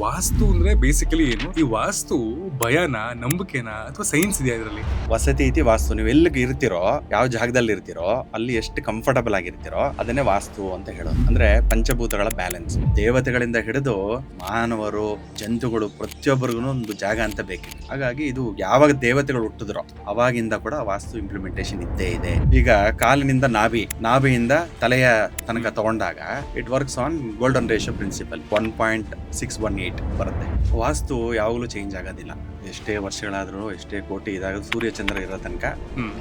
ವಾಸ್ತು ಅಂದ್ರೆ ಬೇಸಿಕಲಿ ಏನು? ಈ ವಾಸ್ತು ಭಯನಾ, ನಂಬಿಕೆನಾ ಅಥವಾ ಸೈನ್ಸ್ ಇದೆಯಾ ಇದರಲ್ಲಿ? ವಸತಿ ಇತಿ ವಾಸ್ತು. ನೀವು ಎಲ್ಲಿಗೆ ಇರ್ತೀರೋ, ಯಾವ ಜಾಗದಲ್ಲಿ ಇರ್ತೀರೋ ಅಲ್ಲಿ ಎಷ್ಟು ಕಂಫರ್ಟಬಲ್ ಆಗಿರ್ತೀರೋ ಅದನ್ನೇ ವಾಸ್ತು ಅಂತ ಹೇಳೋದು. ಅಂದ್ರೆ ಪಂಚಭೂತಗಳ ಬ್ಯಾಲೆನ್ಸ್. ದೇವತೆಗಳಿಂದ ಹಿಡಿದು ಮಾನವರು, ಜಂತುಗಳು ಪ್ರತಿಯೊಬ್ಬರಿಗೂ ಒಂದು ಜಾಗ ಅಂತ ಬೇಕಿದೆ. ಹಾಗಾಗಿ ಇದು ಯಾವಾಗ ದೇವತೆಗಳು ಹುಟ್ಟಿದ್ರೋ ಅವಾಗಿಂದ ಕೂಡ ವಾಸ್ತು ಇಂಪ್ಲಿಮೆಂಟೇಷನ್ ಇದ್ದೇ ಇದೆ. ಈಗ ಕಾಲಿನಿಂದ ನಾಭಿಯಿಂದ ತಲೆಯ ತನಕ ತಗೊಂಡಾಗ it works on golden ratio principle 1.618 ಬರುತ್ತೆ. ವಾಸ್ತು ಯಾವಾಗಲೂ ಚೇಂಜ್ ಆಗೋದಿಲ್ಲ. ಎಷ್ಟೇ ವರ್ಷಗಳಾದ್ರೂ, ಎಷ್ಟೇ ಕೋಟಿ ಇದಾಗ ಸೂರ್ಯ ಚಂದ್ರ ಇರೋ ತನಕ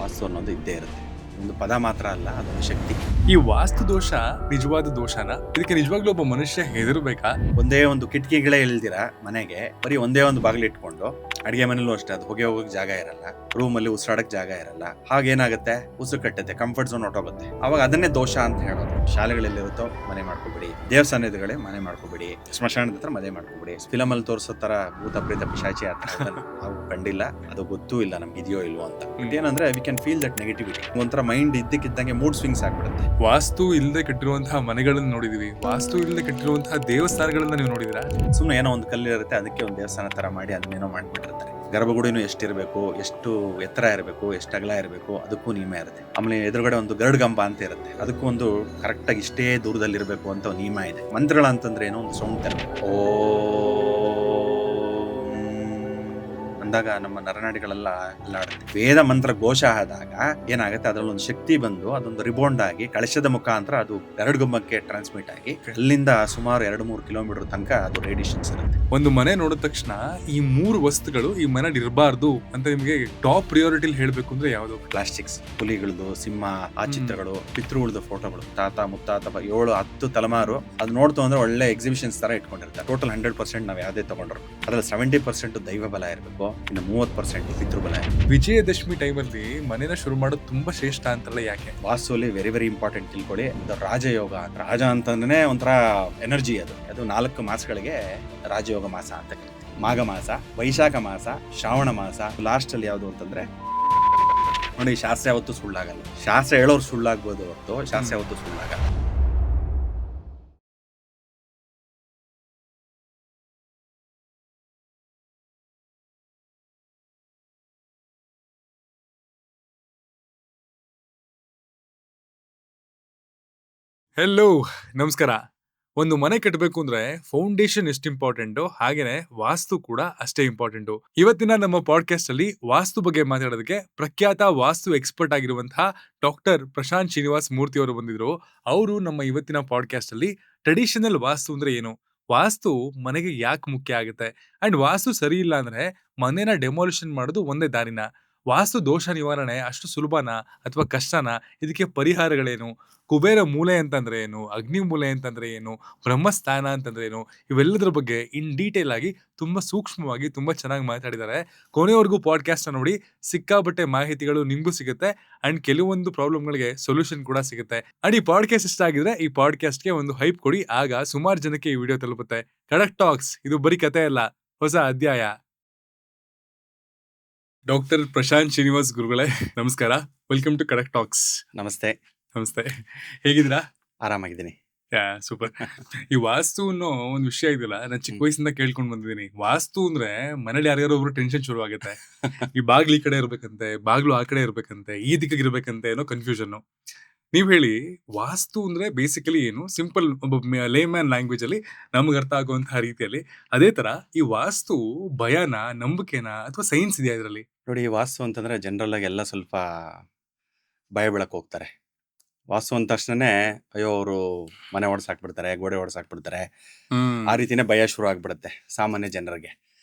ವಾಸ್ತು ಅನ್ನೋದು ಇದ್ದೇ ಇರುತ್ತೆ. ಒಂದು ಪದ ಮಾತ್ರ ಅಲ್ಲ, ಅದೊಂದು ಶಕ್ತಿ. ಈ ವಾಸ್ತು ದೋಷ ನಿಜವಾದ ದೋಷನಾ? ಇದಕ್ಕೆ ನಿಜವಾಗ್ಲೂ ಒಬ್ಬ ಮನುಷ್ಯ ಹೆದರ್ಬೇಕಾ? ಒಂದೇ ಒಂದು ಕಿಟಕಿಗಳೇ ಇಲ್ದಿರ ಮನೆಗೆ ಬರೀ ಒಂದೇ ಒಂದು ಬಾಗಿಲು ಇಟ್ಕೊಂಡು, ಅಡಿಗೆ ಮನೇಲೂ ಅಷ್ಟೇ, ಅದು ಹೊಗೆ ಹೋಗಕ್ ಜಾಗ ಇರಲ್ಲ, ರೂಮ್ ಅಲ್ಲಿ ಉಸಿರಾಡಕ್ ಜಾಗ ಇರಲ್ಲ. ಹಾಗೇನಾಗುತ್ತೆ, ಉಸಿರು ಕಟ್ಟುತ್ತೆ, ಕಂಫರ್ಟ್ ಝೋನ್ ಹೊಟ್ಟೋಗುತ್ತೆ. ಅವಾಗ ಅದನ್ನೇ ದೋಷ ಅಂತ ಹೇಳೋದು. ಶಾಲೆಗಳಲ್ಲಿರುತ್ತೋ ಮನೆ ಮಾಡ್ಕೋಬಿಡಿ, ದೇವಸ್ಥಾನಗಳೇ ಮನೆ ಮಾಡ್ಕೋಬಿಡಿ, ಸ್ಮಶಾನದ ಹತ್ರ ಮನೆ ಮಾಡ್ಕೋಬಿಡಿ. ಫಿಲಮ್ ಅಲ್ಲಿ ತೋರಿಸೋ ತರ ಭೂತ ಪ್ರೇತ ಪಿಶಾಚಿ ಹತ್ರ ನಾವು ಕಂಡಿಲ್ಲ, ಅದು ಗೊತ್ತೂ ಇಲ್ಲ ನಮ್ಗೆ ಇದೆಯೋ ಇಲ್ವೋ ಅಂತ. ಏನಂದ್ರೆ we can feel that negativity. ಒಂಥರ ಮೈಂಡ್ ಇದ್ದಕ್ಕಿದ್ದಂಗೆ ಮೂಡ್ ಸ್ವಿಂಗ್ಸ್ ಆಗ್ಬಿಡುತ್ತೆ. ವಾಸ್ತು ಇಲ್ಲದೆ ಕಟ್ಟಿರುವಂತಹ ಮನೆಗಳನ್ನ ನೋಡಿದೀವಿ, ವಾಸ್ತು ಇಲ್ಲದೆ ಕಟ್ಟಿರುವಂತಹ ದೇವಸ್ಥಾನಗಳನ್ನ ನೀವು ನೋಡಿದಿರಾ? ಸುಮ್ಮನೆ ಏನೋ ಒಂದು ಕಲ್ಲಿರುತ್ತೆ, ಅದಕ್ಕೆ ಒಂದು ದೇವಸ್ಥಾನ ತರ ಮಾಡಿ ಅದನ್ನೇನೋ ಮಾಡ್ಬಿಟ್ಟಿರ್ತಾರೆ. ಗರ್ಭಗುಡಿನೂ ಎಷ್ಟಿರಬೇಕು, ಎಷ್ಟು ಎತ್ತರ ಇರಬೇಕು, ಎಷ್ಟು ಅಗಲ ಇರಬೇಕು, ಅದಕ್ಕೂ ನಿಯಮ ಇರುತ್ತೆ. ಆಮೇಲೆ ಎದುರುಗಡೆ ಒಂದು ಗರುಡ್ಗಂಬ ಅಂತ ಇರುತ್ತೆ, ಅದಕ್ಕೂ ಒಂದು ಕರೆಕ್ಟ್ ಆಗಿ ಇಷ್ಟೇ ದೂರದಲ್ಲಿ ಇರಬೇಕು ಅಂತ ಒಂದು ನಿಯಮ ಇದೆ. ಮಂತ್ರಗಳ ಅಂತಂದ್ರೆ ಏನೋ ಒಂದು ಸೌಂಡ್ ತರಬೇಕು. ಓ ಅಂದಾಗ ನಮ್ಮ ನರನಾಡಿಗಳೆಲ್ಲ ಅಲ್ಲಾಡುತ್ತೆ. ವೇದ ಮಂತ್ರ ಘೋಷ ಆದಾಗ ಏನಾಗುತ್ತೆ, ಅದ್ರಲ್ಲಿ ಒಂದು ಶಕ್ತಿ ಬಂದು ಅದೊಂದು ರಿಬೌಂಡ್ ಆಗಿ ಕಳಶದ ಮುಖಾಂತರ ಅದು ಗರುಡ್ಗಂಬಕ್ಕೆ ಟ್ರಾನ್ಸ್ಮಿಟ್ ಆಗಿ ಅಲ್ಲಿಂದ ಸುಮಾರು 2-3 ಕಿಲೋಮೀಟರ್ ತನಕ ಅದು ರೇಡಿಯೇಷನ್ಸ್ ಇರುತ್ತೆ. ಒಂದು ಮನೆ ನೋಡಿದ ತಕ್ಷಣ ಈ 3 ವಸ್ತುಗಳು ಈ ಮನೇಲಿ ಇರಬಾರ್ದು ಅಂತ ನಿಮಗೆ ಟಾಪ್ ಪ್ರಿಯಾರಿಟಿಲಿ ಹೇಳ್ಬೇಕು ಅಂದ್ರೆ ಯಾವುದು? ಪ್ಲಾಸ್ಟಿಕ್ಸ್, ಹುಲಿಗಳದು, ಸಿಂಹ, ಆ ಚಿತ್ರಗಳು, ಪಿತೃಗಳದು ಫೋಟೋಗಳು, ತಾತ ಮುತ್ತಾತ 7-10 ತಲೆಮಾರು ಅದು ನೋಡ್ತು ಅಂದ್ರೆ ಒಳ್ಳೆ ಎಕ್ಸಿಬಿಷನ್ಸ್ ತರ ಇಟ್ಕೊಂಡಿರ್ತಾರೆ. ಟೋಟಲ್ 100% ನಾವ್ ಯಾವ್ದೇ ತಗೊಂಡ್ರು ಅದ್ರಲ್ಲಿ 70% ದೈವ ಬಲ ಇರಬೇಕು, ಇನ್ನು 30% ಪಿತೃಬಲ ಇರಬೇಕು. ವಿಜಯದಶಮಿ ಟೈಮಲ್ಲಿ ಮನೇನ ಶುರು ಮಾಡೋದು ತುಂಬಾ ಶ್ರೇಷ್ಠ ಅಂತಲ್ಲ, ಯಾಕೆ? ವಾಸ್ತುವಲ್ಲಿ ವೆರಿ ಇಂಪಾರ್ಟೆಂಟ್ ತಿಳ್ಕೊಳ್ಳಿ. ಅದು ರಾಜಯೋಗ. ರಾಜ ಅಂತಂದ್ರೆ ಒಂಥರ ಎನರ್ಜಿ. ಅದು 4 ಮಾಸಗಳಿಗೆ ರಾಜಯೋಗ ಮಾಸ ಅಂತ ಕರೀತೀವಿ. ಮಾಘ ಮಾಸ, ವೈಶಾಖ ಮಾಸ, ಶ್ರಾವಣ ಮಾಸ, ಲಾಸ್ಟ್ ಅಲ್ಲಿ ಯಾವುದು ಅಂತಂದ್ರೆ ನೋಡಿ, ಶಾಸ್ತ್ರ ಯಾವತ್ತೂ ಸುಳ್ಳಾಗಲ್ಲ. ಶಾಸ್ತ್ರ ಹೇಳೋರು ಸುಳ್ಳಾಗ್ಬೋದು ಹೊರತು ಶಾಸ್ತ್ರ ಯಾವತ್ತೂ ಸುಳ್ಳಾಗಲ್ಲ. ಹೆಲೋ, ನಮಸ್ಕಾರ. ಒಂದು ಮನೆ ಕಟ್ಟಬೇಕು ಅಂದ್ರೆ ಫೌಂಡೇಶನ್ ಎಷ್ಟು ಇಂಪಾರ್ಟೆಂಟು, ಹಾಗೇನೆ ವಾಸ್ತು ಕೂಡ ಅಷ್ಟೇ ಇಂಪಾರ್ಟೆಂಟು. ಇವತ್ತಿನ ನಮ್ಮ ಪಾಡ್ಕಾಸ್ಟ್ ಅಲ್ಲಿ ವಾಸ್ತು ಬಗ್ಗೆ ಮಾತಾಡೋದಕ್ಕೆ ಪ್ರಖ್ಯಾತ ವಾಸ್ತು ಎಕ್ಸ್ಪರ್ಟ್ ಆಗಿರುವಂತಹ ಡಾಕ್ಟರ್ ಪ್ರಶಾಂತ್ ಶ್ರೀನಿವಾಸ್ ಮೂರ್ತಿ ಅವರು ಬಂದಿದ್ರು. ಅವರು ನಮ್ಮ ಇವತ್ತಿನ ಪಾಡ್ಕಾಸ್ಟ್ ಅಲ್ಲಿ ಟ್ರೆಡಿಷನಲ್ ವಾಸ್ತು ಅಂದ್ರೆ ಏನು, ವಾಸ್ತು ಮನೆಗೆ ಯಾಕೆ ಮುಖ್ಯ ಆಗುತ್ತೆ, ಅಂಡ್ ವಾಸ್ತು ಸರಿ ಇಲ್ಲ ಅಂದ್ರೆ ಮನೆನ ಡೆಮಾಲಿಷನ್ ಮಾಡೋದು ಒಂದೇ ದಾರಿನ, ವಾಸ್ತು ದೋಷ ನಿವಾರಣೆ ಅಷ್ಟು ಸುಲಭನಾ ಅಥವಾ ಕಷ್ಟನಾ, ಇದಕ್ಕೆ ಪರಿಹಾರಗಳೇನು, ಕುಬೇರ ಮೂಲೆ ಅಂತಂದ್ರೆ ಏನು, ಅಗ್ನಿ ಮೂಲೆ ಅಂತಂದ್ರೆ ಏನು, ಬ್ರಹ್ಮಸ್ಥಾನ ಅಂತಂದ್ರೆ ಏನು, ಇವೆಲ್ಲದರ ಬಗ್ಗೆ ಇನ್ ಡೀಟೇಲ್ ಆಗಿ ತುಂಬಾ ಸೂಕ್ಷ್ಮವಾಗಿ ತುಂಬಾ ಚೆನ್ನಾಗಿ ಮಾತಾಡಿದ್ದಾರೆ. ಕೊನೆವರೆಗೂ ಪಾಡ್ಕಾಸ್ಟ್ ನೋಡಿ, ಸಿಕ್ಕಾಬಟ್ಟೆ ಮಾಹಿತಿಗಳು ನಿಮ್ಗೂ ಸಿಗುತ್ತೆ ಅಂಡ್ ಕೆಲವೊಂದು ಪ್ರಾಬ್ಲಮ್ಗಳಿಗೆ ಸೊಲ್ಯೂಷನ್ ಕೂಡ ಸಿಗುತ್ತೆ. ಅಂಡ್ ಈ ಪಾಡ್ಕಾಸ್ಟ್ ಇಷ್ಟ ಆಗಿದ್ರೆ ಈ ಪಾಡ್ಕಾಸ್ಟ್ಗೆ ಒಂದು ಹೈಪ್ ಕೊಡಿ, ಆಗ ಸುಮಾರು ಜನಕ್ಕೆ ಈ ವಿಡಿಯೋ ತಲುಪುತ್ತೆ. ಕಡಕ್ ಟಾಕ್ಸ್, ಇದು ಬರೀ ಕತೆ ಅಲ್ಲ, ಹೊಸ ಅಧ್ಯಾಯ. ಡಾಕ್ಟರ್ ಪ್ರಶಾಂತ್ ಶ್ರೀನಿವಾಸ್ ಗುರುಗಳೇ, ನಮಸ್ಕಾರ. Welcome to Kadak talks. ನಮಸ್ತೆ. ನಮಸ್ತೆ, ಹೇಗಿದ್ದೀರಾ? ಆರಾಮಾಗಿದ್ದೀನಿ. ಸೂಪರ್. ಈ ವಾಸ್ತು ಅನ್ನೋ ಒಂದು ವಿಷಯ ಇದೆಯಲ್ಲ, ನಾನು ಚಿಕ್ಕ ವಯಸ್ಸಿಂದ ಕೇಳ್ಕೊಂಡು ಬಂದಿದ್ದೀನಿ. ವಾಸ್ತು ಅಂದ್ರೆ ಮನೇಲಿ ಯಾರ್ಯಾರೋ ಒಬ್ರು ಟೆನ್ಷನ್ ಶುರು ಆಗುತ್ತೆ. ಈ ಬಾಗ್ಲು ಈ ಕಡೆ ಇರ್ಬೇಕಂತೆ, ಬಾಗ್ಲು ಆ ಕಡೆ ಇರ್ಬೇಕಂತೆ, ಈ ದಿಕ್ಕಿಗೆ ಇರ್ಬೇಕಂತೆ ಏನೋ ಕನ್ಫ್ಯೂಷನ್. ನೀವ್ ಹೇಳಿ, ವಾಸ್ತು ಅಂದ್ರೆ ಬೇಸಿಕಲಿ ಏನು? ಸಿಂಪಲ್ ಒಬ್ಬ ಲೇಮ್ಯಾನ್ ಲ್ಯಾಂಗ್ವೇಜ್ ಅಲ್ಲಿ ನಮ್ಗೆ ಅರ್ಥ ಆಗುವಂತಹ ರೀತಿಯಲ್ಲಿ. ಅದೇ ತರ ಈ ವಾಸ್ತು ಭಯನಾ, ನಂಬಿಕೆನಾ ಅಥವಾ ಸೈನ್ಸ್ ಇದೆಯಾ ಇದರಲ್ಲಿ? ನೋಡಿ, ವಾಸ್ತು ಅಂತಂದ್ರೆ ಜನರಲ್ ಆಗಿ ಎಲ್ಲ ಸ್ವಲ್ಪ ಭಯ ಬೀಳಕ್ ಹೋಗ್ತಾರೆ. ವಾಸ್ತು ಅಂದ ತಕ್ಷಣನೇ ಅಯ್ಯೋ ಅವರು ಮನೆ ಒಡ್ಸಾಕ್ಬಿಡ್ತಾರೆ, ಗೋಡೆ ಒಡ್ಸಾಕ್ಬಿಡ್ತಾರೆ, ಆ ರೀತಿನೇ ಭಯ ಶುರು ಆಗ್ಬಿಡುತ್ತೆ ಸಾಮಾನ್ಯ ಜನರಿಗೆ.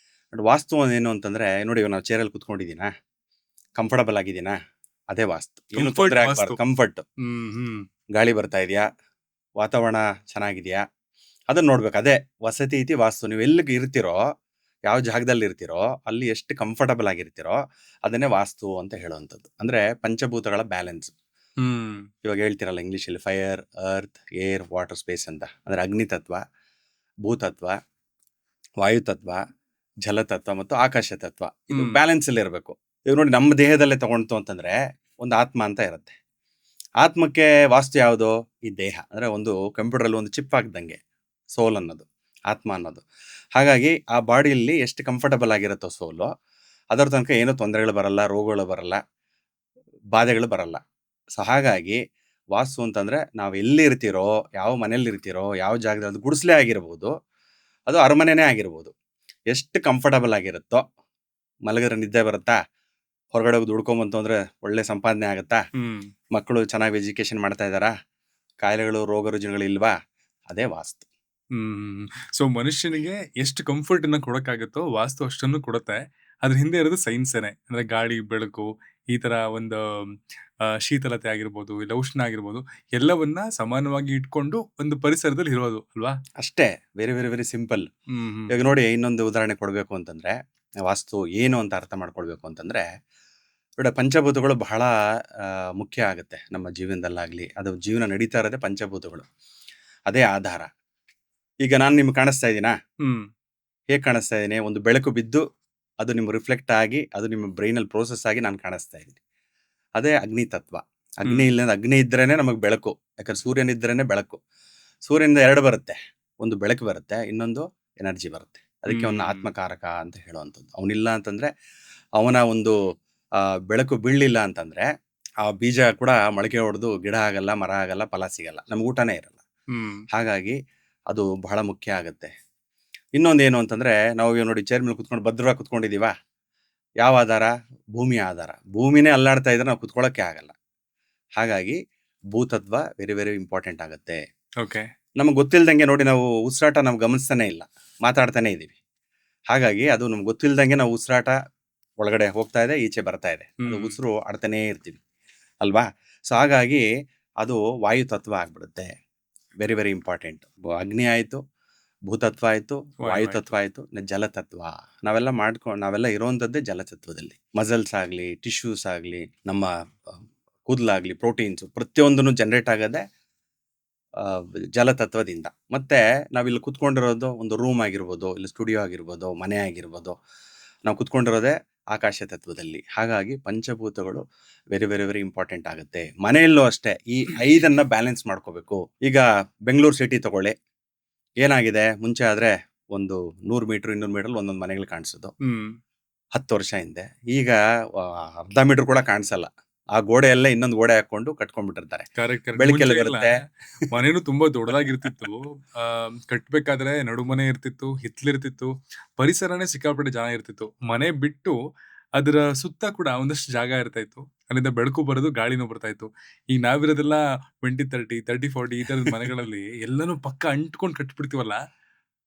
ಬಟ್ ವಾಸ್ತು ಏನು ಅಂತಂದ್ರೆ, ನೋಡಿ, ನಾವು ಚೇರಲ್ಲಿ ಕುತ್ಕೊಂಡಿದ್ದೀನಾ, ಕಂಫರ್ಟಬಲ್ ಆಗಿದ್ದೀನಾ, ಅದೇ ವಾಸ್ತು. ಏನು ತೊಂದರೆ ಆಗ್ಬಾರ್ದು, ಕಂಫರ್ಟ್. ಗಾಳಿ ಬರ್ತಾ ಇದೆಯಾ, ವಾತಾವರಣ ಚೆನ್ನಾಗಿದೆಯಾ, ಅದನ್ನ ನೋಡ್ಬೇಕು. ಅದೇ ವಸತಿ ಇತಿ ವಾಸ್ತು. ನೀವು ಎಲ್ಲಿಗೆ ಇರ್ತೀರೋ, ಯಾವ ಜಾಗದಲ್ಲಿ ಇರ್ತೀರೋ ಅಲ್ಲಿ ಎಷ್ಟು ಕಂಫರ್ಟಬಲ್ ಆಗಿರ್ತೀರೋ ಅದನ್ನೇ ವಾಸ್ತು ಅಂತ ಹೇಳುವಂಥದ್ದು. ಅಂದ್ರೆ ಪಂಚಭೂತಗಳ ಬ್ಯಾಲೆನ್ಸ್. ಇವಾಗ ಹೇಳ್ತಿರಲ್ಲ ಇಂಗ್ಲಿಷಲ್ಲಿ fire, earth, air, water, space ಅಂತ. ಅಂದ್ರೆ ಅಗ್ನಿತತ್ವ, ಭೂತತ್ವ, ವಾಯುತತ್ವ, ಜಲತತ್ವ ಮತ್ತು ಆಕಾಶ ತತ್ವ. ಇದು ಬ್ಯಾಲೆನ್ಸ್ ಅಲ್ಲಿ ಇರಬೇಕು. ಇವಾಗ ನೋಡಿ, ನಮ್ಮ ದೇಹದಲ್ಲೇ ತಗೊಂಡು ಅಂತಂದ್ರೆ ಒಂದು ಆತ್ಮ ಅಂತ ಇರುತ್ತೆ. ಆತ್ಮಕ್ಕೆ ವಾಸ್ತು ಯಾವುದು? ಈ ದೇಹ. ಅಂದ್ರೆ ಒಂದು ಕಂಪ್ಯೂಟರ್ ಅಲ್ಲಿ ಒಂದು ಚಿಪ್ ಹಾಕ್ದಂಗೆ ಸೋಲ್ ಅನ್ನೋದು. ಆತ್ಮ ಅನ್ನೋದು. ಹಾಗಾಗಿ ಆ ಬಾಡಿಯಲ್ಲಿ ಎಷ್ಟು ಕಂಫರ್ಟಬಲ್ ಆಗಿರುತ್ತೋ ಸೋಲು, ಅದರ ತನಕ ಏನೂ ತೊಂದರೆಗಳು ಬರಲ್ಲ, ರೋಗಗಳು ಬರಲ್ಲ, ಬಾಧೆಗಳು ಬರಲ್ಲ. ಸೊ ಹಾಗಾಗಿ ವಾಸ್ತು ಅಂತಂದ್ರೆ ನಾವು ಎಲ್ಲಿರ್ತೀರೋ, ಯಾವ ಮನೇಲಿರ್ತೀರೋ, ಯಾವ ಜಾಗದಲ್ಲಿ, ಅದು ಗುಡಿಸಲೇ ಆಗಿರ್ಬೋದು, ಅದು ಅರಮನೆನೇ ಆಗಿರ್ಬೋದು, ಎಷ್ಟು ಕಂಫರ್ಟಬಲ್ ಆಗಿರುತ್ತೋ, ಮಲಗಿದ್ರೆ ನಿದ್ದೆ ಬರುತ್ತಾ, ಹೊರಗಡೆ ಹೋಗಿ ದುಡ್ಕೊಂಬಂತು ಅಂದ್ರೆ ಒಳ್ಳೆ ಸಂಪಾದನೆ ಆಗುತ್ತಾ, ಮಕ್ಕಳು ಚೆನ್ನಾಗಿ ಎಜುಕೇಶನ್ ಮಾಡ್ತಾ ಇದ್ದಾರಾ, ಕಾಯಿಲೆಗಳು ರೋಗ ರುಜಿನಗಳು ಇಲ್ವಾ, ಅದೇ ವಾಸ್ತು. ಸೊ ಮನುಷ್ಯನಿಗೆ ಎಷ್ಟು ಕಂಫರ್ಟ್ ಅನ್ನ ಕೊಡಕ್ಕಾಗತ್ತೋ ವಾಸ್ತು ಅಷ್ಟನ್ನು ಕೊಡುತ್ತೆ. ಅದ್ರ ಹಿಂದೆ ಇರೋದು ಸೈನ್ಸೇನೆ. ಅಂದ್ರೆ ಗಾಳಿ, ಬೆಳಕು, ಈ ತರ ಒಂದು ಶೀತಲತೆ ಆಗಿರ್ಬೋದು, ಇಲ್ಲ ಉಷ್ಣ ಆಗಿರ್ಬೋದು, ಎಲ್ಲವನ್ನ ಸಮಾನವಾಗಿ ಇಟ್ಕೊಂಡು ಒಂದು ಪರಿಸರದಲ್ಲಿ ಇರೋದು ಅಲ್ವಾ? ಅಷ್ಟೇ, ವೆರಿ ವೆರಿ ವೆರಿ ಸಿಂಪಲ್. ಈಗ ನೋಡಿ, ಇನ್ನೊಂದು ಉದಾಹರಣೆ ಕೊಡಬೇಕು ಅಂತಂದ್ರೆ, ವಾಸ್ತು ಏನು ಅಂತ ಅರ್ಥ ಮಾಡ್ಕೊಳ್ಬೇಕು ಅಂತಂದ್ರೆ, ನೋಡಿ ಪಂಚಭೂತಗಳು ಬಹಳ ಮುಖ್ಯ ಆಗುತ್ತೆ ನಮ್ಮ ಜೀವನದಲ್ಲಾಗ್ಲಿ. ಅದು ಜೀವನ ನಡೀತಾ ಇರೋದೇ ಪಂಚಭೂತಗಳು, ಅದೇ ಆಧಾರ. ಈಗ ನಾನು ನಿಮ್ಗೆ ಕಾಣಿಸ್ತಾ ಇದ್ದೀನಾ? ಹೇಗೆ ಕಾಣಿಸ್ತಾ ಇದ್ದೀನಿ? ಒಂದು ಬೆಳಕು ಬಿದ್ದು ಅದು ನಿಮ್ಗೆ ರಿಫ್ಲೆಕ್ಟ್ ಆಗಿ ಅದು ನಿಮ್ಮ ಬ್ರೈನಲ್ಲಿ ಪ್ರೋಸೆಸ್ ಆಗಿ ನಾನು ಕಾಣಿಸ್ತಾ ಇದ್ದೀನಿ. ಅದೇ ಅಗ್ನಿ ತತ್ವ. ಅಗ್ನಿ ಇಲ್ಲ, ಅಗ್ನಿ ಇದ್ರೇನೆ ನಮಗೆ ಬೆಳಕು. ಯಾಕಂದ್ರೆ ಸೂರ್ಯನ ಇದ್ರೇನೆ ಬೆಳಕು. ಸೂರ್ಯನಿಂದ ಎರಡು ಬರುತ್ತೆ, ಒಂದು ಬೆಳಕು ಬರುತ್ತೆ, ಇನ್ನೊಂದು ಎನರ್ಜಿ ಬರುತ್ತೆ. ಅದಕ್ಕೆ ಅವನ ಆತ್ಮಕಾರಕ ಅಂತ ಹೇಳುವಂಥದ್ದು. ಅವನಿಲ್ಲ ಅಂತಂದ್ರೆ, ಅವನ ಒಂದು ಬೆಳಕು ಬೀಳಲಿಲ್ಲ ಅಂತಂದ್ರೆ ಆ ಬೀಜ ಕೂಡ ಮೊಳಕೆ ಹೊಡೆದು ಗಿಡ ಆಗಲ್ಲ, ಮರ ಆಗಲ್ಲ, ಫಲ ಸಿಗಲ್ಲ, ನಮ್ಗೆ ಊಟನೇ ಇರಲ್ಲ. ಹಾಗಾಗಿ ಅದು ಬಹಳ ಮುಖ್ಯ ಆಗುತ್ತೆ. ಇನ್ನೊಂದೇನು ಅಂತಂದ್ರೆ, ನಾವು ನೋಡಿ ಚೇರ್ ಮೇಲೆ ಕುತ್ಕೊಂಡು ಭದ್ರವಾಗಿ ಕುತ್ಕೊಂಡಿದೀವ, ಯಾವ ಆಧಾರ? ಭೂಮಿಯ ಆಧಾರ. ಭೂಮಿನೇ ಅಲ್ಲಾಡ್ತಾ ಇದ್ರೆ ನಾವು ಕುತ್ಕೊಳ್ಳೋಕೆ ಆಗಲ್ಲ. ಹಾಗಾಗಿ ಭೂತತ್ವ ವೆರಿ ವೆರಿ ಇಂಪಾರ್ಟೆಂಟ್ ಆಗುತ್ತೆ. ನಮಗೆ ಗೊತ್ತಿಲ್ದಂಗೆ ನೋಡಿ, ನಾವು ಉಸಿರಾಟ ನಾವು ಗಮನಿಸ್ತಾನೆ ಇಲ್ಲ, ಮಾತಾಡ್ತಾನೆ ಇದೀವಿ. ಹಾಗಾಗಿ ಅದು ನಮ್ಗೆ ಗೊತ್ತಿಲ್ದಂಗೆ ನಾವು ಉಸಿರಾಟ ಒಳಗಡೆ ಹೋಗ್ತಾ ಇದೆ, ಈಚೆ ಬರ್ತಾ ಇದೆ, ಅದು ಉಸಿರು ಆಡ್ತಾನೇ ಇರ್ತೀವಿ ಅಲ್ವಾ? ಸೊ ಹಾಗಾಗಿ ಅದು ವಾಯು ತತ್ವ ಆಗ್ಬಿಡುತ್ತೆ. Very very important. ಅಗ್ನಿ ಆಯ್ತು, ಭೂತತ್ವ ಆಯ್ತು, ವಾಯುತತ್ವ ಆಯ್ತು, ಜಲತತ್ವ. ನಾವೆಲ್ಲ ಇರುವಂತದ್ದೇ ಜಲತತ್ವದಲ್ಲಿ. ಮಸಲ್ಸ್ ಆಗ್ಲಿ, ಟಿಶ್ಯೂಸ್ ಆಗ್ಲಿ, ನಮ್ಮ ಕೂದಲಾಗ್ಲಿ, ಪ್ರೋಟೀನ್ಸ್ ಪ್ರತಿಯೊಂದನ್ನು ಜನರೇಟ್ ಆಗೋದೇ ಜಲತತ್ವದಿಂದ. ಮತ್ತೆ ನಾವಿಲ್ಲಿ ಕುತ್ಕೊಂಡಿರೋದು ಒಂದು ರೂಮ್ ಆಗಿರ್ಬೋದು, ಇಲ್ಲ ಸ್ಟುಡಿಯೋ ಆಗಿರ್ಬೋದು, ಮನೆ ಆಗಿರ್ಬೋದು, ನಾವು ಕುತ್ಕೊಂಡಿರೋದೇ ಆಕಾಶ ತತ್ವದಲ್ಲಿ. ಹಾಗಾಗಿ ಪಂಚಭೂತಗಳು ವೆರಿ ವೆರಿ ವೆರಿ ಇಂಪಾರ್ಟೆಂಟ್ ಆಗುತ್ತೆ. ಮನೆಯಲ್ಲೂ ಅಷ್ಟೇ ಈ 5 ಬ್ಯಾಲೆನ್ಸ್ ಮಾಡ್ಕೋಬೇಕು. ಈಗ ಬೆಂಗಳೂರು ಸಿಟಿ ತಗೊಳ್ಳಿ, ಏನಾಗಿದೆ? ಮುಂಚೆ ಆದ್ರೆ ಒಂದು 100 ಮೀಟರ್ 200 ಮೀಟರ್ ಒಂದೊಂದು ಮನೆಗಳು ಕಾಣಿಸೋದು 10 ವರ್ಷ ಹಿಂದೆ. ಈಗ ಅರ್ಧ ಮೀಟರ್ ಕೂಡ ಕಾಣಿಸಲ್ಲ. ಆ ಗೋಡೆ ಎಲ್ಲ ಇನ್ನೊಂದು ಗೋಡೆ ಹಾಕೊಂಡು ಕಟ್ಕೊಂಡ್ಬಿಟ್ಟಿರ್ತಾರೆ. ಬೆಳಕೆಲ್ಲ ಬರುತ್ತೆ. ಮನೇನು ತುಂಬಾ ದೊಡ್ಡದಾಗಿರ್ತಿತ್ತು. ಕಟ್ಬೇಕಾದ್ರೆ ನಡುಮನೆ ಇರ್ತಿತ್ತು, ಹಿತ್ಲಿರ್ತಿತ್ತು, ಪರಿಸರನೇ ಸಿಕ್ಕಾಪಟ್ಟೆ ಜನ ಇರ್ತಿತ್ತು. ಮನೆ ಬಿಟ್ಟು ಅದರ ಸುತ್ತ ಕೂಡ ಒಂದಷ್ಟು ಜಾಗ ಇರ್ತಾ ಇತ್ತು, ಅಲ್ಲಿಂದ ಬೆಳಕು ಬರೋದು, ಗಾಳಿನೂ ಬರ್ತಾ ಇತ್ತು. ಈಗ ನಾವಿರೋದೆಲ್ಲ 20-30, 30-40 ಈ ತರದ ಮನೆಗಳಲ್ಲಿ ಎಲ್ಲಾನು ಪಕ್ಕ ಅಂಟ್ಕೊಂಡು ಕಟ್ಬಿಡ್ತೀವಲ್ಲ.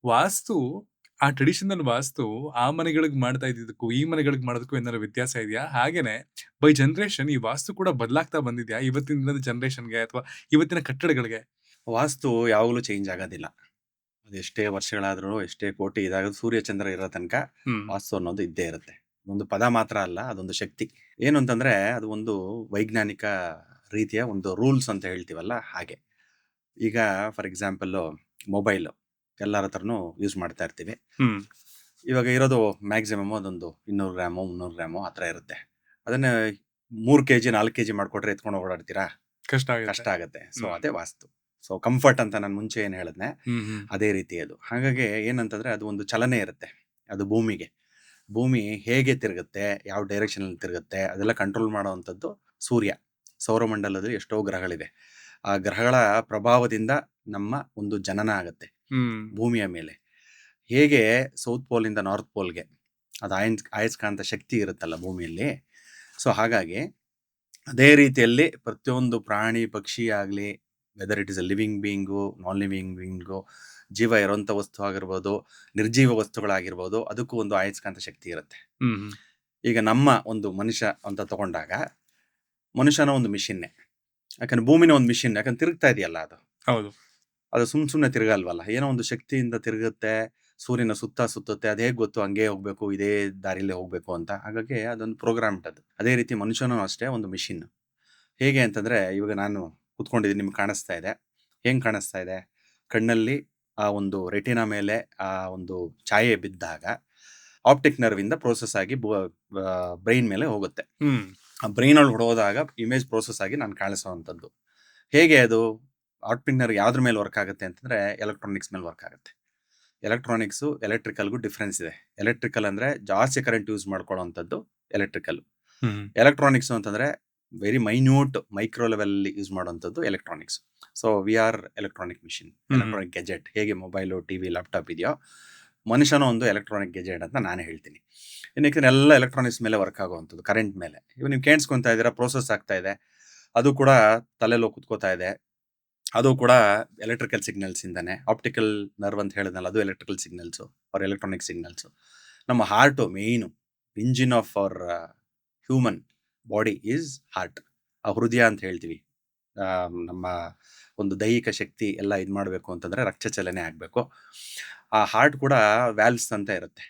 ವಾಸ್ತು, ಆ ಟ್ರೆಡಿಷನಲ್ ವಾಸ್ತು ಆ ಮನೆಗಳಿಗೆ ಮಾಡ್ತಾ ಇದ್ದಿದ್ದಕ್ಕೂ ಈ ಮನೆಗಳಿಗೆ ಮಾಡೋದಕ್ಕೂ ಏನಾದ್ರು ವ್ಯತ್ಯಾಸ ಇದೆಯಾ? ಹಾಗೇನೆ ಬೈ ಜನರೇಷನ್ ಈ ವಾಸ್ತು ಕೂಡ ಬದಲಾಗ್ತಾ ಬಂದಿದ್ಯಾ ಇವತ್ತಿನ ದಿನದ ಜನರೇಷನ್ಗೆ ಅಥವಾ ಇವತ್ತಿನ ಕಟ್ಟಡಗಳಿಗೆ? ವಾಸ್ತು ಯಾವಾಗಲೂ ಚೇಂಜ್ ಆಗೋದಿಲ್ಲ. ಅದು ಎಷ್ಟೇ ವರ್ಷಗಳಾದ್ರೂ, ಎಷ್ಟೇ ಕೋಟಿ ಇದಾದ್ರೂ, ಸೂರ್ಯ ಚಂದ್ರ ಇರೋ ತನಕ ವಾಸ್ತು ಅನ್ನೋದು ಇದ್ದೇ ಇರುತ್ತೆ. ಒಂದು ಪದ ಮಾತ್ರ ಅಲ್ಲ, ಅದೊಂದು ಶಕ್ತಿ. ಏನು ಅಂತಂದ್ರೆ, ಅದು ಒಂದು ವೈಜ್ಞಾನಿಕ ರೀತಿಯ ಒಂದು ರೂಲ್ಸ್ ಅಂತ ಹೇಳ್ತೀವಲ್ಲ, ಹಾಗೆ. ಈಗ ಫಾರ್ ಎಕ್ಸಾಂಪಲ್ ಮೊಬೈಲ್ ಎಲ್ಲರ ಹತ್ರನೂ ಯೂಸ್ ಮಾಡ್ತಾ ಇರ್ತೀವಿ. ಇವಾಗ ಇರೋದು ಮ್ಯಾಕ್ಸಿಮಮ್ ಅದೊಂದು 200 ಗ್ರಾಮು 300 ಗ್ರಾಮು ಆ ಥರ ಇರುತ್ತೆ. ಅದನ್ನ 3 kg 4 kg ಮಾಡ್ಕೊಟ್ರೆ ಎತ್ಕೊಂಡು ಓಡಾಡ್ತೀರಾ? ಕಷ್ಟ ಆಗುತ್ತೆ. ಸೊ ಅದೇ ವಾಸ್ತು. ಸೊ ಕಂಫರ್ಟ್ ಅಂತ ನಾನು ಮುಂಚೆ ಏನು ಹೇಳಿದ್ನೆ, ಅದೇ ರೀತಿ ಅದು. ಹಾಗಾಗಿ ಏನಂತಂದ್ರೆ, ಅದು ಒಂದು ಚಲನೆ ಇರುತ್ತೆ. ಅದು ಭೂಮಿ ಹೇಗೆ ತಿರುಗುತ್ತೆ, ಯಾವ ಡೈರೆಕ್ಷನ್ ಅಲ್ಲಿ ತಿರುಗುತ್ತೆ, ಅದೆಲ್ಲ ಕಂಟ್ರೋಲ್ ಮಾಡುವಂಥದ್ದು ಸೂರ್ಯ. ಸೌರಮಂಡಲದಲ್ಲಿ ಎಷ್ಟೋ ಗ್ರಹಗಳಿವೆ. ಆ ಗ್ರಹಗಳ ಪ್ರಭಾವದಿಂದ ನಮ್ಮ ಒಂದು ಜನನ ಆಗುತ್ತೆ ಭೂಮಿಯ ಮೇಲೆ. ಹೇಗೆ ಸೌತ್ ಪೋಲ್ ಇಂದ ನಾರ್ತ್ ಪೋಲ್ಗೆ ಅದು ಅಯಸ್ಕಾಂತ ಶಕ್ತಿ ಇರುತ್ತಲ್ಲ ಭೂಮಿಯಲ್ಲಿ. ಸೊ ಹಾಗಾಗಿ ಅದೇ ರೀತಿಯಲ್ಲಿ ಪ್ರತಿಯೊಂದು ಪ್ರಾಣಿ ಪಕ್ಷಿ ಆಗಲಿ, weather it is a living being, non living being, ಜೀವ ಇರೋಂಥ ವಸ್ತು ಆಗಿರ್ಬೋದು, ನಿರ್ಜೀವ ವಸ್ತುಗಳಾಗಿರ್ಬೋದು, ಅದಕ್ಕೂ ಒಂದು ಅಯಸ್ಕಾಂತ ಶಕ್ತಿ ಇರುತ್ತೆ. ಈಗ ನಮ್ಮ ಒಂದು ಮನುಷ್ಯ ಅಂತ ತಗೊಂಡಾಗ, ಮನುಷ್ಯನ ಒಂದು ಮಿಷಿನ್ನೇ. ಯಾಕಂದ್ರೆ ಭೂಮಿನ ಒಂದು ಮಿಷಿನ್, ಯಾಕಂದ್ರೆ ತಿರುಗ್ತಾ ಇದೆಯಲ್ಲ ಅದು ಸುಮ್ಮನೆ ತಿರುಗಲ್ವಲ್ಲ, ಏನೋ ಒಂದು ಶಕ್ತಿಯಿಂದ ತಿರುಗುತ್ತೆ. ಸೂರ್ಯನ ಸುತ್ತುತ್ತೆ. ಅದು ಹೇಗೆ ಗೊತ್ತು ಹಂಗೆ ಹೋಗ್ಬೇಕು, ಇದೇ ದಾರಿಲೇ ಹೋಗ್ಬೇಕು ಅಂತ? ಹಾಗಾಗಿ ಅದೊಂದು ಪ್ರೋಗ್ರಾಮ್ ಅದು. ಅದೇ ರೀತಿ ಮನುಷ್ಯನೂ ಅಷ್ಟೇ ಒಂದು ಮಿಷಿನ್. ಹೇಗೆ ಅಂತಂದ್ರೆ, ಇವಾಗ ನಾನು ಕುತ್ಕೊಂಡಿದ್ದೀನಿ, ನಿಮ್ಗೆ ಕಾಣಿಸ್ತಾ ಇದೆ. ಹೆಂಗೆ ಕಾಣಿಸ್ತಾ ಇದೆ? ಕಣ್ಣಲ್ಲಿ ಆ ಒಂದು ರೆಟಿನಾ ಮೇಲೆ ಆ ಒಂದು ಛಾಯೆ ಬಿದ್ದಾಗ ಆಪ್ಟಿಕ್ ನರ್ವ್ ಇಂದ ಪ್ರೋಸೆಸ್ ಆಗಿ ಬ್ರೈನ್ ಮೇಲೆ ಹೋಗುತ್ತೆ. ಆ ಬ್ರೈನ್ ಒಳಗೆ ಹೋದಾಗ ಇಮೇಜ್ ಪ್ರೋಸೆಸ್ ಆಗಿ ನಾನು ಕಾಣಿಸೋವಂಥದ್ದು. ಹೇಗೆ ಅದು ಆಪ್ಟಿಕ್ ನರ್ವ್ ಯಾವ್ದ್ರ ಮೇಲೆ ವರ್ಕ್ ಆಗುತ್ತೆ ಅಂತಂದ್ರೆ, ಎಲೆಕ್ಟ್ರಾನಿಕ್ಸ್ ಮೇಲೆ ವರ್ಕ್ ಆಗುತ್ತೆ. ಎಲೆಕ್ಟ್ರಾನಿಕ್ಸು ಎಲೆಕ್ಟ್ರಿಕಲ್ಗೂ ಡಿಫ್ರೆನ್ಸ್ ಇದೆ. ಎಲೆಕ್ಟ್ರಿಕಲ್ ಅಂದ್ರೆ ಜಾಸ್ತಿ ಕರೆಂಟ್ ಯೂಸ್ ಮಾಡ್ಕೊಳ್ಳೋವಂಥದ್ದು ಎಲೆಕ್ಟ್ರಿಕಲ್. ಎಲೆಕ್ಟ್ರಾನಿಕ್ಸ್ ಅಂತಂದ್ರೆ very minute micro level use ಮಾಡುವಂಥದ್ದು electronics. So we are electronic machine, electronic gadget. ಹೇಗೆ ಮೊಬೈಲು, ಟಿವಿ, ಲ್ಯಾಪ್ಟಾಪ್ ಇದೆಯೋ, ಮನುಷ್ಯನ ಒಂದು ಎಲೆಕ್ಟ್ರಾನಿಕ್ ಗೆಜೆಟ್ ಅಂತ ನಾನೇ ಹೇಳ್ತೀನಿ. ಇನ್ನಕ್ಕೆ ಎಲ್ಲ ಎಲೆಕ್ಟ್ರಾನಿಕ್ಸ್ ಮೇಲೆ ವರ್ಕ್ ಆಗುವಂಥದ್ದು, ಕರೆಂಟ್ ಮೇಲೆ. ಇವಾಗ ನೀವು ಕೇಳಿಸ್ಕೊತಾ ಇದ್ದೀರಾ, ಪ್ರೋಸೆಸ್ ಆಗ್ತಾ ಇದೆ, ಅದು ಕೂಡ ತಲೆಲೋ ಕುತ್ಕೋತಾ ಇದೆ, ಅದು ಕೂಡ ಎಲೆಕ್ಟ್ರಿಕಲ್ ಸಿಗ್ನಲ್ಸ್ ಇಂದಾನೆ. ಆಪ್ಟಿಕಲ್ ನರ್ವ್ ಅಂತ ಹೇಳಿದ್ನಲ್ಲ, ಅದು electrical signals or electronic signals. ನಮ್ಮ heart main engine of our human body is heart. ಆ ಹೃದಯ ಅಂತ ಹೇಳ್ತೀವಿ. ನಮ್ಮ ಒಂದು ದೈಹಿಕ ಶಕ್ತಿ ಎಲ್ಲ ಇದು ಮಾಡಬೇಕು ಅಂತಂದ್ರೆ ರಕ್ತ ಚಲನೆ ಆಗಬೇಕು. ಆ ಹಾರ್ಟ್ ಕೂಡ ವ್ಯಾಲ್ವ್ಸ್ ಅಂತ ಇರುತ್ತೆ,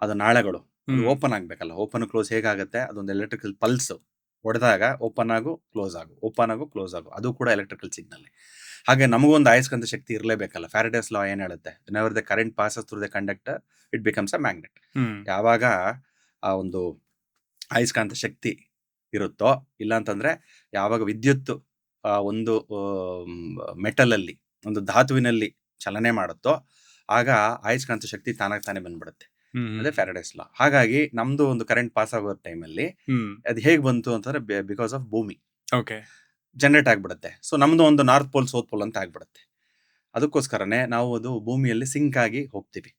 ಅದು ನಾಳಗಳು ಓಪನ್ ಆಗ್ಬೇಕಲ್ಲ. ಓಪನ್ ಕ್ಲೋಸ್ ಹೇಗಾಗುತ್ತೆ, ಅದೊಂದು ಎಲೆಕ್ಟ್ರಿಕಲ್ ಪಲ್ಸ್ ಹೊಡೆದಾಗ ಓಪನ್ ಆಗು ಕ್ಲೋಸ್ ಆಗು, ಓಪನ್ ಆಗು ಕ್ಲೋಸ್ ಆಗು, ಅದು ಕೂಡ ಎಲೆಕ್ಟ್ರಿಕಲ್ ಸಿಗ್ನಲ್. ಹಾಗೆ ನಮಗೊಂದು ಆಯಸ್ಕಂತ ಶಕ್ತಿ ಇರಲೇಬೇಕಲ್ಲ. ಫ್ಯಾರಡೇಸ್ ಲಾ ಏನ್ ಹೇಳುತ್ತೆ, whenever the current passes through the conductor it becomes a magnet. ಯಾವಾಗ ಆ ಒಂದು ಅಯಸ್ಕಾಂತ ಶಕ್ತಿ ಇರುತ್ತೋ, ಇಲ್ಲ ಅಂತಂದ್ರೆ ಯಾವಾಗ ವಿದ್ಯುತ್ ಒಂದು ಮೆಟಲ್ ಅಲ್ಲಿ, ಒಂದು ಧಾತುವಿನಲ್ಲಿ ಚಲನೆ ಮಾಡುತ್ತೋ, ಆಗ ಅಯಸ್ಕಾಂತ ಶಕ್ತಿ ತಾನೇ ಬಂದ್ಬಿಡುತ್ತೆ. ಅದೇ ಫ್ಯಾರಡೇಸ್ ಲಾ. ಹಾಗಾಗಿ ನಮ್ದು ಒಂದು ಕರೆಂಟ್ ಪಾಸ್ ಆಗೋ ಟೈಮಲ್ಲಿ ಅದು ಹೇಗೆ ಬಂತು ಅಂತಂದ್ರೆ ಬಿಕಾಸ್ ಆಫ್ ಭೂಮಿ ಜನರೇಟ್ ಆಗ್ಬಿಡುತ್ತೆ. ಸೊ ನಮ್ದು ಒಂದು ನಾರ್ತ್ ಪೋಲ್ ಸೌತ್ ಪೋಲ್ ಅಂತ ಆಗ್ಬಿಡುತ್ತೆ. ಅದಕ್ಕೋಸ್ಕರನೇ ನಾವು ಅದು ಭೂಮಿಯಲ್ಲಿ ಸಿಂಕ್ ಆಗಿ ಹೋಗ್ತೀವಿ.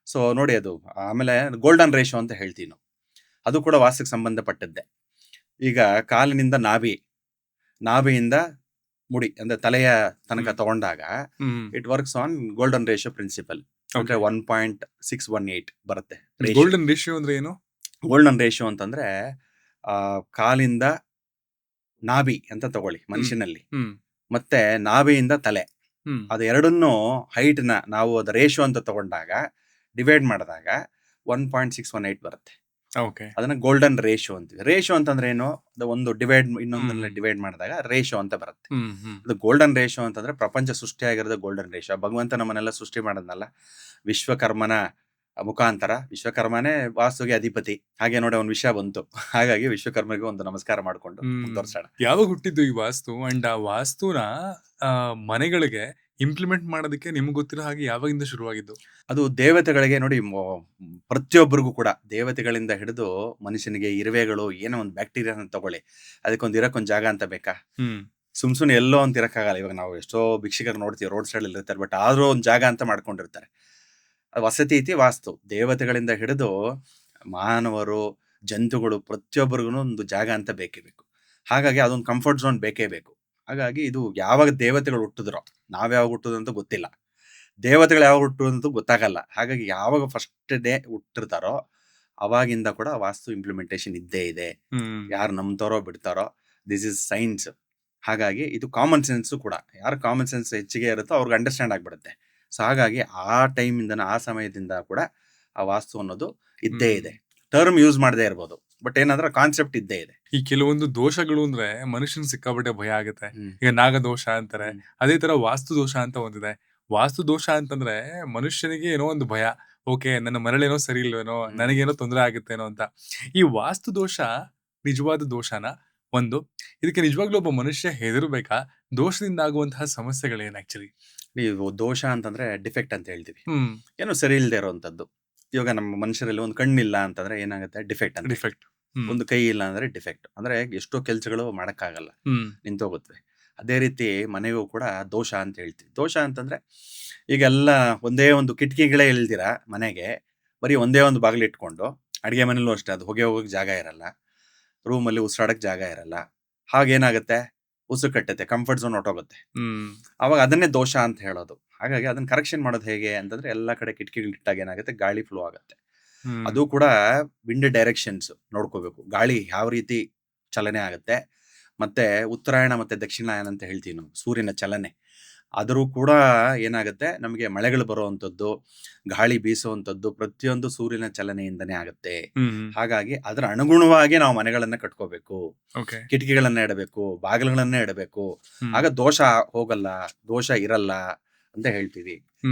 ಸೊ ನೋಡಿ, ಅದು ಆಮೇಲೆ ಗೋಲ್ಡನ್ ರೇಷೋ ಅಂತ ಹೇಳ್ತೀವಿ ನಾವು, ಅದು ಕೂಡ ವಾಸ್ತುಕ್ಕೆ ಸಂಬಂಧಪಟ್ಟದ್ದೇ. ಈಗ ಕಾಲಿನಿಂದ ನಾಭಿಯಿಂದ ಮುಡಿ ಅಂದ್ರೆ ತಲೆಯ ತನಕ ತಗೊಂಡಾಗ it works on golden ratio principle. ಅಂದ್ರೆ 1.618 ಬರುತ್ತೆ. ಗೋಲ್ಡನ್ ರೇಷಿಯೋ ಅಂದ್ರೆ ಏನು? ಗೋಲ್ಡನ್ ರೇಷಿಯೋ ಅಂತಂದ್ರೆ ಕಾಲಿಂದ ನಾಭಿ ಅಂತ ತಗೊಳ್ಳಿ ಮನುಷ್ಯನಲ್ಲಿ, ಮತ್ತೆ ನಾಭಿಯಿಂದ ತಲೆ, ಅದು ಎರಡನ್ನೂ ಹೈಟ್ ನ ನಾವು ಅದು ರೇಷಿಯೋ ಅಂತ ತಗೊಂಡಾಗ ಡಿವೈಡ್ ಮಾಡಿದಾಗ 1.618 ಬರುತ್ತೆ. ಅದನ್ನ ಗೋಲ್ಡನ್ ರೇಷಿಯೋ ಅಂತೀವಿ. ರೇಷಿಯೋ ಅಂತಂದ್ರೆ ಏನು, ಒಂದು ಡಿವೈಡ್ ಇನ್ನೊಂದನ್ನ ಡಿವೈಡ್ ಮಾಡಿದಾಗ ರೇಷಿಯೋ ಅಂತ ಬರುತ್ತೆ. ಅದು ಗೋಲ್ಡನ್ ರೇಷಿಯೋ ಅಂತಂದ್ರೆ ಪ್ರಪಂಚ ಸೃಷ್ಟಿಯಾಗಿರೋದು ಗೋಲ್ಡನ್ ರೇಷಿಯೋ. ಭಗವಂತ ನಮ್ಮನ್ನೆಲ್ಲ ಸೃಷ್ಟಿ ಮಾಡೋದ್ನಲ್ಲ ವಿಶ್ವಕರ್ಮನ ಮುಖಾಂತರ. ವಿಶ್ವಕರ್ಮನೇ ವಾಸ್ತುಗೆ ಅಧಿಪತಿ. ಹಾಗೆ ನೋಡಿ ಒಂದು ವಿಷಯ ಬಂತು, ಹಾಗಾಗಿ ವಿಶ್ವಕರ್ಮಗೆ ಒಂದು ನಮಸ್ಕಾರ ಮಾಡ್ಕೊಂಡು ಮುಂದುವರ್ಸೋಣ. ಯಾವಾಗ ಹುಟ್ಟಿದ್ದು ಈ ವಾಸ್ತು, ಅಂಡ್ ಆ ವಾಸ್ತುನ ಮನೆಗಳಿಗೆ ಇಂಪ್ಲಿಮೆಂಟ್ ಮಾಡೋದಕ್ಕೆ ನಿಮ್ಗೆ ಗೊತ್ತಿರೋ ಹಾಗೆ ಯಾವಾಗಿಂದ ಶುರುವಾಗಿದ್ದು? ಅದು ದೇವತೆಗಳಿಗೆ ನೋಡಿ, ಪ್ರತಿಯೊಬ್ಬರಿಗೂ ಕೂಡ ದೇವತೆಗಳಿಂದ ಹಿಡಿದು ಮನುಷ್ಯನಿಗೆ ಇರುವೆಗಳು, ಏನೋ ಒಂದು ಬ್ಯಾಕ್ಟೀರಿಯಾನ ತಗೊಳ್ಳಿ, ಅದಕ್ಕೊಂದು ಇರಕ್ಕೊಂದು ಜಾಗ ಅಂತ ಬೇಕಾ? ಸುಮ್ಸುನೆ ಎಲ್ಲೋ ಅಂತ ಇರಕ್ಕಾಗಲ್ಲ. ಇವಾಗ ನಾವು ಎಷ್ಟೋ ಭಿಕ್ಷಿಕರು ನೋಡ್ತೀವಿ, ರೋಡ್ ಸೈಡ್ ಅಲ್ಲಿ ಇರ್ತಾರೆ, ಬಟ್ ಆದ್ರೂ ಒಂದು ಜಾಗ ಅಂತ ಮಾಡ್ಕೊಂಡಿರ್ತಾರೆ. ವಸತಿ ಇತಿ ವಾಸ್ತು. ದೇವತೆಗಳಿಂದ ಹಿಡಿದು ಮಾನವರು, ಜಂತುಗಳು, ಪ್ರತಿಯೊಬ್ಬರಿಗೂ ಒಂದು ಜಾಗ ಅಂತ ಬೇಕೇ ಬೇಕು. ಹಾಗಾಗಿ ಅದೊಂದು ಕಂಫರ್ಟ್ ಝೋನ್ ಬೇಕೇ ಬೇಕು. ಹಾಗಾಗಿ ಇದು ಯಾವಾಗ ದೇವತೆಗಳು ಹುಟ್ಟಿದ್ರೋ, ನಾವ್ಯಾವಾಗ ಹುಟ್ಟುದಂತೂ ಗೊತ್ತಿಲ್ಲ, ದೇವತೆಗಳು ಯಾವಾಗ ಹುಟ್ಟುದಂತೂ ಗೊತ್ತಾಗಲ್ಲ. ಹಾಗಾಗಿ ಯಾವಾಗ ಫಸ್ಟ್ ಡೇ ಹುಟ್ಟಿರ್ತಾರೋ ಅವಾಗಿಂದ ಕೂಡ ವಾಸ್ತು ಇಂಪ್ಲಿಮೆಂಟೇಶನ್ ಇದ್ದೇ ಇದೆ. ಯಾರು ನಂಬ್ತಾರೋ ಬಿಡ್ತಾರೋ, ದಿಸ್ ಇಸ್ ಸೈನ್ಸ್. ಹಾಗಾಗಿ ಇದು ಕಾಮನ್ ಸೆನ್ಸ್ ಕೂಡ. ಯಾರು ಕಾಮನ್ ಸೆನ್ಸ್ ಹೆಚ್ಚಿಗೆ ಇರುತ್ತೋ ಅವ್ರಿಗೆ ಅಂಡರ್ಸ್ಟ್ಯಾಂಡ್ ಆಗ್ಬಿಡುತ್ತೆ. ಸೊ ಹಾಗಾಗಿ ಆ ಟೈಮಿಂದ, ಆ ಸಮಯದಿಂದ ಕೂಡ ಆ ವಾಸ್ತು ಅನ್ನೋದು ಇದ್ದೇ ಇದೆ. ಟರ್ಮ್ ಯೂಸ್ ಮಾಡದೇ ಇರ್ಬೋದು, ಬಟ್ ಏನಂದ್ರೆ ಕಾನ್ಸೆಪ್ಟ್ ಇದ್ದೇ ಇದೆ. ಈ ಕೆಲವೊಂದು ದೋಷಗಳು ಅಂದ್ರೆ ಮನುಷ್ಯನ ಸಿಕ್ಕಾಪಟ್ಟೆ ಭಯ ಆಗುತ್ತೆ. ಈಗ ನಾಗದೋಷ ಅಂತಾರೆ, ಅದೇ ತರ ವಾಸ್ತು ದೋಷ ಅಂತ ಒಂದಿದೆ. ವಾಸ್ತು ದೋಷ ಅಂತಂದ್ರೆ ಮನುಷ್ಯನಿಗೆ ಏನೋ ಒಂದು ಭಯ, ಓಕೆ ನನ್ನ ಮರಳೇನೋ ಸರಿ ಇಲ್ವೇನೋ, ನನಗೇನೋ ತೊಂದರೆ ಆಗುತ್ತೇನೋ ಅಂತ. ಈ ವಾಸ್ತು ದೋಷ ನಿಜವಾದ ದೋಷನ? ಒಂದು, ಇದಕ್ಕೆ ನಿಜವಾಗ್ಲೂ ಒಬ್ಬ ಮನುಷ್ಯ ಹೆದರ್ಬೇಕಾ? ದೋಷದಿಂದ ಆಗುವಂತಹ ಸಮಸ್ಯೆಗಳೇನು ಆಕ್ಚುಲಿ? ನೀವು ದೋಷ ಅಂತಂದ್ರೆ ಡಿಫೆಕ್ಟ್ ಅಂತ ಹೇಳ್ತೀವಿ, ಏನೋ ಸರಿ ಇಲ್ಲದೆ ಇರೋವಂಥದ್ದು. ಇವಾಗ ನಮ್ಮ ಮನುಷ್ಯರಲ್ಲಿ ಒಂದು ಕಣ್ಣಿಲ್ಲ ಅಂತಂದ್ರೆ ಏನಾಗುತ್ತೆ, ಡಿಫೆಕ್ಟ್ ಅಂತ. ಡಿಫೆಕ್ಟ್. ಒಂದು ಕೈ ಇಲ್ಲ ಅಂದ್ರೆ ಡಿಫೆಕ್ಟ್. ಅಂದ್ರೆ ಎಷ್ಟೋ ಕೆಲಸಗಳು ಮಾಡಕ್ಕಾಗಲ್ಲ, ನಿಂತೋಗುತ್ತವೆ. ಅದೇ ರೀತಿ ಮನೆಗೂ ಕೂಡ ದೋಷ ಅಂತ ಹೇಳ್ತೀವಿ. ದೋಷ ಅಂತಂದ್ರೆ ಈಗೆಲ್ಲ ಒಂದೇ ಒಂದು ಕಿಟಕಿಗಳೇ ಇಲ್ದಿರ ಮನೆಗೆ, ಬರೀ ಒಂದೇ ಒಂದು ಬಾಗಿಲು ಇಟ್ಕೊಂಡು, ಅಡಿಗೆ ಮನೇಲೂ ಅಷ್ಟೇ, ಅದು ಹೋಗಕ್ಕೆ ಜಾಗ ಇರಲ್ಲ, ರೂಮಲ್ಲಿ ಉಸಿರಾಡಕ್ ಜಾಗ ಇರಲ್ಲ. ಹಾಗೇನಾಗುತ್ತೆ, ಉಸಿರು ಕಟ್ಟುತ್ತೆ, ಕಂಫರ್ಟ್ ಝೋನ್ ಹೊಟ್ಟೋಗುತ್ತೆ. ಅವಾಗ ಅದನ್ನೇ ದೋಷ ಅಂತ ಹೇಳೋದು. ಹಾಗಾಗಿ ಅದನ್ನ ಕರೆಕ್ಷನ್ ಮಾಡೋದು ಹೇಗೆ ಅಂತಂದ್ರೆ, ಎಲ್ಲ ಕಡೆ ಕಿಟಕಿಗಳು ಇಟ್ಟಾಗ ಏನಾಗುತ್ತೆ, ಗಾಳಿ ಫ್ಲೋ ಆಗುತ್ತೆ. ಅದು ಕೂಡ ವಿಂಡ್ ಡೈರೆಕ್ಷನ್ಸ್ ನೋಡ್ಕೋಬೇಕು, ಗಾಳಿ ಯಾವ ರೀತಿ ಚಲನೆ ಆಗುತ್ತೆ. ಮತ್ತೆ ಉತ್ತರಾಯಣ ಮತ್ತೆ ದಕ್ಷಿಣಾಯನ ಅಂತ ಹೇಳ್ತೀವಿ ನಾವು, ಸೂರ್ಯನ ಚಲನೆ. ಆದರೂ ಕೂಡ ಏನಾಗುತ್ತೆ, ನಮಗೆ ಮಳೆಗಳು ಬರುವಂಥದ್ದು, ಗಾಳಿ ಬೀಸುವಂಥದ್ದು ಪ್ರತಿಯೊಂದು ಸೂರ್ಯನ ಚಲನೆಯಿಂದನೇ ಆಗುತ್ತೆ. ಹಾಗಾಗಿ ಅದರ ಅನುಗುಣವಾಗಿ ನಾವು ಮನೆಗಳನ್ನ ಕಟ್ಕೋಬೇಕು, ಕಿಟಕಿಗಳನ್ನ ಇಡಬೇಕು, ಬಾಗಿಲುಗಳನ್ನ ಇಡಬೇಕು. ಆಗ ದೋಷ ಹೋಗಲ್ಲ, ದೋಷ ಇರಲ್ಲ ಅಂತ ಹೇಳ್ತೀವಿ.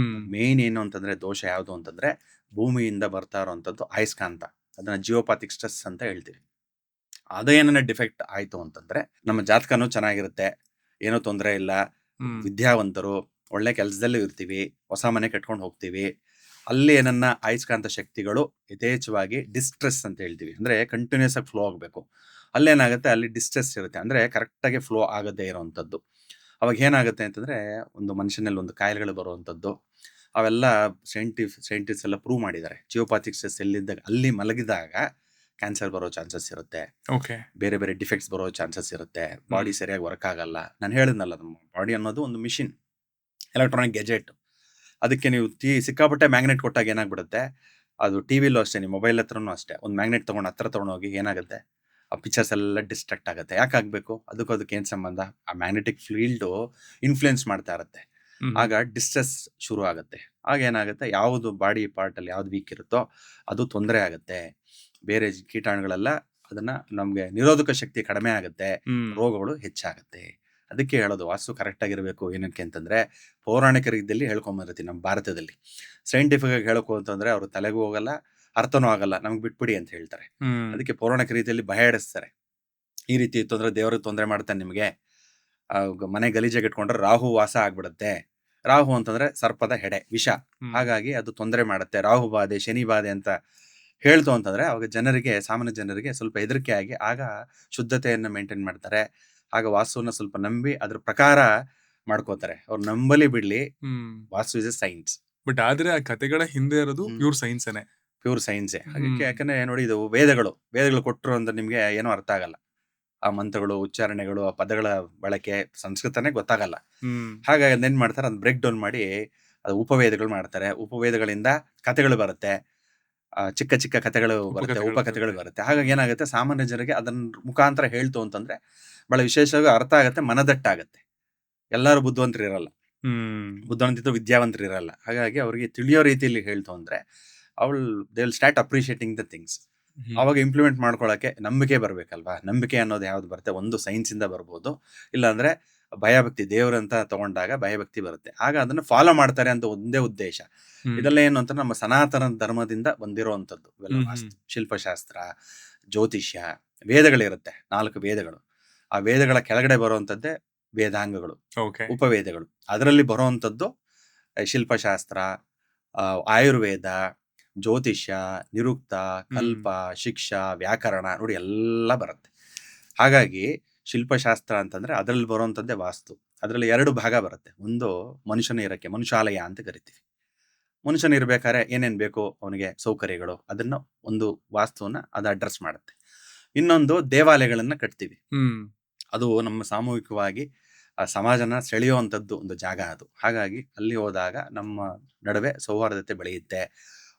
ಮೇನ್ ಏನು ಅಂತಂದ್ರೆ, ದೋಷ ಯಾವುದು ಅಂತಂದ್ರೆ ಭೂಮಿಯಿಂದ ಬರ್ತಾ ಇರೋವಂಥದ್ದು ಅಯಸ್ಕಾಂತ, ಅದನ್ನ ಜಿಯೋಪಾಥಿಕ್ ಸ್ಟ್ರೆಸ್ ಅಂತ ಹೇಳ್ತೀವಿ. ಅದೇನ ಡಿಫೆಕ್ಟ್ ಆಯ್ತು ಅಂತಂದ್ರೆ ನಮ್ಮ ಜಾತಕನೂ ಚೆನ್ನಾಗಿರುತ್ತೆ, ಏನೋ ತೊಂದರೆ ಇಲ್ಲ, ವಿದ್ಯಾವಂತರು, ಒಳ್ಳೆ ಕೆಲಸದಲ್ಲೂ ಇರ್ತೀವಿ, ಹೊಸ ಮನೆ ಕಟ್ಕೊಂಡು ಹೋಗ್ತೀವಿ. ಅಲ್ಲಿ ಏನನ್ನ ಅಯಸ್ಕಾಂತ ಶಕ್ತಿಗಳು ಯಥೇಚ್ಛವಾಗಿ ಡಿಸ್ಟ್ರೆಸ್ ಅಂತ ಹೇಳ್ತೀವಿ, ಅಂದ್ರೆ ಕಂಟಿನ್ಯೂಸ್ ಆಗಿ ಫ್ಲೋ ಆಗಬೇಕು. ಅಲ್ಲೇನಾಗುತ್ತೆ, ಅಲ್ಲಿ ಡಿಸ್ಟ್ರೆಸ್ ಇರುತ್ತೆ, ಅಂದ್ರೆ ಕರೆಕ್ಟಾಗಿ ಫ್ಲೋ ಆಗದೇ ಇರೋವಂಥದ್ದು. ಅವಾಗ ಏನಾಗುತ್ತೆ ಅಂತಂದ್ರೆ ಒಂದು ಮನುಷ್ಯನಲ್ಲಿ ಒಂದು ಕಾಯಿಲೆಗಳು ಬರುವಂಥದ್ದು. ಅವೆಲ್ಲ ಸೈಂಟಿಸ್ಟ್ ಎಲ್ಲ ಪ್ರೂವ್ ಮಾಡಿದ್ದಾರೆ. ಜಿಯೋಪಾಥಿಕ್ ಸ್ಟ್ರೆಸ್ ಎಲ್ಲಿದ್ದಾಗ ಅಲ್ಲಿ ಮಲಗಿದಾಗ ಕ್ಯಾನ್ಸರ್ ಬರೋ ಚಾನ್ಸಸ್ ಇರುತ್ತೆ, ಓಕೆ. ಬೇರೆ ಬೇರೆ ಡಿಫೆಕ್ಟ್ಸ್ ಬರೋ ಚಾನ್ಸಸ್ ಇರುತ್ತೆ, ಬಾಡಿ ಸರಿಯಾಗಿ ವರ್ಕ್ ಆಗಲ್ಲ. ನಾನು ಹೇಳಿದ್ನಲ್ಲ, ನಮ್ಮ ಬಾಡಿ ಅನ್ನೋದು ಒಂದು ಮಿಷಿನ್, ಎಲೆಕ್ಟ್ರಾನಿಕ್ ಗೆಜೆಟ್. ಅದಕ್ಕೆ ನೀವು ಸಿಕ್ಕಾಪಟ್ಟೆ ಮ್ಯಾಗ್ನೆಟ್ ಕೊಟ್ಟಾಗ ಏನಾಗ್ಬಿಡುತ್ತೆ, ಅದು ಟಿವಿಲೂ ಅಷ್ಟೇ, ನಿಮ್ಮ ಮೊಬೈಲ್ ಹತ್ರನೂ ಅಷ್ಟೇ, ಒಂದು ಮ್ಯಾಗ್ನೆಟ್ ತೊಗೊಂಡು ಹತ್ರ ತೊಗೊಂಡೋಗಿ ಏನಾಗುತ್ತೆ, ಆ ಪಿಕ್ಚರ್ಸ್ ಎಲ್ಲ ಡಿಸ್ಟ್ರಾಕ್ಟ್ ಆಗುತ್ತೆ. ಯಾಕಾಗಬೇಕು? ಅದಕ್ಕೆ ಏನು ಸಂಬಂಧ? ಆ ಮ್ಯಾಗ್ನೆಟಿಕ್ ಫೀಲ್ಡು ಇನ್ಫ್ಲುಯೆನ್ಸ್ ಮಾಡ್ತಾ ಇರುತ್ತೆ. ಆಗ ಡಿಸ್ಟ್ರೆಸ್ ಶುರು ಆಗುತ್ತೆ. ಆಗ ಏನಾಗುತ್ತೆ, ಯಾವುದು ಬಾಡಿ ಪಾರ್ಟಲ್ಲಿ ಯಾವ್ದು ವೀಕ್ ಇರುತ್ತೋ ಅದು ತೊಂದರೆ ಆಗುತ್ತೆ. ಬೇರೆ ಕೀಟಾಣುಗಳೆಲ್ಲ ಅದನ್ನ ನಮಗೆ ನಿರೋಧಕ ಶಕ್ತಿ ಕಡಿಮೆ ಆಗುತ್ತೆ, ರೋಗಗಳು ಹೆಚ್ಚಾಗುತ್ತೆ. ಅದಕ್ಕೆ ಹೇಳೋದು ವಾಸ್ತು ಕರೆಕ್ಟ್ ಆಗಿರಬೇಕು. ಏನಕ್ಕೆ ಅಂತಂದ್ರೆ ಪೌರಾಣಿಕ ರೀತಿಯಲ್ಲಿ ಹೇಳ್ಕೊಂಬರ್ತೀವಿ. ನಮ್ಮ ಭಾರತದಲ್ಲಿ ಸೈಂಟಿಫಿಕ್ ಆಗಿ ಹೇಳಬೇಕು ಅಂತಂದ್ರೆ ಅವ್ರ ತಲೆಗೂ ಹೋಗಲ್ಲ, ಅರ್ಥನೂ ಆಗಲ್ಲ, ನಮ್ಗೆ ಬಿಟ್ಬಿಡಿ ಅಂತ ಹೇಳ್ತಾರೆ. ಅದಕ್ಕೆ ಪೌರಾಣಿಕ ರೀತಿಯಲ್ಲಿ ಭಯ ಇಡಿಸ್ತಾರೆ. ಈ ರೀತಿ ತೊಂದರೆ, ದೇವ್ರಿಗೆ ತೊಂದರೆ ಮಾಡ್ತಾನೆ ನಿಮಗೆ, ಮನೆ ಗಲೀಜಾಗಿ ಇಟ್ಕೊಂಡ್ರೆ ರಾಹು ವಾಸ ಆಗ್ಬಿಡುತ್ತೆ. ರಾಹು ಅಂತಂದ್ರೆ ಸರ್ಪದ ಹೆಡೆ, ವಿಷ. ಹಾಗಾಗಿ ಅದು ತೊಂದರೆ ಮಾಡುತ್ತೆ, ರಾಹು ಬಾಧೆ, ಶನಿ ಬಾಧೆ ಅಂತ ಹೇಳ್ತು ಅಂತಂದ್ರೆ ಅವಾಗ ಜನರಿಗೆ, ಸಾಮಾನ್ಯ ಜನರಿಗೆ ಸ್ವಲ್ಪ ಹೆದರಿಕೆ ಆಗಿ ಆಗ ಶುದ್ಧತೆಯನ್ನು ಮೇಂಟೈನ್ ಮಾಡ್ತಾರೆ. ಆಗ ವಾಸ್ತುವನ್ನ ಸ್ವಲ್ಪ ನಂಬಿ ಅದ್ರ ಪ್ರಕಾರ ಮಾಡ್ಕೋತಾರೆ. ಅವ್ರು ನಂಬಲಿ ಬಿಡ್ಲಿ, ವಾಸ್ತು ಇಸ್ ಎ ಸೈನ್ಸ್. ಬಟ್ ಆದ್ರೆ ಆ ಕತೆಗಳ ಹಿಂದೆ ಇರೋದು ಪ್ಯೂರ್ ಸೈನ್ಸೇನೆ, ಪ್ಯೂರ್ ಸೈನ್ಸೇ. ಅದಕ್ಕೆ ಯಾಕಂದ್ರೆ ನೋಡಿ, ಇದು ವೇದಗಳು ಕೊಟ್ಟರು ಅಂತ ನಿಮ್ಗೆ ಏನೂ ಅರ್ಥ ಆಗಲ್ಲ. ಆ ಮಂತ್ರಗಳು, ಉಚ್ಚಾರಣೆಗಳು, ಆ ಪದಗಳ ಬಳಕೆ, ಸಂಸ್ಕೃತನೇ ಗೊತ್ತಾಗಲ್ಲ. ಹಾಗಾಗಿ ಅದೇನ್ ಮಾಡ್ತಾರೆ, ಅದನ್ನ ಬ್ರೇಕ್ ಡೌನ್ ಮಾಡಿ ಅದು ಉಪವೇದಗಳು ಮಾಡ್ತಾರೆ. ಉಪವೇದಗಳಿಂದ ಕಥೆಗಳು ಬರುತ್ತೆ, ಚಿಕ್ಕ ಚಿಕ್ಕ ಕಥೆಗಳು ಬರುತ್ತೆ, ಉಪಕಥೆಗಳು ಬರುತ್ತೆ. ಹಾಗಾಗಿ ಏನಾಗುತ್ತೆ, ಸಾಮಾನ್ಯ ಜನರಿಗೆ ಅದನ್ನ ಮುಖಾಂತರ ಹೇಳ್ತು ಅಂತಂದ್ರೆ ಬಹಳ ವಿಶೇಷವಾಗಿ ಅರ್ಥ ಆಗುತ್ತೆ, ಮನದಟ್ಟಾಗತ್ತೆ. ಎಲ್ಲರೂ ಬುದ್ಧಿವಂತರು ಇರಲ್ಲ, ಬುದ್ಧಿವಂತಿದ್ರು ವಿದ್ಯಾವಂತರು ಇರಲ್ಲ. ಹಾಗಾಗಿ ಅವ್ರಿಗೆ ತಿಳಿಯೋ ರೀತಿಯಲ್ಲಿ ಹೇಳ್ತು ಅಂದ್ರೆ they will start appreciating the things. ಅವಾಗ ಇಂಪ್ಲಿಮೆಂಟ್ ಮಾಡ್ಕೊಳಕ್ಕೆ ನಂಬಿಕೆ ಬರ್ಬೇಕಲ್ವಾ. ನಂಬಿಕೆ ಅನ್ನೋದು ಯಾವ್ದು ಬರುತ್ತೆ, ಒಂದು ಸೈನ್ಸ್ ಇಂದ ಬರ್ಬೋದು, ಇಲ್ಲಾಂದ್ರೆ ಭಯಭಕ್ತಿ, ದೇವ್ರಂತ ತಗೊಂಡಾಗ ಭಯಭಕ್ತಿ ಬರುತ್ತೆ. ಆಗ ಅದನ್ನ ಫಾಲೋ ಮಾಡ್ತಾರೆ ಅಂತ ಒಂದೇ ಉದ್ದೇಶ. ಇದೆಲ್ಲ ಏನು ಅಂತ ನಮ್ಮ ಸನಾತನ ಧರ್ಮದಿಂದ ಬಂದಿರುವಂತದ್ದು ಇವೆಲ್ಲ. ವಾಸ್ತು, ಶಿಲ್ಪಶಾಸ್ತ್ರ, ಜ್ಯೋತಿಷ್ಯ, ವೇದಗಳಿರುತ್ತೆ, 4 ವೇದಗಳು. ಆ ವೇದಗಳ ಕೆಳಗಡೆ ಬರುವಂತದ್ದೇ ವೇದಾಂಗಗಳು, ಉಪವೇದಗಳು. ಅದರಲ್ಲಿ ಬರುವಂತದ್ದು ಶಿಲ್ಪಶಾಸ್ತ್ರ, ಆಯುರ್ವೇದ, ಜ್ಯೋತಿಷ್ಯ, ನಿರುಕ್ತ, ಕಲ್ಪ, ಶಿಕ್ಷಾ, ವ್ಯಾಕರಣ, ನೋಡಿ ಎಲ್ಲ ಬರುತ್ತೆ. ಹಾಗಾಗಿ ಶಿಲ್ಪಶಾಸ್ತ್ರ ಅಂತಂದ್ರೆ ಅದರಲ್ಲಿ ಬರುವಂತದ್ದೇ ವಾಸ್ತು. ಅದರಲ್ಲಿ 2 ಭಾಗ ಬರುತ್ತೆ. ಒಂದು ಮನುಷ್ಯನ ಇರಕ್ಕೆ, ಮನುಷ್ಯಾಲಯ ಅಂತ ಕರಿತೀವಿ. ಮನುಷ್ಯನ ಇರ್ಬೇಕಾದ್ರೆ ಏನೇನ್ ಬೇಕು ಅವನಿಗೆ ಸೌಕರ್ಯಗಳು, ಅದನ್ನ ಒಂದು ವಾಸ್ತುವನ್ನ ಅದು ಅಡ್ರೆಸ್ ಮಾಡುತ್ತೆ. ಇನ್ನೊಂದು ದೇವಾಲಯಗಳನ್ನ ಕಟ್ತೀವಿ, ಅದು ನಮ್ಮ ಸಾಮೂಹಿಕವಾಗಿ ಆ ಸಮಾಜನ ಸೆಳೆಯುವಂಥದ್ದು ಒಂದು ಜಾಗ ಅದು. ಹಾಗಾಗಿ ಅಲ್ಲಿ ಹೋದಾಗ ನಮ್ಮ ನಡುವೆ ಸೌಹಾರ್ದತೆ ಬೆಳೆಯುತ್ತೆ,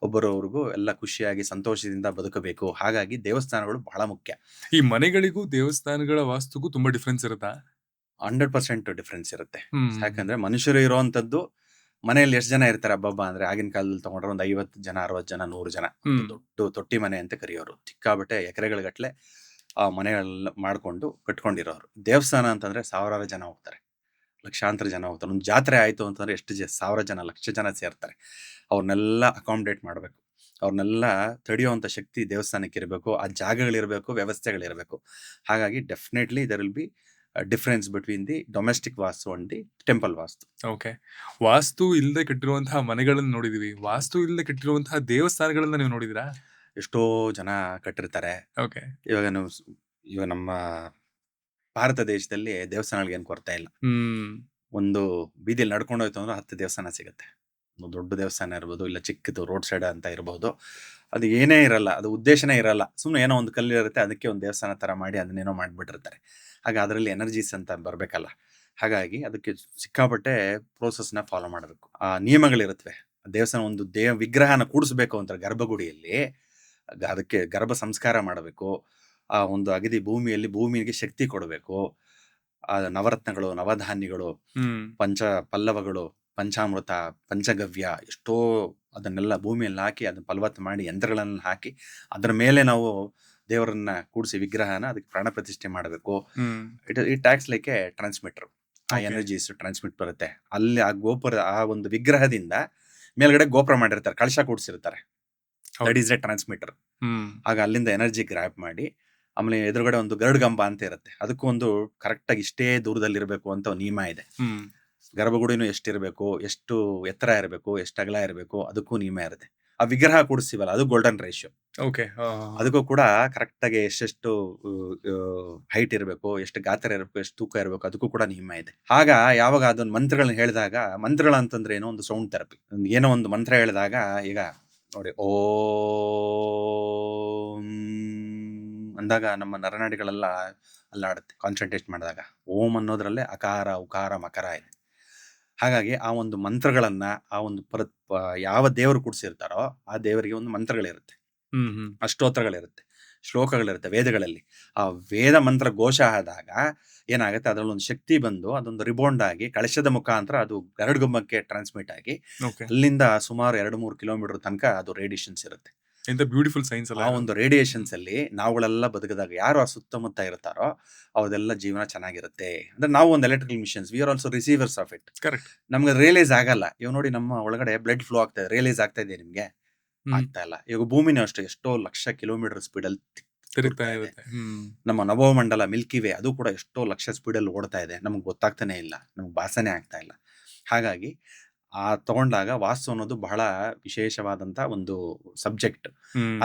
ಒಬ್ಬರವ್ರಿಗೂ ಎಲ್ಲ ಖುಷಿಯಾಗಿ ಸಂತೋಷದಿಂದ ಬದುಕಬೇಕು. ಹಾಗಾಗಿ ದೇವಸ್ಥಾನಗಳು ಬಹಳ ಮುಖ್ಯ. ಈ ಮನೆಗಳಿಗೂ ದೇವಸ್ಥಾನಗಳ ವಾಸ್ತುಗೂ ತುಂಬಾ ಡಿಫ್ರೆನ್ಸ್ ಇರುತ್ತಾ? 100% ಡಿಫ್ರೆನ್ಸ್ ಇರುತ್ತೆ. ಯಾಕಂದ್ರೆ ಮನುಷ್ಯರು ಇರುವಂತದ್ದು ಮನೆಯಲ್ಲಿ ಎಷ್ಟು ಜನ ಇರ್ತಾರೆ ಹಬ್ಬ ಅಂದ್ರೆ, ಆಗಿನ ಕಾಲದಲ್ಲಿ ತಗೊಂಡ್ರೆ ಒಂದು 50 ಜನ, 60 ಜನ, 100 ಜನ. ದೊಡ್ಡ ತೊಟ್ಟಿ ಮನೆ ಅಂತ ಕರೆಯೋರು. ಸಿಕ್ಕಾಬಟ್ಟೆ ಎಕರೆಗಳ ಗಟ್ಲೆ ಆ ಮನೆಗಳೆಲ್ಲ ಮಾಡ್ಕೊಂಡು ಕಟ್ಕೊಂಡಿರೋರು. ದೇವಸ್ಥಾನ ಅಂತಂದ್ರೆ ಸಾವಿರಾರು ಜನ ಹೋಗ್ತಾರೆ, ಲಕ್ಷಾಂತರ ಜನ ಹೋಗ್ತಾರೆ. ಒಂದು ಜಾತ್ರೆ ಆಯ್ತು ಅಂತಂದ್ರೆ ಎಷ್ಟು 1000 ಜನ, ಲಕ್ಷ ಜನ ಸೇರ್ತಾರೆ. ಅವ್ರನ್ನೆಲ್ಲ ಅಕಾಮಿಡೇಟ್ ಮಾಡಬೇಕು, ಅವ್ರನ್ನೆಲ್ಲ ತಡೆಯುವಂತ ಶಕ್ತಿ ದೇವಸ್ಥಾನಕ್ಕೆ ಇರಬೇಕು, ಆ ಜಾಗಗಳಿರ್ಬೇಕು, ವ್ಯವಸ್ಥೆಗಳಿರ್ಬೇಕು. ಹಾಗಾಗಿ definitely there will be difference between the domestic vastu and the temple vastu. Okay. Vastu ಇಲ್ಲದೆ ಕಟ್ಟಿರುವಂತಹ ಮನೆಗಳನ್ನ ನೋಡಿದೀವಿ, ವಾಸ್ತು ಇಲ್ಲದೆ ಕಟ್ಟಿರುವಂತಹ ದೇವಸ್ಥಾನಗಳನ್ನ ನೀವು ನೋಡಿದಿರಾ? ಎಷ್ಟೋ ಜನ ಕಟ್ಟಿರ್ತಾರೆ. ಓಕೆ. ಇವಾಗ ನಮ್ಮ ಭಾರತ ದೇಶದಲ್ಲಿ ದೇವಸ್ಥಾನಗಳಿಗೆ ಏನು ಕೊರತೆ ಇಲ್ಲ. ಒಂದು ಬೀದಿಯಲ್ಲಿ ನಡ್ಕೊಂಡು ಹೋಯ್ತು ಅಂದ್ರೆ 10 ದೇವಸ್ಥಾನ ಸಿಗುತ್ತೆ. ಒಂದು ದೊಡ್ಡ ದೇವಸ್ಥಾನ ಇರ್ಬೋದು, ಇಲ್ಲ ಚಿಕ್ಕದು ರೋಡ್ ಸೈಡ್ ಅಂತ ಇರ್ಬೋದು. ಅದು ಏನೇ ಇರಲ್ಲ, ಅದು ಉದ್ದೇಶನೇ ಇರಲ್ಲ, ಸುಮ್ಮನೆ ಏನೋ ಒಂದು ಕಲ್ಲು ಇರುತ್ತೆ, ಅದಕ್ಕೆ ಒಂದು ದೇವಸ್ಥಾನ ತರ ಮಾಡಿ ಅದನ್ನೇನೋ ಮಾಡಿಬಿಟ್ಟಿರ್ತಾರೆ. ಹಾಗೆ ಅದರಲ್ಲಿ ಎನರ್ಜೀಸ್ ಅಂತ ಬರಬೇಕಲ್ಲ. ಹಾಗಾಗಿ ಅದಕ್ಕೆ ಸಿಕ್ಕಾಪಟ್ಟೆ ಪ್ರೋಸೆಸ್ನ ಫಾಲೋ ಮಾಡಬೇಕು. ಆ ನಿಯಮಗಳಿರುತ್ತವೆ. ದೇವಸ್ಥಾನ ಒಂದು ವಿಗ್ರಹನ ಕೂಡಿಸ್ಬೇಕು ಅಂತ ಗರ್ಭಗುಡಿಯಲ್ಲಿ, ಅದಕ್ಕೆ ಗರ್ಭ ಸಂಸ್ಕಾರ ಮಾಡಬೇಕು. ಆ ಒಂದು ಅಗದಿ ಭೂಮಿಗೆ ಶಕ್ತಿ ಕೊಡಬೇಕು. ಆ ನವರತ್ನಗಳು, ನವಧಾನ್ಯಗಳು, ಪಂಚ ಪಲ್ಲವಗಳು, ಪಂಚಾಮೃತ, ಪಂಚಗವ್ಯ, ಎಷ್ಟೋ ಅದನ್ನೆಲ್ಲ ಭೂಮಿಯಲ್ಲಿ ಹಾಕಿ ಅದನ್ನ ಫಲವತ್ತು ಮಾಡಿ ಯಂತ್ರಗಳನ್ನು ಹಾಕಿ ಅದರ ಮೇಲೆ ನಾವು ದೇವರನ್ನ ಕೂಡಿಸಿ ವಿಗ್ರಹನ ಅದಕ್ಕೆ ಪ್ರಾಣ ಪ್ರತಿಷ್ಠೆ ಮಾಡಬೇಕು. It acts like A transmitter. ಆ ಎನರ್ಜೀಸ್ ಟ್ರಾನ್ಸ್ಮಿಟ್ ಬರುತ್ತೆ. ಅಲ್ಲಿ ಆ ಗೋಪುರ, ಆ ಒಂದು ವಿಗ್ರಹದಿಂದ ಮೇಲ್ಗಡೆ ಗೋಪುರ ಮಾಡಿರ್ತಾರೆ, ಕಳಶ ಕೂಡಿಸಿರ್ತಾರೆ. That is a transmitter. ಆಗ ಅಲ್ಲಿಂದ ಎನರ್ಜಿ ಗ್ರ್ಯಾಪ್ ಮಾಡಿ, ಆಮೇಲೆ ಎದುರುಗಡೆ ಒಂದು ಗರುಡ್ ಗಂಬ ಅಂತ ಇರುತ್ತೆ, ಅದಕ್ಕೂ ಒಂದು ಕರೆಕ್ಟಾಗಿ ಇಷ್ಟೇ ದೂರದಲ್ಲಿ ಇರಬೇಕು ಅಂತ ಒಂದು ನಿಯಮ ಇದೆ. ಗರ್ಭಗುಡಿನೂ ಎಷ್ಟಿರಬೇಕು, ಎಷ್ಟು ಎತ್ತರ ಇರಬೇಕು, ಎಷ್ಟು ಅಗಲ ಇರಬೇಕು, ಅದಕ್ಕೂ ನಿಯಮ ಇರುತ್ತೆ. ಆ ವಿಗ್ರಹ ಕೂಡಿಸ್ತೀವಲ್ಲ, ಅದು ಗೋಲ್ಡನ್ ರೇಷಿಯೋ. ಓಕೆ. ಅದಕ್ಕೂ ಕೂಡ ಕರೆಕ್ಟಾಗಿ ಎಷ್ಟೆಷ್ಟು ಹೈಟ್ ಇರಬೇಕು, ಎಷ್ಟು ಗಾತ್ರ ಇರಬೇಕು, ಎಷ್ಟು ತೂಕ ಇರಬೇಕು, ಅದಕ್ಕೂ ಕೂಡ ನಿಯಮ ಇದೆ. ಆಗ ಯಾವಾಗ ಅದೊಂದು ಮಂತ್ರಗಳನ್ನ ಹೇಳಿದಾಗ, ಮಂತ್ರಗಳು ಅಂತಂದ್ರೆ ಏನೋ ಒಂದು ಸೌಂಡ್ ಥೆರಪಿ. ಏನೋ ಒಂದು ಮಂತ್ರ ಹೇಳಿದಾಗ, ಈಗ ನೋಡಿ ಓಂ ಅಂದಾಗ ನಮ್ಮ ನರನಾಡಿಗಳೆಲ್ಲ ಅಲ್ಲಾಡುತ್ತೆ ಕಾನ್ಸಂಟ್ರೇಟ್ ಮಾಡಿದಾಗ. ಓಂ ಅನ್ನೋದ್ರಲ್ಲೇ ಅಕಾರ, ಉಕಾರ, ಮಕರ ಇದೆ. ಹಾಗಾಗಿ ಆ ಒಂದು ಮಂತ್ರಗಳನ್ನ ಆ ಒಂದು ಯಾವ ದೇವರು ಕೂಡಿಸಿರ್ತಾರೋ ಆ ದೇವರಿಗೆ ಒಂದು ಮಂತ್ರಗಳಿರುತ್ತೆ, ಅಷ್ಟೋತ್ರಗಳಿರುತ್ತೆ, ಶ್ಲೋಕಗಳಿರುತ್ತೆ ವೇದಗಳಲ್ಲಿ. ಆ ವೇದ ಮಂತ್ರ ಘೋಷ ಆದಾಗ ಏನಾಗುತ್ತೆ, ಅದರಲ್ಲಿ ಒಂದು ಶಕ್ತಿ ಬಂದು ಅದೊಂದು ರಿಬೌಂಡ್ ಆಗಿ ಕಳಶದ ಮುಖಾಂತರ ಅದು ಗರುಡ್ಗುಮ್ಮಕ್ಕೆ ಟ್ರಾನ್ಸ್ಮಿಟ್ ಆಗಿ ಅಲ್ಲಿಂದ ಸುಮಾರು 2-3 ಕಿಲೋಮೀಟರ್ ತನಕ ಅದು ರೇಡಿಯೇಷನ್ಸ್ ಇರುತ್ತೆ. ಬ್ಯೂಟಿಫುಲ್ ಸೈನ್ಸ್ ಅಲ್ಲ. ಆ ಒಂದು ರೇಡಿಯೇಷನ್ಸ್ ಅಲ್ಲಿ ನಾವುಗಳೆಲ್ಲ ಬದುಕಿದಾಗ ಯಾರು ಆ ಸುತ್ತಮುತ್ತ ಇರ್ತಾರೋ ಅವ್ರದೆಲ್ಲ ಜೀವನ ಚೆನ್ನಾಗಿರುತ್ತೆ. ಅಂದ್ರೆ ನಾವು ಒಂದು electrical machines, we are also receivers of it. Correct. ನಮ್ಗೆ ರಿಯಲೈಸ್ ಆಗಲ್ಲ. ಇವ್ ನೋಡಿ ನಮ್ಮ ಒಳಗಡೆ ಬ್ಲಡ್ ಫ್ಲೋ ಆಗ್ತಾ ಇದೆ, ರಿಯಲೈಸ್ ಆಗ್ತಾ ಇದೆ ನಿಮ್ಗೆ? ಆಗ್ತಾ ಇಲ್ಲ. ಇವಾಗ ಭೂಮಿನೂ ಅಷ್ಟೇ ಎಷ್ಟೋ ಲಕ್ಷ ಕಿಲೋಮೀಟರ್ ಸ್ಪೀಡಲ್ಲಿ ತಿರುಗ್ತಾ ಇದೆ. ನಮ್ಮ ನಭೋಮಂಡಲ ಮಿಲ್ಕಿ ವೇ ಅದು ಕೂಡ ಎಷ್ಟೋ ಲಕ್ಷ ಸ್ಪೀಡಲ್ಲಿ ಓಡ್ತಾ ಇದೆ, ನಮ್ಗೆ ಗೊತ್ತಾಗ್ತಾನೆ ಇಲ್ಲ, ನಮ್ಗೆ ಭಾಸನೆ ಆಗ್ತಾ ಇಲ್ಲ. ಹಾಗಾಗಿ ತಗೊಂಡಾಗ ವಾಸ್ತು ಅನ್ನೋದು ಬಹಳ ವಿಶೇಷವಾದಂತ ಒಂದು ಸಬ್ಜೆಕ್ಟ್.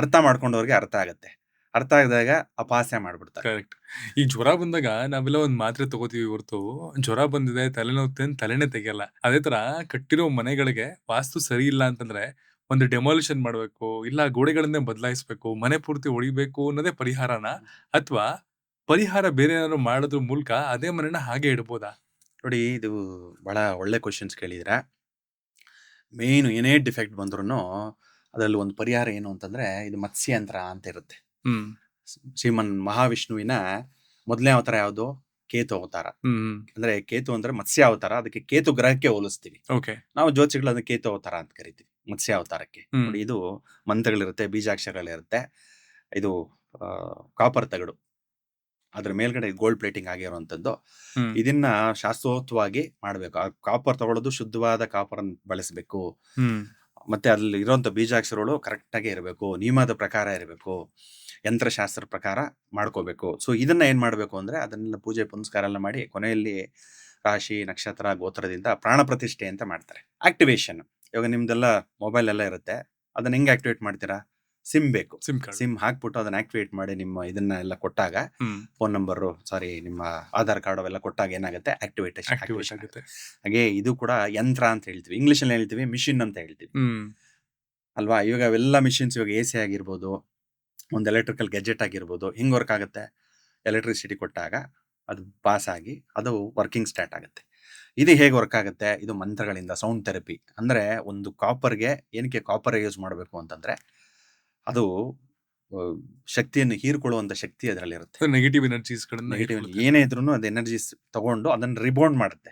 ಅರ್ಥ ಮಾಡ್ಕೊಂಡವ್ರಿಗೆ ಅರ್ಥ ಆಗತ್ತೆ, ಅರ್ಥ ಆಗದಾಗ ಅಪಹಾಸ್ಯ ಮಾಡ್ಬಿಡ್ತಾರೆ. ಕರೆಕ್ಟ್. ಈ ಜ್ವರ ಬಂದಾಗ ನಾವೆಲ್ಲ ಒಂದ್ ಮಾತ್ರೆ ತಗೋತೀವಿ ಹೊರತು ಜ್ವರ ಬಂದಿದೆ ತಲೆನೋವು ತಲೆನೇ ತೆಗಿಯಲ್ಲ. ಅದೇ ತರ ಕಟ್ಟಿರೋ ಮನೆಗಳಿಗೆ ವಾಸ್ತು ಸರಿ ಇಲ್ಲ ಅಂತಂದ್ರೆ ಒಂದು ಡೆಮಾಲಿಷನ್ ಮಾಡ್ಬೇಕು, ಇಲ್ಲ ಗೋಡೆಗಳನ್ನೇ ಬದಲಾಯಿಸ್ಬೇಕು, ಮನೆ ಪೂರ್ತಿ ಹೊಡಿಬೇಕು ಅನ್ನೋದೇ ಪರಿಹಾರನ, ಅಥವಾ ಪರಿಹಾರ ಬೇರೆ ಏನಾದ್ರು ಮಾಡೋದ್ರ ಮೂಲಕ ಅದೇ ಮನೆನ ಹಾಗೆ ಇಡ್ಬೋದಾ? ನೋಡಿ, ಇದು ಬಹಳ ಒಳ್ಳೆ ಕ್ವಶನ್ಸ್ ಕೇಳಿದ್ರ. ಮೇನ್ ಏನೇ ಡಿಫೆಕ್ಟ್ ಬಂದ್ರು ಅದರಲ್ಲಿ ಒಂದು ಪರಿಹಾರ ಏನು ಅಂತಂದ್ರೆ, ಇದು ಮತ್ಸ್ಯಂತ್ರ ಅಂತ ಇರುತ್ತೆ. ಶ್ರೀಮನ್ ಮಹಾವಿಷ್ಣುವಿನ ಮೊದಲನೇ ಅವತಾರ ಯಾವುದು? ಕೇತು ಅವತಾರ. ಅಂದ್ರೆ ಕೇತು ಅಂದ್ರೆ ಮತ್ಸ್ಯ ಅವತಾರ, ಅದಕ್ಕೆ ಕೇತು ಗ್ರಹಕ್ಕೆ ಹೋಲಿಸ್ತೀವಿ. ನಾವು ಜ್ಯೋತಿಷಿಗಳು ಅದಕ್ಕೆ ಕೇತು ಅವತಾರ ಅಂತ ಕರಿತೀವಿ, ಮತ್ಸ್ಯ ಅವತಾರಕ್ಕೆ. ನೋಡಿ, ಇದು ಮಂತ್ರಗಳಿರುತ್ತೆ, ಬೀಜಾಕ್ಷರಗಳಿರುತ್ತೆ. ಇದು ಕಾಪರ್ ತಗಡು, ಅದ್ರ ಮೇಲ್ಗಡೆ ಗೋಲ್ಡ್ ಪ್ಲೇಟಿಂಗ್ ಆಗಿರುವಂತದ್ದು. ಇದನ್ನ ಶಾಸ್ತ್ರೋಕ್ತವಾಗಿ ಮಾಡ್ಬೇಕು. ಆ ಕಾಪರ್ ತಗೊಳ್ಳೋದು ಶುದ್ಧವಾದ ಕಾಪರ್ ಅನ್ನು ಬಳಸಬೇಕು. ಮತ್ತೆ ಅಲ್ಲಿ ಇರುವಂತ ಬೀಜಾಕ್ಷರಗಳು ಕರೆಕ್ಟ್ ಆಗಿ ಇರಬೇಕು, ನಿಯಮದ ಪ್ರಕಾರ ಇರಬೇಕು, ಯಂತ್ರಶಾಸ್ತ್ರ ಪ್ರಕಾರ ಮಾಡ್ಕೋಬೇಕು. ಸೊ ಇದನ್ನ ಏನ್ ಮಾಡ್ಬೇಕು ಅಂದ್ರೆ, ಅದನ್ನೆಲ್ಲ ಪೂಜೆ ಪುನಸ್ಕಾರ ಎಲ್ಲ ಮಾಡಿ ಕೊನೆಯಲ್ಲಿ ರಾಶಿ, ನಕ್ಷತ್ರ, ಗೋತ್ರದಿಂದ ಪ್ರಾಣ ಪ್ರತಿಷ್ಠೆ ಅಂತ ಮಾಡ್ತಾರೆ. ಆಕ್ಟಿವೇಶನ್. ಇವಾಗ ನಿಮ್ದೆಲ್ಲ ಮೊಬೈಲ್ ಎಲ್ಲ ಇರುತ್ತೆ, ಅದನ್ನ ಹೆಂಗ್ ಆಕ್ಟಿವೇಟ್ ಮಾಡ್ತೀರಾ? ಸಿಮ್ ಬೇಕು. ಸಿಮ್ ಹಾಕ್ಬಿಟ್ಟು ಅದನ್ನ ಆಕ್ಟಿವೇಟ್ ಮಾಡಿ ನಿಮ್ಮ ಇದನ್ನ ಎಲ್ಲ ಕೊಟ್ಟಾಗ, ಫೋನ್ ನಂಬರ್, ನಿಮ್ಮ ಆಧಾರ್ ಕಾರ್ಡ್ ಅವೆಲ್ಲ ಕೊಟ್ಟಾಗ ಏನಾಗುತ್ತೆ? ಆಕ್ಟಿವೇಟ್ ಆಗುತ್ತೆ. ಹಾಗೆ ಇದು ಕೂಡ ಯಂತ್ರ ಅಂತ ಹೇಳ್ತೀವಿ, ಇಂಗ್ಲಿಷ್ ಅಲ್ಲಿ ಹೇಳ್ತೀವಿ ಮಿಷಿನ್ ಅಂತ ಹೇಳ್ತೀವಿ ಅಲ್ವಾ. ಇವಾಗ ಅವೆಲ್ಲ ಮಿಷಿನ್ಸ್, ಇವಾಗ AC ಆಗಿರ್ಬೋದು, ಒಂದು ಎಲೆಕ್ಟ್ರಿಕಲ್ ಗೆಜೆಟ್ ಆಗಿರ್ಬೋದು, ಹಿಂಗ್ ವರ್ಕ್ ಆಗುತ್ತೆ. ಎಲೆಕ್ಟ್ರಿಸಿಟಿ ಕೊಟ್ಟಾಗ ಅದು ಪಾಸ್ ಆಗಿ ಅದು ವರ್ಕಿಂಗ್ ಸ್ಟಾರ್ಟ್ ಆಗುತ್ತೆ. ಇದು ಹೇಗೆ ವರ್ಕ್ ಆಗುತ್ತೆ? ಇದು ಮಂತ್ರಗಳಿಂದ, ಸೌಂಡ್ ಥೆರಪಿ. ಅಂದ್ರೆ ಒಂದು ಕಾಪರ್ಗೆ ಏನಕ್ಕೆ ಕಾಪರ್ ಯೂಸ್ ಮಾಡಬೇಕು ಅಂತಂದ್ರೆ, ಅದು ಶಕ್ತಿಯನ್ನು ಹೀರ್ಕೊಳ್ಳುವಂತ ಶಕ್ತಿ ಅದರಲ್ಲಿ ಇರುತ್ತೆ. ನೆಗೆಟಿವ್ ಎನರ್ಜೀಸ್ ಏನೇ ಇದ್ರೂ ಅದು ಎನರ್ಜೀಸ್ ತಗೊಂಡು ಅದನ್ನ ರಿಬೌಂಡ್ ಮಾಡುತ್ತೆ.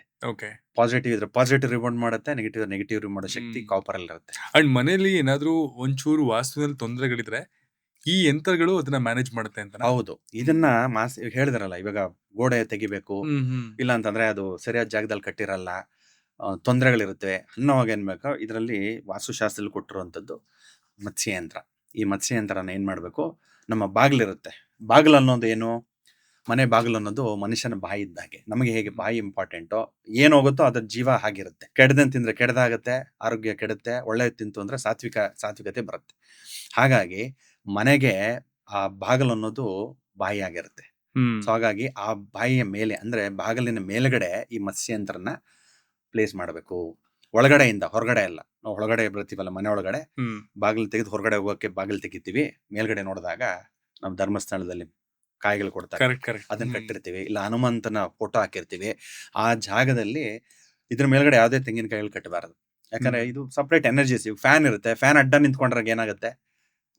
ಪಾಸಿಟಿವ್ ಇದ್ರೆ ಪಾಸಿಟಿವ್ ರಿಬೌಂಡ್ ಮಾಡುತ್ತೆ, ನೆಗೆಟಿವ್ ಮಾಡೋ ಶಕ್ತಿ ಕಾಪರ್ ಅಲ್ಲಿ ಇರುತ್ತೆ. ಅಂಡ್ ಮನೆಯಲ್ಲಿ ಏನಾದ್ರೂ ಒಂಚೂರು ವಾಸ್ತುವಿನಲ್ಲಿ ತೊಂದರೆಗಳಿದ್ರೆ ಈ ಯಂತ್ರಗಳು ಅದನ್ನ ಮ್ಯಾನೇಜ್ ಮಾಡುತ್ತೆ ಅಂತ. ಹೌದು, ಇದನ್ನ ಹೇಳಿದ್ರಲ್ಲ, ಇವಾಗ ಗೋಡೆ ತೆಗಿಬೇಕು, ಇಲ್ಲ ಅಂತಂದ್ರೆ ಅದು ಸರಿಯಾದ ಜಾಗದಲ್ಲಿ ಕಟ್ಟಿರಲ್ಲ, ತೊಂದರೆಗಳಿರುತ್ತೆ ಅನ್ನೋವಾಗ ಏನ್ಬೇಕು, ಇದರಲ್ಲಿ ವಾಸ್ತುಶಾಸ್ತ್ರದಲ್ಲಿ ಕೊಟ್ಟಿರುವಂತದ್ದು ಮತ್ಸ್ಯಯಂತ್ರ. ಈ ಮತ್ಸ್ಯಯಂತ್ರನ ಏನ್ ಮಾಡ್ಬೇಕು, ನಮ್ಮ ಬಾಗಿಲಿರುತ್ತೆ, ಬಾಗಿಲು ಅನ್ನೋದು ಏನು? ಮನೆ ಬಾಗಿಲು ಅನ್ನೋದು ಮನುಷ್ಯನ ಬಾಯಿ ಇದ್ದಾಗೆ. ನಮಗೆ ಹೇಗೆ ಬಾಯಿ ಇಂಪಾರ್ಟೆಂಟೋ, ಏನ್ ಹೋಗುತ್ತೋ ಅದ್ರ ಜೀವ ಹಾಗಿರುತ್ತೆ. ಕೆಡದನ್ ತಿಂದ್ರೆ ಕೆಡದಾಗತ್ತೆ, ಆರೋಗ್ಯ ಕೆಡುತ್ತೆ. ಒಳ್ಳೆ ತಿಂತು ಅಂದ್ರೆ ಸಾತ್ವಿಕತೆ ಬರುತ್ತೆ. ಹಾಗಾಗಿ ಮನೆಗೆ ಆ ಬಾಗಿಲು ಅನ್ನೋದು ಬಾಯಿ ಆಗಿರುತ್ತೆ. ಸೊ ಹಾಗಾಗಿ ಆ ಬಾಯಿಯ ಮೇಲೆ, ಅಂದ್ರೆ ಬಾಗಿಲಿನ ಮೇಲ್ಗಡೆ ಈ ಮತ್ಸ್ಯಯಂತ್ರನ ಪ್ಲೇಸ್ ಮಾಡಬೇಕು. ಒಳಗಡೆಯಿಂದ, ಹೊರಗಡೆ ಅಲ್ಲ. ನಾವು ಒಳಗಡೆ ಬರ್ತೀವಲ್ಲ, ಮನೆ ಒಳಗಡೆ ಬಾಗಿಲು ತೆಗೆದು ಹೊರಗಡೆ ಹೋಗೋಕೆ ಬಾಗಿಲು ತೆಗಿತೀವಿ. ಮೇಲ್ಗಡೆ ನೋಡಿದಾಗ ನಾವು ಧರ್ಮಸ್ಥಳದಲ್ಲಿ ಕಾಯಿಗಳು ಕೊಡ್ತಾರೆ, ಅದನ್ನ ಕಟ್ಟಿರ್ತೀವಿ. ಇಲ್ಲ ಹನುಮಂತನ ಫೋಟೋ ಹಾಕಿರ್ತೀವಿ. ಆ ಜಾಗದಲ್ಲಿ ಇದ್ರ ಮೇಲ್ಗಡೆ ಯಾವುದೇ ತೆಂಗಿನಕಾಯಿಗಳು ಕಟ್ಟಬಾರದು. ಯಾಕಂದ್ರೆ ಇದು ಸಪ್ರೇಟ್ ಎನರ್ಜೀಸ್. ಫ್ಯಾನ್ ಇರುತ್ತೆ, ಫ್ಯಾನ್ ಅಡ್ಡ ನಿಂತ್ಕೊಂಡ್ರಾಗ ಏನಾಗುತ್ತೆ?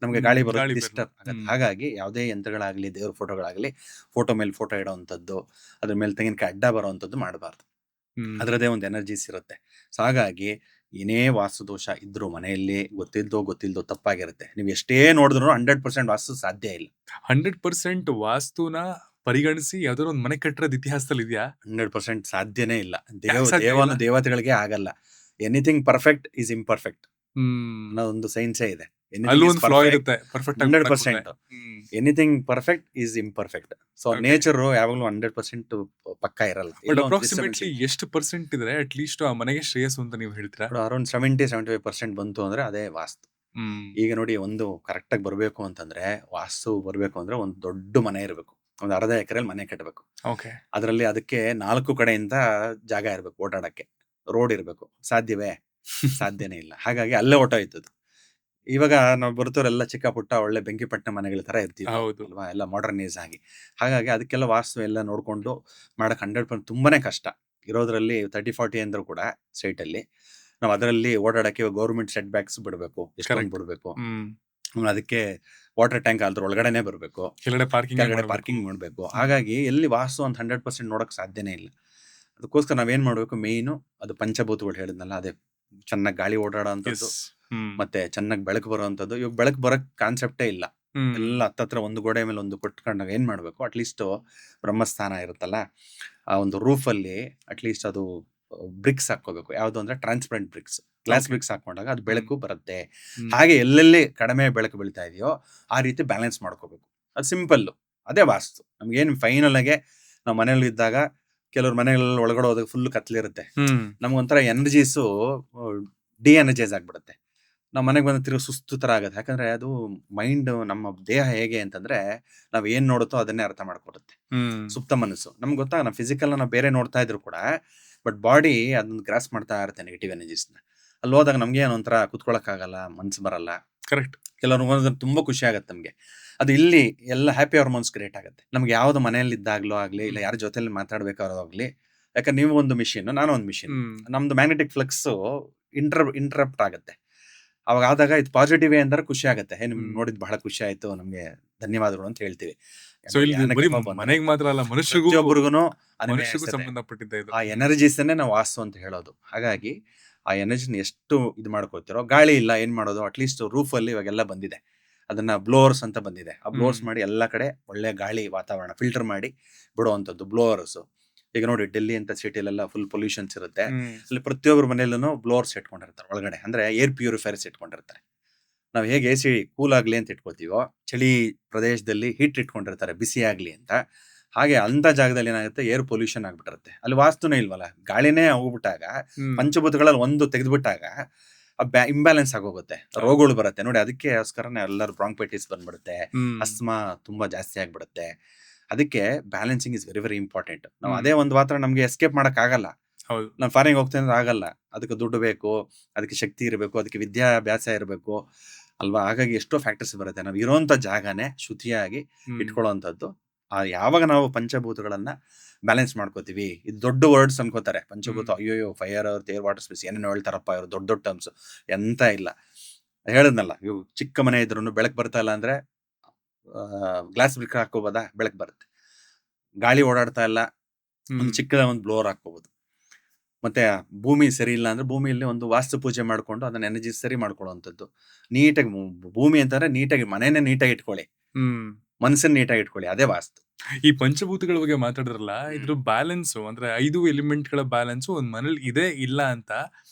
ನಮ್ಗೆ ಗಾಳಿ ಬರೋದು ಡಿಸ್ಟರ್ಬ್ ಆಗುತ್ತೆ. ಹಾಗಾಗಿ ಯಾವುದೇ ಯಂತ್ರಗಳಾಗ್ಲಿ, ದೇವ್ರ ಫೋಟೋಗಳಾಗ್ಲಿ, ಫೋಟೋ ಮೇಲೆ ಫೋಟೋ ಇಡೋವಂಥದ್ದು, ಅದ್ರ ಮೇಲೆ ತೆಂಗಿನಕಾಯಿ ಅಡ್ಡ ಬರೋವಂಥದ್ದು ಮಾಡಬಾರ್ದು. ಅದರದೇ ಒಂದು ಎನರ್ಜೀಸ್ ಇರುತ್ತೆ. ಸೊ ಹಾಗಾಗಿ ಏನೇ ವಾಸ್ತು ದೋಷ ಇದ್ರು ಮನೆಯಲ್ಲಿ ಗೊತ್ತಿಲ್ದೋ ತಪ್ಪಾಗಿರುತ್ತೆ. ನೀವು ಎಷ್ಟೇ ನೋಡಿದ್ರು 100% ವಾಸ್ತು ಸಾಧ್ಯ ಇಲ್ಲ. 100% ವಾಸ್ತುನ ಪರಿಗಣಿಸಿ ಯಾವ್ದಾದ್ರು ಒಂದು ಮನೆ ಕಟ್ಟಿರೋದು ಇತಿಹಾಸದಲ್ಲಿ ಇದೆಯಾ? 100% ಸಾಧ್ಯನೇ ಇಲ್ಲ. ದೇವತೆಗಳಿಗೆ ಆಗಲ್ಲ. ಎನಿಥಿಂಗ್ ಪರ್ಫೆಕ್ಟ್ ಈಸ್ ಇಂಪರ್ಫೆಕ್ಟ್ ಅನ್ನೋ ಒಂದು ಸೈನ್ಸೇ ಇದೆ. ಅಲ್ಲೂ ಒಂದು ಫ್ಲಾ ಇರುತ್ತೆ, ಪರ್ಫೆಕ್ಟ್ ಆಗಿ 100%. Anything perfect is imperfect. So Okay. Nature ಯಾವಾಗಲೂ 100% ಪಕ್ಕ ಇರಲ್ಲ. ಬಟ್ ಅಪ್ರಾಕ್ಸಿಮೇಟ್ಲಿ ಎಷ್ಟು ಪರ್ಸೆಂಟ್ ಇದ್ರೆ ಅಟ್ ಲೀಸ್ಟ್ ಆ ಮನೆಗೆ ಶ್ರೇಯಸ್ಸು ಅಂತ ನೀವು ಹೇಳ್ತೀರಾ? ಅರೌಂಡ್ 70-75% ಬಂತು ಅಂದ್ರೆ ಅದೇ ವಾಸ್ತು. ಈಗ ನೋಡಿ, ಒಂದು ಕರೆಕ್ಟಾಗಿ ಬರಬೇಕು ಅಂತಂದ್ರೆ, ವಾಸ್ತು ಬರಬೇಕು ಅಂದ್ರೆ ಒಂದು ದೊಡ್ಡ ಮನೆ ಇರಬೇಕು, ಒಂದು ಅರ್ಧ ಎಕರೆಯಲ್ಲಿ ಮನೆ ಕಟ್ಟಬೇಕು. ಓಕೆ. ಅದರಲ್ಲಿ ಅದಕ್ಕೆ 4 ಕಡೆಯಿಂದ ಜಾಗ ಇರಬೇಕು, ಓಡಾಡಕ್ಕೆ ರೋಡ್ ಇರಬೇಕು. ಸಾಧ್ಯವೇ? ಸಾಧ್ಯನೇ ಇಲ್ಲ. ಹಾಗಾಗಿ ಅಲ್ಲೇ ಹೊಟ್ಟೋಯ್ತದು. ಇವಾಗ ನಾವು ಬರ್ತವ್ರೆಲ್ಲ ಚಿಕ್ಕ ಪುಟ್ಟ ಒಳ್ಳೆ ಬೆಂಕಿಪಟ್ಟಣ ಮನೆಗಳ ತರ ಇರ್ತೀವಿ ಹೌದು. ಅಲ್ವಾ, ಎಲ್ಲ ಮಾಡರ್ನೈಸ್ ಆಗಿ. ಹಾಗಾಗಿ ಅದಕ್ಕೆಲ್ಲ ವಾಸ್ತು ಎಲ್ಲ ನೋಡ್ಕೊಂಡು ಮಾಡಕ್ 100% ತುಂಬಾನೇ ಕಷ್ಟ. ಇರೋದ್ರಲ್ಲಿ 30-40 ಅಂದ್ರೂ ಕೂಡ ಸೈಟ್ ಅಲ್ಲಿ ನಾವು ಅದರಲ್ಲಿ ಓಡಾಡಕ್ಕೆ ಗೌರ್ಮೆಂಟ್ ಸೆಟ್ ಬ್ಯಾಕ್ಸ್ ಬಿಡಬೇಕು, ಎಷ್ಟೊಂದು ಬಿಡಬೇಕು. ಅದಕ್ಕೆ ವಾಟರ್ ಟ್ಯಾಂಕ್ ಅದ್ರ ಒಳಗಡೆನೆ ಬರಬೇಕು, ಕೆಳಗಡೆ ಪಾರ್ಕಿಂಗ್ ಮಾಡಬೇಕು. ಹಾಗಾಗಿ ಎಲ್ಲಿ ವಾಸ್ತು ಅಂತ 100% ನೋಡಕ್ ಸಾಧ್ಯನೇ ಇಲ್ಲ. ಅದಕ್ಕೋಸ್ಕರ ನಾವೇನ್ ಮಾಡ್ಬೇಕು, ಮೇಯ್ನು ಅದು ಪಂಚಭೂತಗಳು ಹೇಳಿದ್ನಲ್ಲ, ಅದೇ ಚೆನ್ನಾಗಿ ಗಾಳಿ ಓಡಾಡೋ ಅಂತದ್ದು, ಮತ್ತೆ ಚೆನ್ನಾಗಿ ಬೆಳಕು ಬರುವಂತದ್ದು. ಇವಾಗ ಬೆಳಕು ಬರಕ್ ಕಾನ್ಸೆಪ್ಟೇ ಇಲ್ಲ. ಎಲ್ಲ ಹತ್ತತ್ರ ಒಂದು ಗೋಡೆ ಮೇಲೆ ಒಂದು ಕೊಟ್ಕೊಂಡಾಗ ಏನ್ ಮಾಡ್ಬೇಕು, ಅಟ್ಲೀಸ್ಟ್ ಬ್ರಹ್ಮಸ್ಥಾನ ಇರುತ್ತಲ್ಲ, ಆ ಒಂದು ರೂಫ್ ಅಲ್ಲಿ ಅಟ್ಲೀಸ್ಟ್ ಅದು ಬ್ರಿಕ್ಸ್ ಹಾಕೋಬೇಕು. ಯಾವ್ದು ಅಂದ್ರೆ ಟ್ರಾನ್ಸ್ಪರೆಂಟ್ ಬ್ರಿಕ್ಸ್, ಗ್ಲಾಸ್ ಬ್ರಿಕ್ಸ್ ಹಾಕೊಂಡಾಗ ಅದು ಬೆಳಕು ಬರುತ್ತೆ. ಹಾಗೆ ಎಲ್ಲೆಲ್ಲಿ ಕಡಿಮೆ ಬೆಳಕು ಬೀಳ್ತಾ ಇದೆಯೋ ಆ ರೀತಿ ಬ್ಯಾಲೆನ್ಸ್ ಮಾಡ್ಕೋಬೇಕು. ಅದು ಸಿಂಪಲ್, ಅದೇ ವಾಸ್ತು. ನಮ್ಗೇನು ಫೈನಲ್ ಆಗಿ ನಾವು ಮನೇಲಿ ಇದ್ದಾಗ ಕೆಲವ್ರ ಮನೆಗಳಲ್ಲಿ ಒಳಗಡೆ ಹೋದಾಗ ಫುಲ್ ಕತ್ಲಿರುತ್ತೆ, ನಮ್ಗೊಂಥರ ಎನರ್ಜೀಸು ಡಿ ಎನರ್ಜೈಸ್ ಆಗ್ಬಿಡುತ್ತೆ. ನಾವು ಮನೆಗೆ ಬಂದ ತಿರುಗಿ ಸುಸ್ತು ತರ ಆಗುತ್ತೆ. ಯಾಕಂದ್ರೆ ಅದು ಮೈಂಡ್, ನಮ್ಮ ದೇಹ ಹೇಗೆ ಅಂತಂದ್ರೆ ನಾವ್ ಏನ್ ನೋಡುತ್ತೋ ಅದನ್ನೇ ಅರ್ಥ ಮಾಡ್ಕೊಡುತ್ತೆ. ಸುಪ್ತ ಮನಸ್ಸು ನಮ್ಗೆ ಗೊತ್ತಾ, ನಾವು ಫಿಸಿಕಲ್ ನಾವು ಬೇರೆ ನೋಡ್ತಾ ಇದ್ರು ಕೂಡ, ಬಟ್ ಬಾಡಿ ಅದನ್ನ ಗ್ರಾಸ್ ಮಾಡ್ತಾ ಇರುತ್ತೆ ನೆಗೆಟಿವ್ ಎನರ್ಜೀಸ್ನ. ಅಲ್ಲಿ ಹೋದಾಗ ನಮ್ಗೆ ಏನೊಂಥರ ಕುತ್ಕೊಳಕ್ ಆಗಲ್ಲ, ಮನ್ಸು ಬರಲ್ಲ. ಕರೆಕ್ಟ್. ಕೆಲವ್ರು ತುಂಬಾ ಖುಷಿ ಆಗತ್ತೆ ನಮ್ಗೆ. ಅದು ಇಲ್ಲಿ ಎಲ್ಲ ಹ್ಯಾಪಿ ಹಾರ್ಮೋನ್ಸ್ ಕ್ರಿಯೇಟ್ ಆಗುತ್ತೆ ನಮ್ಗೆ. ಯಾವ್ದು ಮನೆಯಲ್ಲಿ ಇದ್ದಾಗ್ಲೂ ಆಗ್ಲಿ, ಇಲ್ಲ ಯಾರ ಜೊತೆಲಿ ಮಾತಾಡ್ಬೇಕಾಗ್ಲಿ. ಯಾಕಂದ್ರೆ ನೀವು ಒಂದು ಮಿಷಿನ್, ನಾನು ಒಂದು ಮಿಷಿನ್, ನಮ್ದು ಮ್ಯಾಗ್ನೆಟಿಕ್ ಫ್ಲಕ್ಸ್ ಇಂಟರಪ್ಟ್ ಆಗುತ್ತೆ. ಅವಾಗ ಆದಾಗ ಇದು ಪಾಸಿಟಿವ್ ಅಂದ್ರೆ ಖುಷಿ ಆಗುತ್ತೆ. ನಿಮ್ ನೋಡಿದ್ ಬಹಳ ಖುಷಿ ಆಯ್ತು, ನಮ್ಗೆ ಧನ್ಯವಾದಗಳು ಅಂತ ಹೇಳ್ತೀವಿ. ಮನೆಗೆ ಮಾತ್ರ ಅಲ್ಲ, ಮನುಷ್ಯರಿಗೂ ಸಂಬಂಧಪಟ್ಟಿದ್ದ ಇದು. ಆ ಎನರ್ಜೀಸನ್ನೇ ನಾವು ವಾಸ್ತು ಅಂತ ಹೇಳೋದು. ಹಾಗಾಗಿ ಆ ಎನರ್ಜಿನ ಎಷ್ಟು ಇದು ಮಾಡ್ಕೋತಿರೋ. ಗಾಳಿ ಇಲ್ಲ, ಏನ್ ಮಾಡೋದು, ಅಟ್ಲೀಸ್ಟ್ ರೂಫ್ ಅಲ್ಲಿ ಇವಾಗೆಲ್ಲ ಬಂದಿದೆ, ಅದನ್ನ ಬ್ಲೋವರ್ಸ್ ಅಂತ ಬಂದಿದೆ. ಆ ಬ್ಲೋವರ್ಸ್ ಮಾಡಿ ಎಲ್ಲಾ ಕಡೆ ಒಳ್ಳೆ ಗಾಳಿ ವಾತಾವರಣ ಫಿಲ್ಟರ್ ಮಾಡಿ ಬಿಡುವಂತದ್ದು ಬ್ಲೋವರ್ಸ್. ಈಗ ನೋಡಿ, ಡೆಲ್ಲಿ ಅಂತ ಸಿಟಿಲೆಲ್ಲ ಫುಲ್ ಪೊಲ್ಯೂಷನ್ಸ್ ಇರುತ್ತೆ. ಅಲ್ಲಿ ಪ್ರತಿಯೊಬ್ಬರ ಮನೆಯಲ್ಲೂ ಬ್ಲೋವರ್ಸ್ ಇಟ್ಕೊಂಡಿರ್ತಾರೆ ಒಳಗಡೆ, ಅಂದ್ರೆ ಏರ್ ಪ್ಯೂರಿಫೈರ್ಸ್ ಇಟ್ಕೊಂಡಿರ್ತಾರೆ. ನಾವ್ ಹೇಗೆ AC ಕೂಲ್ ಆಗ್ಲಿ ಅಂತ ಇಟ್ಕೋತೀವೋ, ಚಳಿ ಪ್ರದೇಶದಲ್ಲಿ ಹೀಟ್ ಇಟ್ಕೊಂಡಿರ್ತಾರೆ ಬಿಸಿ ಆಗ್ಲಿ ಅಂತ. ಹಾಗೆ ಅಂತ ಜಾಗದಲ್ಲಿ ಏನಾಗುತ್ತೆ, ಏರ್ ಪೊಲ್ಯೂಷನ್ ಆಗ್ಬಿಟ್ಟಿರುತ್ತೆ. ಅಲ್ಲಿ ವಾಸ್ತುನೇ ಇಲ್ವಲ್ಲ, ಗಾಳಿನೇ ಹೋಗ್ಬಿಟ್ಟಾಗ, ಪಂಚಭೂತಗಳಲ್ಲಿ ಒಂದು ತೆಗೆದ್ಬಿಟ್ಟಾಗ ಇಂಬ್ಯಾಲೆನ್ಸ್ ಆಗೋಗುತ್ತೆ, ರೋಗಗಳು ಬರುತ್ತೆ ನೋಡಿ. ಅದಕ್ಕೋಸ್ಕರನೇ ಎಲ್ಲರೂ ಬ್ರಾಂಕೈಟಿಸ್ ಬಂದ್ಬಿಡುತ್ತೆ, ಅಸ್ಮಾ ತುಂಬಾ ಜಾಸ್ತಿ ಆಗ್ಬಿಡುತ್ತೆ. ಅದಕ್ಕೆ balancing is very very important. ನಾವು ಅದೇ ಒಂದು ಮಾತ್ರ ನಮ್ಗೆ ಎಸ್ಕೇಪ್ ಮಾಡಕ್ ಆಗಲ್ಲ. ನಾನು ಫಾರಿನ್ ಹೋಗ್ತೇನೆ ಅಂದ್ರೆ ಆಗಲ್ಲ, ಅದಕ್ಕೆ ದುಡ್ಡು ಬೇಕು, ಅದಕ್ಕೆ ಶಕ್ತಿ ಇರಬೇಕು, ಅದಕ್ಕೆ ವಿದ್ಯಾಭ್ಯಾಸ ಇರಬೇಕು ಅಲ್ವಾ. ಹಾಗಾಗಿ ಎಷ್ಟೋ ಫ್ಯಾಕ್ಟರ್ಸ್ ಬರುತ್ತೆ. ನಾವು ಇರೋಂಥ ಜಾಗನೇ ಶುಚಿಯಾಗಿ ಇಟ್ಕೊಳ್ಳೋವಂಥದ್ದು. ಯಾವಾಗ ನಾವು ಪಂಚಭೂತಗಳನ್ನ ಬ್ಯಾಲೆನ್ಸ್ ಮಾಡ್ಕೋತೀವಿ, ಇದು ದೊಡ್ಡ ವರ್ಡ್ಸ್ ಅನ್ಕೋತಾರೆ ಪಂಚಭೂತ, ಅಯ್ಯೋ ಫೈರ್ ಏರ್ ವಾಟರ್ ಸ್ಪೇಸ್ ಏನೇನೋ ಹೇಳ್ತಾರಪ್ಪ ಇವರು, ದೊಡ್ಡ ದೊಡ್ಡ ಟರ್ಮ್ಸ್. ಎಂತ ಇಲ್ಲ, ಹೇಳದ್ನಲ್ಲ, ಇವು ಚಿಕ್ಕ ಮನೆ ಇದ್ರು ಬೆಳಕ್ ಬರ್ತಾ ಇಲ್ಲ ಅಂದ್ರೆ ಗ್ಲಾಸ್ ಬ್ರಿಕ್ ಹಾಕೋಬೋದಾ, ಬೆಳಕ್ ಬರುತ್ತೆ. ಗಾಳಿ ಓಡಾಡ್ತಾ ಇಲ್ಲ, ಒಂದು ಚಿಕ್ಕದ ಒಂದು ಬ್ಲೋವರ್ ಹಾಕೋಬಹುದು. ಮತ್ತೆ ಭೂಮಿ ಸರಿ ಇಲ್ಲ ಅಂದ್ರೆ ಭೂಮಿಯಲ್ಲಿ ಒಂದು ವಾಸ್ತು ಪೂಜೆ ಮಾಡ್ಕೊಂಡು ಅದನ್ನ ಎನರ್ಜಿ ಸರಿ ಮಾಡ್ಕೊಳ್ಳುವಂಥದ್ದು. ನೀಟಾಗಿ ಭೂಮಿ ಅಂತಂದ್ರೆ ನೀಟಾಗಿ ಮನೇನೆ ನೀಟಾಗಿ ಇಟ್ಕೊಳ್ಳಿ, ಮನಸ್ಸನ್ನ ನೀಟಾಗಿ ಇಟ್ಕೊಳ್ಳಿ, ಅದೇ ವಾಸ್ತು. ಈ ಪಂಚಭೂತಗಳ ಬಗ್ಗೆ ಮಾತಾಡಿದ್ರಲ್ಲ, ಇದ್ರ ಬ್ಯಾಲೆನ್ಸ್ ಅಂದ್ರೆ 5 ಎಲಿಮೆಂಟ್ಗಳ ಬ್ಯಾಲೆನ್ಸ್ ಒಂದ್ ಮನೇಲಿ ಇದೆ ಇಲ್ಲ ಅಂತ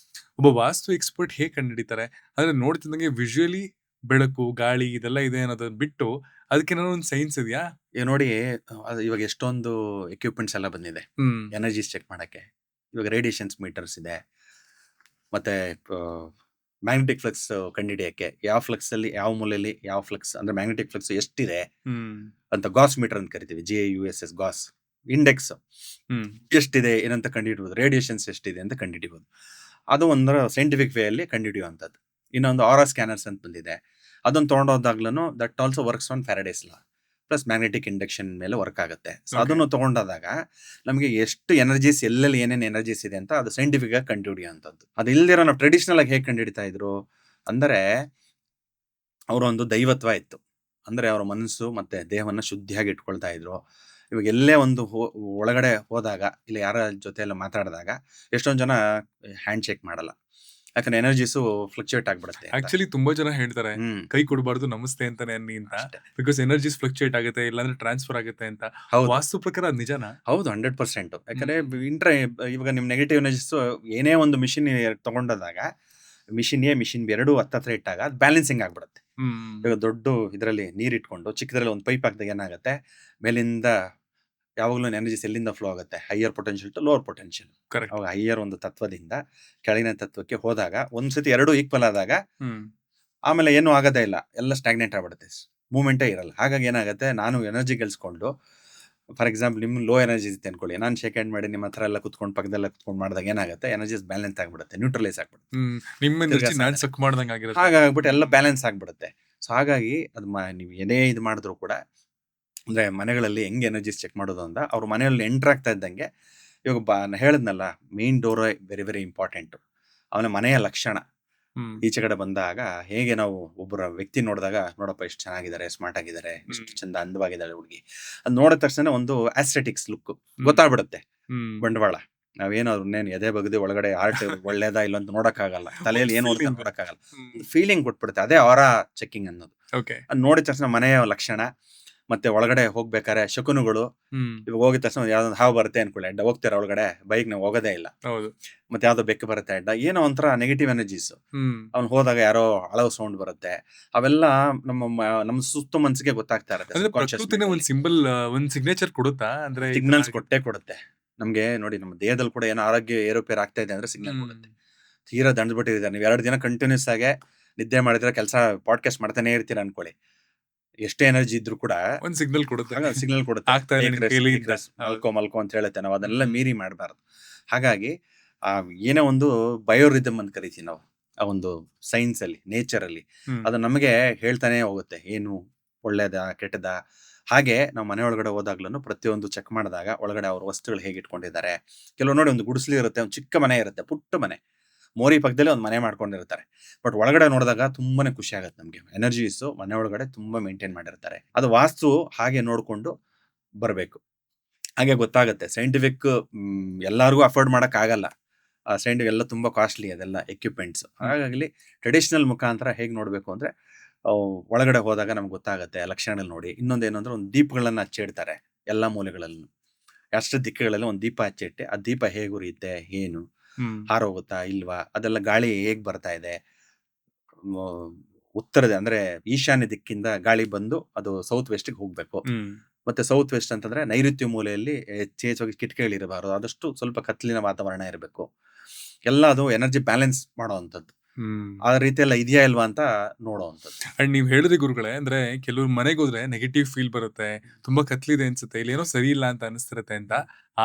ಒಬ್ಬ ವಾಸ್ತು ಎಕ್ಸ್ಪರ್ಟ್ ಹೇಗೆ ಕಂಡುಹಿಡಿತಾರೆ? ಅಂದ್ರೆ ನೋಡ್ತಿದ್ದಂಗೆ ವಿಜುವಲಿ ಬೆಳಕು, ಗಾಳಿ ಇದೆಲ್ಲ ಇದೆ ಅನ್ನೋದನ್ನ ಬಿಟ್ಟು ಅದಕ್ಕೇನಾದ್ರು ಒಂದು ಸೈನ್ಸ್ ಇದೆಯಾ? ನೋಡಿ, ಇವಾಗ ಎಷ್ಟೊಂದು ಎಕ್ವಿಪ್ಮೆಂಟ್ಸ್ ಎಲ್ಲ ಬಂದಿದೆ ಎನರ್ಜೀಸ್ ಚೆಕ್ ಮಾಡಕ್ಕೆ. ಇವಾಗ ರೇಡಿಯೇಷನ್ಸ್ ಮೀಟರ್ಸ್ ಇದೆ, ಮತ್ತೆ ಮ್ಯಾಗ್ನೆಟಿಕ್ ಫ್ಲಕ್ಸ್ ಕಂಡುಹಿಡಿಯಕ್ಕೆ, ಯಾವ ಫ್ಲಕ್ಸ್ ಅಲ್ಲಿ ಯಾವ ಮೂಲೆಯಲ್ಲಿ ಯಾವ ಫ್ಲಕ್ಸ್ ಅಂದ್ರೆ ಮ್ಯಾಗ್ನೆಟಿಕ್ ಫ್ಲಕ್ಸ್ ಎಷ್ಟಿದೆ ಅಂತ ಗಾಸ್ ಮೀಟರ್ ಅಂತ ಕರಿತೀವಿ, GAUSS ಗಾಸ್ ಇಂಡೆಕ್ಸ್ ಎಷ್ಟಿದೆ ಏನಂತ ಕಂಡುಹಿಡಿಬಹುದು, ರೇಡಿಯೇಷನ್ಸ್ ಎಷ್ಟಿದೆ ಅಂತ ಕಂಡುಹಿಡಿಬಹುದು. ಅದು ಒಂದು ಸೈಂಟಿಫಿಕ್ ವೇ ಅಲ್ಲಿ ಕಂಡುಹಿಡಿಯುವಂಥದ್ದು. ಇನ್ನೊಂದು ಆರಾ ಸ್ಕ್ಯಾನರ್ಸ್ ಅಂತ ಬಂದಿದೆ, ಅದನ್ನ ತಗೊಂಡೋದಾಗ್ಲೂ that also works on Faraday's law plus magnetic induction ಮೇಲೆ ವರ್ಕ್ ಆಗುತ್ತೆ. ಸೊ ಅದನ್ನು ತಗೊಂಡಾದಾಗ ನಮಗೆ ಎಷ್ಟು ಎನರ್ಜೀಸ್, ಎಲ್ಲೆಲ್ಲಿ ಏನೇನು ಎನರ್ಜೀಸ್ ಇದೆ ಅಂತ ಅದು ಸೈಂಟಿಫಿಕ್ ಆಗಿ ಕಂಡುಹಿಡಿಯುವಂಥದ್ದು. ಅದು ಇಲ್ದಿರೋ ನಾವು ಟ್ರೆಡಿಷನಲ್ ಆಗಿ ಹೇಗೆ ಕಂಡುಹಿಡಿತಾ ಇದ್ರು ಅಂದರೆ, ಅವರ ಒಂದು ದೈವತ್ವ ಇತ್ತು. ಅಂದ್ರೆ ಅವರ ಮನಸ್ಸು ಮತ್ತೆ ದೇಹವನ್ನ ಶುದ್ಧಿಯಾಗಿ ಇಟ್ಕೊಳ್ತಾ ಇದ್ರು. ಇವಾಗ ಎಲ್ಲೇ ಒಂದು ಒಳಗಡೆ ಹೋದಾಗ, ಇಲ್ಲ ಯಾರ ಜೊತೆ ಎಲ್ಲ ಮಾತಾಡಿದಾಗ ಎಷ್ಟೊಂದು ಜನ ಹ್ಯಾಂಡ್ ಶೇಕ್ ಮಾಡಲ್ಲ, ಯಾಕಂದ್ರೆ ಎನರ್ಜೀಸು ಫ್ಲಕ್ಚುಯೇಟ್ ಆಗ್ಬಿಡುತ್ತೆ. ಆಕ್ಚುಲಿ ತುಂಬಾ ಜನ ಹೇಳ್ತಾರೆ ಕೈ ಕೊಡಬಾರ್ದು, ನಮಸ್ತೆ ಅಂತಾನೆ ಅನ್ನಿ ಅಂತ, ಬಿಕಾಸ್ ಎನರ್ಜೀಸ್ ಫ್ಲಕ್ಚುಯೇಟ್ ಆಗುತ್ತೆ, ಇಲ್ಲಾಂದ್ರೆ ಟ್ರಾನ್ಸ್ಫರ್ ಆಗುತ್ತೆ ಅಂತ. ವಾಸ್ತು ಪ್ರಕಾರ ಅದು ನಿಜನಾ? ಹೌದು, 100%. ಯಾಕಂದ್ರೆ ಇವಾಗ ನಿಮ್ ನೆಗೆಟಿವ್ ಎನರ್ಜೀಸ್ ಏನೇ ಒಂದು ಮಿಷಿನ್ ತಗೊಂಡಾಗ ಮಿಷಿನ್ ಎ ಮಿಷಿನ್ ಬಿ ಎರಡೂ ಹತ್ತತ್ರ ಇಟ್ಟಾಗ ಅದು ಬ್ಯಾಲೆನ್ಸಿಂಗ್ ಆಗ್ಬಿಡುತ್ತೆ. ಹ್ಮ್ ಇವಾಗ ದೊಡ್ಡ ಇದರಲ್ಲಿ ನೀರು ಇಟ್ಕೊಂಡು ಚಿಕ್ಕದ್ರಲ್ಲಿ ಒಂದು ಪೈಪ್ ಹಾಕಿದಾಗ ಏನಾಗುತ್ತೆ, ಮೇಲಿಂದ ಯಾವಾಗಲೂ ಎನರ್ಜಿಸ್ ಎಲ್ಲಿಂದ ಫ್ಲೋ ಆಗುತ್ತೆ, higher potential to lower potential. Correct. ಅವಾಗ ಹೈಯರ್ ಒಂದು ತತ್ವದಿಂದ ಕೆಳಗಿನ ತತ್ವಕ್ಕೆ ಹೋದಾಗ ಒಂದ್ಸತಿ ಎರಡೂ ಈಕ್ವಲ್ ಆದಾಗ ಹ್ಮ್ ಆಮೇಲೆ ಏನೂ ಆಗೋದೇ ಇಲ್ಲ, ಎಲ್ಲ ಸ್ಟಾಗ್ನೆಂಟ್ ಆಗ್ಬಿಡುತ್ತೆ, ಮೂವ್ಮೆಂಟೇ ಇರಲ್ಲ. ಹಾಗಾಗಿ ಏನಾಗುತ್ತೆ, ನಾನು ಎನರ್ಜಿ ಗಳಿಸ್ಕೊಂಡು ಫಾರ್ ಎಕ್ಸಾಂಪಲ್ ನಿಮ್ಮ ಲೋ ಎನರ್ಜಿ ಇರುತ್ತೆ ಅನ್ಕೊಳ್ಳಿ, ನಾನು ಶೇಕ್ ಹ್ಯಾಂಡ್ ಮಾಡಿ ನಿಮ್ಮ ಹತ್ರ ಎಲ್ಲ ಕುತ್ಕೊಂಡು ಪಕ್ಕದಲ್ಲ ಕುತ್ಕೊಂಡು ಮಾಡಿದಾಗ ಏನಾಗುತ್ತೆ, ಎನರ್ಜಿಸ್ ಬ್ಯಾಲೆನ್ಸ್ ಆಗ್ಬಿಡುತ್ತೆ, ನ್ಯೂಟ್ರಲೈಸ್ ಆಗ್ಬಿಡುತ್ತೆ. ನಿಮ್ಮ ಎನರ್ಜಿ ತಿರ್ಗಾ ನಾನ್ ಸಾಧನೆ. ಸಕ್ ಮಾಡ್ದಂಗೆ ಆಗಿರುತ್ತೆ. ಹಾಗಾಗ್ಬಿಟ್ಟು ಎಲ್ಲ ಬ್ಯಾಲೆನ್ಸ್ ಆಗ್ಬಿಡುತ್ತೆ. ಸೊ ಹಾಗಾಗಿ ಅದು ನೀವು ಏನೇ ಇದು ಮಾಡಿದ್ರು ಕೂಡ, ಅಂದ್ರೆ ಮನೆಗಳಲ್ಲಿ ಹೆಂಗೆ ಎನರ್ಜಿಸ್ ಚೆಕ್ ಮಾಡೋದು ಅಂತ, ಅವ್ರ ಮನೆಯಲ್ಲಿ ಎಂಟರ್ ಆಗ್ತಾ ಇದ್ದಂಗೆ, ಇವಾಗ ಹೇಳಿದ್ನಲ್ಲ, main door very very important. ಅವನ ಮನೆಯ ಲಕ್ಷಣ ಹ್ಮ್ ಈಚೆ ಕಡೆ ಬಂದಾಗ ಹೇಗೆ ನಾವು ಒಬ್ಬರ ವ್ಯಕ್ತಿ ನೋಡಿದಾಗ, ನೋಡಪ್ಪ ಎಷ್ಟು ಚೆನ್ನಾಗಿದ್ದಾರೆ, ಸ್ಮಾರ್ಟ್ ಆಗಿದ್ದಾರೆ, ಎಷ್ಟು ಚಂದ ಅಂದವಾಗಿದ್ದಾರೆ ಹುಡುಗಿ, ಅದು ನೋಡಿದ ತಕ್ಷಣ ಒಂದು ಆಸ್ಥೆಟಿಕ್ಸ್ ಲುಕ್ ಗೊತ್ತಾಗ್ಬಿಡುತ್ತೆ. ಹ್ಮ್ ಬಂಡವಾಳ ನಾವೇನು ಅವ್ರನ್ನೇನು ಎದೆ ಬಗದಿ ಒಳಗಡೆ ಆರ್ಟ್ ಒಳ್ಳೇದಾ ಇಲ್ಲ ಅಂತ ನೋಡಕ್ಕಾಗಲ್ಲ, ತಲೆಯಲ್ಲಿ ಏನು ಓಡ್ತಾ Feeling. ನೋಡಕ್ಕಾಗಲ್ಲ, ಫೀಲಿಂಗ್ ಕೊಟ್ಬಿಡುತ್ತೆ. ಅದೇ ಅವರ ಚೆಕಿಂಗ್ ಅನ್ನೋದು. ಓಕೆ. ಅದು ನೋಡಿದ ತಕ್ಷಣ ಮನೆಯ ಲಕ್ಷಣ, ಮತ್ತೆ ಒಳಗಡೆ ಹೋಗ್ಬೇಕಾರೆ ಶಕುನುಗಳು. ಹ್ಮ್ ಇವಾಗ ಹೋಗಿದ ತಕ್ಷಣ ಯಾವ್ದೊಂದು ಹಾವು ಬರುತ್ತೆ ಅನ್ಕೊಳ್ಳಿ, ಅಡ್ಡ ಹೋಗ್ತಾರೆ ಒಳಗಡೆ, ಬೈಕ್ ನಾವು ಹೋಗೋದೇ ಇಲ್ಲ, ಹೌದು. ಮತ್ತೆ ಯಾವ್ದೋ ಬೆಕ್ಕು ಬರುತ್ತೆ ಅಡ್ಡ, ಏನೋ ಒಂಥರ ನೆಗೆಟಿವ್ ಎನರ್ಜೀಸ್. ಹ್ಮ್ ಅವ್ನು ಹೋದಾಗ ಯಾರೋ ಅಳವು ಸೌಂಡ್ ಬರುತ್ತೆ, ಅವೆಲ್ಲ ನಮ್ಮ ಸುತ್ತ ಮನಸ್ಸಿಗೆ ಗೊತ್ತಾಗ್ತಾ ಅಂದ್ರೆ ಇರುತ್ತೆ. ಪ್ರಕೃತಿನೇ ಒಂದ್ ಸಿಂಬಲ್, ಒಂದ್ ಸಿಗ್ನೇಚರ್ ಕೊಡುತ್ತಾ ಅಂದ್ರೆ ಈ ತರ ಸಿಗ್ನಲ್ಸ್ ಕೊಟ್ಟೇ ಕೊಡುತ್ತೆ ನಮ್ಗೆ. ನೋಡಿ, ನಮ್ಮ ದೇಹದಲ್ಲಿ ಕೂಡ ಏನೋ ಆರೋಗ್ಯ ಏರುಪೇರು ಆಗ್ತಾ ಇದೆ ಅಂದ್ರೆ ಸಿಗ್ನಲ್ ಹ್ಮ್. ಕೊಡುತ್ತೆ. ತೀರಾ ದಂಡ್ಬಿಟ್ಟಿದ್ದಾರೆ, ನೀವು 2 ದಿನ ಕಂಟಿನ್ಯೂಸ್ ಆಗಿ ನಿದ್ದೆ ಮಾಡಿದ್ರೆ, ಕೆಲಸ ಪಾಡ್ಕಾಸ್ಟ್ ಮಾಡ್ತಾನೆ ಇರ್ತೀರ ಅನ್ಕೊಳ್ಳಿ, ಎಷ್ಟೇ ಎನರ್ಜಿ ಇದ್ರು ಕೂಡ ಒಂದ್ ಸಿಗ್ನಲ್ ಕೊಡುತ್ತೆ. ಸಿಗ್ನಲ್ ಕೊಡುತ್ತೆ, ಆಗ್ತಾ ಇದೆ ನಿನ್ ಕೈಲಿ ಅಂತ. ಹೌದು. ಮಲ್ಕೋ ಅಂತ ಹೇಳುತ್ತೆ. ನಾವು ಅದನ್ನೆಲ್ಲ ಮೀರಿ ಮಾಡಬಾರ್ದು. ಹಾಗಾಗಿ ಆ ಏನೇ ಒಂದು ಬಯೋರಿದಮ್ ಅಂತ ಕರಿತೀವಿ ನಾವು, ಆ ಒಂದು ಸೈನ್ಸ್ ಅಲ್ಲಿ, ನೇಚರ್ ಅಲ್ಲಿ, ಹ್ಮ್. ಅದು ನಮಗೆ ಹೇಳ್ತಾನೆ ಹೋಗುತ್ತೆ, ಏನು ಒಳ್ಳೇದಾ ಕೆಟ್ಟದಾ. ಹಾಗೆ ನಾವು ಮನೆ ಒಳಗಡೆ ಹೋದಾಗ್ಲೂ ಪ್ರತಿಯೊಂದು ಚೆಕ್ ಮಾಡಿದಾಗ, ಒಳಗಡೆ ಅವ್ರ ವಸ್ತುಗಳು ಹೇಗೆ ಇಟ್ಕೊಂಡಿದ್ದಾರೆ. ಕೆಲವು ನೋಡಿ, ಒಂದು ಗುಡಿಸಲು ಇರುತ್ತೆ, ಒಂದು ಚಿಕ್ಕ ಮನೆ ಇರುತ್ತೆ, ಪುಟ್ಟ ಮನೆ, ಮೋರಿ ಪಕ್ಕದಲ್ಲಿ ಒಂದು ಮನೆ ಮಾಡ್ಕೊಂಡಿರ್ತಾರೆ. ಬಟ್ ಒಳಗಡೆ ನೋಡಿದಾಗ ತುಂಬಾನೇ ಖುಷಿ ಆಗುತ್ತೆ ನಮ್ಗೆ. ಎನರ್ಜೀಸ್ ಮನೆ ಒಳಗಡೆ ತುಂಬಾ ಮೇಂಟೈನ್ ಮಾಡಿರ್ತಾರೆ. ಅದು ವಾಸ್ತು ಹಾಗೆ ನೋಡ್ಕೊಂಡು ಬರಬೇಕು. ಹಾಗೆ ಗೊತ್ತಾಗುತ್ತೆ. ಸೈಂಟಿಫಿಕ್ ಎಲ್ಲರಿಗೂ ಅಫೋರ್ಡ್ ಮಾಡಕ್ ಆಗಲ್ಲ. ಸೈಂಟಿಫಿಕ್ ಎಲ್ಲ ತುಂಬಾ ಕಾಸ್ಟ್ಲಿ, ಅದೆಲ್ಲ ಎಕ್ವಿಪ್ಮೆಂಟ್ಸ್. ಹಾಗಾಗಿ ಟ್ರೆಡಿಷನಲ್ ಮುಖಾಂತರ ಹೇಗೆ ನೋಡ್ಬೇಕು ಅಂದ್ರೆ, ಒಳಗಡೆ ಹೋದಾಗ ನಮ್ಗೆ ಗೊತ್ತಾಗುತ್ತೆ ಲಕ್ಷಣಗಳು ನೋಡಿ. ಇನ್ನೊಂದೇನು ಅಂದ್ರೆ, ಒಂದು ದೀಪಗಳನ್ನ ಹಚ್ಚಿಡ್ತಾರೆ ಎಲ್ಲಾ ಮೂಲೆಗಳಲ್ಲೂ, ಅಷ್ಟು ದಿಕ್ಕುಗಳಲ್ಲಿ ಒಂದು ದೀಪ ಹಚ್ಚಿಟ್ಟೆ, ಆ ದೀಪ ಹೇಗೆ ಉರಿಯುತ್ತೆ, ಏನು ಹಾರೋಗುತ್ತಾ ಇಲ್ವಾ, ಅದೆಲ್ಲ ಗಾಳಿ ಹೇಗ್ ಬರ್ತಾ ಇದೆ, ಉತ್ತರದ ಅಂದ್ರೆ ಈಶಾನ್ಯ ದಿಕ್ಕಿಂದ ಗಾಳಿ ಬಂದು ಅದು ಸೌತ್ ವೆಸ್ಟ್ ಗೆ ಹೋಗ್ಬೇಕು. ಮತ್ತೆ ಸೌತ್ ವೆಸ್ಟ್ ಅಂತಂದ್ರೆ ನೈಋತ್ಯ ಮೂಲೆಯಲ್ಲಿ ಹೆಚ್ಚಾಗಿ ಕಿಟಕಿಗಳಿರಬಾರದು, ಆದಷ್ಟು ಸ್ವಲ್ಪ ಕತ್ಲಿನ ವಾತಾವರಣ ಇರಬೇಕು. ಎಲ್ಲ ಅದು ಎನರ್ಜಿ ಬ್ಯಾಲೆನ್ಸ್ ಮಾಡೋವಂಥದ್ದು. ಆ ರೀತಿ ಎಲ್ಲ ಇದೆಯಾ ಇಲ್ವಾ ಅಂತ ನೋಡೋವಂಥದ್ದು. ಅಂಡ್ ನೀವ್ ಹೇಳಿದ್ರಿ ಗುರುಗಳೇ, ಅಂದ್ರೆ ಕೆಲವ್ರು ಮನೆಗೆ ಹೋದ್ರೆ ನೆಗೆಟಿವ್ ಫೀಲ್ ಬರುತ್ತೆ, ತುಂಬಾ ಕತ್ಲಿದೆ ಅನ್ಸುತ್ತೆ, ಇಲ್ಲಿ ಏನೋ ಸರಿ ಇಲ್ಲ ಅಂತ ಅನಿಸ್ತಿರತ್ತೆ ಅಂತ.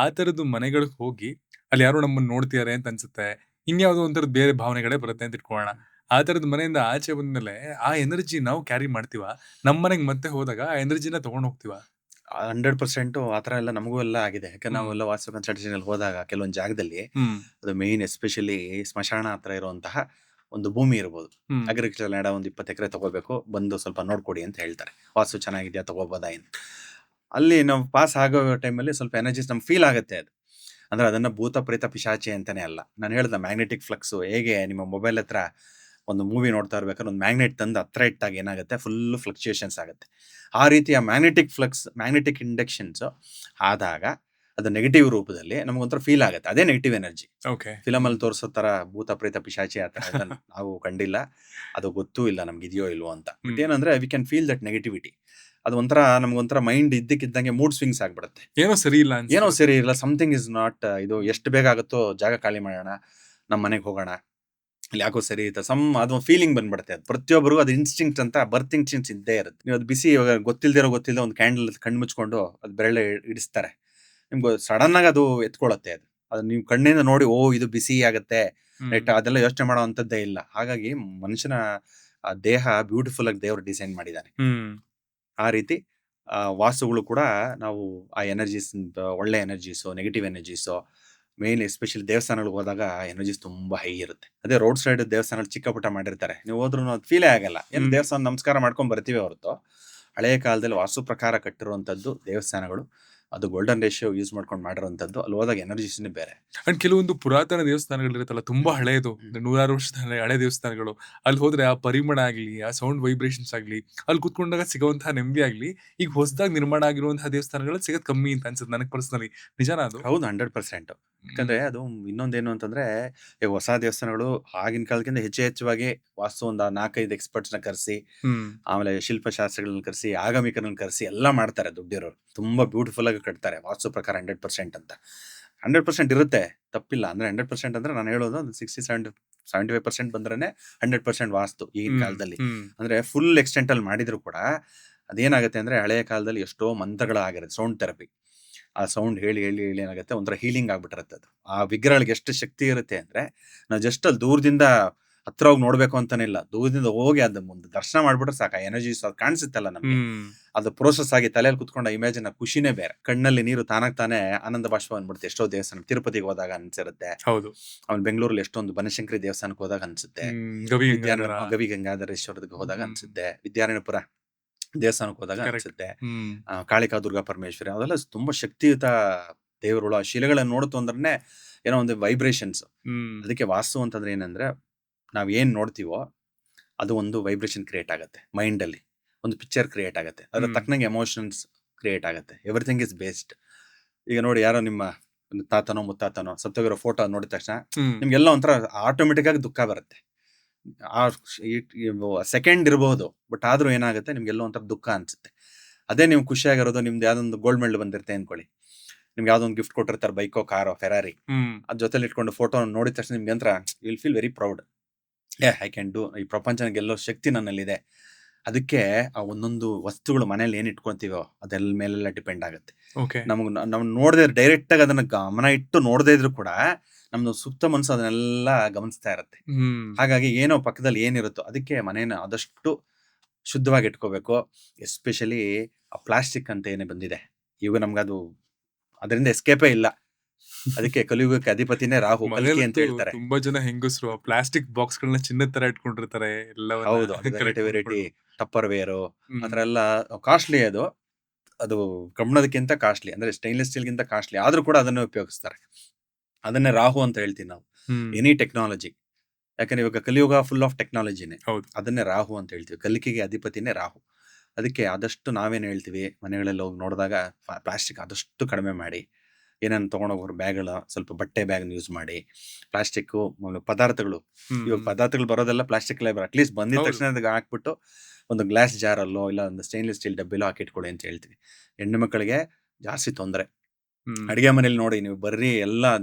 ಆ ತರದ್ದು ಮನೆಗಳಿಗೆ ಹೋಗಿ ಅಲ್ಲಿ ಯಾರೋ ನಮ್ಮನ್ನ ನೋಡ್ತಿದಾರೆ ಅಂತ ಅನ್ಸುತ್ತೆ, ಇನ್ಯಾವುದೋ ಒಂಥರದ ಬೇರೆ ಭಾವನೆಗಳೇ ಬರುತ್ತೆ ಅಂತ ಇಟ್ಕೊಳ್ಳೋಣ. ಆ ತರದ ಮನೆಯಿಂದ ಆಚೆ ಬಂದ್ಮೇಲೆ ಆ ಎನರ್ಜಿ ನಾವು ಕ್ಯಾರಿ ಮಾಡ್ತೀವ, ನಮ್ ಮನೆಗೆ ಮತ್ತೆ ಹೋದಾಗ ಆ ಎನರ್ಜಿನ ತಗೊಂಡ್ ಹೋಗ್ತೀವ. 100% ಆ ಥರ ಎಲ್ಲ ನಮಗೂ ಎಲ್ಲ ಆಗಿದೆ. ಯಾಕಂದ್ರೆ ನಾವೆಲ್ಲ ವಾಸ್ತು ಕನ್ಸಲ್ಟೇಷನ್ ಹೋದಾಗ ಕೆಲವೊಂದು ಜಾಗದಲ್ಲಿ ಅದು ಮೇನ್ ಎಸ್ಪೆಷಲಿ ಸ್ಮಶಾನ ಹತ್ರ ಇರುವಂತಹ ಒಂದು ಭೂಮಿ ಇರ್ಬೋದು, ಅಗ್ರಿಕಲ್ಚರ್ ಲ್ಯಾಂಡ್, ಒಂದು 20 ಎಕರೆ ತಗೋಬೇಕು, ಬಂದು ಸ್ವಲ್ಪ ನೋಡ್ಕೊಡಿ ಅಂತ ಹೇಳ್ತಾರೆ. ವಾಸ್ತು ಚೆನ್ನಾಗಿದೆಯಾ, ತಗೋಬೋದಾ ಏನು. ಅಲ್ಲಿ ನಾವು ಪಾಸ್ ಆಗೋ ಟೈಮಲ್ಲಿ ಸ್ವಲ್ಪ ಎನರ್ಜಿಸ್ ನಮ್ಗೆ ಫೀಲ್ ಆಗುತ್ತೆ. ಅದು ಅಂದ್ರೆ ಅದನ್ನ ಭೂತ ಪ್ರೇತ ಪಿಶಾಚಿ ಅಂತಾನೆ ಅಲ್ಲ. ನಾನು ಹೇಳ್ದೆ ಮ್ಯಾಗ್ನೆಟಿಕ್ ಫ್ಲಕ್ಸ್, ಹೇಗೆ ನಿಮ್ಮ ಮೊಬೈಲ್ ಹತ್ರ ಒಂದು ಮೂವಿ ನೋಡ್ತಾ ಇರ್ಬೇಕಾದ್ರೆ ಒಂದು ಮ್ಯಾಗ್ನೆಟ್ ತಂದು ಹತ್ರ ಇಟ್ಟಾಗ ಏನಾಗುತ್ತೆ, ಫುಲ್ ಫ್ಲಕ್ಚುಯೇಷನ್ಸ್ ಆಗುತ್ತೆ. ಆ ರೀತಿಯ ಮ್ಯಾಗ್ನೆಟಿಕ್ ಫ್ಲಕ್ಸ್, ಮ್ಯಾಗ್ನೆಟಿಕ್ ಇಂಡಕ್ಷನ್ಸ್ ಆದಾಗ ಅದು ನೆಗೆಟಿವ್ ರೂಪದಲ್ಲಿ ನಮಗೊಂಥರ ಫೀಲ್ ಆಗುತ್ತೆ. ಅದೇ ನೆಗೆಟಿವ್ ಎನರ್ಜಿ. ಫಿಲಮ್ ಅಲ್ಲಿ ತೋರಿಸೋ ತರ ಭೂತ ಪ್ರೇತ ಪಿಶಾಚಿ ಆ ತರ ನಾವು ಕಂಡಿಲ್ಲ, ಅದು ಗೊತ್ತೂ ಇಲ್ಲ ನಮ್ಗೆ ಇದೆಯೋ ಇಲ್ವೋ ಅಂತ. ಬಟ್ ಏನಂದ್ರೆ we can feel that negativity. ಅದು ಒಂಥರ ನಮ್ಗೊಂಥರ ಮೈಂಡ್ ಇದ್ದಕ್ಕಿದ್ದಂಗೆ ಮೂಡ್ ಸ್ವಿಂಗ್ಸ್ ಆಗ್ಬಿಡುತ್ತೆ. ಏನೋ ಸರಿ ಇಲ್ಲ, ಸಮಥಿಂಗ್ ಇಸ್ ನಾಟ್, ಇದು ಎಷ್ಟು ಬೇಗ ಆಗುತ್ತೋ ಜಾಗ ಖಾಲಿ ಮಾಡೋಣ, ನಮ್ಮ ಮನೆಗೆ ಹೋಗೋಣ, ಇಲ್ಲಿ ಯಾಕೋ ಸರಿ ಇರುತ್ತೆ, ಅದು ಫೀಲಿಂಗ್ ಬಂದ್ಬಿಡುತ್ತೆ. ಅದು ಪ್ರತಿಯೊಬ್ಬರಿಗೂ ಅದು ಇನ್ಸ್ಟಿಂಕ್ಟ್ ಅಂತ, ಬರ್ತ್ ಇನ್ಸ್ಟಿಂಕ್ಟ್ಸ್ ಇದ್ದೇ ಇರುತ್ತೆ. ನೀವು ಅದು ಬಿಸಿ, ಇವಾಗ ಗೊತ್ತಿಲ್ದಿರೋ ಒಂದು ಕ್ಯಾಂಡಲ್ ಕಣ್ಣು ಮುಚ್ಕೊಂಡು ಅದು ಬೆರಳೆ ಇಡಿಸ್ತಾರೆ, ನಿಮ್ಗೆ ಸಡನ್ ಆಗಿ ಅದು ಎತ್ಕೊಳ್ಳುತ್ತೆ. ಅದು ನೀವು ಕಣ್ಣಿಂದ ನೋಡಿ, ಓ ಇದು ಬಿಸಿ ಆಗುತ್ತೆ, ಅದೆಲ್ಲ ಯೋಚನೆ ಮಾಡೋ ಅಂಥದ್ದೇ ಇಲ್ಲ. ಹಾಗಾಗಿ ಮನುಷ್ಯನ ದೇಹ ಬ್ಯೂಟಿಫುಲ್ ಆಗಿ ದೇವರು ಡಿಸೈನ್ ಮಾಡಿದ್ದಾನೆ. ಆ ರೀತಿ ವಾಸ್ತುಗಳು ಕೂಡ ನಾವು ಆ ಎನರ್ಜೀಸ್, ಒಳ್ಳೆ energies, negative energies, main especially ದೇವಸ್ಥಾನಗಳಿಗೆ ಹೋದಾಗ ಎನರ್ಜೀಸ್ ತುಂಬಾ ಹೈ ಇರುತ್ತೆ. ಅದೇ ರೋಡ್ ಸೈಡ್ ದೇವಸ್ಥಾನ ಚಿಕ್ಕ ಪುಟ್ಟ ಮಾಡಿರ್ತಾರೆ, ನೀವು ಹೋದ್ರೂ ಅದು ಫೀಲೇ ಆಗಲ್ಲ. ಏನು ದೇವಸ್ಥಾನ ನಮಸ್ಕಾರ ಮಾಡ್ಕೊಂಡ್ ಬರ್ತೀವಿ ಹೊರತು, ಹಳೆಯ ಕಾಲದಲ್ಲಿ ವಾಸ್ತು ಪ್ರಕಾರ ಕಟ್ಟಿರುವಂತದ್ದು ದೇವಸ್ಥಾನಗಳು ಅದು ಗೋಲ್ಡನ್ ರೇಷಿಯೋ ಯೂಸ್ ಮಾಡ್ಕೊಂಡು ಮಾಡಿರೋಂಥದ್ದು. ಅಲ್ಲಿ ಹೋದಾಗ ಎನರ್ಜಿಸ್ನೇ ಬೇರೆ. ಅಂಡ್ ಕೆಲವೊಂದು ಪುರಾತನ ದೇವಸ್ಥಾನಗಳಿರುತ್ತಲ್ಲ, ತುಂಬಾ ಹಳೇದು, ನೂರಾರು ವರ್ಷದ ಹಳೆ ದೇವಸ್ಥಾನಗಳು. ಅಲ್ಲಿ ಹೋದ್ರೆ ಆ ಪರಿಮಳ ಆಗ್ಲಿ, ಆ ಸೌಂಡ್ ವೈಬ್ರೇಷನ್ಸ್ ಆಗ್ಲಿ, ಅಲ್ಲಿ ಕುತ್ಕೊಂಡಾಗ ಸಿಗುವಂತಹ ನೆಮ್ಮದಿ ಆಗ್ಲಿ, ಈಗ ಹೊಸದಾಗಿ ನಿರ್ಮಾಣ ಆಗಿರುವಂತಹ ದೇವಸ್ಥಾನಗಳಲ್ಲಿ ಸಿಗೋದ್ ಕಮ್ಮಿ ಅಂತ ಅನ್ಸುತ್ತೆ ನನಗೆ ಪರ್ಸನಲಿ. ನಿಜಾನ ಅದು? ಹೌದು, 100%. ಯಾಕಂದ್ರೆ ಅದು ಇನ್ನೊಂದೇನು ಅಂತಂದ್ರೆ, ಈ ಹೊಸ ದೇವಸ್ಥಾನಗಳು ಆಗಿನ ಕಾಲಕ್ಕಿಂತ ಹೆಚ್ಚುವಾಗಿ ವಾಸ್ತು ಒಂದು 4-5 ಎಕ್ಸ್ಪರ್ಟ್ಸ್ನ ಕರೆಸಿ, ಹ್ಮ್ ಆಮೇಲೆ ಶಿಲ್ಪಶಾಸ್ತ್ರಗಳನ್ನ ಕರೆಸಿ, ಆಗಮಿಕರನ್ನ ಕರೆಸಿ ಎಲ್ಲ ಮಾಡ್ತಾರೆ ದುಡ್ಡಿರೋರು. ತುಂಬಾ ಬ್ಯೂಟಿಫುಲ್ ಆಗಿ ಕಟ್ತಾರೆ ವಾಸ್ತು ಪ್ರಕಾರ 100% ಅಂತ. 100% ಇರುತ್ತೆ, ತಪ್ಪಿಲ್ಲ. ಅಂದ್ರೆ 100% ಅಂದ್ರೆ ನಾನು ಹೇಳೋದು ಒಂದು 60-75% ಬಂದ್ರೇನೆ 100% ವಾಸ್ತು ಈಗಿನ ಕಾಲದಲ್ಲಿ. ಅಂದ್ರೆ ಫುಲ್ ಎಕ್ಸ್ಟೆಂಟ್ ಅಲ್ಲಿ ಮಾಡಿದ್ರು ಕೂಡ ಅದೇನಾಗುತ್ತೆ ಅಂದ್ರೆ, ಹಳೆಯ ಕಾಲದಲ್ಲಿ ಎಷ್ಟೋ ಮಂತ್ರಗಳಾಗಿರುತ್ತೆ, ಸೌಂಡ್ ಥೆರಪಿ. ಆ ಸೌಂಡ್ ಹೇಳಿ ಹೇಳಿ ಹೇಳಿ ಏನಾಗುತ್ತೆ, ಒಂಥರ ಹೀಲಿಂಗ್ ಆಗ್ಬಿಟ್ಟಿರುತ್ತೆ ಅದು. ಆ ವಿಗ್ರಹಗಳಿಗೆ ಎಷ್ಟು ಶಕ್ತಿ ಇರುತ್ತೆ ಅಂದ್ರೆ, ನಾವು ಜಸ್ಟ್ ಅಲ್ಲಿ ದೂರದಿಂದ ಹತ್ರ ಹೋಗಿ ನೋಡ್ಬೇಕು ಅಂತಾನೆ ಇಲ್ಲ, ದೂರದಿಂದ ಹೋಗಿ ಅದ ಮುಂದೆ ದರ್ಶನ ಮಾಡ್ಬಿಟ್ರೆ ಸಾಕು, ಎನರ್ಜೀಸ್ ಅದು ಕಾಣಿಸುತ್ತಲ್ಲ ನಮ್ಗೆ, ಅದು ಪ್ರೋಸೆಸ್ ಆಗಿ ತಲೆಯಲ್ಲಿ ಕುತ್ಕೊಂಡ ಇಮೇಜಿನ ಖುಷಿನೇ ಬೇರೆ. ಕಣ್ಣಲ್ಲಿ ನೀರು ತಾನಾಗ್ ತಾನೇ ಆನಂದ ಬಾಷ್ಪ ಬಂದ್ಬಿಡುತ್ತೆ. ಎಷ್ಟೋ ದೇವಸ್ಥಾನ, ತಿರುಪತಿಗೆ ಹೋದಾಗ ಅನ್ಸಿರುತ್ತೆ, ಹೌದು. ಆಮೇಲೆ ಬೆಂಗಳೂರಲ್ಲಿ ಎಷ್ಟೊಂದು ಬನಶಂಕರಿ ದೇವಸ್ಥಾನಕ್ಕೆ ಹೋದಾಗ ಅನ್ಸುತ್ತೆ, ಗವಿ ಗಂಗಾಧರ. ಗವಿ ಗಂಗಾಧರೇಶ್ವರಕ್ಕೆ ಹೋದಾಗ ಅನ್ಸುತ್ತೆ, ವಿದ್ಯಾರಣ್ಯಪುರ ದೇವಸ್ಥಾನಕ್ಕೆ ಹೋದಾಗ Correct. ಅನ್ಸುತ್ತೆ, ಕಾಳಿಕಾ ದುರ್ಗಾ ಪರಮೇಶ್ವರಿ, ಅವೆಲ್ಲ ತುಂಬಾ ಶಕ್ತಿಯುತ ದೇವರುಗಳು. ಆ ಶಿಲೆಗಳನ್ನ ನೋಡ್ತು ಅಂದ್ರೆ ಏನೋ ಒಂದು ವೈಬ್ರೇಷನ್ಸ್. ಅದಕ್ಕೆ ವಾಸ್ತು ಅಂತಂದ್ರೆ ಏನಂದ್ರೆ, ನಾವ್ ಏನ್ ನೋಡ್ತೀವೋ ಅದು ಒಂದು ವೈಬ್ರೇಷನ್ ಕ್ರಿಯೇಟ್ ಆಗುತ್ತೆ ಮೈಂಡ್ ಅಲ್ಲಿ, ಒಂದು ಪಿಕ್ಚರ್ ಕ್ರಿಯೇಟ್ ಆಗುತ್ತೆ, ಅದ್ರ ತಕ್ಕನಂಗೆ ಎಮೋಷನ್ಸ್ ಕ್ರಿಯೇಟ್ ಆಗುತ್ತೆ. Everything is based. ಈಗ ನೋಡಿ, ಯಾರೋ ನಿಮ್ಮ ಒಂದು ತಾತನೋ ಮುತ್ತಾತನೋ ಸತ್ತೋಗಿರೋ ಫೋಟೋ ನೋಡಿದ ತಕ್ಷಣ ನಿಮ್ಗೆಲ್ಲ ಒಂಥರ ಆಟೋಮೆಟಿಕ್ ಆಗಿ ದುಃಖ ಬರುತ್ತೆ. ಆ ಸೆಕೆಂಡ್ ಇರಬಹುದು, ಬಟ್ ಆದ್ರೂ ಏನಾಗುತ್ತೆ, ನಿಮ್ಗೆಲ್ಲ ಒಂಥರ ದುಃಖ ಅನ್ಸುತ್ತೆ. ಅದೇ ನೀವು ಖುಷಿಯಾಗಿರೋದು, ನಿಮ್ದು ಯಾವ್ದೊಂದು ಗೋಲ್ಡ್ ಮೆಡಲ್ ಬಂದಿರುತ್ತೆ ಅನ್ಕೊಳ್ಳಿ, ನಿಮ್ಗೆ ಯಾವ್ದೊಂದು ಗಿಫ್ಟ್ ಕೊಟ್ಟಿರ್ತಾರೆ, ಬೈಕೋ ಕಾರೋ ಫೆರಾರಿ, ಅದ್ ಜೊತೆಲಿ ಇಟ್ಕೊಂಡು ಫೋಟೋ ನೋಡಿದ ತಕ್ಷಣ ನಿಮ್ಗೆ ಒಂಥರ will feel very proud. I can do, ಈ ಪ್ರಪಂಚನ ಗೆಲ್ಲೋ ಶಕ್ತಿ ನನ್ನಲ್ಲಿದೆ. ಅದಕ್ಕೆ ಆ ಒಂದೊಂದು ವಸ್ತುಗಳು ಮನೇಲಿ ಏನ್ ಇಟ್ಕೊಂತೀವೋ ಅದೆಲ್ಲ ಮೇಲೆಲ್ಲ ಡಿಪೆಂಡ್ ಆಗುತ್ತೆ. ನಾವು ನೋಡದೆ ಡೈರೆಕ್ಟ್ ಆಗಿ ಅದನ್ನ ಗಮನ ಇಟ್ಟು ನೋಡದೇ ಇದ್ರು ಕೂಡ ನಮ್ದು ಸುತ್ತ ಮನಸ್ಸು ಅದನ್ನೆಲ್ಲ ಗಮನಿಸ್ತಾ ಇರುತ್ತೆ. ಹಾಗಾಗಿ ಏನೋ ಪಕ್ಕದಲ್ಲಿ ಏನಿರುತ್ತೋ ಅದಕ್ಕೆ ಮನೇನ ಆದಷ್ಟು ಶುದ್ಧವಾಗಿ ಇಟ್ಕೋಬೇಕು. ಎಸ್ಪೆಷಲಿ ಆ ಪ್ಲಾಸ್ಟಿಕ್ ಅಂತ ಏನೇ ಬಂದಿದೆ, ಈಗ ನಮ್ಗದು ಅದರಿಂದ ಎಸ್ಕೇಪೇ ಇಲ್ಲ. ಅದಕ್ಕೆ ಕಲಿಯುಗಕ್ಕೆ ಅಧಿಪತಿನೇ ರಾಹು, ಕಲ್ಕಿ ಅಂತ ಹೇಳ್ತಾರೆ. ತುಂಬಾ ಜನ ಹೆಂಗಸರು ಪ್ಲಾಸ್ಟಿಕ್ ಬಾಕ್ಸ್ ಗಳನ್ನ ಚಿನ್ನದ ತರ ಇಟ್ಕೊಂಡಿರ್ತಾರೆ. ಹೌದು, ವೆರೈಟಿ ಟಪ್ಪರ್ ವೇರು ಆತರ ಎಲ್ಲ ಕಾಸ್ಟ್ಲಿ. ಅದು ಕಬ್ಬಣದಕ್ಕಿಂತ ಕಾಸ್ಟ್ಲಿ, ಅಂದ್ರೆ ಸ್ಟೈನ್ಲೆಸ್ ಸ್ಟೀಲ್ ಗಿಂತ ಕಾಸ್ಟ್ಲಿ, ಆದ್ರೂ ಕೂಡ ಅದನ್ನೇ ಉಪಯೋಗಿಸ್ತಾರೆ. ಅದನ್ನೇ ರಾಹು ಅಂತ ಹೇಳ್ತೀವಿ ನಾವು. ಎನಿ ಟೆಕ್ನಾಲಜಿ, ಯಾಕಂದ್ರೆ ಇವಾಗ ಕಲಿಯುಗ ಫುಲ್ ಆಫ್ ಟೆಕ್ನಾಲಜಿನೇ, ಅದನ್ನೇ ರಾಹು ಅಂತ ಹೇಳ್ತೀವಿ. ಕಲಿಕೆಗೆ ಅಧಿಪತಿನೇ ರಾಹು. ಅದಕ್ಕೆ ಆದಷ್ಟು ನಾವೇನ್ ಹೇಳ್ತೀವಿ, ಮನೆಗಳಲ್ಲಿ ಹೋಗಿ ನೋಡಿದಾಗ ಪ್ಲಾಸ್ಟಿಕ್ ಆದಷ್ಟು ಕಡಿಮೆ ಮಾಡಿ, ಏನೇನು ತಗೊಂಡೋಗೋರು ಬ್ಯಾಗ್ಗಳ ಸ್ವಲ್ಪ ಬಟ್ಟೆ ಬ್ಯಾಗ್ ಯೂಸ್ ಮಾಡಿ. ಪ್ಲಾಸ್ಟಿಕ್ ಪದಾರ್ಥಗಳು, ಇವಾಗ ಪದಾರ್ಥಗಳು ಬರೋದೆಲ್ಲ ಪ್ಲಾಸ್ಟಿಕ್ ಅಟ್ಲೀಸ್ಟ್ ಬಂದಿದ ತಕ್ಷಣ ಅದಕ್ಕೆ ಹಾಕ್ಬಿಟ್ಟು ಒಂದು ಗ್ಲಾಸ್ ಜಾರಲ್ಲೋ ಇಲ್ಲ ಒಂದು ಸ್ಟೈನ್ಲೆಸ್ ಸ್ಟೀಲ್ ಡಬ್ಬಿಲೋ ಹಾಕಿಟ್ಕೊಳ್ಳಿ ಅಂತ ಹೇಳ್ತೀವಿ. ಹೆಣ್ಣು ಮಕ್ಕಳಿಗೆ ಜಾಸ್ತಿ ತೊಂದರೆ. ಅಡಿಗೆ ಮನೇಲಿ ನೋಡಿ, ನೀವು ಬರ್ರಿ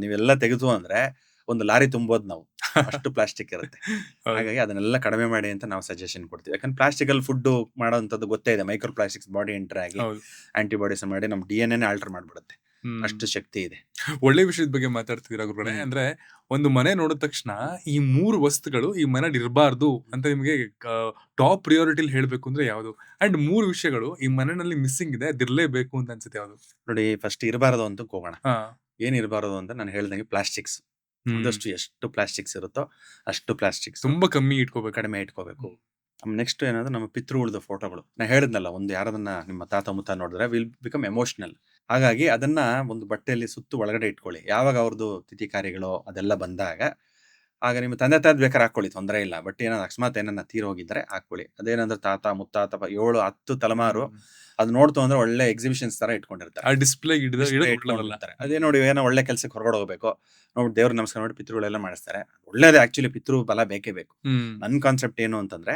ನೀವೆಲ್ಲ ತೆಗೆದು ಅಂದ್ರೆ ಒಂದು ಲಾರಿ ತುಂಬೋದು ನಾವು, ಅಷ್ಟು ಪ್ಲಾಸ್ಟಿಕ್ ಇರುತ್ತೆ. ಹಾಗಾಗಿ ಅದನ್ನೆಲ್ಲ ಕಡಿಮೆ ಮಾಡಿ ಅಂತ ನಾವು ಸಜೆಷನ್ ಕೊಡ್ತೀವಿ. ಯಾಕಂದ್ರೆ ಪ್ಲಾಸ್ಟಿಕ್ ಅಲ್ಲಿ ಫುಡ್ ಮಾಡೋಂಥದ್ದು ಗೊತ್ತೇ ಇದೆ, ಮೈಕ್ರೋ ಪ್ಲಾಸ್ಟಿಕ್ಸ್ ಬಾಡಿ ಎಂಟರ್ ಆಗಿ ಆಂಟಿಬಾಡೀಸ್ ಮಾಡಿ ನಮ್ಮ DNA ಆಲ್ಟರ್ ಮಾಡ್ಬಿಡುತ್ತೆ, ಅಷ್ಟು ಶಕ್ತಿ ಇದೆ. ಒಳ್ಳೆ ವಿಷಯದ ಬಗ್ಗೆ ಮಾತಾಡ್ತಿದ್ದೀರಾ ಗುರುಗಳೇ. ಅಂದ್ರೆ ಒಂದು ಮನೆ ನೋಡಿದ ತಕ್ಷಣ ಈ 3 ವಸ್ತುಗಳು ಈ ಮನೇಲಿ ಇರಬಾರ್ದು ಅಂತ ನಿಮಗೆ ಟಾಪ್ ಪ್ರಿಯಾರಿಟಿಲಿ ಹೇಳ್ಬೇಕು ಅಂದ್ರೆ ಯಾವ್ದು? ಅಂಡ್ 3 ವಿಷಯಗಳು ಈ ಮನೆಯಲ್ಲಿ ಮಿಸ್ಸಿಂಗ್ ಇದೆ, ಅದಿರ್ಲೇಬೇಕು ಅಂತ ಅನ್ಸುತ್ತೆ ಯಾವ್ದು? ನೋಡಿ, ಫಸ್ಟ್ ಇರಬಾರದು ಅಂತ ಹೋಗೋಣ. ಏನ್ ಇರಬಾರದು ಅಂತ ನಾನು ಹೇಳ್ದಂಗೆ ಪ್ಲಾಸ್ಟಿಕ್ಸ್. ಆದಷ್ಟು ಎಷ್ಟು ಪ್ಲಾಸ್ಟಿಕ್ಸ್ ಇರುತ್ತೋ ಅಷ್ಟು ಪ್ಲಾಸ್ಟಿಕ್ಸ್ ತುಂಬಾ ಕಡಿಮೆ ಇಟ್ಕೋಬೇಕು. ನೆಕ್ಸ್ಟ್ ಏನಂದ್ರೆ, ನಮ್ಮ ಪಿತೃಗಳದ ಫೋಟೋಗಳು. ನಾ ಹೇಳಿದ್ನಲ್ಲ, ಒಂದು ಯಾರದನ್ನ ನಿಮ್ಮ ತಾತ ಮುತ್ತ ನೋಡಿದ್ರೆ ವಿಲ್ ಬಿಕಮ್ ಎಮೋಷನಲ್. ಹಾಗಾಗಿ ಅದನ್ನ ಒಂದು ಬಟ್ಟೆಯಲ್ಲಿ ಸುತ್ತು ಒಳಗಡೆ ಇಟ್ಕೊಳ್ಳಿ. ಯಾವಾಗ ಅವ್ರದ್ದು ತಿಥಿ ಕಾರ್ಯಗಳು ಅದೆಲ್ಲ ಬಂದಾಗ, ಆಗ ನಿಮ್ಮ ತಂದೆ ತಾತ ಬೇಕಾದ್ರೆ ಹಾಕೊಳ್ಳಿ, ತೊಂದರೆ ಇಲ್ಲ. ಬಟ್ ಏನಾದ್ರು ಅಕಸ್ಮಾತ್ ಏನನ್ನ ತೀರೋಗಿದ್ರೆ ಹಾಕೊಳ್ಳಿ. ಅದೇನಂದ್ರೆ ತಾತ ಮುತ್ತಾತ 7-10 ತಲೆಮಾರು ಅದು ನೋಡ್ತು ಅಂದ್ರೆ ಒಳ್ಳೆ ಎಕ್ಸಿಬಿಷನ್ಸ್ ತರ ಇಟ್ಕೊಂಡಿರ್ತಾರೆ, ಡಿಸ್ಪ್ಲೇ ಇಟ್ಕೊಂಡಿರ್ತಾರೆ. ಅದೇ ನೋಡಿ, ಏನೋ ಒಳ್ಳೆ ಕೆಲ್ಸಕ್ಕೆ ಹೊರಗಡೆ ಹೋಗ್ಬೇಕು, ನೋಡಿ ದೇವ್ರ ನಮಸ್ಕಾರ ಮಾಡಿ ಪಿತೃಗಳೆಲ್ಲ ಮಾಡಿಸ್ತಾರೆ. ಒಳ್ಳೇದೇ, ಆಕ್ಚುಲಿ ಪಿತೃ ಬಲ ಬೇಕೇ ಬೇಕು. ನನ್ನ ಕಾನ್ಸೆಪ್ಟ್ ಏನು ಅಂತಂದ್ರೆ,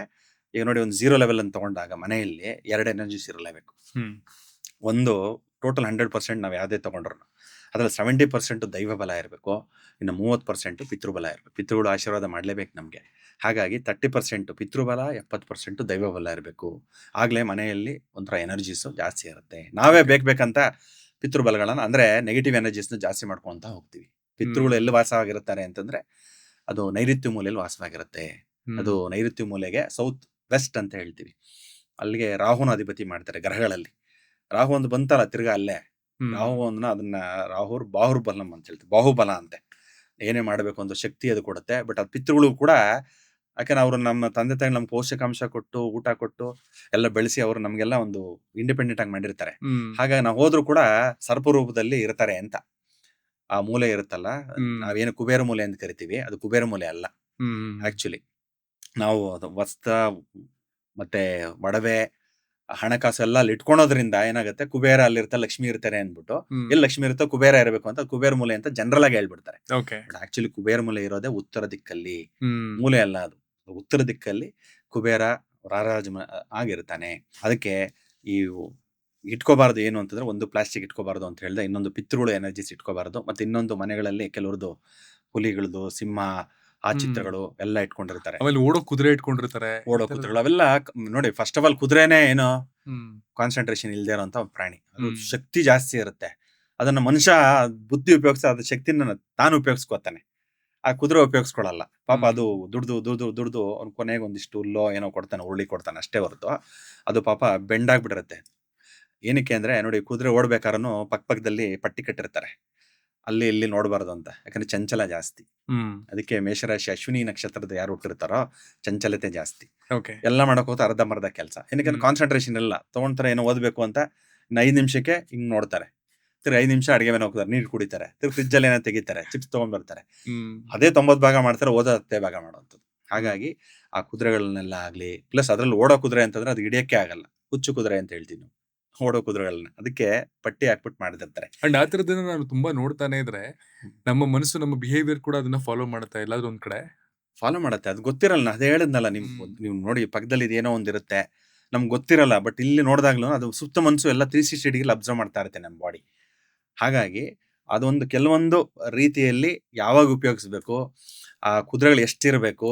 ಈಗ ನೋಡಿ, ಒಂದು 0 ಲೆವೆಲ್ ಅಂತ ತಗೊಂಡಾಗ ಮನೆಯಲ್ಲಿ 2 ಎನರ್ಜೀಸ್ ಇರಲೇಬೇಕು. ಒಂದು ಟೋಟಲ್ 100% ನಾವು ಯಾವುದೇ ತಗೊಂಡ್ರು ಅದ್ರಲ್ಲಿ 70% ದೈವ ಬಲ ಇರಬೇಕು, ಇನ್ನು 30% ಪಿತೃಬಲ ಇರಬೇಕು. ಪಿತೃಗಳು ಆಶೀರ್ವಾದ ಮಾಡಲೇಬೇಕು ನಮಗೆ. ಹಾಗಾಗಿ 30% ಪಿತೃಬಲ, 70% ದೈವ ಬಲ ಇರಬೇಕು. ಆಗ್ಲೇ ಮನೆಯಲ್ಲಿ ಒಂಥರ ಎನರ್ಜೀಸು ಜಾಸ್ತಿ ಇರುತ್ತೆ. ನಾವೇ ಬೇಕಂತ ಪಿತೃಬಲಗಳನ್ನ ಅಂದ್ರೆ ನೆಗೆಟಿವ್ ಎನರ್ಜೀಸ್ನ ಜಾಸ್ತಿ ಮಾಡ್ಕೊಂತ ಹೋಗ್ತೀವಿ. ಪಿತೃಗಳು ಎಲ್ಲಿ ವಾಸವಾಗಿರುತ್ತಾರೆ ಅಂತಂದ್ರೆ, ಅದು ನೈಋತ್ಯ ಮೂಲೆಯಲ್ಲಿ ವಾಸವಾಗಿರುತ್ತೆ. ಅದು ನೈಋತ್ಯ ಮೂಲೆಗೆ ಸೌತ್ ವೆಸ್ಟ್ ಅಂತ ಹೇಳ್ತೀವಿ. ಅಲ್ಲಿಗೆ ರಾಹುನ ಅಧಿಪತಿ ಮಾಡ್ತಾರೆ ಗ್ರಹಗಳಲ್ಲಿ. ರಾಹು ಒಂದು ಬಂತಲ್ಲ ತಿರ್ಗಾ ಅಲ್ಲೇ, ರಾಹು ಅದನ್ನ ಬಾಹುರ್ಬಲಂ ಅಂತ ಹೇಳ್ತೀವಿ, ಬಾಹುಬಲ ಅಂತೆ. ಏನೇ ಮಾಡಬೇಕು ಅಂತ ಶಕ್ತಿ ಅದು ಕೊಡುತ್ತೆ. ಬಟ್ ಅದು ಪಿತೃಗಳು ಕೂಡ ಯಾಕಂದ್ರೆ ಅವರು ನಮ್ಮ ತಂದೆ ತಾಯಿ ನಮ್ಗೆ ಪೋಷಕಾಂಶ ಕೊಟ್ಟು ಊಟ ಕೊಟ್ಟು ಎಲ್ಲ ಬೆಳೆಸಿ ಅವರು ನಮ್ಗೆಲ್ಲ ಒಂದು ಇಂಡಿಪೆಂಡೆಂಟ್ ಆಗಿ ಮಾಡಿರ್ತಾರೆ. ಹಾಗಾಗಿ ನಾವು ಹೋದ್ರು ಕೂಡ ಸರ್ಪ ರೂಪದಲ್ಲಿ ಇರ್ತಾರೆ ಅಂತ. ಆ ಮೂಲೆ ಇರುತ್ತಲ್ಲ, ನಾವೇನು ಕುಬೇರ ಮೂಲೆ ಅಂತ ಕರಿತೀವಿ, ಅದು ಕುಬೇರ ಮೂಲೆ ಅಲ್ಲ. ಆಕ್ಚುಲಿ ನಾವು ಅದು ವಸ್ತ್ರ ಮತ್ತೆ ಒಡವೆ ಹಣಕಾಸು ಎಲ್ಲ ಅಲ್ಲಿ ಇಟ್ಕೊಳೋದ್ರಿಂದ ಏನಾಗುತ್ತೆ, ಕುಬೇರ ಅಲ್ಲಿರ್ತಾ ಲಕ್ಷ್ಮಿ ಇರ್ತಾರೆ ಅಂದ್ಬಿಟ್ಟು, ಎಲ್ಲಿ ಲಕ್ಷ್ಮಿ ಇರುತ್ತೋ ಕುಬೇರ ಇರಬೇಕು ಅಂತ ಕುಬೇರ ಮೂಲೆ ಅಂತ ಜನರಲ್ ಆಗಿ ಹೇಳ್ಬಿಡ್ತಾರೆ. ಬಟ್ ಆಕ್ಚುಲಿ ಕುಬೇರ ಮೂಲೆ ಇರೋದೇ ಉತ್ತರ ದಿಕ್ಕಲ್ಲಿ, ಮೂಲೆ ಅಲ್ಲ ಅದು. ಉತ್ತರ ದಿಕ್ಕಲ್ಲಿ ಕುಬೇರ ರಾರಾಜ ಆಗಿರ್ತಾನೆ. ಅದಕ್ಕೆ ಈ ಇಟ್ಕೋಬಾರ್ದು ಏನು ಅಂತಂದ್ರೆ, ಒಂದು ಪ್ಲಾಸ್ಟಿಕ್ ಇಟ್ಕೋಬಾರ್ದು ಅಂತ ಹೇಳಿದೆ, ಇನ್ನೊಂದು ಪಿತೃಗಳು ಎನರ್ಜಿಸ್ ಇಟ್ಕೋಬಾರ್ದು, ಮತ್ತೆ ಇನ್ನೊಂದು ಮನೆಗಳಲ್ಲಿ ಕೆಲವ್ರದ್ದು ಹುಲಿಗಳದ್ದು, ಸಿಂಹ ಆ ಚಿತ್ರಗಳು ಎಲ್ಲ ಇಟ್ಕೊಂಡಿರ್ತಾರೆ. ಆಮೇಲೆ ಓಡೋ ಕುದುರೆ ಇಟ್ಕೊಂಡಿರ್ತಾರೆ. ಓಡೋ ಕುದುರೆಗಳು ಅವೆಲ್ಲ ನೋಡಿ, ಫಸ್ಟ್ ಆಫ್ ಆಲ್ ಕುದುರೆನೇ ಏನೋ ಕಾನ್ಸಂಟ್ರೇಷನ್ ಇಲ್ದೇ ಇರೋಂತ ಪ್ರಾಣಿ. ಅದು ಶಕ್ತಿ ಜಾಸ್ತಿ ಇರುತ್ತೆ. ಅದನ್ನ ಮನುಷ್ಯ ಬುದ್ಧಿ ಉಪಯೋಗಿಸ ಅದ್ರ ಶಕ್ತಿನ ತಾನು ಉಪಯೋಗಿಸ್ಕೊತಾನೆ. ಆ ಕುದುರೆ ಉಪಯೋಗಿಸ್ಕೊಳಲ್ಲ ಪಾಪ. ಅದು ದುಡ್ದು ಅವ್ನ ಕೊನೆಗೆ ಒಂದಿಷ್ಟು ಹುಲ್ಲೋ ಏನೋ ಕೊಡ್ತಾನೆ, ಉರುಳಿ ಕೊಡ್ತಾನೆ ಅಷ್ಟೇ ಹೊರತು ಅದು ಪಾಪ ಬೆಂಡಾಗ್ಬಿಟ್ಟಿರುತ್ತೆ. ಏನಕ್ಕೆ ಅಂದ್ರೆ ನೋಡಿ, ಕುದುರೆ ಓಡ್ಬೇಕಾದ್ರೂ ಪಕ್ಕದಲ್ಲಿ ಪಟ್ಟಿ ಕಟ್ಟಿರ್ತಾರೆ, ಅಲ್ಲಿ ಇಲ್ಲಿ ನೋಡ್ಬಾರ್ದು ಅಂತ. ಯಾಕಂದ್ರೆ ಚಂಚಲ ಜಾಸ್ತಿ. ಅದಕ್ಕೆ ಮೇಷರಾಶಿ ಅಶ್ವಿನಿ ನಕ್ಷತ್ರದ ಯಾರು ಹುಟ್ಟಿರ್ತಾರೋ ಚಂಚಲತೆ ಜಾಸ್ತಿ. ಎಲ್ಲ ಮಾಡಕ್ ಹೋಗ್ತಾ ಅರ್ಧಂಬರ್ಧ ಕೆಲಸ. ಏನಕ್ಕೆ ಕಾನ್ಸಂಟ್ರೇಷನ್ ಇಲ್ಲ. ತಗೊಂಡ್ತಾರೆ ಏನೋ ಓದ್ಬೇಕು ಅಂತ 5 ನಿಮಿಷಕ್ಕೆ ಹಿಂಗ್ ನೋಡ್ತಾರೆ, ತಿರ್ಗಿ 5 ನಿಮಿಷ ಅಡಿಗೆ ಮೇಲೆ ಹೋಗ್ತಾರೆ, ನೀರು ಕುಡಿತಾರೆ, ತಿರ್ಗಿ ಫ್ರಿಜ್ ಅಲ್ಲಿ ಏನೋ ತೆಗಿತಾರೆ, ಚಿಪ್ಸ್ ತಗೊಂಡ್ಬರ್ತಾರೆ. ಅದೇ 90 ಭಾಗ ಮಾಡ್ತಾರೆ, ಓದೋ 10 ಭಾಗ ಮಾಡೋಂಥದ್ದು. ಹಾಗಾಗಿ ಆ ಕುದುರೆಗಳನ್ನೆಲ್ಲ ಆಗ್ಲಿ, ಪ್ಲಸ್ ಅದ್ರಲ್ಲಿ ಓಡೋ ಕುದುರೆ ಅಂತಂದ್ರೆ ಅದು ಹಿಡಿಯಕ್ಕೆ ಆಗಲ್ಲ, ಹುಚ್ಚು ಕುದುರೆ ಅಂತ ಹೇಳ್ತೀವಿ ನಾವು, ಓಡೋ ಕುದುರೆಗಳನ್ನ. ಅದಕ್ಕೆ ಪಟ್ಟಿ ಹಾಕ್ಬಿಟ್ಟು ಮಾಡಿದಿರ್ತಾರೆ. ಅಂಡ್ ಆ ತರದನ್ನ ನಾನು ತುಂಬಾ ನೋಡ್ತಾನೆ ಇದ್ರೆ ನಮ್ಮ ಮನಸ್ಸು, ನಮ್ಮ ಬಿಹೇವಿಯರ್ ಕೂಡ ಅದನ್ನ ಫಾಲೋ ಮಾಡುತ್ತೆ ಎಲ್ಲಾದ್ರೂ ಒಂದ್ ಕಡೆ. ಫಾಲೋ ಮಾಡತ್ತೆ. ಅದು ಗೊತ್ತಿರಲ್ಲ. ಅದೇ ಹೇಳಿದ್ನಲ್ಲ, ನೀವು ನೋಡಿ ಪಕ್ಕದಲ್ಲಿ ಇದೇನೋ ಒಂದಿರುತ್ತೆ, ನಮ್ಗೆ ಗೊತ್ತಿರಲ್ಲ. ಬಟ್ ಇಲ್ಲಿ ನೋಡಿದಾಗ್ಲೂ ಅದು ಸುತ್ತ ಮನಸ್ಸು ಎಲ್ಲ 360 ಡಿಗ್ರಿ ಅಬ್ಸರ್ವ್ ಮಾಡ್ತಾ ಇರುತ್ತೆ ನಮ್ಮ ಬಾಡಿ. ಹಾಗಾಗಿ ಅದೊಂದು ಕೆಲವೊಂದು ರೀತಿಯಲ್ಲಿ ಯಾವಾಗ ಉಪಯೋಗಿಸ್ಬೇಕು, ಆ ಕುದುರೆಗಳು ಎಷ್ಟಿರ್ಬೇಕು,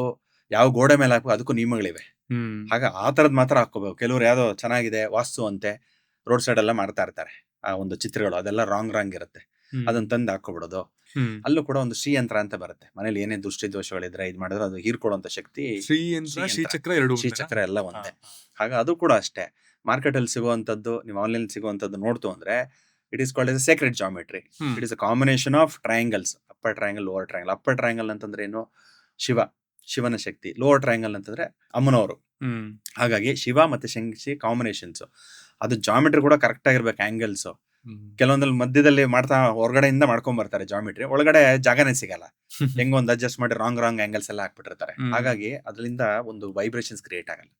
ಯಾವ ಗೋಡೆ ಮೇಲೆ ಹಾಕಬೇಕು, ಅದಕ್ಕೂ ನಿಯಮಗಳಿವೆ. ಹಾಗ ಆ ತರದ್ ಮಾತ್ರ ಹಾಕೋಬೇಕು. ಕೆಲವ್ರು ಯಾವ್ದೋ ಚೆನ್ನಾಗಿದೆ ವಾಸ್ತು ಅಂತೆ ರೋಡ್ ಸೈಡ್ ಎಲ್ಲ ಮಾಡ್ತಾ ಇರ್ತಾರೆ ಆ ಒಂದು ಚಿತ್ರಗಳು, ಅದೆಲ್ಲ ರಾಂಗ್ ಇರುತ್ತೆ. ಅದನ್ನ ತಂದು ಹಾಕೋಬಿಡೋದು. ಅಲ್ಲೂ ಕೂಡ ಒಂದು ಶ್ರೀಯಂತ್ರ ಅಂತ ಬರುತ್ತೆ. ಮನೇಲಿ ಏನೇ ದೃಷ್ಟಿ ದೋಷಗಳಿದ್ರೆ ಇದ್ ಮಾಡಿದ್ರೆ ಅದು ಹೀರ್ಕೊಳ್ಳುವಂತ ಶಕ್ತಿ ಶ್ರೀಚಕ್ರ ಎಲ್ಲ ಒಂದೇ. ಹಾಗ ಅದು ಕೂಡ ಅಷ್ಟೇ. ಮಾರ್ಕೆಟ್ ಅಲ್ಲಿ ಸಿಗುವಂತದ್ದು, ನೀವು ಆನ್ಲೈನ್ ಸಿಗುವಂತದ್ದು ನೋಡ್ತು ಅಂದ್ರೆ, it is called as Sacred geometry. It is a combination of triangles, upper triangle, lower triangle. Upper triangle ಅಂತಂದ್ರೆ ಏನು, ಶಿವನ ಶಕ್ತಿ. ಲೋವರ್ ಟ್ರಯಾಂಗಲ್ ಅಂತಂದ್ರೆ ಅಮ್ಮನವರು. ಹಾಗಾಗಿ ಶಿವ ಮತ್ತೆ ಶಂಕಿ ಕಾಂಬಿನೇಷನ್ಸ್. ಅದು ಜಾಮೆಟ್ರಿ ಕೂಡ ಕರೆಕ್ಟ್ ಆಗಿರ್ಬೇಕು, ಆಂಗಲ್ಸ್. ಕೆಲವೊಂದಲ್ಲಿ ಮಧ್ಯದಲ್ಲಿ ಮಾಡ್ತಾ ಹೊರಗಡೆಯಿಂದ ಮಾಡ್ಕೊಂಡ್ ಬರ್ತಾರೆ ಜಾಮೆಟ್ರಿ, ಒಳಗಡೆ ಜಾಗನೇ ಸಿಗಲ್ಲ. ಹೆಂಗ ಒಂದು ಅಡ್ಜಸ್ಟ್ ಮಾಡಿ ರಾಂಗ್ ಆಂಗಲ್ಸ್ ಎಲ್ಲ ಹಾಕ್ಬಿಟ್ಟಿರ್ತಾರೆ. ಹಾಗಾಗಿ ಅದರಿಂದ ಒಂದು ವೈಬ್ರೇಷನ್ಸ್ ಕ್ರಿಯೇಟ್ ಆಗಲ್ಲ.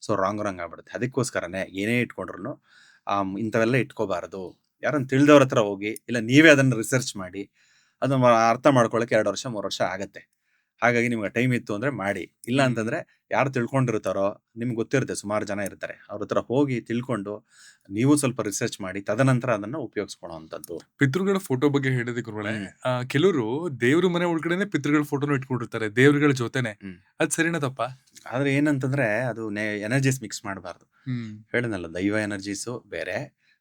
ಸೊ ರಾಂಗ್ ಆಗ್ಬಿಡುತ್ತೆ. ಅದಕ್ಕೋಸ್ಕರನೇ ಏನೇ ಇಟ್ಕೊಂಡ್ರು ಇಂಥವೆಲ್ಲ ಇಟ್ಕೋಬಾರದು. ಯಾರನ್ನ ತಿಳಿದವ್ರ ಹತ್ರ ಹೋಗಿ, ಇಲ್ಲ ನೀವೇ ಅದನ್ನ ರಿಸರ್ಚ್ ಮಾಡಿ ಅದನ್ನ ಅರ್ಥ ಮಾಡ್ಕೊಳಕ್ಕೆ 2 ವರ್ಷ 3 ವರ್ಷ ಆಗತ್ತೆ. ಹಾಗಾಗಿ ನಿಮ್ಗೆ ಟೈಮ್ ಇತ್ತು ಅಂದ್ರೆ ಮಾಡಿ. ಇಲ್ಲ ಅಂತಂದ್ರೆ ಯಾರು ತಿಳ್ಕೊಂಡಿರ್ತಾರೋ, ನಿಮ್ಗೆ ಗೊತ್ತಿರುತ್ತೆ, ಸುಮಾರು ಜನ ಇರ್ತಾರೆ, ಅವ್ರ ಹತ್ರ ಹೋಗಿ ತಿಳ್ಕೊಂಡು ನೀವು ಸ್ವಲ್ಪ ರಿಸರ್ಚ್ ಮಾಡಿ ತದನಂತರ ಅದನ್ನ ಉಪಯೋಗಿಸ್ಕೊಳ್ಳುವಂಥದ್ದು. ಪಿತೃಗಳ ಫೋಟೋ ಬಗ್ಗೆ ಹೇಳಿದೆ ಗುರುಗಳೇ. ಕೆಲವರು ದೇವ್ರ ಮನೆ ಒಳಗಡೆನೆ ಪಿತೃಗಳ ಫೋಟೋನ ಇಟ್ಕೊಂಡಿರ್ತಾರೆ ದೇವ್ರಗಳ ಜೊತೆನೆ. ಅದ್ ಸರಿನಾ ತಪ್ಪ? ಆದ್ರೆ ಏನಂತಂದ್ರೆ ಅದು ಎನರ್ಜೀಸ್ ಮಿಕ್ಸ್ ಮಾಡಬಾರ್ದು. ಹೇಳಿದ್ನಲ್ಲ, ದೈವ ಎನರ್ಜೀಸು ಬೇರೆ,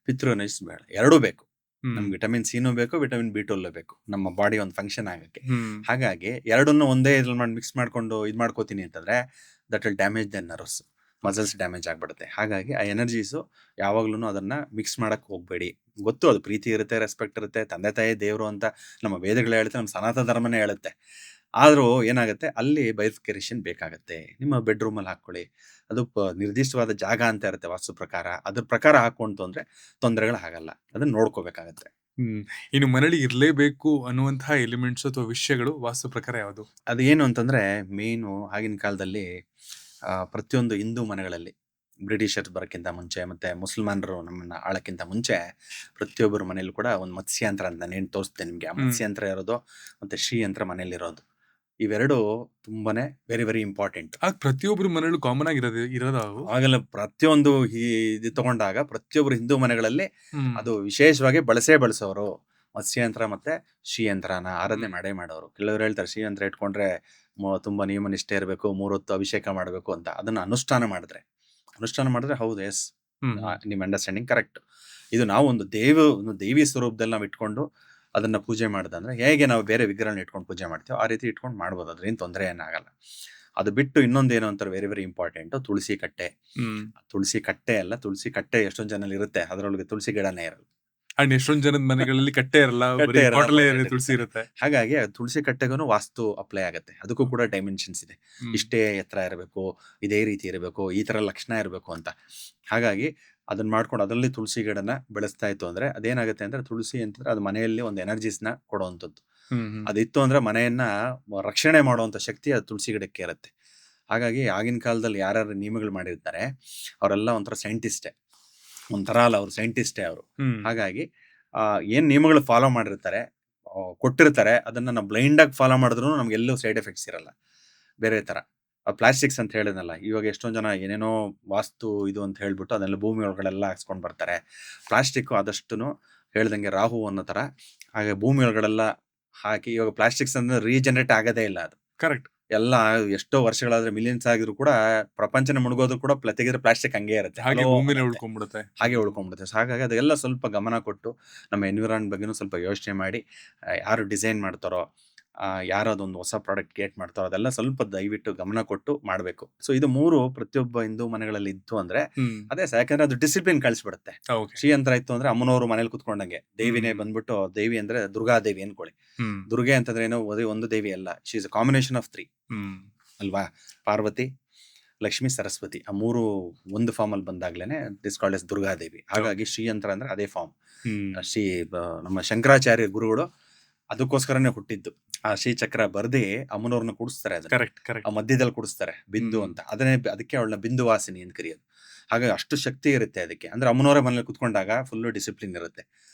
ಪಿತೃ ಎನರ್ಜೀಸ್ ಬೇಡ, ಎರಡೂ ಬೇಕು. ನಮ್ಗೆ ವಿಟಮಿನ್ ಸಿನೂ ಬೇಕು, ವಿಟಮಿನ್ B12 ಬೇಕು ನಮ್ಮ ಬಾಡಿ ಒಂದು ಫಂಕ್ಷನ್ ಆಗಕ್ಕೆ. ಹಾಗಾಗಿ ಎರಡನ್ನು ಒಂದೇ ಇದ್ರಲ್ಲಿ ಮಾಡಿ ಮಿಕ್ಸ್ ಮಾಡ್ಕೊಂಡು ಇದ್ ಮಾಡ್ಕೋತೀನಿ ಅಂತಂದ್ರೆ that will damage the nerves, muscles damage ಆಗ್ಬಿಡುತ್ತೆ. ಹಾಗಾಗಿ ಆ ಎನರ್ಜೀಸು ಯಾವಾಗ್ಲೂ ಅದನ್ನ ಮಿಕ್ಸ್ ಮಾಡಕ್ ಹೋಗ್ಬೇಡಿ. ಗೊತ್ತು, ಅದು ಪ್ರೀತಿ ಇರುತ್ತೆ, ರೆಸ್ಪೆಕ್ಟ್ ಇರುತ್ತೆ, ತಂದೆ ತಾಯಿ ದೇವರು ಅಂತ ನಮ್ಮ ವೇದಗಳು ಹೇಳುತ್ತೆ, ನಮ್ಮ ಸನಾತನ ಧರ್ಮನೇ ಹೇಳುತ್ತೆ. ಆದ್ರೂ ಏನಾಗುತ್ತೆ, ಅಲ್ಲಿ ಬೈಫಿಕೇಶನ್ ಬೇಕಾಗತ್ತೆ. ನಿಮ್ಮ ಬೆಡ್ರೂಮ್ ಅಲ್ಲಿ ಹಾಕೊಳ್ಳಿ, ಅದು ನಿರ್ದಿಷ್ಟವಾದ ಜಾಗ ಅಂತ ಇರುತ್ತೆ ವಾಸ್ತು ಪ್ರಕಾರ, ಅದ್ರ ಪ್ರಕಾರ ಹಾಕೊಂಡು ಅಂದ್ರೆ ತೊಂದರೆಗಳು ಆಗಲ್ಲ. ಅದನ್ನ ನೋಡ್ಕೋಬೇಕಾಗತ್ತೆ. ಇನ್ನು ಮನೇಲಿ ಇರ್ಲೇಬೇಕು ಅನ್ನುವಂತಹ ಎಲಿಮೆಂಟ್ಸ್ ಅಥವಾ ವಿಷಯಗಳು ವಾಸ್ತು ಪ್ರಕಾರ ಯಾವುದು? ಅದು ಏನು ಅಂತಂದ್ರೆ, ಮೇನು ಆಗಿನ ಕಾಲದಲ್ಲಿ ಪ್ರತಿಯೊಂದು ಹಿಂದೂ ಮನೆಗಳಲ್ಲಿ, ಬ್ರಿಟಿಷರ್ಸ್ ಬರೋಕ್ಕಿಂತ ಮುಂಚೆ ಮತ್ತೆ ಮುಸಲ್ಮಾನರು ನಮ್ಮನ್ನ ಆಳಕ್ಕಿಂತ ಮುಂಚೆ, ಪ್ರತಿಯೊಬ್ಬರ ಮನೇಲಿ ಕೂಡ ಒಂದು ಮತ್ಸ್ಯಂತ್ರ ಅಂತ ನಾನು ತೋರಿಸ್ತೇನೆ ನಿಮ್ಗೆ. ಆ ಮತ್ಸ್ಯಂತ್ರ ಇರೋದು ಮತ್ತೆ ಶ್ರೀಯಂತ್ರ ಮನೇಲಿರೋದು, ಇವೆರಡು ತುಂಬಾನೇ ವೆರಿ ವೆರಿ ಇಂಪಾರ್ಟೆಂಟ್. ಪ್ರತಿಯೊಬ್ಬರು ಮನೆಯಲ್ಲೂ ಕಾಮನ್ ಆಗಿ ಇರೋದು. ಆಗಲ್ಲ, ಪ್ರತಿಯೊಂದು ಇದು ತಗೊಂಡಾಗ ಪ್ರತಿಯೊಬ್ಬರು ಹಿಂದೂ ಮನೆಗಳಲ್ಲಿ ಅದು ವಿಶೇಷವಾಗಿ ಬಳಸೋರು ಮತ್ಸ್ಯಂತ್ರ ಮತ್ತೆ ಶ್ರೀಯಂತ್ರನ ಆರಾಧನೆ ಮಾಡೋರು. ಕೆಲವರು ಹೇಳ್ತಾರೆ ಶ್ರೀಯಂತ್ರ ಇಟ್ಕೊಂಡ್ರೆ ತುಂಬಾ ನಿಯಮ ನಿಷ್ಠೆ ಇರಬೇಕು, 3 ಹೊತ್ತು ಅಭಿಷೇಕ ಮಾಡಬೇಕು ಅಂತ. ಅದನ್ನ ಅನುಷ್ಠಾನ ಮಾಡಿದ್ರೆ ಹೌದು, ಎಸ್, ನಿಮ್ ಅಂಡರ್ಸ್ಟ್ಯಾಂಡಿಂಗ್ ಕರೆಕ್ಟ್. ಇದು ನಾವು ಒಂದು ದೇವಿ ಸ್ವರೂಪದಲ್ಲಿ ನಾವು ಇಟ್ಕೊಂಡು ಅದನ್ನ ಪೂಜೆ ಮಾಡ್ದಂದ್ರೆ, ಹೇಗೆ ನಾವು ಬೇರೆ ವಿಗ್ರಹನ ಇಟ್ಕೊಂಡು ಪೂಜೆ ಮಾಡ್ತೀವೋ ಆ ರೀತಿ ಇಟ್ಕೊಂಡು ಮಾಡ್ಬೋದು. ಅದ್ರೇನು ತೊಂದರೆ ಏನಾಗಲ್ಲ. ಅದು ಬಿಟ್ಟು ಇನ್ನೊಂದೇನು ಅಂತಾರೆ ವೆರಿ ವೆರಿ ಇಂಪಾರ್ಟೆಂಟ್, ತುಳಸಿ ಕಟ್ಟೆ. ತುಳಸಿ ಕಟ್ಟೆ ಅಲ್ಲ, ತುಳಸಿ ಕಟ್ಟೆ ಎಷ್ಟೊಂದು ಜನಲ್ಲಿ ಇರುತ್ತೆ, ಅದರೊಳಗೆ ತುಳಸಿ ಗಿಡನೇ ಇರಲ್ಲ. ಅಂಡ್ ಎಷ್ಟೊಂದ್ ಜನದ ಮನೆಗಳಲ್ಲಿ ಕಟ್ಟೆ ಇರಲ್ಲ, ಬರೀ ಕಟ್ಟೆ ಇರಲ್ಲ, ಬಾಟಲೇ ಬಾಟಲ್ ತುಳಸಿ ಇರುತ್ತೆ. ಇರುತ್ತೆ. ಹಾಗಾಗಿ ಆ ತುಳಸಿ ಕಟ್ಟೆಗೂ ವಾಸ್ತು ಅಪ್ಲೈ ಆಗುತ್ತೆ. ಅದಕ್ಕೂ ಕೂಡ ಡೈಮೆನ್ಷನ್ಸ್ ಇದೆ. ಇಷ್ಟೇ ಎತ್ತರ ಇರಬೇಕು, ಇದೇ ರೀತಿ ಇರಬೇಕು, ಈ ತರ ಲಕ್ಷಣ ಇರಬೇಕು ಅಂತ. ಹಾಗಾಗಿ ಅದನ್ನ ಮಾಡ್ಕೊಂಡು ಅದರಲ್ಲಿ ತುಳಸಿ ಗಿಡನ ಬೆಳೆಸ್ತಾ ಇತ್ತು ಅಂದ್ರೆ ಅದೇನಾಗುತ್ತೆ ಅಂದ್ರೆ, ತುಳಸಿ ಅಂತಂದ್ರೆ ಅದು ಮನೆಯಲ್ಲಿ ಒಂದು ಎನರ್ಜೀಸ್ನ ಕೊಡುವಂಥದ್ದು. ಅದಿತ್ತು ಅಂದ್ರೆ ಮನೆಯನ್ನ ರಕ್ಷಣೆ ಮಾಡುವಂತ ಶಕ್ತಿ ಅದು ತುಳಸಿ ಗಿಡಕ್ಕೆ ಇರುತ್ತೆ. ಹಾಗಾಗಿ ಆಗಿನ ಕಾಲದಲ್ಲಿ ಯಾರ್ಯಾರು ನಿಯಮಗಳು ಮಾಡಿರ್ತಾರೆ ಅವರೆಲ್ಲ ಒಂಥರ ಸೈಂಟಿಸ್ಟೇ, ಒಂಥರ ಅಲ್ಲ, ಅವ್ರು ಸೈಂಟಿಸ್ಟೇ ಅವರು. ಹಾಗಾಗಿ ಏನ್ ನಿಯಮಗಳು ಫಾಲೋ ಮಾಡಿರ್ತಾರೆ, ಕೊಟ್ಟಿರ್ತಾರೆ, ಅದನ್ನ ನಾವು ಬ್ಲೈಂಡ್ ಆಗಿ ಫಾಲೋ ಮಾಡಿದ್ರು ನಮ್ಗೆಲ್ಲೂ ಸೈಡ್ ಎಫೆಕ್ಟ್ಸ್ ಇರಲ್ಲ. ಬೇರೆ ತರ ಪ್ಲಾಸ್ಟಿಕ್ಸ್ ಅಂತ ಹೇಳಿದ್ನಲ್ಲ, ಇವಾಗ ಎಷ್ಟೊಂದ್ ಜನ ಏನೇನೋ ವಾಸ್ತು ಇದು ಅಂತ ಹೇಳ್ಬಿಟ್ಟು ಅದನ್ನೆಲ್ಲ ಭೂಮಿ ಒಳಗಡೆಲ್ಲ ಹಾಕ್ಸ್ಕೊಂಡ್ ಬರ್ತಾರೆ. ಪ್ಲಾಸ್ಟಿಕ್ ಆದಷ್ಟು ಹೇಳ್ದಂಗೆ ರಾಹು ಅನ್ನೋ ತರ, ಹಾಗೆ ಭೂಮಿ ಒಳಗಡೆಲ್ಲ ಹಾಕಿ, ಇವಾಗ ಪ್ಲಾಸ್ಟಿಕ್ಸ್ ಅಂದ್ರೆ ರೀಜನರೇಟ್ ಆಗೋದೇ ಇಲ್ಲ. ಅದು ಕರೆಕ್ಟ್. ಎಲ್ಲ ಎಷ್ಟೋ ವರ್ಷಗಳಾದ್ರೆ ಮಿಲಿಯನ್ಸ್ ಆಗಿದ್ರು ಕೂಡ ಪ್ರಪಂಚನ ಮುಳುಗೋದು ಕೂಡ ತೆಗೆದ್ರೆ ಪ್ಲಾಸ್ಟಿಕ್ ಹಂಗೆ ಇರುತ್ತೆ, ಹಾಗೆ ಹಲೋ ಭೂಮಿನೇ ಅನ್ನತ್ತೆ. ಉಳ್ಕೊಂಡ್ಬಿಡುತ್ತೆ. ಹಾಗೆ ಉಳ್ಕೊಂಡ್ಬಿಡುತ್ತೆ. So ಹಾಗಾಗಿ ಅದೆಲ್ಲ ಸ್ವಲ್ಪ ಗಮನ ಕೊಟ್ಟು ನಮ್ಮ ಎನ್ವಿರಾನ್ಮೆಂಟ್ ಬಗ್ಗೆನೂ ಸ್ವಲ್ಪ ಯೋಚನೆ ಮಾಡಿ, ಯಾರು ಡಿಸೈನ್ ಮಾಡ್ತಾರೋ, ಯಾರು ಅದೊಂದು ಹೊಸ ಪ್ರಾಡಕ್ಟ್ ಕ್ರಿಯೇಟ್ ಮಾಡ್ತಾರೋ ಅದೆಲ್ಲ ಸ್ವಲ್ಪ ದಯವಿಟ್ಟು ಗಮನ ಕೊಟ್ಟು ಮಾಡಬೇಕು. ಸೊ ಇದು 3 ಪ್ರತಿಯೊಬ್ಬ ಹಿಂದೂ ಮನೆಗಳಲ್ಲಿ ಇತ್ತು ಅಂದ್ರೆ ಅದೇ ಯಾಕಂದ್ರೆ ಅದು ಡಿಸಿಪ್ಲಿನ್ ಕಳಿಸ್ಬಿಡುತ್ತೆ. ಶ್ರೀಯಂತ್ರ ಇತ್ತು ಅಂದ್ರೆ ಅಮ್ಮನವರು ಮನೇಲಿ ಕುತ್ಕೊಂಡಂಗೆ, ದೇವಿನೇ ಬಂದ್ಬಿಟ್ಟು, ದೇವಿ ಅಂದ್ರೆ ದುರ್ಗಾದೇವಿ ಅನ್ಕೊಳ್ಳಿ. ದುರ್ಗೆ ಅಂತಂದ್ರೆ ಏನೋ ಒಂದು ದೇವಿ ಅಲ್ಲ, she is a combination of 3 ಅಲ್ವಾ. ಪಾರ್ವತಿ, ಲಕ್ಷ್ಮಿ, ಸರಸ್ವತಿ, ಆ 3 ಒಂದು ಫಾರ್ಮ್ ಅಲ್ಲಿ ಬಂದಾಗ್ಲೇನೆ ದಿಸ್ ಕಾಲ್ಡ್ ಎಸ್ ದುರ್ಗಾದೇವಿ. ಹಾಗಾಗಿ ಶ್ರೀಯಂತ್ರ ಅಂದ್ರೆ ಅದೇ ಫಾರ್ಮ್. ಶ್ರೀ ನಮ್ಮ ಶಂಕರಾಚಾರ್ಯ ಗುರುಗಳು ಅದಕ್ಕೋಸ್ಕರನೇ ಹುಟ್ಟಿದ್ದು. ಆ ಶ್ರೀಚಕ್ರ ಬರ್ದಿ ಅಮ್ಮನವ್ರನ್ನ ಕೂಡಿಸ್ತಾರೆ, ಅದನ್ನ ಆ ಮಧ್ಯದಲ್ಲಿ ಕೂಡಿಸ್ತಾರೆ, ಬಿಂದು ಅಂತ. ಅದಕ್ಕೆ ಅವಳನ್ನ ಬಿಂದುವಾಸಿನಿ ಅಂತ ಕರೆಯೋದು. ಹಾಗಾಗಿ ಅಷ್ಟು ಶಕ್ತಿ ಇರುತ್ತೆ ಅದಕ್ಕೆ. ಅಂದ್ರೆ ಅಮ್ಮನವರೇ ಮನೇಲಿ ಕುತ್ಕೊಂಡಾಗ ಫುಲ್ ಡಿಸಿಪ್ಲಿನ್ ಇರುತ್ತೆ.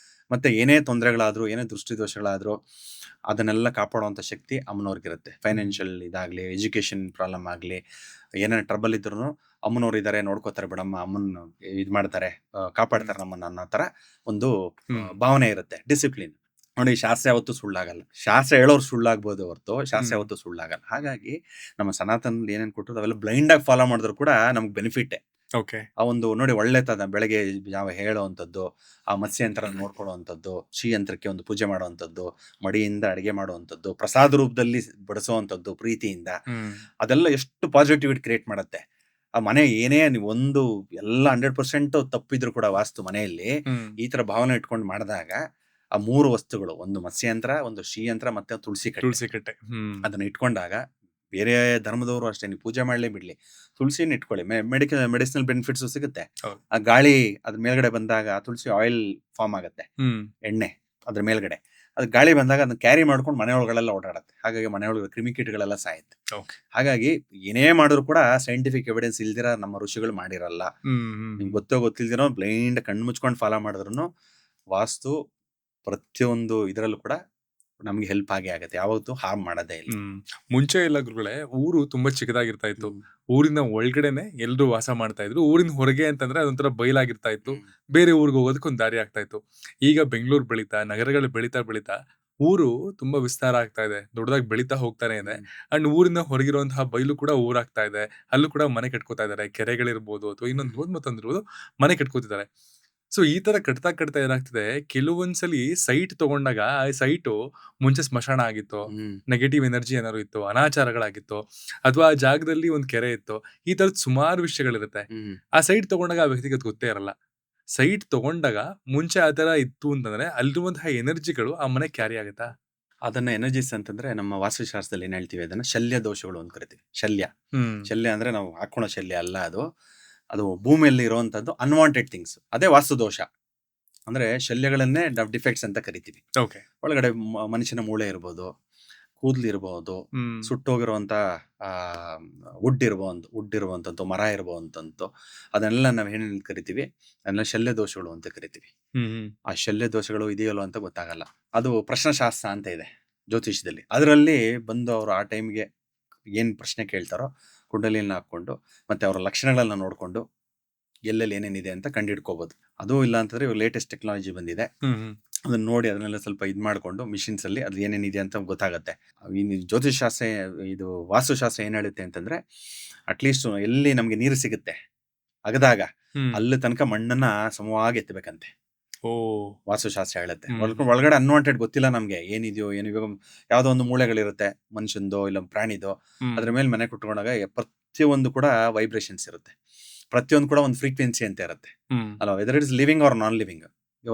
ಮತ್ತೆ ಏನೇ ತೊಂದರೆಗಳಾದ್ರೂ, ಏನೇ ದೃಷ್ಟಿದೋಷಗಳಾದ್ರೂ ಅದನ್ನೆಲ್ಲ ಕಾಪಾಡುವಂತ ಶಕ್ತಿ ಅಮ್ಮನವ್ರಿಗಿರುತ್ತೆ. ಫೈನಾನ್ಷಿಯಲ್ ಇದಾಗ್ಲಿ, ಎಜುಕೇಶನ್ ಪ್ರಾಬ್ಲಮ್ ಆಗ್ಲಿ, ಏನೇ ಟ್ರಬಲ್ ಇದ್ರು ಅಮ್ಮನವ್ರು ಇದಾರೆ, ನೋಡ್ಕೋತಾರೆ ಬಿಡಮ್ಮ, ಅಮ್ಮನ ಇದ್ ಮಾಡ್ತಾರೆ, ಕಾಪಾಡ್ತಾರೆ ನಮ್ಮನ್ನ ಅನ್ನೋ ತರ ಒಂದು ಭಾವನೆ ಇರುತ್ತೆ. ಡಿಸಿಪ್ಲಿನ್ ನೋಡಿ, ಶಾಸ್ತ್ರ ಯಾವತ್ತೂ ಸುಳ್ಳಾಗಲ್ಲ. ಶಾಸ್ತ್ರ ಹೇಳೋರು ಸುಳ್ಳಾಗ್ಬೋದು ಹೊರತು ಶಾಸ್ತ್ರ ಯಾವತ್ತೂ ಸುಳ್ಳಾಗಲ್ಲ. ಹಾಗಾಗಿ ನಮ್ಮ ಸನಾತನ ಏನೇನ್ ಕೊಟ್ಟರು ಅವೆಲ್ಲ ಬ್ಲೈಂಡ್ ಆಗಿ ಫಾಲೋ ಮಾಡಿದ್ರು ಕೂಡ ನಮ್ಗೆ ಬೆನಿಫಿಟ್. ಆ ಒಂದು ನೋಡಿ, ಒಳ್ಳೆ ಬೆಳಗ್ಗೆ ಯಾವ ಹೇಳುವಂಥದ್ದು, ಆ ಮತ್ಸ್ಯಂತ್ರ ನೋಡ್ಕೊಳ್ಳುವಂಥದ್ದು, ಶ್ರೀಯಂತ್ರಕ್ಕೆ ಒಂದು ಪೂಜೆ ಮಾಡುವಂಥದ್ದು, ಮಡಿಯಿಂದ ಅಡಿಗೆ ಮಾಡುವಂಥದ್ದು, ಪ್ರಸಾದ ರೂಪದಲ್ಲಿ ಬಡಿಸುವಂಥದ್ದು ಪ್ರೀತಿಯಿಂದ, ಅದೆಲ್ಲ ಎಷ್ಟು ಪಾಸಿಟಿವಿಟಿ ಕ್ರಿಯೇಟ್ ಮಾಡುತ್ತೆ. ಆ ಮನೆ ಏನೇ ನೀವು ಒಂದು ಎಲ್ಲ 100% ತಪ್ಪಿದ್ರು ಕೂಡ ವಾಸ್ತು ಮನೆಯಲ್ಲಿ ಈ ತರ ಭಾವನೆ ಇಟ್ಕೊಂಡು ಮಾಡಿದಾಗ, ಆ 3 ವಸ್ತುಗಳು, ಒಂದು ಮತ್ಸ್ಯಂತ್ರ, ಒಂದು ಶ್ರೀಯಂತ್ರ, ಮತ್ತೆ ತುಳಸಿ ಕಟ್ಟೆ, ಅದನ್ನ ಇಟ್ಕೊಂಡಾಗ ಬೇರೆ ಧರ್ಮದವರು ಅಷ್ಟೇ, ನೀವು ಪೂಜೆ ಮಾಡ್ಲಿ ಬಿಡ್ಲಿ, ತುಳಸಿನ ಇಟ್ಕೊಳ್ಳಿ, ಮೆಡಿಸಿನಲ್ ಬೆನಿಫಿಟ್ಸ್ ಸಿಗುತ್ತೆ. ಆ ಗಾಳಿ ಅದ್ರ ಮೇಲ್ಗಡೆ ಬಂದಾಗ ತುಳಸಿ ಆಯಿಲ್ ಫಾರ್ಮ್ ಆಗುತ್ತೆ, ಎಣ್ಣೆ ಅದ್ರ ಮೇಲ್ಗಡೆ. ಅದು ಗಾಳಿ ಬಂದಾಗ ಅದನ್ನ ಕ್ಯಾರಿ ಮಾಡ್ಕೊಂಡು ಮನೆ ಒಳಗಡೆಲ್ಲ ಓಡಾಡುತ್ತೆ. ಹಾಗಾಗಿ ಮನೆ ಒಳಗಡೆ ಕ್ರಿಮಿಕೀಟಗಳೆಲ್ಲ ಸಾಯುತ್ತೆ. ಹಾಗಾಗಿ ಏನೇ ಮಾಡಿದ್ರು ಕೂಡ ಸೈಂಟಿಫಿಕ್ ಎವಿಡೆನ್ಸ್ ಇಲ್ದಿರ ನಮ್ಮ ಋಷಿಗಳು ಮಾಡಿರಲ್ಲ. ನಿಮ್ಗೆ ಗೊತ್ತಿಲ್ದಿರೋ ಬ್ಲೈಂಡ್ ಕಣ್ಣು ಮುಚ್ಕೊಂಡು ಫಾಲೋ ಮಾಡಿದ್ರು ವಾಸ್ತು ಪ್ರತಿಯೊಂದು ಇದರಲ್ಲೂ ಕೂಡ ನಮ್ಗೆ ಹೆಲ್ಪ್ ಆಗೇ ಆಗುತ್ತೆ, ಯಾವತ್ತೂ ಹಾರ್ಮ್ ಮಾಡೋದೇ ಇಲ್ಲ. ಮುಂಚೆ ಎಲ್ಲ ಗುರುಗಳೇ, ಊರು ತುಂಬಾ ಚಿಕ್ಕದಾಗಿರ್ತಾ ಇತ್ತು. ಊರಿನ ಒಳಗಡೆನೆ ಎಲ್ರು ವಾಸ ಮಾಡ್ತಾ ಇದ್ರು. ಊರಿನ ಹೊರಗೆ ಅಂತಂದ್ರೆ ಅದೊಂಥರ ಬಯಲಾಗಿರ್ತಾ ಇತ್ತು. ಬೇರೆ ಊರಿಗೆ ಹೋಗೋದಕ್ಕೆ ಒಂದು ದಾರಿ ಆಗ್ತಾ ಇತ್ತು. ಈಗ ಬೆಂಗಳೂರು ಬೆಳೀತಾ, ನಗರಗಳು ಬೆಳೀತಾ ಊರು ತುಂಬಾ ವಿಸ್ತಾರ ಆಗ್ತಾ ಇದೆ, ದೊಡ್ಡದಾಗಿ ಬೆಳೀತಾ ಹೋಗ್ತಾನೆ ಇದೆ. ಅಂಡ್ ಊರಿನ ಹೊರಗಿರುವಂತಹ ಬಯಲು ಕೂಡ ಊರಾಗ್ತಾ ಇದೆ. ಅಲ್ಲೂ ಕೂಡ ಮನೆ ಕಟ್ಕೋತಾ ಇದಾರೆ, ಕೆರೆಗಳಿರ್ಬೋದು ಅಥವಾ ಇನ್ನೊಂದು ಮತ್ತೊಂದಿರ್ಬೋದು, ಮನೆ ಕಟ್ಕೋತಿದ್ದಾರೆ. ಸೊ ಈ ತರ ಕಟ್ತಾ ಏನಾಗ್ತಿದೆ, ಕೆಲವೊಂದ್ಸಲಿ ಸೈಟ್ ತಗೊಂಡಾಗ ಆ ಸೈಟು ಮುಂಚೆ ಸ್ಮಶಾನ ಆಗಿತ್ತು, ನೆಗೆಟಿವ್ ಎನರ್ಜಿ ಏನಾದ್ರು ಇತ್ತು, ಅನಾಚಾರಗಳಾಗಿತ್ತು, ಅಥವಾ ಆ ಜಾಗದಲ್ಲಿ ಒಂದು ಕೆರೆ ಇತ್ತು, ಈ ತರದ್ ಸುಮಾರು ವಿಷಯಗಳಿರುತ್ತೆ. ಆ ಸೈಟ್ ತಗೊಂಡಾಗ ಆ ವ್ಯಕ್ತಿಗೆ ಅದು ಗೊತ್ತೇ ಇರಲ್ಲ. ಸೈಟ್ ತಗೊಂಡಾಗ ಮುಂಚೆ ಆ ತರ ಇತ್ತು ಅಂತಂದ್ರೆ ಅಲ್ಲಿರುವಂತಹ ಎನರ್ಜಿಗಳು ಆ ಮನೆ ಕ್ಯಾರಿ ಆಗುತ್ತಾ? ಅದನ್ನ ಎನರ್ಜೀಸ್ ಅಂತಂದ್ರೆ ನಮ್ಮ ವಾಸ್ತುಶಾಸ್ತ್ರದಲ್ಲಿ ಏನ್ ಹೇಳ್ತೀವಿ, ಅದನ್ನ ಶಲ್ಯ ದೋಷಗಳು ಅಂತ ಕರಿತೀವಿ. ಶಲ್ಯ ಅಂದ್ರೆ ನಾವು ಹಾಕೊಳ್ಳೋ ಶಲ್ಯ ಅಲ್ಲ, ಅದು ಭೂಮಿಯಲ್ಲಿ ಇರುವಂತದ್ದು ಅನ್ವಾಂಟೆಡ್ ಥಿಂಗ್ಸ್, ಅದೇ ವಾಸ್ತು ದೋಷ. ಅಂದ್ರೆ ಶಲ್ಯಗಳನ್ನೇ ಡಿಫೆಕ್ಟ್ಸ್ ಅಂತ ಕರಿತೀವಿ. ಒಳಗಡೆ ಮನುಷ್ಯನ ಮೂಳೆ ಇರ್ಬೋದು, ಕೂದಲು ಇರಬಹುದು, ಸುಟ್ಟೋಗಿರುವಂತ ವುಡ್ ಇರುವಂತದ್ದು, ಮರ ಇರುವಂತದ್ದು, ಅದನ್ನೆಲ್ಲ ನಾವ್ ಏನ್ ಕರಿತೀವಿ, ಅದನ್ನ ಶಲ್ಯ ದೋಷಗಳು ಅಂತ ಕರಿತೀವಿ. ಆ ಶಲ್ಯ ದೋಷಗಳು ಇದೆಯಲ್ಲ ಅಂತ ಗೊತ್ತಾಗಲ್ಲ. ಅದು ಪ್ರಶ್ನಶಾಸ್ತ್ರ ಅಂತ ಇದೆ ಜ್ಯೋತಿಷದಲ್ಲಿ. ಅದರಲ್ಲಿ ಬಂದು ಅವರು ಆ ಟೈಮ್ಗೆ ಏನ್ ಪ್ರಶ್ನೆ ಕೇಳ್ತಾರೋ ಕುಂಡಲಿನ ಹಾಕೊಂಡು ಮತ್ತೆ ಅವರ ಲಕ್ಷಣಗಳನ್ನ ನೋಡ್ಕೊಂಡು ಎಲ್ಲೆಲ್ಲಿ ಏನೇನಿದೆ ಅಂತ ಕಂಡಿಡ್ಕೋಬಹುದು. ಅದು ಇಲ್ಲ ಅಂತಂದ್ರೆ ಇವಾಗ ಲೇಟೆಸ್ಟ್ ಟೆಕ್ನಾಲಜಿ ಬಂದಿದೆ, ಅದನ್ನ ನೋಡಿ ಅದನ್ನೆಲ್ಲ ಸ್ವಲ್ಪ ಇದ್ ಮಾಡ್ಕೊಂಡು ಮಿಷಿನ್ಸ್ ಅಲ್ಲಿ ಅದು ಏನೇನಿದೆ ಅಂತ ಗೊತ್ತಾಗತ್ತೆ. ಜ್ಯೋತಿಷ್ ಶಾಸ್ತ್ರ, ಇದು ವಾಸ್ತುಶಾಸ್ತ್ರ ಏನ್ ಹೇಳುತ್ತೆ ಅಂತಂದ್ರೆ, ಅಟ್ಲೀಸ್ಟ್ ಎಲ್ಲಿ ನಮ್ಗೆ ನೀರು ಸಿಗುತ್ತೆ ಅಗದಾಗ ಅಲ್ಲಿ ತನಕ ಮಣ್ಣನ್ನ ಸಮವಾಗಿ ಎತ್ತಬೇಕಂತೆ ವಾಸ್ತುಶಾಸ್ತ್ರ ಹೇಳುತ್ತೆ. ಒಳಗಡೆ ಅನ್ವಾಂಟೆಡ್ ಗೊತ್ತಿಲ್ಲ ನಮ್ಗೆ ಏನಿದೆಯೋ ಏನು. ಇವಾಗ ಯಾವ್ದೋ ಒಂದು ಮೂಳೆಗಳಿರುತ್ತೆ, ಮನುಷ್ಯಂದೋ ಇಲ್ಲ ಪ್ರಾಣಿದೋ, ಅದ್ರ ಮೇಲೆ ಮನೆ ಕುಟ್ಕೊಂಡಾಗ ಪ್ರತಿಯೊಂದು ಕೂಡ ವೈಬ್ರೇಷನ್ಸ್ ಇರುತ್ತೆ, ಪ್ರತಿಯೊಂದು ಕೂಡ ಒಂದು ಫ್ರೀಕ್ವೆನ್ಸಿ ಅಂತ ಇರುತ್ತೆ ಅಲ್ವಾ, whether it is living or non living.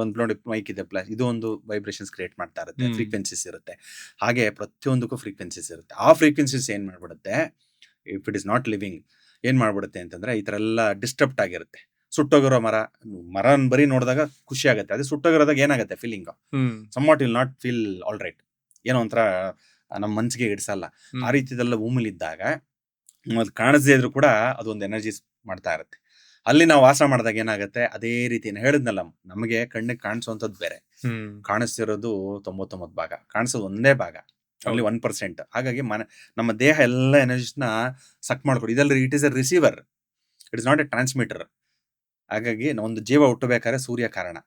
ಒಂದು ನೋಡಿ ಮೈಕ್ ಇದೆ ಪ್ಲಸ್ ಇದು ಒಂದು ವೈಬ್ರೇಷನ್ಸ್ ಕ್ರಿಯೇಟ್ ಮಾಡ್ತಾ ಇರುತ್ತೆ, ಹ್ಮ್. ಫ್ರೀಕ್ವೆನ್ಸೀಸ್ ಇರುತ್ತೆ. ಹಾಗೆ ಪ್ರತಿಯೊಂದಕ್ಕೂ ಫ್ರೀಕ್ವೆನ್ಸೀಸ್ ಇರುತ್ತೆ. ಆ ಫ್ರೀಕ್ವೆನ್ಸೀಸ್ ಏನ್ ಮಾಡ್ಬಿಡುತ್ತೆ, if it is not living, ಏನ್ ಮಾಡ್ಬಿಡುತ್ತೆ ಅಂತಂದ್ರೆ ಈ ತರ ಎಲ್ಲ ಡಿಸ್ಟರ್ಬ್ ಆಗಿರುತ್ತೆ. ಸುಟ್ಟೋಗಿರೋ ಮರ ಬರೀ ನೋಡಿದಾಗ ಖುಷಿ ಆಗುತ್ತೆ, ಅದೇ ಸುಟ್ಟೋಗಿರೋದಾಗ ಏನಾಗುತ್ತೆ feeling hmm. Somewhat will not feel all right, ಏನೋ ಒಂಥರ ನಮ್ಮ ಮನ್ಸಿಗೆ ಇಡ್ಸಲ್ಲ. ಹ್ಮ್. ಆ ರೀತಿದೆಲ್ಲ ಭೂಮಿಲಿದ್ದಾಗ ಅದು ಕಾಣಿಸದೇ ಇದ್ರು ಕೂಡ ಅದೊಂದು ಎನರ್ಜಿ ಮಾಡ್ತಾ ಇರುತ್ತೆ. ಅಲ್ಲಿ ನಾವು ವಾಸ ಮಾಡಿದಾಗ ಏನಾಗುತ್ತೆ, ಅದೇ ರೀತಿ ಹೇಳಿದ್ನಲ್ಲ, ನಮಗೆ ಕಣ್ಣಿಗೆ ಕಾಣಿಸುವಂಥದ್ದು ಬೇರೆ, ಹ್ಮ್. ಕಾಣಿಸ್ತಿರೋದು 99 ಭಾಗ, ಕಾಣಿಸೋದು ಒಂದೇ ಭಾಗ, ಅಲ್ಲಿ ಹೌದು. 1%. ಹಾಗಾಗಿ ನಮ್ಮ ದೇಹ ಎಲ್ಲ ಎನರ್ಜಿಸ್ನ ಸಕ್ ಮಾಡ್ಕೊಡಿ. ಇದೆಲ್ಲ it is A receiver, it is not A transmitter. ಹಾಗಾಗಿ ಒಂದು ಜೀವ ಹುಟ್ಟಬೇಕಾದ್ರೆ ಸೂರ್ಯ ಕಾರಣ,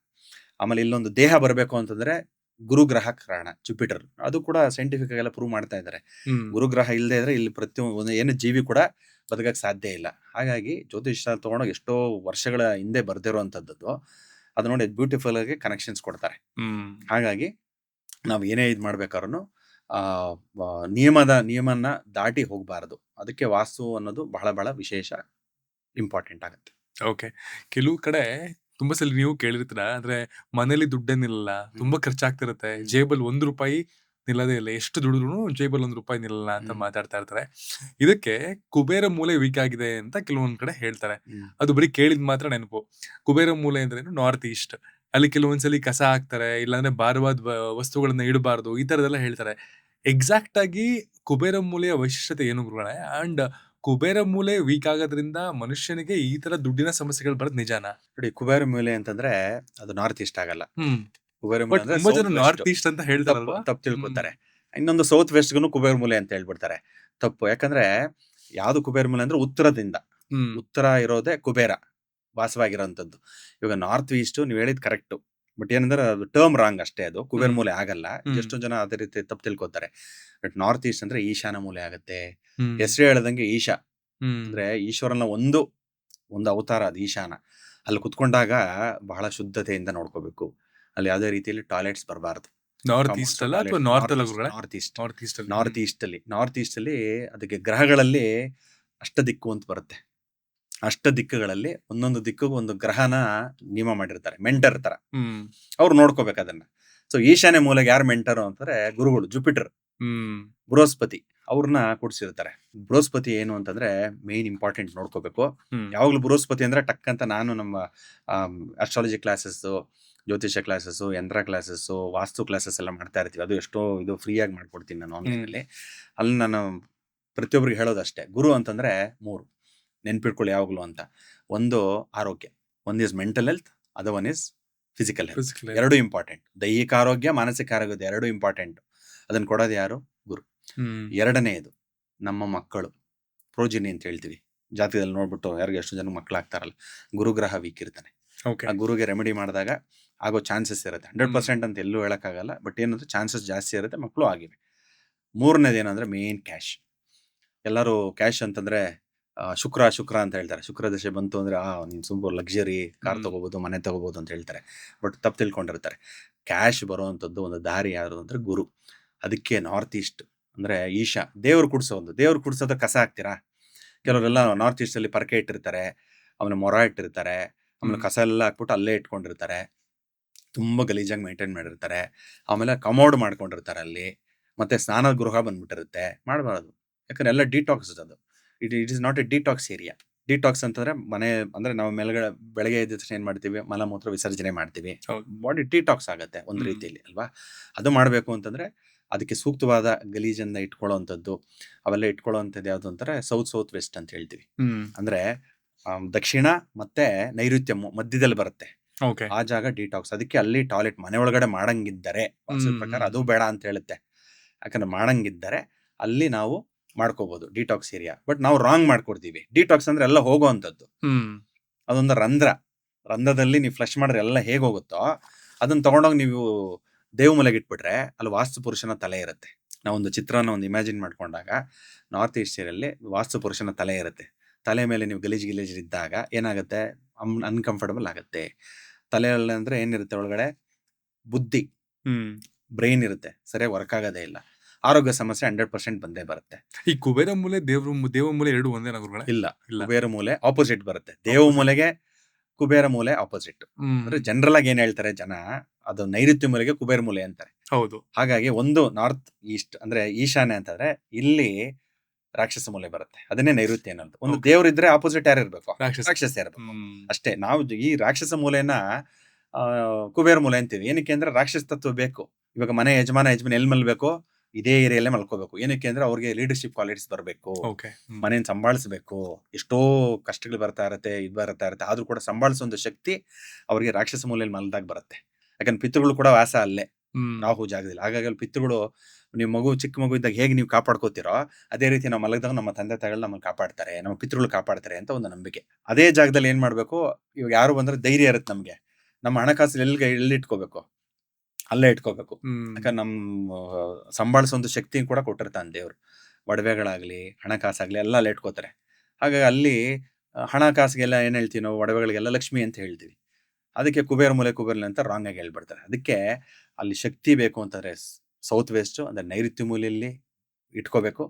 ಆಮೇಲೆ ಇಲ್ಲೊಂದು ದೇಹ ಬರಬೇಕು ಅಂತಂದ್ರೆ ಗುರುಗ್ರಹ ಕಾರಣ, ಜುಪಿಟರ್. ಅದು ಕೂಡ ಸೈಂಟಿಫಿಕ್ ಆಗಿ ಎಲ್ಲ ಪ್ರೂವ್ ಮಾಡ್ತಾ ಇದ್ದಾರೆ. ಹ್ಮ್. ಗುರುಗ್ರಹ ಇಲ್ಲದೆ ಇದ್ರೆ ಇಲ್ಲಿ ಪ್ರತಿಯೊಂದು ಏನು ಜೀವಿ ಕೂಡ ಬದುಕಕ್ಕೆ ಸಾಧ್ಯ ಇಲ್ಲ. ಹಾಗಾಗಿ ಜ್ಯೋತಿಷ ತಗೊಂಡೋಗಿ ಎಷ್ಟೋ ವರ್ಷಗಳ ಹಿಂದೆ ಬರ್ದಿರುವಂಥದ್ದು ಅದು ನೋಡಿ ಬ್ಯೂಟಿಫುಲ್ ಆಗಿ ಕನೆಕ್ಷನ್ಸ್ ಕೊಡ್ತಾರೆ. ಹ್ಮ್. ಹಾಗಾಗಿ ನಾವು ಏನೇ ಇದು ಮಾಡ್ಬೇಕಾದ್ರೂ ನಿಯಮನ ದಾಟಿ ಹೋಗಬಾರದು. ಅದಕ್ಕೆ ವಾಸ್ತು ಅನ್ನೋದು ಬಹಳ ಬಹಳ ವಿಶೇಷ, ಇಂಪಾರ್ಟೆಂಟ್ ಆಗುತ್ತೆ. ಓಕೆ. ಕೆಲವು ಕಡೆ ತುಂಬಾ ಸಲ ನೀವು ಕೇಳಿರ್ತೀರ, ಅಂದ್ರೆ ಮನೇಲಿ ದುಡ್ಡೇ ನಿಲ್ಲಲ್ಲ, ತುಂಬಾ ಖರ್ಚಾಗ್ತಿರುತ್ತೆ, ಜೇಬಲ್ ₹1 ನಿಲ್ಲದೇ ಇಲ್ಲ, ಎಷ್ಟು ದುಡಿದ್ರು ಜೇಬಲ್ ₹1 ನಿಲ್ಲಲ್ಲ ಅಂತ ಮಾತಾಡ್ತಾ ಇರ್ತಾರೆ. ಇದಕ್ಕೆ ಕುಬೇರ ಮೂಲೆ ವೀಕ್ ಆಗಿದೆ ಅಂತ ಕೆಲವೊಂದ್ ಕಡೆ ಹೇಳ್ತಾರೆ. ಅದು ಬರೀ ಕೇಳಿದ್ ಮಾತ್ರ ನೆನಪು. ಕುಬೇರ ಮೂಲೆ ಅಂದ್ರೆ ನಾರ್ತ್ ಈಸ್ಟ್, ಅಲ್ಲಿ ಕೆಲವೊಂದ್ಸಲಿ ಕಸ ಹಾಕ್ತಾರೆ, ಇಲ್ಲಾಂದ್ರೆ ಭಾರವಾದ ವಸ್ತುಗಳನ್ನ ಇಡಬಾರ್ದು, ಈ ತರದೆಲ್ಲ ಹೇಳ್ತಾರೆ. ಎಕ್ಸಾಕ್ಟ್ ಆಗಿ ಕುಬೇರ ಮೂಲೆಯ ವೈಶಿಷ್ಟ್ಯತೆ ಏನು ಗುರುಗಳೇ? ಅಂಡ್ ಕುಬೇರ ಮೂಲೆ ವೀಕ್ ಆಗೋದ್ರಿಂದ ಮನುಷ್ಯನಿಗೆ ಈ ತರ ದುಡ್ಡಿನ ಸಮಸ್ಯೆಗಳು ಬರೋದ್ ನಿಜಾನಾ? ನೋಡಿ, ಕುಬೇರ ಮೂಲೆ ಅಂತಂದ್ರೆ ಅದು ನಾರ್ತ್ ಈಸ್ಟ್ ಆಗಲ್ಲ. ಹ್ಮ್. ಕುಬೇರ ಮೂಲೆ ಬಟ್ ಅಂದ್ರೆ ತುಂಬಾ ಜನ ಸೌತ್ ವೆಸ್ಟ್. ನಾರ್ತ್ ಈಸ್ಟ್ ಅಂತ ಹೇಳ್ತಾರಲ್ವಾ? ತಪ್ಪು ತಿಳ್ಕೊತಾರೆ. ಇನ್ನೊಂದು ಸೌತ್ ವೆಸ್ಟ್ಗೂ ಕುಬೇರ ಮೂಲೆ ಅಂತ ಹೇಳ್ಬಿಡ್ತಾರೆ. ತಪ್ಪು. ಯಾಕಂದ್ರೆ ಯಾವ್ದು ಕುಬೇರ ಮೂಲೆ ಅಂದ್ರೆ ಉತ್ತರದಿಂದ, ಹ್ಮ್. ಉತ್ತರ ಇರೋದೇ ಕುಬೇರ ವಾಸವಾಗಿರೋಂಥದ್ದು. ಇವಾಗ ನಾರ್ತ್ ಈಸ್ಟ್ ನೀವು ಹೇಳಿದ್ ಕರೆಕ್ಟ್, ಬಟ್ ಏನಂದ್ರೆ ಅದು ಟರ್ಮ್ ರಾಂಗ್ ಅಷ್ಟೇ. ಅದು ಕುಬೇರ ಮೂಲೆ ಆಗಲ್ಲ. ಎಷ್ಟೋ ಜನ ಅದೇ ರೀತಿ ತಪ್ಪು ತಿಳ್ಕೊತಾರೆ. ಬಟ್ ನಾರ್ತ್ ಈಸ್ಟ್ ಅಂದ್ರೆ ಈಶಾನ ಮೂಲೆ ಆಗುತ್ತೆ. ಹೆಸರು ಹೇಳ್ದಂಗೆ ಈಶಾ ಅಂದ್ರೆ ಈಶ್ವರನ ಒಂದು ಅವತಾರ, ಅದು ಈಶಾನ. ಅಲ್ಲಿ ಕುತ್ಕೊಂಡಾಗ ಬಹಳ ಶುದ್ಧತೆಯಿಂದ ನೋಡ್ಕೋಬೇಕು. ಅಲ್ಲಿ ಯಾವುದೇ ರೀತಿಯಲ್ಲಿ ಟಾಯ್ಲೆಟ್ಸ್ ಬರಬಾರ್ದು. ನಾರ್ತ್ ಈಸ್ಟ್ ಅಲ್ಲ ಅಥವಾ ನಾರ್ತ್ ಅಲ್ಲ ಗುರುಗಳೇ? North East. ನಾರ್ತ್ ಈಸ್ಟ್ ಅಲ್ಲಿ. ನಾರ್ತ್ ಈಸ್ಟ್ ಅಲ್ಲಿ ಅದಕ್ಕೆ ಗ್ರಹಗಳಲ್ಲಿ ಅಷ್ಟ ದಿಕ್ಕು ಅಂತ ಬರುತ್ತೆ. ಅಷ್ಟ ದಿಕ್ಕುಗಳಲ್ಲಿ ಒಂದೊಂದು ದಿಕ್ಕಿಗೂ ಒಂದು ಗ್ರಹನ ನಿಯಮ ಮಾಡಿರ್ತಾರೆ, ಮೆಂಟರ್ ತರ. ಅವ್ರು ನೋಡ್ಕೋಬೇಕು ಅದನ್ನ. ಸೊ ಈಶಾನ್ಯ ಮೂಲೆಗೆ ಯಾರು ಮೆಂಟರ್ ಅಂತಾರೆ? ಗುರುಗಳು, ಜುಪಿಟರ್, ಬೃಹಸ್ಪತಿ, ಅವ್ರನ್ನ ಕೂಡಿಸಿರ್ತಾರೆ. ಬೃಹಸ್ಪತಿ ಏನು ಅಂತಂದ್ರೆ ಮೇನ್ ಇಂಪಾರ್ಟೆಂಟ್ ನೋಡ್ಕೋಬೇಕು. ಯಾವಾಗ್ಲೂ ಬೃಹಸ್ಪತಿ ಅಂದ್ರೆ ಟಕ್ ಅಂತ ನಾನು ನಮ್ಮ ಅಸ್ಟ್ರಾಲಜಿ ಕ್ಲಾಸಸ್, ಜ್ಯೋತಿಷ ಕ್ಲಾಸಸ್, ಯಂತ್ರ ಕ್ಲಾಸಸ್, ವಾಸ್ತು ಕ್ಲಾಸಸ್ ಎಲ್ಲ ಮಾಡ್ತಾ ಇರ್ತೀವಿ. ಅದು ಎಷ್ಟೋ ಇದು ಫ್ರೀ ಆಗಿ ಮಾಡ್ಕೊಡ್ತೀನಿ ನಾನು ಆನ್ಲೈನಲ್ಲಿ. ಅಲ್ಲಿ ನಾನು ಪ್ರತಿಯೊಬ್ಬರಿಗೆ ಹೇಳೋದಷ್ಟೇ, ಗುರು ಅಂತಂದ್ರೆ 3 ನೆನ್ಪಿಟ್ಕೊಳ್ಳಿ ಯಾವಾಗ್ಲೂ ಅಂತ. ಒಂದು ಆರೋಗ್ಯ, ಒಂದು is mental health, other one is physical health. ಎರಡು ಇಂಪಾರ್ಟೆಂಟ್. ದೈಹಿಕ ಆರೋಗ್ಯ, ಮಾನಸಿಕ ಆರೋಗ್ಯ ಎರಡು ಇಂಪಾರ್ಟೆಂಟ್. ಅದನ್ನ ಕೊಡೋದು ಯಾರು? ಗುರು. ಎರಡನೇದು ನಮ್ಮ ಮಕ್ಕಳು, ಪ್ರೋಜಿನಿ ಅಂತ ಹೇಳ್ತೀವಿ. ಜಾತಕದಲ್ಲಿ ನೋಡ್ಬಿಟ್ಟು ಯಾರಿಗೆ ಎಷ್ಟು ಜನ ಮಕ್ಕಳಾಗ್ತಾರಲ್ಲ, ಗುರುಗ್ರಹ ವೀಕ್ ಇರ್ತಾನೆ. ಆ ಗುರುಗೆ ರೆಮಿಡಿ ಮಾಡಿದಾಗ ಆಗೋ ಚಾನ್ಸಸ್ ಇರುತ್ತೆ. 100% ಅಂತ ಎಲ್ಲೂ ಹೇಳಕ್ಕಾಗಲ್ಲ, ಬಟ್ ಏನಂದ್ರೆ ಚಾನ್ಸಸ್ ಜಾಸ್ತಿ ಇರುತ್ತೆ, ಮಕ್ಕಳು ಆಗಿವೆ. ಮೂರನೇದು ಏನಂದ್ರೆ ಮೇನ್ ಕ್ಯಾಶ್. ಎಲ್ಲರೂ ಕ್ಯಾಶ್ ಅಂತಂದ್ರೆ ಶುಕ್ರ ಅಂತ ಹೇಳ್ತಾರೆ. ಶುಕ್ರ ದಶೆ ಬಂತು ಅಂದ್ರೆ ನೀನ್ ತುಂಬ ಲಕ್ಸುರಿ ಕಾರ್ ತಗೋಬಹುದು, ಮನೆ ತಗೋಬಹುದು ಅಂತ ಹೇಳ್ತಾರೆ. ಬಟ್ ತಪ್ಪು ತಿಳ್ಕೊಂಡಿರ್ತಾರೆ. ಕ್ಯಾಶ್ ಬರುವಂತದ್ದು ಒಂದು ದಾರಿ ಯಾರು ಅಂದ್ರೆ ಗುರು. ಅದಕ್ಕೆ ನಾರ್ತ್ ಈಸ್ಟ್ ಅಂದ್ರೆ ಈಶಾ, ದೇವ್ರು ಕುಡ್ಸೋದು ಕಸ ಹಾಕ್ತೀರಾ? ಕೆಲವರೆಲ್ಲ ನಾರ್ತ್ ಈಸ್ಟ್ ಅಲ್ಲಿ ಪರಕೆ ಇಟ್ಟಿರ್ತಾರೆ, ಆಮೇಲೆ ಮೊರ ಇಟ್ಟಿರ್ತಾರೆ, ಆಮೇಲೆ ಕಸ ಎಲ್ಲ ಹಾಕ್ಬಿಟ್ಟು ಅಲ್ಲೇ ಇಟ್ಕೊಂಡಿರ್ತಾರೆ, ತುಂಬಾ ಗಲೀಜಾಗಿ ಮೇಂಟೈನ್ ಮಾಡಿರ್ತಾರೆ. ಆಮೇಲೆ ಕಮೋಡ್ ಮಾಡ್ಕೊಂಡಿರ್ತಾರೆ ಅಲ್ಲಿ, ಮತ್ತೆ ಸ್ನಾನ ಗೃಹ ಬಂದ್ಬಿಟ್ಟಿರುತ್ತೆ. ಮಾಡಬಾರದು, ಯಾಕಂದ್ರೆ ಎಲ್ಲ ಡಿಟಾಕ್ಸ್ ಅದು. It is not A detox area. Detox ಅಂತಂದ್ರೆ ಮನೆ ಅಂದ್ರೆ ನಾವು ಮೇಲ್ಗಡೆ ಬೆಳಗ್ಗೆ ಎದ್ದ ತಕ್ಷಣ ಏನ್ ಮಾಡ್ತೀವಿ? ಮಲಮೂತ್ರ ವಿಸರ್ಜನೆ ಮಾಡ್ತೀವಿ. ಬಾಡಿ ಡಿಟಾಕ್ಸ್ ಆಗುತ್ತೆ ಒಂದು ರೀತಿಯಲ್ಲಿ ಅಲ್ವಾ? ಅದು ಮಾಡ್ಬೇಕು ಅಂತಂದ್ರೆ ಅದಕ್ಕೆ ಸೂಕ್ತವಾದ ಗಲೀಜನ್ನ ಇಟ್ಕೊಳ್ಳೋವಂಥದ್ದು, ಅವೆಲ್ಲ ಇಟ್ಕೊಳ್ಳೋವಂಥದ್ದು ಯಾವ್ದು ಅಂತಾರೆ? ಸೌತ್ ವೆಸ್ಟ್ ಅಂತ ಹೇಳ್ತೀವಿ. ಅಂದ್ರೆ ದಕ್ಷಿಣ ಮತ್ತೆ ನೈಋತ್ಯ ಮಧ್ಯದಲ್ಲಿ ಬರುತ್ತೆ. ಆ ಜಾಗ ಡಿಟಾಕ್ಸ್. ಅದಕ್ಕೆ ಅಲ್ಲಿ ಟಾಯ್ಲೆಟ್ ಮನೆ ಒಳಗಡೆ ಮಾಡಂಗಿದ್ದರೆ ಪ್ರಕಾರ ಅದು ಬೇಡ ಅಂತ ಹೇಳುತ್ತೆ. ಯಾಕಂದ್ರೆ ಮಾಡಂಗಿದ್ದರೆ ಅಲ್ಲಿ ನಾವು ಮಾಡ್ಕೋಬಹುದು ಡಿಟಾಕ್ಸ್ ಏರಿಯಾ. ಬಟ್ ನಾವು ರಾಂಗ್ ಮಾಡ್ಕೊಡ್ತೀವಿ. ಡಿಟಾಕ್ಸ್ ಅಂದ್ರೆ ಎಲ್ಲ ಹೋಗೋವಂಥದ್ದು. ಅದೊಂದು ರಂಧ್ರದಲ್ಲಿ ನೀವು ಫ್ಲಶ್ ಮಾಡಿದ್ರೆ ಎಲ್ಲ ಹೇಗೆ ಹೋಗುತ್ತೋ ಅದನ್ನ ತಗೊಂಡೋಗಿ ನೀವು ದೇವಮೂಲೆಗೆ ಇಟ್ಬಿಟ್ರೆ ಅಲ್ಲಿ ವಾಸ್ತು ಪುರುಷನ ತಲೆ ಇರುತ್ತೆ. ನಾವೊಂದು ಚಿತ್ರನ ಒಂದು ಇಮ್ಯಾಜಿನ್ ಮಾಡ್ಕೊಂಡಾಗ ನಾರ್ತ್ ಈಸ್ಟಿಯಲ್ಲಿ ವಾಸ್ತು ಪುರುಷನ ತಲೆ ಇರುತ್ತೆ. ತಲೆ ಮೇಲೆ ನೀವು ಗಲೀಜ್ ಇದ್ದಾಗ ಏನಾಗುತ್ತೆ? ಅನ್ಕಂಫರ್ಟಬಲ್ ಆಗುತ್ತೆ. ತಲೆಯಲ್ಲಿ ಅಂದ್ರೆ ಏನಿರುತ್ತೆ ಒಳಗಡೆ? ಬುದ್ಧಿ, ಬ್ರೈನ್ ಇರುತ್ತೆ, ಸರಿಯಾಗಿ ವರ್ಕ್ ಆಗೋದೇ ಇಲ್ಲ. ಆರೋಗ್ಯ ಸಮಸ್ಯೆ 100% ಬಂದೇ ಬರುತ್ತೆ. ಈ ಕುಬೇರ ಮೂಲೆ ದೇವ ಮೂಲೆ ಎರಡು ಒಂದೇ? ಇಲ್ಲ, ಕುಬೇರ ಮೂಲೆ ಆಪೋಸಿಟ್ ಬರುತ್ತೆ. ದೇವ ಮೂಲೆಗೆ ಕುಬೇರ ಮೂಲೆ ಆಪೋಸಿಟ್. ಅಂದ್ರೆ ಜನರಲ್ ಆಗಿ ಏನ್ ಹೇಳ್ತಾರೆ ಜನ, ಅದು ನೈಋತ್ಯ ಮೂಲೆಗೆ ಕುಬೇರ ಮೂಲೆ ಅಂತಾರೆ. ಹೌದು. ಹಾಗಾಗಿ ಒಂದು ನಾರ್ತ್ ಈಸ್ಟ್ ಅಂದ್ರೆ ಈಶಾನ್ಯ ಅಂತಂದ್ರೆ ಇಲ್ಲಿ ರಾಕ್ಷಸ ಮೂಲೆ ಬರುತ್ತೆ, ಅದನ್ನೇ ನೈಋತ್ಯ ಅನ್ನೋದು. ಒಂದು ದೇವ್ರಿದ್ರೆ ಆಪೋಸಿಟ್ ಯಾರು ಇರ್ಬೇಕು? ರಾಕ್ಷಸ ಇರ್ಬೇಕು ಅಷ್ಟೇ. ನಾವು ಈ ರಾಕ್ಷಸ ಮೂಲೆನ ಕುಬೇರ ಮೂಲೆ ಅಂತೀವಿ. ಏನಕ್ಕೆ ಅಂದ್ರೆ ರಾಕ್ಷಸ ತತ್ವ ಬೇಕು. ಇವಾಗ ಮನೆ ಯಜಮಾನ ಎಲ್ಲಿ ಮಲ್ಬೇಕು? ಇದೇ ಏರಿಯಲ್ಲೇ ಮಲ್ಕೋಬೇಕು. ಏನಕ್ಕೆ ಅಂದ್ರೆ ಅವ್ರಿಗೆ ಲೀಡರ್ಶಿಪ್ ಕ್ವಾಲಿಟೀಸ್ ಬರಬೇಕು, ಮನೇನ ಸಂಭಾಳಿಸ್ಬೇಕು. ಎಷ್ಟೋ ಕಷ್ಟಗಳು ಬರ್ತಾ ಇರತ್ತೆ, ಬರ್ತಾ ಇರತ್ತೆ, ಆದ್ರೂ ಕೂಡ ಸಂಭಾಳಿಸೋ ಒಂದು ಶಕ್ತಿ ಅವ್ರಿಗೆ ರಾಕ್ಷಸ ಮೂಲೆಯಲ್ಲಿ ಮಲ್ದಾಗ ಬರುತ್ತೆ. ಯಾಕಂದ್ರೆ ಪಿತೃಗಳು ಕೂಡ ವಾಸ ಅಲ್ಲೇ ರಾಹು ಜಾಗದಲ್ಲಿ. ಹಾಗಾಗಿ ಅಲ್ಲಿ ಪಿತೃಗಳು, ನೀವು ಚಿಕ್ಕ ಮಗು ಇದ್ದಾಗ ಹೇಗೆ ನೀವು ಕಾಪಾಡ್ಕೋತಿರೋ ಅದೇ ರೀತಿ ನಾವು ಮಲಗಿದಾಗ ನಮ್ಮ ತಂದೆ ತಾಯಿಗಳು ನಮ್ಮನ್ನು ಕಾಪಾಡ್ತಾರೆ, ನಮ್ಮ ಪಿತೃಗಳು ಕಾಪಾಡ್ತಾರೆ ಅಂತ ಒಂದು ನಂಬಿಕೆ. ಅದೇ ಜಾಗದಲ್ಲಿ ಏನ್ ಮಾಡ್ಬೇಕು, ಇವಾಗ ಯಾರು ಬಂದ್ರೆ ಧೈರ್ಯ ಇರುತ್ತೆ ನಮ್ಗೆ. ನಮ್ಮ ಹಣಕಾಸು ಎಲ್ಲಿ ಇಟ್ಕೋಬೇಕು? ಅಲ್ಲೇ ಇಟ್ಕೋಬೇಕು. ಯಾಕಂದ್ರೆ ನಮ್ಮ ಸಂಭಾಳಿಸೋ ಶಕ್ತಿ ಕೂಡ ಕೊಟ್ಟಿರ್ತಾನೆ ದೇವ್ರು. ಒಡವೆಗಳಾಗ್ಲಿ ಹಣಕಾಸಾಗ್ಲಿ ಎಲ್ಲ ಅಲ್ಲೇ ಇಟ್ಕೋತಾರೆ. ಹಾಗಾಗಿ ಅಲ್ಲಿ ಹಣಕಾಸಿಗೆಲ್ಲ ಏನ್ ಹೇಳ್ತೀವಿ ನಾವು, ಒಡವೆಗಳಿಗೆಲ್ಲ ಲಕ್ಷ್ಮಿ ಅಂತ ಹೇಳ್ತೀವಿ. ಅದಕ್ಕೆ ಕುಬೇರ ಮೂಲೆ ಅಂತ ರಾಂಗ್ ಆಗಿ ಹೇಳ್ಬಿಡ್ತಾರೆ. ಅದಕ್ಕೆ ಅಲ್ಲಿ ಶಕ್ತಿ ಬೇಕು ಅಂತಂದ್ರೆ ಸೌತ್ ವೆಸ್ಟ್ ಅಂದ್ರೆ ನೈಋತ್ಯ ಮೂಲೆಯಲ್ಲಿ ಇಟ್ಕೋಬೇಕು.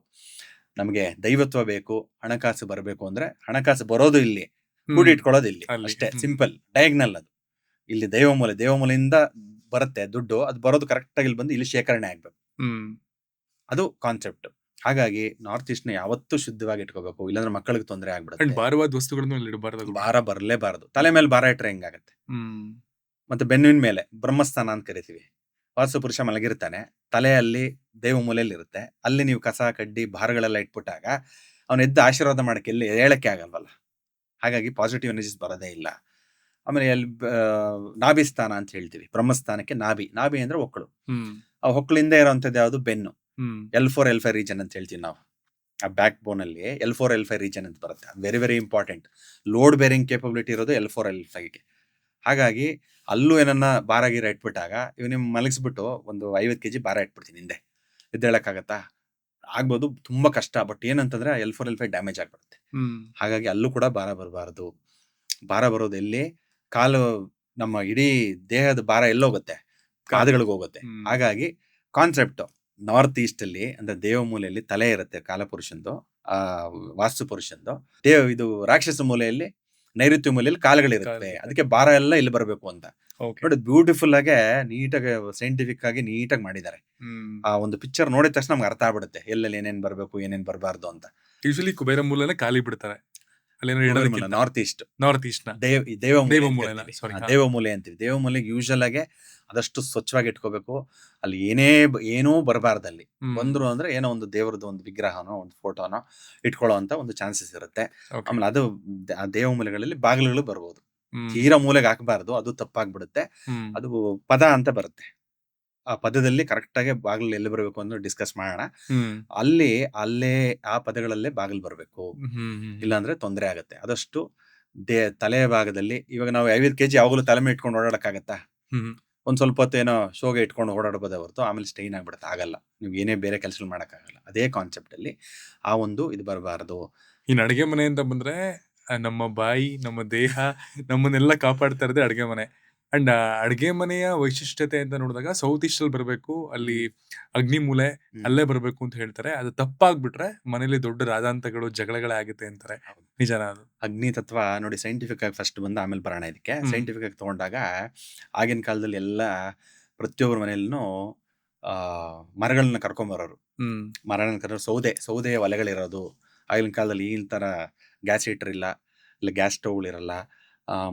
ನಮಗೆ ದೈವತ್ವ ಬೇಕು, ಹಣಕಾಸು ಬರಬೇಕು ಅಂದ್ರೆ ಹಣಕಾಸು ಬರೋದು ಇಲ್ಲಿ, ಕೂಡಿ ಇಟ್ಕೊಳ್ಳೋದು ಇಲ್ಲಿ ಅಷ್ಟೇ. ಸಿಂಪಲ್ ಡಯಾಗ್ನಲ್ ಅದು. ಇಲ್ಲಿ ದೇವಮೂಲೆಯಿಂದ ಬರುತ್ತೆ ದುಡ್ಡು, ಅದು ಬರೋದು ಕರೆಕ್ಟ್ ಆಗಿ ಇಲ್ಲಿ ಬಂದು ಇಲ್ಲಿ ಶೇಖರಣೆ ಆಗ್ಬೇಕು. ಅದು ಕಾನ್ಸೆಪ್ಟ್. ಹಾಗಾಗಿ ನಾರ್ತ್ ಈಸ್ಟ್ ನ ಯಾವತ್ತೂ ಶುದ್ಧವಾಗಿ ಇಟ್ಕೋಬೇಕು, ಇಲ್ಲಾಂದ್ರೆ ಮಕ್ಕಳಿಗೆ ತೊಂದರೆ ಆಗ್ಬಿಡುತ್ತೆ. ಭಾರವಾದ ವಸ್ತುಗಳನ್ನು ಭಾರ ಬರಲೇಬಾರದು. ತಲೆ ಮೇಲೆ ಭಾರ ಇಟ್ರೆ ಹೆಂಗಾಗತ್ತೆ? ಮತ್ತೆ ಬೆನ್ನಿನ ಮೇಲೆ ಬ್ರಹ್ಮಸ್ಥಾನ ಅಂತ ಕರಿತೀವಿ. ವಾಸ್ತು ಪುರುಷ ಮಲಗಿರ್ತಾನೆ, ತಲೆಯಲ್ಲಿ ದೇವ ಮೂಲೆಯಲ್ಲಿ ಇರುತ್ತೆ. ಅಲ್ಲಿ ನೀವು ಕಸ ಕಡ್ಡಿ ಭಾರಗಳೆಲ್ಲ ಇಟ್ಬಿಟ್ಟಾಗ ಅವನ ಎದ್ದು ಆಶೀರ್ವಾದ ಮಾಡಕ್ಕೆ ಎಲ್ಲಿ ಹೇಳಕ್ಕೆ ಆಗಲ್ವಲ್ಲ. ಹಾಗಾಗಿ ಪಾಸಿಟಿವ್ ಎನರ್ಜೀಸ್ ಬರೋದೇ ಇಲ್ಲ. ಆಮೇಲೆ ಎಲ್ಲಿ ನಾಭಿ ಸ್ಥಾನ ಅಂತ ಹೇಳ್ತೀವಿ. ಬ್ರಹ್ಮಸ್ಥಾನಕ್ಕೆ ನಾಭಿ ಅಂದ್ರೆ ಹೊಕ್ಕಳು. ಆ ಹೊಕ್ಕಳಿಂದ ಇರೋಂಥದ್ದು ಯಾವುದು? ಬೆನ್ನು. L4 L5 ರೀಜನ್ ಅಂತ ಹೇಳ್ತೀವಿ ನಾವು. ಆ ಬ್ಯಾಕ್ ಬೋನ್ ಅಲ್ಲಿ L4 L5 ರೀಜನ್ ಅಂತ ಬರುತ್ತೆ. Very very important. Load bearing capability ಇರೋದು L4 L5ಗೆ. ಹಾಗಾಗಿ ಅಲ್ಲೂ ಏನನ್ನ ಭಾರ ಗೀರ ಇಟ್ಬಿಟ್ಟಾಗ, ಇವ್ ನಿಮ್ ಮಲಗಿಸ್ಬಿಟ್ಟು ಒಂದು 50 kg ಭಾರ ಇಟ್ಬಿಡ್ತೀನಿ ಹಿಂದೆ, ಎದ್ದೇಳಕ್ಕಾಗತ್ತಾ? ಆಗ್ಬೋದು, ತುಂಬಾ ಕಷ್ಟ. ಬಟ್ ಏನಂತಂದ್ರೆ L4 L5 ಡ್ಯಾಮೇಜ್ ಆಗ್ಬಿಡುತ್ತೆ. ಹಾಗಾಗಿ ಅಲ್ಲೂ ಕೂಡ ಭಾರ ಬರಬಾರದು. ಭಾರ ಬರೋದು ಎಲ್ಲಿ? ಕಾಲು, ನಮ್ಮ ಇಡೀ ದೇಹದ ಭಾರ ಎಲ್ಲೋಗುತ್ತೆ? ಕಾದುಗಳಿಗೆ ಹೋಗುತ್ತೆ. ಹಾಗಾಗಿ ಕಾನ್ಸೆಪ್ಟ್ ನಾರ್ತ್ ಈಸ್ಟ್ ಅಲ್ಲಿ ಅಂದ್ರೆ ದೇವ ಮೂಲೆಯಲ್ಲಿ ತಲೆ ಇರುತ್ತೆ ಕಾಲಪುರುಷಂದು, ವಾಸ್ತು ಪುರುಷಂದು. ಇದು ರಾಕ್ಷಸ ಮೂಲೆಯಲ್ಲಿ, ನೈಋತ್ಯ ಮೂಲೆಯಲ್ಲಿ ಕಾಲುಗಳಿರುತ್ತೆ. ಅದಕ್ಕೆ ಭಾರ ಎಲ್ಲ ಇಲ್ಲಿ ಬರಬೇಕು ಅಂತ ನೋಡಿ, ಬ್ಯೂಟಿಫುಲ್ ಆಗಿ ನೀಟಾಗಿ ಸೈಂಟಿಫಿಕ್ ಆಗಿ ನೀಟಾಗಿ ಮಾಡಿದ್ದಾರೆ. ಆ ಒಂದು ಪಿಕ್ಚರ್ ನೋಡಿದ ತಕ್ಷಣ ನಮ್ಗೆ ಅರ್ಥ ಆಗ್ಬಿಡುತ್ತೆ ಎಲ್ಲೆಲ್ಲಿ ಏನೇನ್ ಬರ್ಬೇಕು ಏನೇನ್ ಬರಬಾರ್ದು ಅಂತ. ಯೂಶಲಿ ಕುಬೇರ ಮೂಲೆನೇ ಖಾಲಿ ಬಿಡ್ತಾರೆ ನಾರ್ತ್ ಈಸ್ಟ್ ದೇವ ಮೂಲೆ ಅಂತೀವಿ. ದೇವ ಮೂಲೆಗೆ ಯೂಶಲ್ ಆಗಿ ಆದಷ್ಟು ಸ್ವಚ್ಛವಾಗಿ ಇಟ್ಕೋಬೇಕು. ಅಲ್ಲಿ ಏನೂ ಬರಬಾರ್ದು. ಅಲ್ಲಿ ಬಂದ್ರು ಅಂದ್ರೆ ಏನೋ ಒಂದು ದೇವರದ್ದು ಒಂದು ವಿಗ್ರಹನೋ ಒಂದು ಫೋಟೋನೋ ಇಟ್ಕೊಳ್ಳೋ ಅಂತ ಒಂದು ಚಾನ್ಸಸ್ ಇರುತ್ತೆ. ಆಮೇಲೆ ಅದು ದೇವ ಮೂಲೆಗಳಲ್ಲಿ ಬಾಗಿಲುಗಳು ಬರ್ಬೋದು. ತೀರಾ ಮೂಲೆಗೆ ಹಾಕಬಾರ್ದು, ಅದು ತಪ್ಪಾಗ್ಬಿಡುತ್ತೆ. ಅದು ಪದ ಅಂತ ಬರುತ್ತೆ. ಆ ಪದದಲ್ಲಿ ಕರೆಕ್ಟ್ ಆಗಿ ಬಾಗಿಲು ಎಲ್ಲಿ ಬರಬೇಕು ಅಂತ ಡಿಸ್ಕಸ್ ಮಾಡೋಣ. ಅಲ್ಲೇ ಆ ಪದಗಳಲ್ಲೇ ಬಾಗಿಲು ಬರಬೇಕು, ಇಲ್ಲಾಂದ್ರೆ ತೊಂದರೆ ಆಗತ್ತೆ. ಆದಷ್ಟು ತಲೆ ಭಾಗದಲ್ಲಿ, ಇವಾಗ ನಾವು 50 kg ಯಾವಾಗಲೂ ತಲೆ ಮೇಲೆ ಇಟ್ಕೊಂಡು ಓಡಾಡಕ್ಕಾಗತ್ತಾ? ಒಂದ್ ಸ್ವಲ್ಪ ಹೊತ್ತು ಏನೋ ಶೋಗೆ ಇಟ್ಕೊಂಡು ಓಡಾಡಬೋದೇ ಹೊರತು ಆಮೇಲೆ ಸ್ಟೈನ್ ಆಗ್ಬಿಡುತ್ತೆ. ಆಗಲ್ಲ, ನೀವು ಏನೇ ಬೇರೆ ಕೆಲಸ ಮಾಡಕ್ಕಾಗಲ್ಲ. ಅದೇ ಕಾನ್ಸೆಪ್ಟ್ ಅಲ್ಲಿ ಆ ಒಂದು ಇದು ಬರಬಾರದು. ಇನ್ ಅಡಿಗೆ ಮನೆ ಅಂತ ಬಂದ್ರೆ ನಮ್ಮ ಬಾಯಿ, ನಮ್ಮ ದೇಹ, ನಮ್ಮನ್ನೆಲ್ಲ ಕಾಪಾಡ್ತಾ ಇರೋದೇ ಅಡಿಗೆ ಮನೆ. ಅಂಡ್ ಅಡಿಗೆ ಮನೆಯ ವೈಶಿಷ್ಟ್ಯತೆ ಅಂತ ನೋಡಿದಾಗ ಸೌತ್ ಈಸ್ಟ್ ಅಲ್ಲಿ ಬರಬೇಕು, ಅಲ್ಲಿ ಅಗ್ನಿ ಮೂಲೆ ಅಲ್ಲೇ ಬರಬೇಕು ಅಂತ ಹೇಳ್ತಾರೆ. ಅದು ತಪ್ಪಾಗ್ಬಿಟ್ರೆ ಮನೇಲಿ ದೊಡ್ಡ ರಾಜಾಂತಗಳು ಜಗಳಗಳೇ ಆಗುತ್ತೆ ಅಂತಾರೆ. ನಿಜನಾ ಅದು? ಅಗ್ನಿ ತತ್ವ ನೋಡಿ, ಸೈಂಟಿಫಿಕ್ ಆಗಿ ಫಸ್ಟ್ ಬಂದು ಆಮೇಲೆ ಬರೋಣ ಇದಕ್ಕೆ. ಸೈಂಟಿಫಿಕ್ ಆಗಿ ತಗೊಂಡಾಗ ಆಗಿನ ಕಾಲದಲ್ಲಿ ಎಲ್ಲ ಪ್ರತಿಯೊಬ್ಬರ ಮನೆಯಲ್ಲೂ ಮರಗಳನ್ನ ಕರ್ಕೊಂಬರೋರು. ಮರಗಳನ್ನ ಸೌದೆಯ ಒಲೆಗಳಿರೋದು. ಆಗಿನ ಕಾಲದಲ್ಲಿ ಈ ತರ ಗ್ಯಾಸ್ ಹೀಟರ್ ಇಲ್ಲ ಗ್ಯಾಸ್ ಸ್ಟವ್ ಇರಲ್ಲ,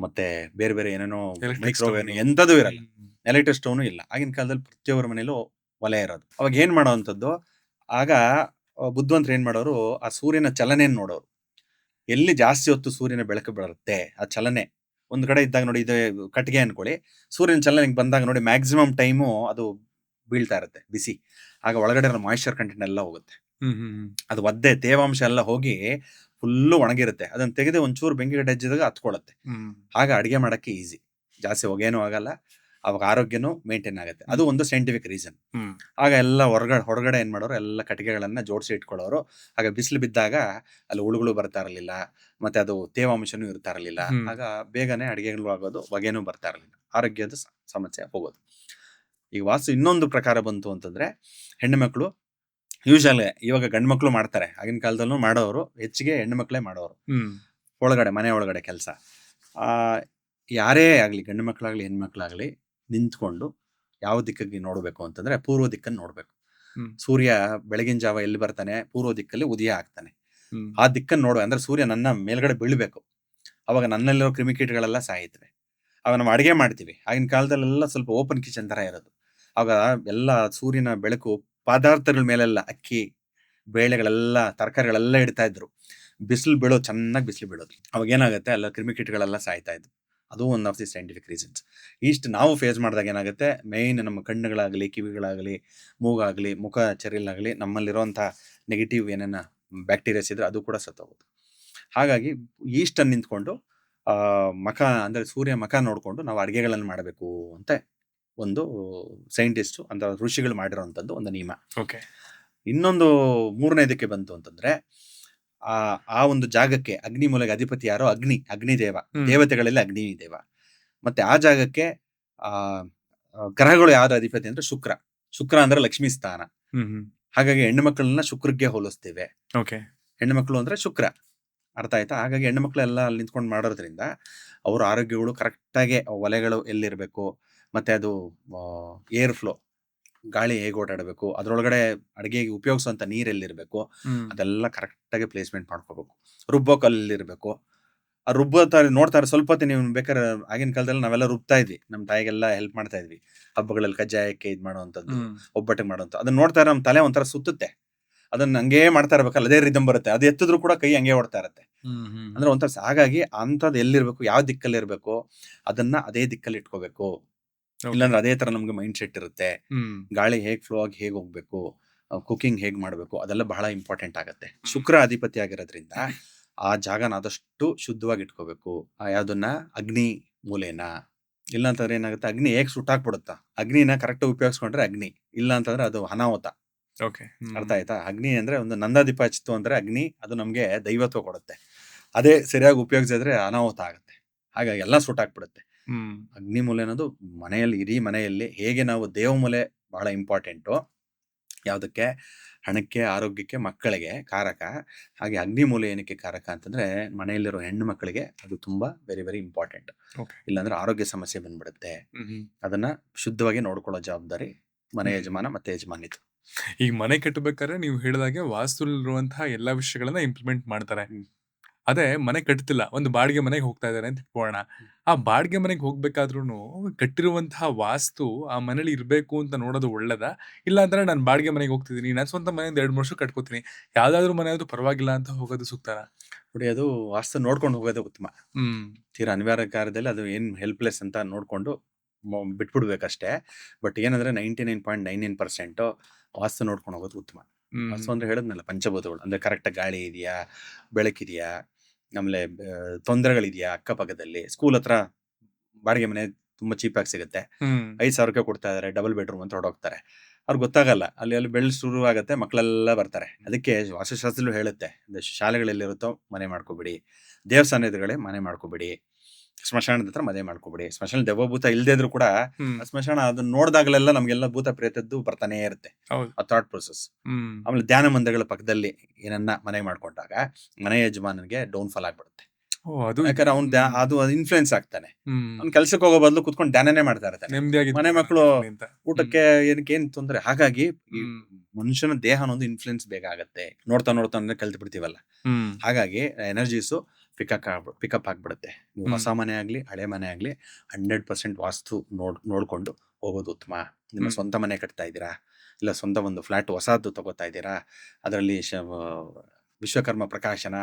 ಮತ್ತೆ ಬೇರೆ ಬೇರೆ ಏನೇನೋ ಮೈಕ್ರೋವೇವ್ ಎಂತದೂ ಇರಲ್ಲ, ಎಲೆಕ್ಟ್ರಿಕ್ ಸ್ಟವ್ನು ಇಲ್ಲ. ಆಗಿನ ಕಾಲದಲ್ಲಿ ಪ್ರತಿಯೊಬ್ಬರ ಮನೇಲೂ ಒಲೆ ಇರೋದು. ಅವಾಗ ಏನ್ ಮಾಡೋವಂಥದ್ದು, ಆಗ ಬುದ್ಧಿವಂತರು ಏನ್ ಮಾಡೋರು, ಆ ಸೂರ್ಯನ ಚಲನೆಯನ್ನು ನೋಡೋರು. ಎಲ್ಲಿ ಜಾಸ್ತಿ ಹೊತ್ತು ಸೂರ್ಯನ ಬೆಳಕು ಬರುತ್ತೆ ಆ ಚಲನೆ ಒಂದ್ ಕಡೆ ಇದ್ದಾಗ ನೋಡಿ, ಇದು ಕಟ್ಟಿಗೆ ಅನ್ಕೊಳ್ಳಿ, ಸೂರ್ಯನ ಚಲನೆಗೆ ಬಂದಾಗ ನೋಡಿ ಮ್ಯಾಕ್ಸಿಮಮ್ ಟೈಮು ಅದು ಬೀಳ್ತಾ ಇರುತ್ತೆ ಬಿಸಿ. ಆಗ ಒಳಗಡೆ ಮಾಯಿಶ್ಚರ್ ಕಂಟೆಂಟ್ ಎಲ್ಲ ಹೋಗುತ್ತೆ. ಅದು ಒದ್ದೆ ತೇವಾಂಶ ಎಲ್ಲ ಹೋಗಿ ಫುಲ್ಲು ಒಣಗಿರುತ್ತೆ. ಅದನ್ನ ತೆಗೆದು ಒಂಚೂರು ಬೆಂಕಿ ಗಡ್ಡೆ ಹಚ್ಚಿದಾಗ ಹತ್ಕೊಳ್ಳುತ್ತೆ. ಆಗ ಅಡಿಗೆ ಮಾಡಕ್ಕೆ ಈಸಿ, ಜಾಸ್ತಿ ಹೊಗೆನೂ ಆಗಲ್ಲ, ಅವಾಗ ಆರೋಗ್ಯನೂ ಮೇಂಟೈನ್ ಆಗುತ್ತೆ. ಅದು ಒಂದು ಸೈಂಟಿಫಿಕ್ ರೀಸನ್. ಆಗ ಎಲ್ಲ ಹೊರಗಡೆ ಏನ್ ಮಾಡೋರು, ಎಲ್ಲ ಕಟ್ಟಿಗೆಗಳನ್ನ ಜೋಡಿಸಿ ಇಟ್ಕೊಳ್ಳೋರು. ಆಗ ಬಿಸಿಲು ಬಿದ್ದಾಗ ಅಲ್ಲಿ ಹುಳುಗಳು ಬರ್ತಾ ಇರಲಿಲ್ಲ, ಮತ್ತೆ ಅದು ತೇವಾಂಶನೂ ಇರ್ತಾ ಇರಲಿಲ್ಲ. ಆಗ ಬೇಗನೆ ಅಡಿಗೆಗಳು ಆಗೋದು, ಹೊಗೆನೂ ಬರ್ತಾ ಇರಲಿಲ್ಲ, ಆರೋಗ್ಯದ ಸಮಸ್ಯೆ ಹೋಗೋದು. ಈಗ ವಾಸ್ತು ಇನ್ನೊಂದು ಪ್ರಕಾರ ಬಂತು ಅಂತಂದ್ರೆ, ಹೆಣ್ಣು ಮಕ್ಕಳು ಯೂಶಲ್, ಇವಾಗ ಗಂಡು ಮಕ್ಕಳು ಮಾಡ್ತಾರೆ, ಆಗಿನ ಕಾಲದಲ್ಲೂ ಮಾಡೋರು, ಹೆಚ್ಚಿಗೆ ಹೆಣ್ಣು ಮಕ್ಕಳೇ ಮಾಡೋರು. ಒಳಗಡೆ ಮನೆ ಒಳಗಡೆ ಕೆಲಸ. ಯಾರೇ ಆಗಲಿ, ಗಂಡು ಮಕ್ಕಳಾಗಲಿ ಹೆಣ್ಮಕ್ಳಾಗಲಿ, ನಿಂತ್ಕೊಂಡು ಯಾವ ದಿಕ್ಕಿಗೆ ನೋಡಬೇಕು ಅಂತಂದ್ರೆ ಪೂರ್ವ ದಿಕ್ಕನ್ನು ನೋಡಬೇಕು. ಸೂರ್ಯ ಬೆಳಗಿನ ಜಾವ ಎಲ್ಲಿ ಬರ್ತಾನೆ, ಪೂರ್ವ ದಿಕ್ಕಲ್ಲಿ ಉದಯ ಆಗ್ತಾನೆ. ಆ ದಿಕ್ಕನ್ನು ನೋಡುವ ಅಂದ್ರೆ ಸೂರ್ಯ ನನ್ನ ಮೇಲ್ಗಡೆ ಬೀಳ್ಬೇಕು. ಅವಾಗ ನನ್ನಲ್ಲಿರೋ ಕ್ರಿಮಿಕೀಟಗಳೆಲ್ಲ ಸಾಯ್ತವೆ. ಅವಾಗ ನಾವು ಅಡುಗೆ ಮಾಡ್ತೀವಿ. ಆಗಿನ ಕಾಲದಲ್ಲೆಲ್ಲ ಸ್ವಲ್ಪ ಓಪನ್ ಕಿಚನ್ ಥರ ಇರೋದು. ಆಗ ಎಲ್ಲ ಸೂರ್ಯನ ಬೆಳಕು ಪದಾರ್ಥಗಳ ಮೇಲೆಲ್ಲ ಅಕ್ಕಿ ಬೇಳೆಗಳೆಲ್ಲ ತರಕಾರಿಗಳೆಲ್ಲ ಇಡ್ತಾ ಇದ್ರು. ಬಿಸಿಲು ಬೀಳೋದು, ಚೆನ್ನಾಗಿ ಬಿಸಿಲು ಬೀಳೋದು. ಅವಾಗ ಏನಾಗುತ್ತೆ, ಎಲ್ಲ ಕ್ರಿಮಿಕೀಟಗಳೆಲ್ಲ ಸಾಯ್ತಾ ಇದ್ವು. ಅದು one of the scientific reasons. ಇಷ್ಟು ನಾವು ಫೇಸ್ ಮಾಡಿದಾಗ ಏನಾಗುತ್ತೆ, ಮೇಯ್ನ್ ನಮ್ಮ ಕಣ್ಣುಗಳಾಗಲಿ, ಕಿವಿಗಳಾಗಲಿ, ಮೂಗಾಗಲಿ, ಮುಖ ಚರ್ಯಲಾಗಲಿ ನಮ್ಮಲ್ಲಿರುವಂಥ ನೆಗೆಟಿವ್ ಏನೇನ ಬ್ಯಾಕ್ಟೀರಿಯಾಸ್ ಇದ್ರೆ ಅದು ಕೂಡ ಸತ್ತೋಗುತ್ತೆ. ಹಾಗಾಗಿ ಈಸ್ಟನ್ನು ನಿಂತ್ಕೊಂಡು ಮಖ ಅಂದರೆ ಸೂರ್ಯ ಮಖ ನೋಡಿಕೊಂಡು ನಾವು ಅಡುಗೆಗಳನ್ನು ಮಾಡಬೇಕು ಅಂತ ಒಂದು ಸೈಂಟಿಸ್ಟು ಅಂತ ಋಷಿಗಳು ಮಾಡಿರೋವಂಥದ್ದು ಒಂದು ನಿಯಮ. ಓಕೆ. ಇನ್ನೊಂದು ಮೂರನೇದಕ್ಕೆ ಬಂತು ಅಂತಂದ್ರೆ ಆ ಒಂದು ಜಾಗಕ್ಕೆ ಅಗ್ನಿ ಮೂಲೆಗೆ ಅಧಿಪತಿ ಯಾರೋ ಅಗ್ನಿದೇವ. ದೇವತೆಗಳಲ್ಲಿ ಅಗ್ನಿ ದೇವ. ಮತ್ತೆ ಆ ಜಾಗಕ್ಕೆ ಗ್ರಹಗಳು ಯಾವ್ದು ಅಧಿಪತಿ ಅಂದ್ರೆ ಶುಕ್ರ ಅಂದ್ರೆ ಲಕ್ಷ್ಮೀ ಸ್ಥಾನ. ಹಾಗಾಗಿ ಹೆಣ್ಣು ಮಕ್ಕಳನ್ನ ಶುಕ್ರಕ್ಕೆ ಹೋಲಿಸ್ತೇವೆ. ಹೆಣ್ಣು ಮಕ್ಕಳು ಅಂದ್ರೆ ಶುಕ್ರ, ಅರ್ಥ ಆಯ್ತಾ? ಹಾಗಾಗಿ ಹೆಣ್ಣು ಮಕ್ಕಳು ಎಲ್ಲ ಅಲ್ಲಿ ನಿಂತ್ಕೊಂಡು ಮಾಡೋದ್ರಿಂದ ಅವ್ರ ಆರೋಗ್ಯಗಳು ಕರೆಕ್ಟಾಗಿ, ಒಲೆಗಳು ಎಲ್ಲಿರ್ಬೇಕು, ಮತ್ತೆ ಅದು ಏರ್ ಫ್ಲೋ, ಗಾಳಿ ಹೇಗೆ ಓಡಾಡಬೇಕು, ಅದ್ರೊಳಗಡೆ ಅಡುಗೆಗೆ ಉಪಯೋಗಿಸುವಂತ ನೀರು ಎಲ್ಲಿರ್ಬೇಕು, ಅದೆಲ್ಲ ಕರೆಕ್ಟಾಗಿ ಪ್ಲೇಸ್ಮೆಂಟ್ ಮಾಡ್ಕೋಬೇಕು. ರುಬ್ಬೋ ಕಲ್ಲಿರ್ಬೇಕು. ಆ ರುಬ್ಬೋ ನೋಡ್ತಾರೆ ಸ್ವಲ್ಪ ಹೊತ್ತು. ನೀವು ಬೇಕಾದ್ರೆ ಆಗಿನ ಕಾಲದಲ್ಲಿ ನಾವೆಲ್ಲ ರುಬ್ತಾ ಇದ್ವಿ, ನಮ್ಮ ತಾಯಿಗೆಲ್ಲ ಹೆಲ್ಪ್ ಮಾಡ್ತಾ ಇದ್ವಿ ಹಬ್ಬಗಳಲ್ಲಿ ಕಜ್ಜಾಯಕ್ಕೆ ಇದು ಮಾಡುವಂಥದ್ದು, ಒಬ್ಬಟ್ಟಿಗೆ ಮಾಡುವಂಥದ್ದು. ಅದನ್ನ ನೋಡ್ತಾರೆ, ನಮ್ಮ ತಲೆ ಒಂಥರ ಸುತ್ತುತ್ತೆ. ಅದನ್ನ ಹಂಗೇ ಮಾಡ್ತಾ ಇರ್ಬೇಕಲ್ಲ, ಅದೇ ರಿದಮ್ ಬರುತ್ತೆ. ಅದು ಎತ್ತಿದ್ರು ಕೂಡ ಕೈ ಹಂಗೆ ಓಡ್ತಾ ಇರುತ್ತೆ. ಅಂದ್ರೆ ಒಂಥರ. ಹಾಗಾಗಿ ಅಂಥದ್ದು ಎಲ್ಲಿರ್ಬೇಕು, ಯಾವ ದಿಕ್ಕಲ್ಲಿ ಇರ್ಬೇಕು, ಅದನ್ನ ಅದೇ ದಿಕ್ಕಲ್ಲಿ ಇಟ್ಕೋಬೇಕು. ಇಲ್ಲಾಂದ್ರೆ ಅದೇ ತರ ನಮ್ಗೆ ಮೈಂಡ್ ಸೆಟ್ ಇರುತ್ತೆ. ಗಾಳಿ ಹೇಗ್ ಫ್ಲೋ ಆಗಿ ಹೇಗ್ ಹೋಗ್ಬೇಕು, ಕುಕಿಂಗ್ ಹೇಗ್ ಮಾಡ್ಬೇಕು, ಅದೆಲ್ಲ ಬಹಳ ಇಂಪಾರ್ಟೆಂಟ್ ಆಗುತ್ತೆ. ಶುಕ್ರ ಅಧಿಪತಿ ಆಗಿರೋದ್ರಿಂದ ಆ ಜಾಗನ ಆದಷ್ಟು ಶುದ್ಧವಾಗಿ ಇಟ್ಕೋಬೇಕು. ಯಾವ್ದನ್ನ, ಅಗ್ನಿ ಮೂಲೆನ. ಇಲ್ಲ ಅಂತಂದ್ರೆ ಏನಾಗುತ್ತೆ, ಅಗ್ನಿ ಹೇಗ್ ಸುಟ್ಟಾಕ್ಬಿಡುತ್ತಾ. ಅಗ್ನಿನ ಕರೆಕ್ಟ್ ಉಪಯೋಗಿಸ್ಕೊಂಡ್ರೆ ಅಗ್ನಿ, ಇಲ್ಲ ಅಂತಂದ್ರೆ ಅದು ಅನಾಹುತ. ಅರ್ಥ ಆಯ್ತಾ? ಅಗ್ನಿ ಅಂದ್ರೆ ಒಂದು ನಂದಾದೀಪ ಹಚ್ಚಿತು ಅಂದ್ರೆ ಅಗ್ನಿ, ಅದು ನಮ್ಗೆ ದೈವತ್ವ ಕೊಡುತ್ತೆ. ಅದೇ ಸರಿಯಾಗಿ ಉಪಯೋಗಿಸಿದ್ರೆ ಅನಾಹುತ ಆಗುತ್ತೆ. ಹಾಗಾಗಿ ಎಲ್ಲ ಸುಟ್ಟಾಕ್ಬಿಡುತ್ತೆ. ಅಗ್ನಿ ಮೂಲೆ ಅನ್ನೋದು ಮನೆಯಲ್ಲಿ, ಇಡೀ ಮನೆಯಲ್ಲಿ ಹೇಗೆ ನಾವು ದೇವಮೂಲೆ ಬಹಳ ಇಂಪಾರ್ಟೆಂಟು, ಯಾವುದಕ್ಕೆ, ಹಣಕ್ಕೆ, ಆರೋಗ್ಯಕ್ಕೆ, ಮಕ್ಕಳಿಗೆ ಕಾರಕ. ಹಾಗೆ ಅಗ್ನಿ ಮೂಲೆ ಏನಕ್ಕೆ ಕಾರಕ ಅಂತಂದ್ರೆ ಮನೆಯಲ್ಲಿರೋ ಹೆಣ್ಣು ಮಕ್ಕಳಿಗೆ ಅದು ತುಂಬಾ ವೆರಿ ವೆರಿ ಇಂಪಾರ್ಟೆಂಟ್. ಇಲ್ಲಾಂದ್ರೆ ಆರೋಗ್ಯ ಸಮಸ್ಯೆ ಬಂದ್ಬಿಡುತ್ತೆ. ಅದನ್ನ ಶುದ್ಧವಾಗಿ ನೋಡ್ಕೊಳ್ಳೋ ಜವಾಬ್ದಾರಿ ಮನೆ ಯಜಮಾನ ಮತ್ತೆ ಯಜಮಾನಿತು. ಈಗ ಮನೆ ಕಟ್ಟಬೇಕಾದ್ರೆ ನೀವು ಹೇಳಿದಾಗೆ ವಾಸ್ತುಲಿರುವಂತಹ ಎಲ್ಲಾ ವಿಷಯಗಳನ್ನ ಇಂಪ್ಲಿಮೆಂಟ್ ಮಾಡ್ತಾರೆ. ಅದೇ ಮನೆ ಕಟ್ತಿಲ್ಲ, ಒಂದು ಬಾಡಿಗೆ ಮನೆಗೆ ಹೋಗ್ತಾ ಇದಾರೆ ಅಂತ ಇಟ್ಕೊಳ್ಳೋಣ. ಆ ಬಾಡಿಗೆ ಮನೆಗೆ ಹೋಗ್ಬೇಕಾದ್ರೂನು ಕಟ್ಟಿರುವಂತಹ ವಾಸ್ತು ಆ ಮನೇಲಿ ಇರ್ಬೇಕು ಅಂತ ನೋಡೋದು ಒಳ್ಳೇದಾ? ಇಲ್ಲ ಅಂದ್ರೆ ನಾನು ಬಾಡಿಗೆ ಮನೆಗೆ ಹೋಗ್ತಿದ್ದೀನಿ, ನಾನು ಸ್ವಂತ ಮನೆಯಿಂದ 2-3 ವರ್ಷ ಕಟ್ಕೋತೀನಿ, ಯಾವ್ದಾದ್ರು ಮನೆ ಆದ್ರೂ ಪರವಾಗಿಲ್ಲ ಅಂತ ಹೋಗೋದು ಸೂಕ್ತನಾ? ನೋಡಿ, ಅದು ವಾಸ್ತು ನೋಡ್ಕೊಂಡು ಹೋಗೋದು ಉತ್ತಮ. ತೀರಾ ಅನಿವಾರ್ಯ ಕಾರ್ಯದಲ್ಲಿ ಅದು ಏನ್ ಹೆಲ್ಪ್ಲೆಸ್ ಅಂತ ನೋಡ್ಕೊಂಡು ಬಿಟ್ಬಿಡ್ಬೇಕಷ್ಟೇ. ಬಟ್ ಏನಂದ್ರೆ 99.99% ವಾಸ್ತು ನೋಡ್ಕೊಂಡು ಹೋಗೋದು ಉತ್ತಮ. ವಾಸ್ತು ಅಂದ್ರೆ ಹೇಳಿದ್ನಲ್ಲ, ಪಂಚಭೂತಗಳು ಅಂದ್ರೆ ಕರೆಕ್ಟ್ ಗಾಳಿ ಇದೆಯಾ, ಬೆಳಕಿದೆಯಾ, ಆಮೇಲೆ ತೊಂದರೆಗಳಿದೆಯಾ ಅಕ್ಕಪಕ್ಕದಲ್ಲಿ. ಸ್ಕೂಲ್ ಹತ್ರ ಬಾಡಿಗೆ ಮನೆ ತುಂಬಾ ಚೀಪಾಗಿ ಸಿಗುತ್ತೆ. 5,000 ರೂಪಾಯಿ ಕೊಡ್ತಾ ಇದಾರೆ, ಡಬಲ್ ಬೆಡ್ರೂಮ್ ಅಂತ ಹೊರಡೋಗ್ತಾರೆ. ಅವ್ರಿಗೆ ಗೊತ್ತಾಗಲ್ಲ, ಅಲ್ಲಿ ಬೆಳ್ಳು ಶುರು ಆಗುತ್ತೆ, ಮಕ್ಕಳೆಲ್ಲ ಬರ್ತಾರೆ. ಅದಕ್ಕೆ ವಾಸ್ತುಶಾಸ್ತ್ರಗಳು ಹೇಳುತ್ತೆ, ಶಾಲೆಗಳಲ್ಲಿರುತ್ತೋ ಮನೆ ಮಾಡ್ಕೋಬಿಡಿ, ದೇವಸ್ಥಾನ ಎದುರುಗಡೆ ಮನೆ ಮಾಡ್ಕೋಬಿಡಿ, ಸ್ಮಶಾನದ ಹತ್ರ ಮನೆ ಮಾಡ್ಕೋಬಿಡಿ. ಸ್ಮಶಾನ ದೆವ್ವಭೂತ ಇಲ್ದೇ ಇದ್ರು ಕೂಡ ಸ್ಮಶಾನ ಅದನ್ನ ನೋಡಿದಾಗಲೆಲ್ಲ ನಮ್ಗೆಲ್ಲ ಭೂತ ಪ್ರೇತದ್ದು ಬರ್ತಾನೆ ಇರುತ್ತೆ, ಆ ಥಾಟ್ ಪ್ರೊಸೆಸ್. ಆಮೇಲೆ ಧ್ಯಾನ ಮಂದಿರಗಳ ಪಕ್ಕದಲ್ಲಿ ಏನನ್ನ ಮನೆ ಮಾಡ್ಕೊಂಡಾಗ ಮನೆ ಯಜಮಾನನಿಗೆ ಡೌನ್ ಫಾಲ್ ಆಗ್ಬಿಡುತ್ತೆ. ಯಾಕಂದ್ರೆ ಅದು ಇನ್ಫ್ಲೂಯೆನ್ಸ್ ಆಗ್ತಾನೆ. ಅವ್ನು ಕೆಲ್ಸಕ್ಕೆ ಹೋಗೋ ಬದಲು ಕುತ್ಕೊಂಡು ಧ್ಯಾನನೇ ಮಾಡ್ತಾ ಇರ್ತಾನೆ. ಮನೆ ಮಕ್ಕಳು ಊಟಕ್ಕೆ ಏನಕ್ಕೆ ಏನ್ ತೊಂದ್ರೆ. ಹಾಗಾಗಿ ಈ ಮನುಷ್ಯನ ದೇಹ ಅನ್ನೋದು ಇನ್ಫ್ಲೂಯೆನ್ಸ್ ಬೇಗ ಆಗತ್ತೆ. ನೋಡ್ತಾ ನೋಡ್ತಾ ಕಲ್ತು ಬಿಡ್ತೀವಲ್ಲ. ಹಾಗಾಗಿ ಎನರ್ಜೀಸು ಪಿಕಪ್ ಆಗ್ಬಿಡುತ್ತೆ. ನೀವು ಹೊಸ ಮನೆ ಆಗ್ಲಿ ಹಳೆ ಮನೆ ಆಗ್ಲಿ 100% ವಾಸ್ತು ನೋಡ್ಕೊಂಡು ಹೋಗೋದು ಉತ್ತಮ. ನಿಮ್ಮ ಸ್ವಂತ ಮನೆ ಕಟ್ತಾ ಇದ್ದೀರಾ, ಇಲ್ಲ ಸ್ವಂತ ಒಂದು ಫ್ಲಾಟ್ ಹೊಸದು ತಗೋತಾ ಇದ್ದೀರಾ, ಅದರಲ್ಲಿ ವಿಶ್ವಕರ್ಮ ಪ್ರಕಾಶನ,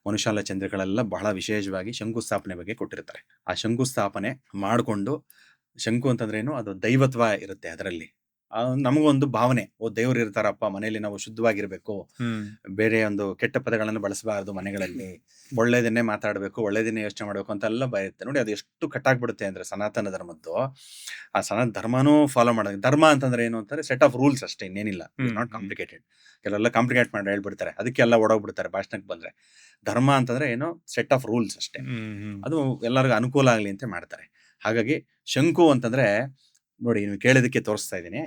ಮನುಷ್ಯಾಲ ಚಂದ್ರಗಳೆಲ್ಲ ಬಹಳ ವಿಶೇಷವಾಗಿ ಶಂಕುಸ್ಥಾಪನೆ ಬಗ್ಗೆ ಕೊಟ್ಟಿರ್ತಾರೆ. ಆ ಶಂಕುಸ್ಥಾಪನೆ ಮಾಡಿಕೊಂಡು, ಶಂಕು ಅಂತಂದ್ರೆ ಏನು, ಅದು ದೈವತ್ವ ಇರುತ್ತೆ ಅದರಲ್ಲಿ. ನಮಗೊಂದು ಭಾವನೆ, ದೇವ್ರು ಇರ್ತಾರಪ್ಪ ಮನೆಯಲ್ಲಿ, ನಾವು ಶುದ್ಧವಾಗಿರ್ಬೇಕು, ಬೇರೆ ಒಂದು ಕೆಟ್ಟ ಪದಗಳನ್ನು ಬಳಸಬಾರದು ಮನೆಗಳಲ್ಲಿ, ಒಳ್ಳೇದನ್ನೇ ಮಾತಾಡಬೇಕು, ಒಳ್ಳೇದನ್ನೇ ಯೋಚನೆ ಮಾಡಬೇಕು ಅಂತೆಲ್ಲ ಬರುತ್ತೆ. ನೋಡಿ, ಅದು ಎಷ್ಟು ಕಟ್ಟಾಗ್ಬಿಡುತ್ತೆ ಅಂದ್ರೆ ಸನಾತನ ಧರ್ಮದ್ದು. ಆ ಸನಾತನ ಧರ್ಮನೂ ಫಾಲೋ ಮಾಡೋದು. ಧರ್ಮ ಅಂತಂದ್ರೆ ಏನು ಅಂತಂದ್ರೆ ಸೆಟ್ ಆಫ್ ರೂಲ್ಸ್ ಅಷ್ಟೇ, ಇನ್ನೇನಿಲ್ಲ. Not complicated. ಕೆಲವೆಲ್ಲ ಕಾಂಪ್ಲಿಕೇಟ್ ಮಾಡಿ ಹೇಳ್ಬಿಡ್ತಾರೆ, ಅದಕ್ಕೆಲ್ಲ ಓಡೋಗ್ಬಿಡ್ತಾರೆ ಭಾಷಣಕ್ಕೆ ಬಂದ್ರೆ. ಧರ್ಮ ಅಂತಂದ್ರೆ ಏನು, ಸೆಟ್ ಆಫ್ ರೂಲ್ಸ್ ಅಷ್ಟೇ. ಅದು ಎಲ್ಲರಿಗೂ ಅನುಕೂಲ ಆಗ್ಲಿ ಅಂತ ಮಾಡ್ತಾರೆ. ಹಾಗಾಗಿ ಶಂಕು ಅಂತಂದ್ರೆ ನೋಡಿ, ನೀವು ಕೇಳಿದಕ್ಕೆ ತೋರಿಸ್ತಾ ಇದ್ದೀನಿ.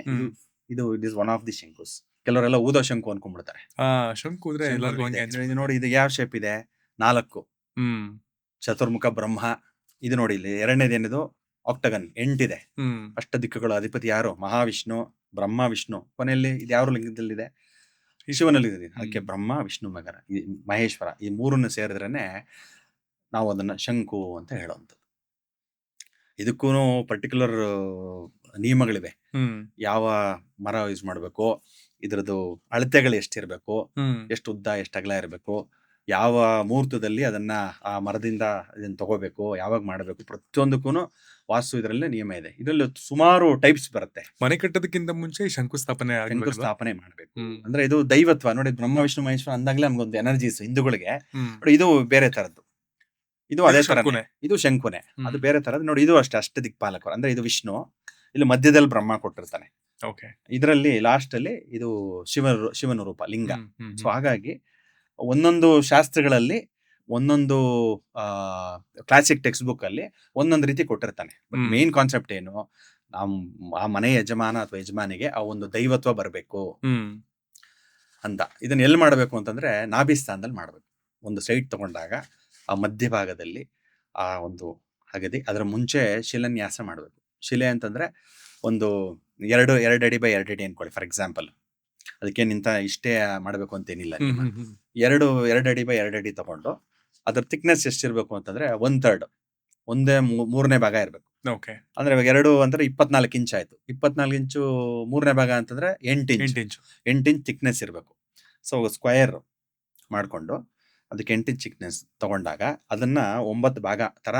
ಇದು it is one of the ಶಂಕುಸ್. ಕೆಲವರೆಲ್ಲ ಊದೋ ಶಂಕು ಅನ್ಕೊಂಡ್ಬಿಡ್ತಾರೆ. ಶಂಕು ನೋಡಿ, ಇದು ಯಾವ ಶೇಪ್ ಇದೆ, 4 ಚತುರ್ಮುಖ ಬ್ರಹ್ಮ ಇದು ನೋಡಿ ಇಲ್ಲಿ ಎರಡನೇದೇನಿದು ಆಕ್ಟಗನ್ 8 ಹ್ಮ್ ಅಷ್ಟ ದಿಕ್ಕುಗಳು ಅಧಿಪತಿ ಯಾರು? ಮಹಾವಿಷ್ಣು, ಬ್ರಹ್ಮ, ವಿಷ್ಣು. ಕೊನೆಯಲ್ಲಿ ಇದು ಯಾವ ಲಿಂಗದಲ್ಲಿದೆ? ಶಿವನಲ್ಲಿ ಇದೆ. ಅದಕ್ಕೆ ಬ್ರಹ್ಮ, ವಿಷ್ಣು, ಮಹೇಶ್ವರ ಈ ಮೂರನ್ನು ಸೇರಿದ್ರೇನೆ ನಾವು ಅದನ್ನ ಶಂಕು ಅಂತ ಹೇಳುವಂಥದ್ದು. ಇದಕ್ಕೂ ಪರ್ಟಿಕ್ಯುಲರ್ ನಿಯಮಗಳಿವೆ. ಹ್ಮ್ ಯಾವ ಮರ ಯೂಸ್ ಮಾಡಬೇಕು, ಇದ್ರದ್ದು ಅಳತೆಗಳು ಎಷ್ಟಿರ್ಬೇಕು, ಹ್ಮ್ ಎಷ್ಟು ಉದ್ದ ಎಷ್ಟು ಅಗಲ ಇರಬೇಕು, ಯಾವ ಮುಹೂರ್ತದಲ್ಲಿ ಅದನ್ನ ಆ ಮರದಿಂದ ಇದನ್ನ ತಗೋಬೇಕು, ಯಾವಾಗ ಮಾಡಬೇಕು, ಪ್ರತಿಯೊಂದಕ್ಕೂ ವಾಸ್ತು ಇದರಲ್ಲಿ ನಿಯಮ ಇದೆ. ಇದರಲ್ಲಿ ಸುಮಾರು ಟೈಪ್ಸ್ ಬರುತ್ತೆ. ಮನೆ ಕಟ್ಟೋದಕ್ಕಿಂತ ಮುಂಚೆ ಶಂಕುಸ್ಥಾಪನೆ ಆಗ್ಬೇಕಲ್ವಾ? ಶಂಕುಸ್ಥಾಪನೆ ಮಾಡಬೇಕು. ಹ್ಮ್ ಅಂದ್ರೆ ಇದು ದೈವತ್ವ ನೋಡಿ. ಬ್ರಹ್ಮ, ವಿಷ್ಣು, ಮಹೇಶ್ವರ ಅಂದಾಗ್ಲೇ ನಮ್ಗೊಂದು ಎನರ್ಜೀಸ್ ಹಿಂದೂಗಳಿಗೆ. ಹ್ಮ್ ನೋಡಿ ಇದು ಬೇರೆ ತರದ್ದು, ಇದು ಅದೇ ತರ. ಶಂಕುನೆ. ಇದು ಶಂಕುನೆ, ಹ್ಮ್. ಅದು ಬೇರೆ ತರದ್ದು. ನೋಡಿ ಇದು ಅಷ್ಟೇ ಅಷ್ಟ ದಿಕ್ಪಾಲಕರು. ಅಂದ್ರೆ ಇದು ವಿಷ್ಣು, ಇಲ್ಲಿ ಮಧ್ಯದಲ್ಲಿ ಬ್ರಹ್ಮ ಕೊಟ್ಟಿರ್ತಾನೆ. ಓಕೆ ಇದರಲ್ಲಿ ಲಾಸ್ಟ್ ಅಲ್ಲಿ ಇದು ಶಿವನ ರೂಪ ಲಿಂಗ. ಹ್ಮ್ ಹ್ಮ್ ಸೊ ಹಾಗಾಗಿ ಒಂದೊಂದು ಶಾಸ್ತ್ರಗಳಲ್ಲಿ ಒಂದೊಂದು ಕ್ಲಾಸಿಕ್ ಟೆಕ್ಸ್ಟ್ ಬುಕ್ ಅಲ್ಲಿ ಒಂದೊಂದು ರೀತಿ ಕೊಟ್ಟಿರ್ತಾನೆ. But hmm. ಮೇನ್ ಕಾನ್ಸೆಪ್ಟ್ ಏನು, ಆ ಮನೆ ಯಜಮಾನ ಅಥವಾ ಯಜಮಾನಿಗೆ ಆ ಒಂದು ದೈವತ್ವ ಬರಬೇಕು ಹ್ಮ್ ಅಂತ. ಇದನ್ನ ಎಲ್ಲಿ ಮಾಡಬೇಕು ಅಂತಂದ್ರೆ ನಾಭಿ ಸ್ಥಾನದಲ್ಲಿ ಮಾಡಬೇಕು. ಒಂದು ಸೈಟ್ ತಗೊಂಡಾಗ ಆ ಮಧ್ಯಭಾಗದಲ್ಲಿ ಆ ಒಂದು ಅಗದಿ, ಅದರ ಮುಂಚೆ ಶಿಲಾನ್ಯಾಸ ಮಾಡಬೇಕು. ಶಿಲೆ ಅಂತಂದ್ರೆ ಒಂದು 2 ಅಡಿ ಬೈ 2 ಅಡಿ ಅನ್ಕೊಳ್ಳಿ ಫಾರ್ ಎಕ್ಸಾಂಪಲ್. ಅದಕ್ಕೆ ನಿಂತ ಇಷ್ಟೇ ಮಾಡಬೇಕು ಅಂತೇನಿಲ್ಲ. ಹ್ಮ್ ಹ್ಮ್ ಹ್ಮ್ 2 ಅಡಿ ಬೈ 2 ಅಡಿ ತಗೊಂಡು ಅದ್ರ ಥಿಕ್ನೆಸ್ ಎಷ್ಟಿರ್ಬೇಕು ಅಂತಂದ್ರೆ 1/3 ಒಂದೇ 3ನೇ ಭಾಗ ಇರ್ಬೇಕು. ಓಕೆ ಅಂದ್ರೆ ಇವಾಗ 2 ಅಂದ್ರೆ 24 ಇಂಚ್ ಆಯ್ತು. 24 ಇಂಚು 3ನೇ ಭಾಗ ಅಂತಂದ್ರೆ 8 ಇಂಚ್. 8 ಇಂಚು 8 ಇಂಚ್ ಥಿಕ್ನೆಸ್ ಇರಬೇಕು. ಸೊ ಸ್ಕ್ವಯರ್ ಮಾಡಿಕೊಂಡು ಅದಕ್ಕೆ 8 ಇಂಚ್ ಥಿಕ್ನೆಸ್ ತಗೊಂಡಾಗ ಅದನ್ನ 9 ಭಾಗ ತರ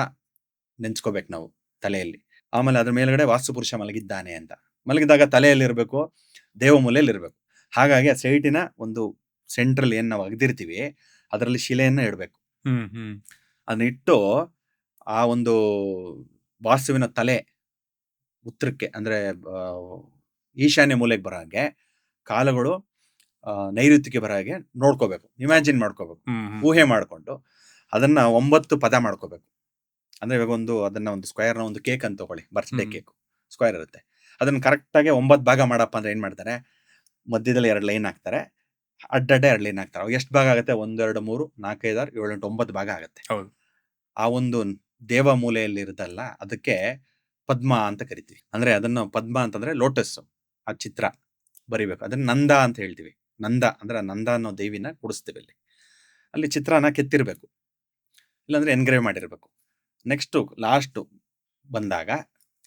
ನೆಂಚ್ಕೋಬೇಕು ನಾವು ತಲೆಯಲ್ಲಿ. ಆಮೇಲೆ ಅದ್ರ ಮೇಲ್ಗಡೆ ವಾಸ್ತುಪುರುಷ ಮಲಗಿದ್ದಾನೆ ಅಂತ. ಮಲಗಿದಾಗ ತಲೆಯಲ್ಲಿ ಇರಬೇಕು, ದೇವಮೂಲೆಯಲ್ಲಿ ಇರಬೇಕು. ಹಾಗಾಗಿ ಆ ಸೈಟಿನ ಒಂದು ಸೆಂಟ್ರಲ್ ಏನ್ ನಾವು ಅಗದಿರ್ತೀವಿ ಅದರಲ್ಲಿ ಶಿಲೆಯನ್ನ ಇಡಬೇಕು. ಹ್ಮ್ ಹ್ಮ್ ಅದನ್ನ ಇಟ್ಟು ಆ ಒಂದು ವಾಸ್ತುವಿನ ತಲೆ ಉತ್ತರಕ್ಕೆ ಅಂದ್ರೆ ಈಶಾನ್ಯ ಮೂಲೆಗೆ ಬರೋ ಹಾಗೆ, ಕಾಲುಗಳು ನೈಋತ್ಯಕ್ಕೆ ಬರೋ ಹಾಗೆ ನೋಡ್ಕೋಬೇಕು. ಇಮ್ಯಾಜಿನ್ ಮಾಡ್ಕೋಬೇಕು, ಹ್ಮ್ ಹ್ಮ್ ಊಹೆ ಮಾಡಿಕೊಂಡು ಅದನ್ನ 9 ಪದ ಮಾಡ್ಕೋಬೇಕು. ಅಂದ್ರೆ ಇವಾಗ ಅದನ್ನ ಒಂದು ಸ್ಕ್ವೇರ್ನ ಒಂದು ಕೇಕ್ ಅಂತ ತಗೊಳ್ಳಿ, ಬರ್ತ್ಡೇ ಹ್ಮ್. ಕೇಕ್ ಸ್ಕ್ವೇರ್ ಇರುತ್ತೆ. ಅದನ್ನ ಕರೆಕ್ಟ್ ಆಗಿ 9 ಭಾಗ ಮಾಡಪ್ಪ ಅಂದ್ರೆ ಏನ್ ಮಾಡ್ತಾರೆ, ಮಧ್ಯದಲ್ಲಿ 2 ಲೈನ್ ಹಾಕ್ತಾರೆ, ಅಡ್ಡಡ್ಡೆ 2 ಲೈನ್ ಹಾಕ್ತಾರೆ. ಅವಾಗ ಎಷ್ಟು ಭಾಗ ಆಗುತ್ತೆ? 1 2 3 4 5 6 7 8 9 ಭಾಗ ಆಗುತ್ತೆ. ಹೌದು. ಆ ಒಂದು ದೇವ ಮೂಲೆಯಲ್ಲಿ ಇರುತ್ತಲ್ಲ ಅದಕ್ಕೆ ಪದ್ಮ ಅಂತ ಕರಿತೀವಿ. ಅಂದ್ರೆ ಅದನ್ನ ಪದ್ಮ ಅಂತಂದ್ರೆ ಲೋಟಸ್, ಆ ಚಿತ್ರ ಬರಿಬೇಕು. ಅದನ್ನ ನಂದ ಅಂತ ಹೇಳ್ತೀವಿ. ನಂದ ಅಂದ್ರೆ ನಂದ ಅನ್ನೋ ದೇವಿನ ಕೂಡಿಸ್ತೀವಿ ಅಲ್ಲಿ ಚಿತ್ರನ ಕೆತ್ತಿರ್ಬೇಕು, ಇಲ್ಲಾಂದ್ರೆ ಎನ್ಗ್ರೇವ್ ಮಾಡಿರ್ಬೇಕು. ನೆಕ್ಸ್ಟ್ ಲಾಸ್ಟ್ ಬಂದಾಗ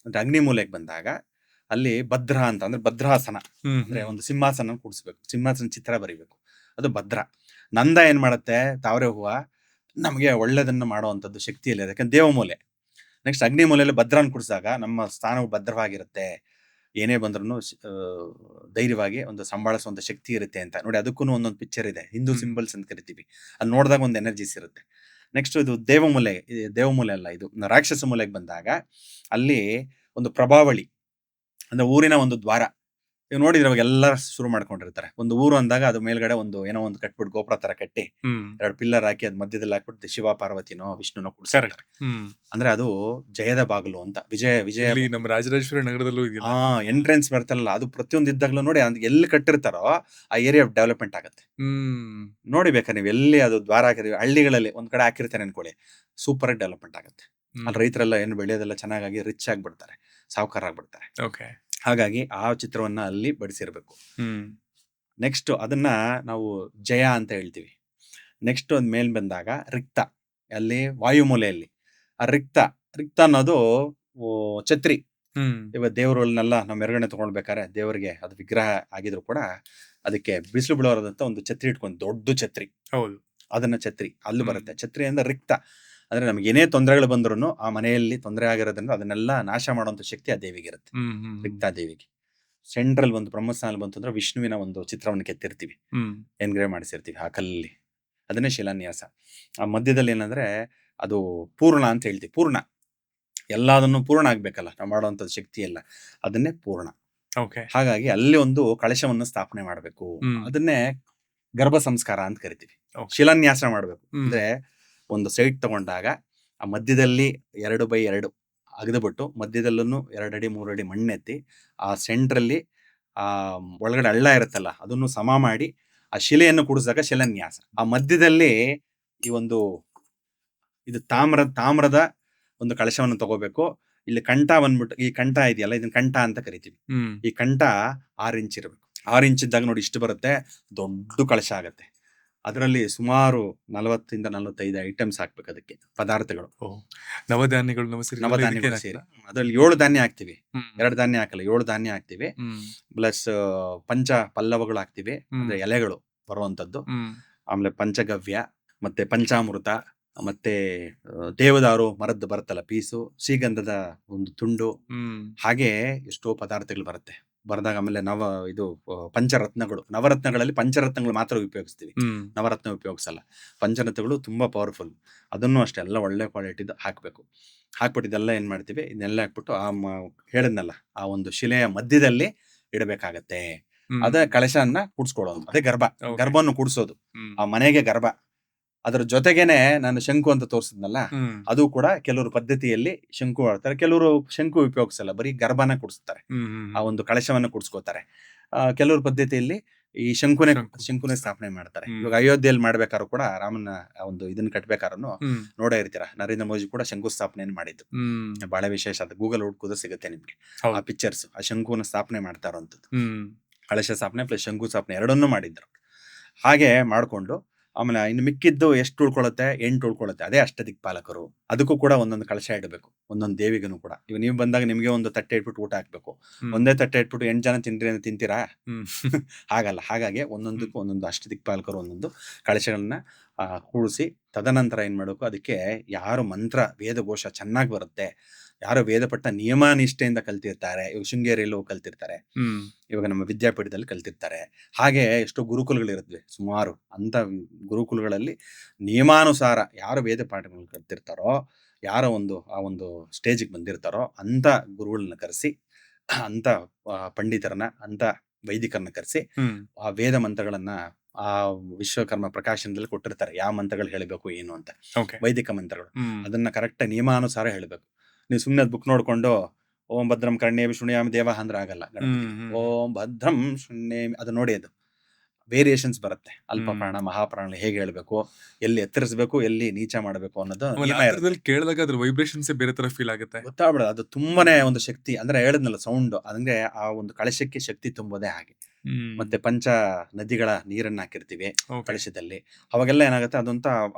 ಅಂದ್ರೆ ಅಗ್ನಿ ಮೂಲೆಗೆ ಬಂದಾಗ ಅಲ್ಲಿ ಭದ್ರ ಅಂತ ಅಂದ್ರೆ ಭದ್ರಾಸನ ಹ್ಮ್ ಅಂದ್ರೆ ಹ್ಮ್ ಒಂದು ಸಿಂಹಾಸನ ಕೂಡಿಸ್ಬೇಕು, ಸಿಂಹಾಸನ ಚಿತ್ರ ಬರಿಬೇಕು. ಅದು ಭದ್ರ. ನಂದ ಏನ್ ಮಾಡುತ್ತೆ? ತಾವರೆ ಹೂವ ನಮಗೆ ಒಳ್ಳೇದನ್ನ ಮಾಡುವಂಥದ್ದು ಶಕ್ತಿಯಲ್ಲಿ ಇದೆ, ಯಾಕಂದ್ರೆ ದೇವಮೂಲೆ. ನೆಕ್ಸ್ಟ್ ಅಗ್ನಿ ಮೂಲೆಯಲ್ಲಿ ಭದ್ರನ ಕೂಡಿಸಿದಾಗ ನಮ್ಮ ಸ್ಥಾನವು ಭದ್ರವಾಗಿರುತ್ತೆ, ಏನೇ ಬಂದ್ರೂ ಧೈರ್ಯವಾಗಿ ಒಂದು ಸಂಭಾಳಿಸುವಂತ ಶಕ್ತಿ ಇರುತ್ತೆ ಅಂತ. ನೋಡಿ ಅದಕ್ಕೂ ಒಂದೊಂದು ಪಿಕ್ಚರ್ ಇದೆ, ಹಿಂದೂ ಹ್ಮ್. ಸಿಂಬಲ್ಸ್ ಅಂತ ಕರಿತೀವಿ. ಅಲ್ಲಿ ನೋಡಿದಾಗ ಒಂದು ಎನರ್ಜೀಸ್ ಇರುತ್ತೆ. ನೆಕ್ಸ್ಟ್ ಇದು ದೇವಮೂಲೆ ಅಲ್ಲ, ಇದು ರಾಕ್ಷಸ ಮೂಲೆಗೆ ಬಂದಾಗ ಅಲ್ಲಿ ಒಂದು ಪ್ರಭಾವಳಿ ಅಂದ್ರೆ ಊರಿನ ಒಂದು ದ್ವಾರ. ಈಗ ನೋಡಿದ್ರೆ ಅವಾಗ ಎಲ್ಲ ಶುರು ಮಾಡ್ಕೊಂಡಿರ್ತಾರೆ. ಒಂದು ಊರು ಅಂದಾಗ ಅದು ಮೇಲ್ಗಡೆ ಒಂದು ಏನೋ ಒಂದು ಕಟ್ಬಿಟ್ಟು ಗೋಪುರ ತರ ಕಟ್ಟಿ ಹ್ಮ್ 2 ಪಿಲ್ಲರ್ ಹಾಕಿ ಅದ್ ಮಧ್ಯದಲ್ಲಿ ಹಾಕ್ಬಿಟ್ಟು ಶಿವ ಪಾರ್ವತಿನೋ ವಿಷ್ಣುನೋ ಕೂಡ್ಸಿರ್ತಾರೆ. ಕರೆಕ್ಟ್. ಹ್ಮ್ ಅಂದ್ರೆ ಅದು ಜಯದ ಬಾಗಿಲು ಅಂತ. ವಿಜಯ ಇಲ್ಲಿ ನಮ್ಮ ರಾಜರಾಜೇಶ್ವರಿ ನಗರದಲ್ಲೂ ಇದೆಯಲ್ಲ. ಎಂಟ್ರೆನ್ಸ್ ಬರ್ತಲ್ಲ, ಅದು ಪ್ರತಿಯೊಂದು ಇದ್ದಾಗ್ಲೂ ನೋಡಿ ಅದು ಎಲ್ಲಿ ಕಟ್ಟಿರ್ತಾರೋ ಆ ಏರಿಯಾ ಡೆವಲಪ್ಮೆಂಟ್ ಆಗುತ್ತೆ. ಹ್ಮ್ ನೋಡಿ ಬೇಕಾದ್ರೆ ನೀವು ಎಲ್ಲಿ ಅದು ದ್ವಾರ ಹಾಕಿರಿ, ಹಳ್ಳಿಗಳಲ್ಲಿ ಒಂದ್ ಕಡೆ ಹಾಕಿರ್ತಾರೆ ಅನ್ಕೊಳ್ಳಿ, ಸೂಪರ್ ಆಗಿ ಡೆವಲಪ್ಮೆಂಟ್ ಆಗುತ್ತೆ. ಅಲ್ಲಿ ರೈತರೆಲ್ಲ ಏನು ಬೆಳೆಯೋದೆಲ್ಲ ಚೆನ್ನಾಗಿ ರಿಚ್ ಆಗಿಬಿಡ್ತಾರೆ, ಸಾವುಕಾರ ಆಗ್ಬಿಡ್ತಾರೆ. ಓಕೆ. ಹಾಗಾಗಿ ಆ ಚಿತ್ರವನ್ನ ಅಲ್ಲಿ ಬಡಿಸಿರ್ಬೇಕು. ಹ್ಮ್ ನೆಕ್ಸ್ಟ್ ಅದನ್ನ ನಾವು ಜಯ ಅಂತ ಹೇಳ್ತೀವಿ. ನೆಕ್ಸ್ಟ್ ಒಂದ್ ಮೇಲ್ ಬಂದಾಗ ರಿಕ್ತ, ಅಲ್ಲಿ ವಾಯುಮೂಲೆಯಲ್ಲಿ ಆ ರಿಕ್ತ ಅನ್ನೋದು ಛತ್ರಿ. ಹ್ಮ್ ಇವಾಗ ದೇವರನ್ನೆಲ್ಲ ನಾವು ಮೆರವಣಿಗೆ ತಗೊಳ್ಬೇಕಾದ್ರೆ ದೇವರಿಗೆ ಅದು ವಿಗ್ರಹ ಆಗಿದ್ರು ಕೂಡ ಅದಕ್ಕೆ ಬಿಸಿಲು ಬೀಳೋದಂತ ಒಂದು ಛತ್ರಿ ಇಟ್ಕೊಂಡು, ದೊಡ್ಡ ಛತ್ರಿ, ಹೌದು. ಅದನ್ನ ಛತ್ರಿ ಅಲ್ಲೂ ಹ್ಮ್. ಬರುತ್ತೆ. ಛತ್ರಿ ಅಂದ್ರೆ ರಿಕ್ತ ಅಂದ್ರೆ ನಮ್ಗೆ ಏನೇ ತೊಂದರೆಗಳು ಬಂದ್ರು ಆ ಮನೆಯಲ್ಲಿ ತೊಂದರೆ ಆಗಿರೋದ್ರಿಂದ ಅದನ್ನೆಲ್ಲ ನಾಶ ಮಾಡುವಂತ ಶಕ್ತಿ ಆ ದೇವಿಗೆ ಇರುತ್ತೆ, ಹ್ಮ್ ಹ್ಮ್ ರಿಕ್ತಾ ದೇವಿಗೆ. ಸೆಂಟ್ರಲ್ ಒಂದು ಬ್ರಹ್ಮಸ್ಥಾನ ಬಂತು ಅಂದ್ರೆ ವಿಷ್ಣುವಿನ ಒಂದು ಚಿತ್ರವನ್ನು ಕೆತ್ತಿರ್ತೀವಿ, ಹ್ಮ್ ಎನ್ಗ್ರೇವ್ ಮಾಡಿಸಿರ್ತೀವಿ ಆ ಕಲ್ಲಲ್ಲಿ. ಅದನ್ನೇ ಶಿಲಾನ್ಯಾಸ. ಆ ಮಧ್ಯದಲ್ಲಿ ಏನಂದ್ರೆ ಅದು ಪೂರ್ಣ ಅಂತ ಹೇಳ್ತೀವಿ. ಪೂರ್ಣ, ಎಲ್ಲದನ್ನು ಪೂರ್ಣ ಆಗ್ಬೇಕಲ್ಲ ನಾವು ಮಾಡುವಂಥದ್ದು ಶಕ್ತಿ ಎಲ್ಲ, ಅದನ್ನೇ ಪೂರ್ಣ. ಓಕೆ. ಹಾಗಾಗಿ ಅಲ್ಲಿ ಒಂದು ಕಳಶವನ್ನು ಸ್ಥಾಪನೆ ಮಾಡಬೇಕು. ಹ್ಮ್. ಅದನ್ನೇ ಗರ್ಭ ಸಂಸ್ಕಾರ ಅಂತ ಕರಿತೀವಿ. Okay. ಶಿಲಾನ್ಯಾಸ ಮಾಡಬೇಕು ಹ್ಮ್. ಅಂದ್ರೆ ಒಂದು ಸೈಟ್ ತಗೊಂಡಾಗ ಆ ಮಧ್ಯದಲ್ಲಿ 2 ಬೈ 2 ಅಗದ್ಬಿಟ್ಟು ಮಧ್ಯದಲ್ಲೂ 2 ಅಡಿ 3 ಅಡಿ ಮಣ್ಣೆತ್ತಿ ಆ ಸೆಂಟ್ರಲ್ಲಿ ಆ ಒಳಗಡೆ ಹಳ್ಳ ಇರುತ್ತಲ್ಲ ಅದನ್ನು ಸಮ ಮಾಡಿ ಆ ಶಿಲೆಯನ್ನು ಕೂಡಿಸಿದಾಗ ಶಿಲಾನ್ಯಾಸ. ಆ ಮಧ್ಯದಲ್ಲಿ ಈ ಒಂದು ಇದು ತಾಮ್ರದ ಒಂದು ಕಳಶವನ್ನು ತಗೋಬೇಕು. ಇಲ್ಲಿ ಕಂಠ ಬಂದ್ಬಿಟ್ಟು, ಈ ಕಂಠ ಇದೆಯಲ್ಲ, ಇದನ್ನ ಕಂಠ ಅಂತ ಕರಿತೀವಿ. ಈ ಕಂಠ 6 ಇಂಚ್ ಇರಬೇಕು. 6 ಇಂಚ್ ಇದ್ದಾಗ ನೋಡಿ ಇಷ್ಟು ಬರುತ್ತೆ, ದೊಡ್ಡ ಕಳಶ ಆಗತ್ತೆ. ಅದರಲ್ಲಿ ಸುಮಾರು 40 ಇಂದ 45 ಐಟಮ್ಸ್ ಹಾಕ್ಬೇಕು. ಅದಕ್ಕೆ ಪದಾರ್ಥಗಳು, ನವಧಾನ್ಯಗಳು ನವಧಾನ್ಯಗಳು ಸೇರಿ. ಅದ್ರಲ್ಲಿ 7 ಧಾನ್ಯ ಹಾಕ್ತಿವಿ, 2 ಧಾನ್ಯ ಹಾಕಲ್ಲ, 7 ಧಾನ್ಯ ಹಾಕ್ತಿವಿ. ಪ್ಲಸ್ ಪಂಚ ಪಲ್ಲವಗಳು ಹಾಕ್ತಿವಿ, ಅಂದ್ರೆ ಎಲೆಗಳು ಬರುವಂತದ್ದು. ಆಮೇಲೆ ಪಂಚಗವ್ಯ, ಮತ್ತೆ ಪಂಚಾಮೃತ, ಮತ್ತೆ ದೇವದಾರು ಮರದ್ದು ಬರುತ್ತಲ್ಲ ಪೀಸು, ಶ್ರೀಗಂಧದ ಒಂದು ತುಂಡು, ಹಾಗೆ ಎಷ್ಟೋ ಪದಾರ್ಥಗಳು ಬರುತ್ತೆ. ಬರೆದಾಗ ಆಮೇಲೆ ಪಂಚರತ್ನಗಳು, ನವರತ್ನಗಳಲ್ಲಿ ಪಂಚರತ್ನಗಳು ಮಾತ್ರ ಉಪಯೋಗಿಸ್ತೀವಿ, ನವರತ್ನ ಉಪಯೋಗಿಸಲ್ಲ. ಪಂಚರತ್ನಗಳು ತುಂಬಾ ಪವರ್ಫುಲ್. ಅದನ್ನು ಅಷ್ಟೇ ಎಲ್ಲ ಒಳ್ಳೆ ಕ್ವಾಲಿಟಿದು ಹಾಕ್ಬೇಕು. ಹಾಕ್ಬಿಟ್ಟು ಇದೆಲ್ಲ ಏನ್ ಮಾಡ್ತೀವಿ, ಇದನ್ನೆಲ್ಲ ಹಾಕ್ಬಿಟ್ಟು ಹೇಳಿದ್ನಲ್ಲ ಆ ಒಂದು ಶಿಲೆಯ ಮಧ್ಯದಲ್ಲಿ ಇಡಬೇಕಾಗತ್ತೆ. ಅದೇ ಕಳಶನ್ನ ಕೂಡ್ಸ್ಕೊಳ್ಳೋದು, ಅದೇ ಗರ್ಭವನ್ನು ಕೂಡ್ಸೋದು, ಆ ಮನೆಗೆ ಗರ್ಭ. ಅದ್ರ ಜೊತೆಗೇನೆ ನಾನು ಶಂಕು ಅಂತ ತೋರಿಸಿದ್ನಲ್ಲ, ಅದು ಕೂಡ ಕೆಲವರು ಪದ್ಧತಿಯಲ್ಲಿ ಶಂಕು ಆಡ್ತಾರೆ, ಕೆಲವರು ಶಂಕು ಉಪಯೋಗಿಸಲ್ಲ, ಬರೀ ಗರ್ಭನ ಕೂಡಿಸ್ತಾರೆ, ಆ ಒಂದು ಕಳಶವನ್ನ ಕೂಡ್ಸ್ಕೋತಾರೆ. ಕೆಲವ್ರ ಪದ್ಧತಿಯಲ್ಲಿ ಈ ಶಂಕುನೇ ಸ್ಥಾಪನೆ ಮಾಡ್ತಾರೆ. ಇವಾಗ ಅಯೋಧ್ಯೆಯಲ್ಲಿ ಮಾಡ್ಬೇಕಾದ್ರು ಕೂಡ ರಾಮನ ಒಂದು ಇದನ್ನ ಕಟ್ಬೇಕಾದ್ರೂ ನೋಡೇ ಇರ್ತೀರ, ನರೇಂದ್ರ ಮೋದಿ ಕೂಡ ಶಂಕು ಸ್ಥಾಪನೆ ಮಾಡಿದ್ದು. ಬಹಳ ವಿಶೇಷ, ಅದು ಗೂಗಲ್ ಹುಡ್ಕೋದು ಸಿಗುತ್ತೆ ನಿಮ್ಗೆ ಆ ಪಿಕ್ಚರ್ಸ್. ಆ ಶಂಕುನ ಸ್ಥಾಪನೆ ಮಾಡ್ತಾ ಇರೋಂಥದ್ದು, ಕಳಶ ಸ್ಥಾಪನೆ ಪ್ಲಸ್ ಶಂಕು ಸ್ಥಾಪನೆ ಎರಡನ್ನೂ ಮಾಡಿದ್ರು. ಹಾಗೆ ಮಾಡ್ಕೊಂಡು ಆಮೇಲೆ ಇನ್ನು ಮಿಕ್ಕಿದ್ದು ಎಷ್ಟು ಉಳ್ಕೊಳ್ಳುತ್ತೆ, 8 ಉಳ್ಕೊಳ್ಳುತ್ತೆ. ಅದೇ ಅಷ್ಟದಿಕ್ಪಾಲಕರು. ಅದಕ್ಕೂ ಕೂಡ ಒಂದೊಂದು ಕಳಶ ಇಡಬೇಕು, ಒಂದೊಂದು ದೇವಿಗೂ ಕೂಡ. ಇವಾಗ ನೀವು ಬಂದಾಗ ನಿಮ್ಗೆ ಒಂದು ತಟ್ಟೆ ಇಟ್ಬಿಟ್ಟು ಊಟ ಹಾಕ್ಬೇಕು. ಒಂದೇ ತಟ್ಟೆ ಇಟ್ಬಿಟ್ಟು 8 ಜನ ತಿಂದ್ರಿ ಅಂತ ತಿಂತೀರಾ? ಹಾಗಲ್ಲ. ಹಾಗಾಗಿ ಒಂದೊಂದಕ್ಕೂ ಒಂದೊಂದು ಅಷ್ಟದಿಕ್ಪಾಲಕರು, ಒಂದೊಂದು ಕಳಶಗಳನ್ನ ಕೂಡಿಸಿ, ತದನಂತರ ಏನ್ ಮಾಡಬೇಕು, ಅದಕ್ಕೆ ಯಾರು ಮಂತ್ರ ವೇದಘೋಷ ಚೆನ್ನಾಗಿ ಬರುತ್ತೆ, ಯಾರು ವೇದಪಟ್ಟ ನಿಯಮ ನಿಷ್ಠೆಯಿಂದ ಕಲ್ತಿರ್ತಾರೆ, ಇವಾಗ ಶೃಂಗೇರಿಯಲ್ಲೂ ಕಲ್ತಿರ್ತಾರೆ, ಇವಾಗ ನಮ್ಮ ವಿದ್ಯಾಪೀಠದಲ್ಲಿ ಕಲ್ತಿರ್ತಾರೆ. ಹಾಗೆ ಎಷ್ಟೋ ಗುರುಕುಲಗಳಿರುತ್ತವೆ ಸುಮಾರು. ಅಂತ ಗುರುಕುಲಗಳಲ್ಲಿ ನಿಯಮಾನುಸಾರ ಯಾರು ವೇದ ಪಾಠಗಳನ್ನ ಕಲ್ತಿರ್ತಾರೋ, ಯಾರ ಆ ಒಂದು ಸ್ಟೇಜಿಗೆ ಬಂದಿರ್ತಾರೋ ಅಂತ ಗುರುಗಳನ್ನ ಕರೆಸಿ, ಅಂತ ಪಂಡಿತರನ್ನ, ಅಂತ ವೈದಿಕರನ್ನ ಕರೆಸಿ ಆ ವೇದ ಮಂತ್ರಗಳನ್ನ ಆ ವಿಶ್ವಕರ್ಮ ಪ್ರಕಾಶನದಲ್ಲಿ ಕೊಟ್ಟಿರ್ತಾರೆ, ಯಾವ ಮಂತ್ರಗಳು ಹೇಳಬೇಕು ಏನು ಅಂತ. ವೈದಿಕ ಮಂತ್ರಗಳು ಅದನ್ನ ಕರೆಕ್ಟ್ ನಿಯಮಾನುಸಾರ ಹೇಳಬೇಕು. ನೀವು ಸುಮ್ಮನೆ ಬುಕ್ ನೋಡ್ಕೊಂಡು ಓಂ ಭದ್ರಂ ಕರ್ಣೇಮಿ ಶೃಣುಯಾಮಿ ದೇವ ಅಂದ್ರೆ ಆಗಲ್ಲ. ಓಂ ಭದ್ರಂ ಶೃಣ್ಯೇಮಿ ಅದು ನೋಡಿ, ಅದು ವೇರಿಯೇಷನ್ಸ್ ಬರುತ್ತೆ. ಅಲ್ಪ ಪ್ರಾಣ ಮಹಾಪ್ರಾಣ ಹೇಗೆ ಹೇಳ್ಬೇಕು, ಎಲ್ಲಿ ಎತ್ತರಿಸಬೇಕು, ಎಲ್ಲಿ ನೀಚ ಮಾಡಬೇಕು ಅನ್ನೋದು ಕೇಳಿದಾಗ ಅದ್ರ ವೈಬ್ರೇಷನ್ಸ್ ಬೇರೆ ತರ ಫೀಲ್ ಆಗುತ್ತೆ, ಗೊತ್ತಾಗ್ಬಿಡೋದು. ಅದು ತುಂಬಾನೇ ಒಂದು ಶಕ್ತಿ, ಅಂದ್ರೆ ಹೇಳಿದ್ನಲ್ಲ ಸೌಂಡ್, ಅಂದ್ರೆ ಆ ಒಂದು ಕಳಶಕ್ಕೆ ಶಕ್ತಿ ತುಂಬೋದೇ ಹಾಗೆ. ಮತ್ತೆ ಪಂಚ ನದಿಗಳ ನೀರನ್ನ ಹಾಕಿರ್ತೀವಿ ಕಳಶದಲ್ಲಿ. ಅವಾಗೆಲ್ಲ ಏನಾಗುತ್ತೆ, ಅದಂತ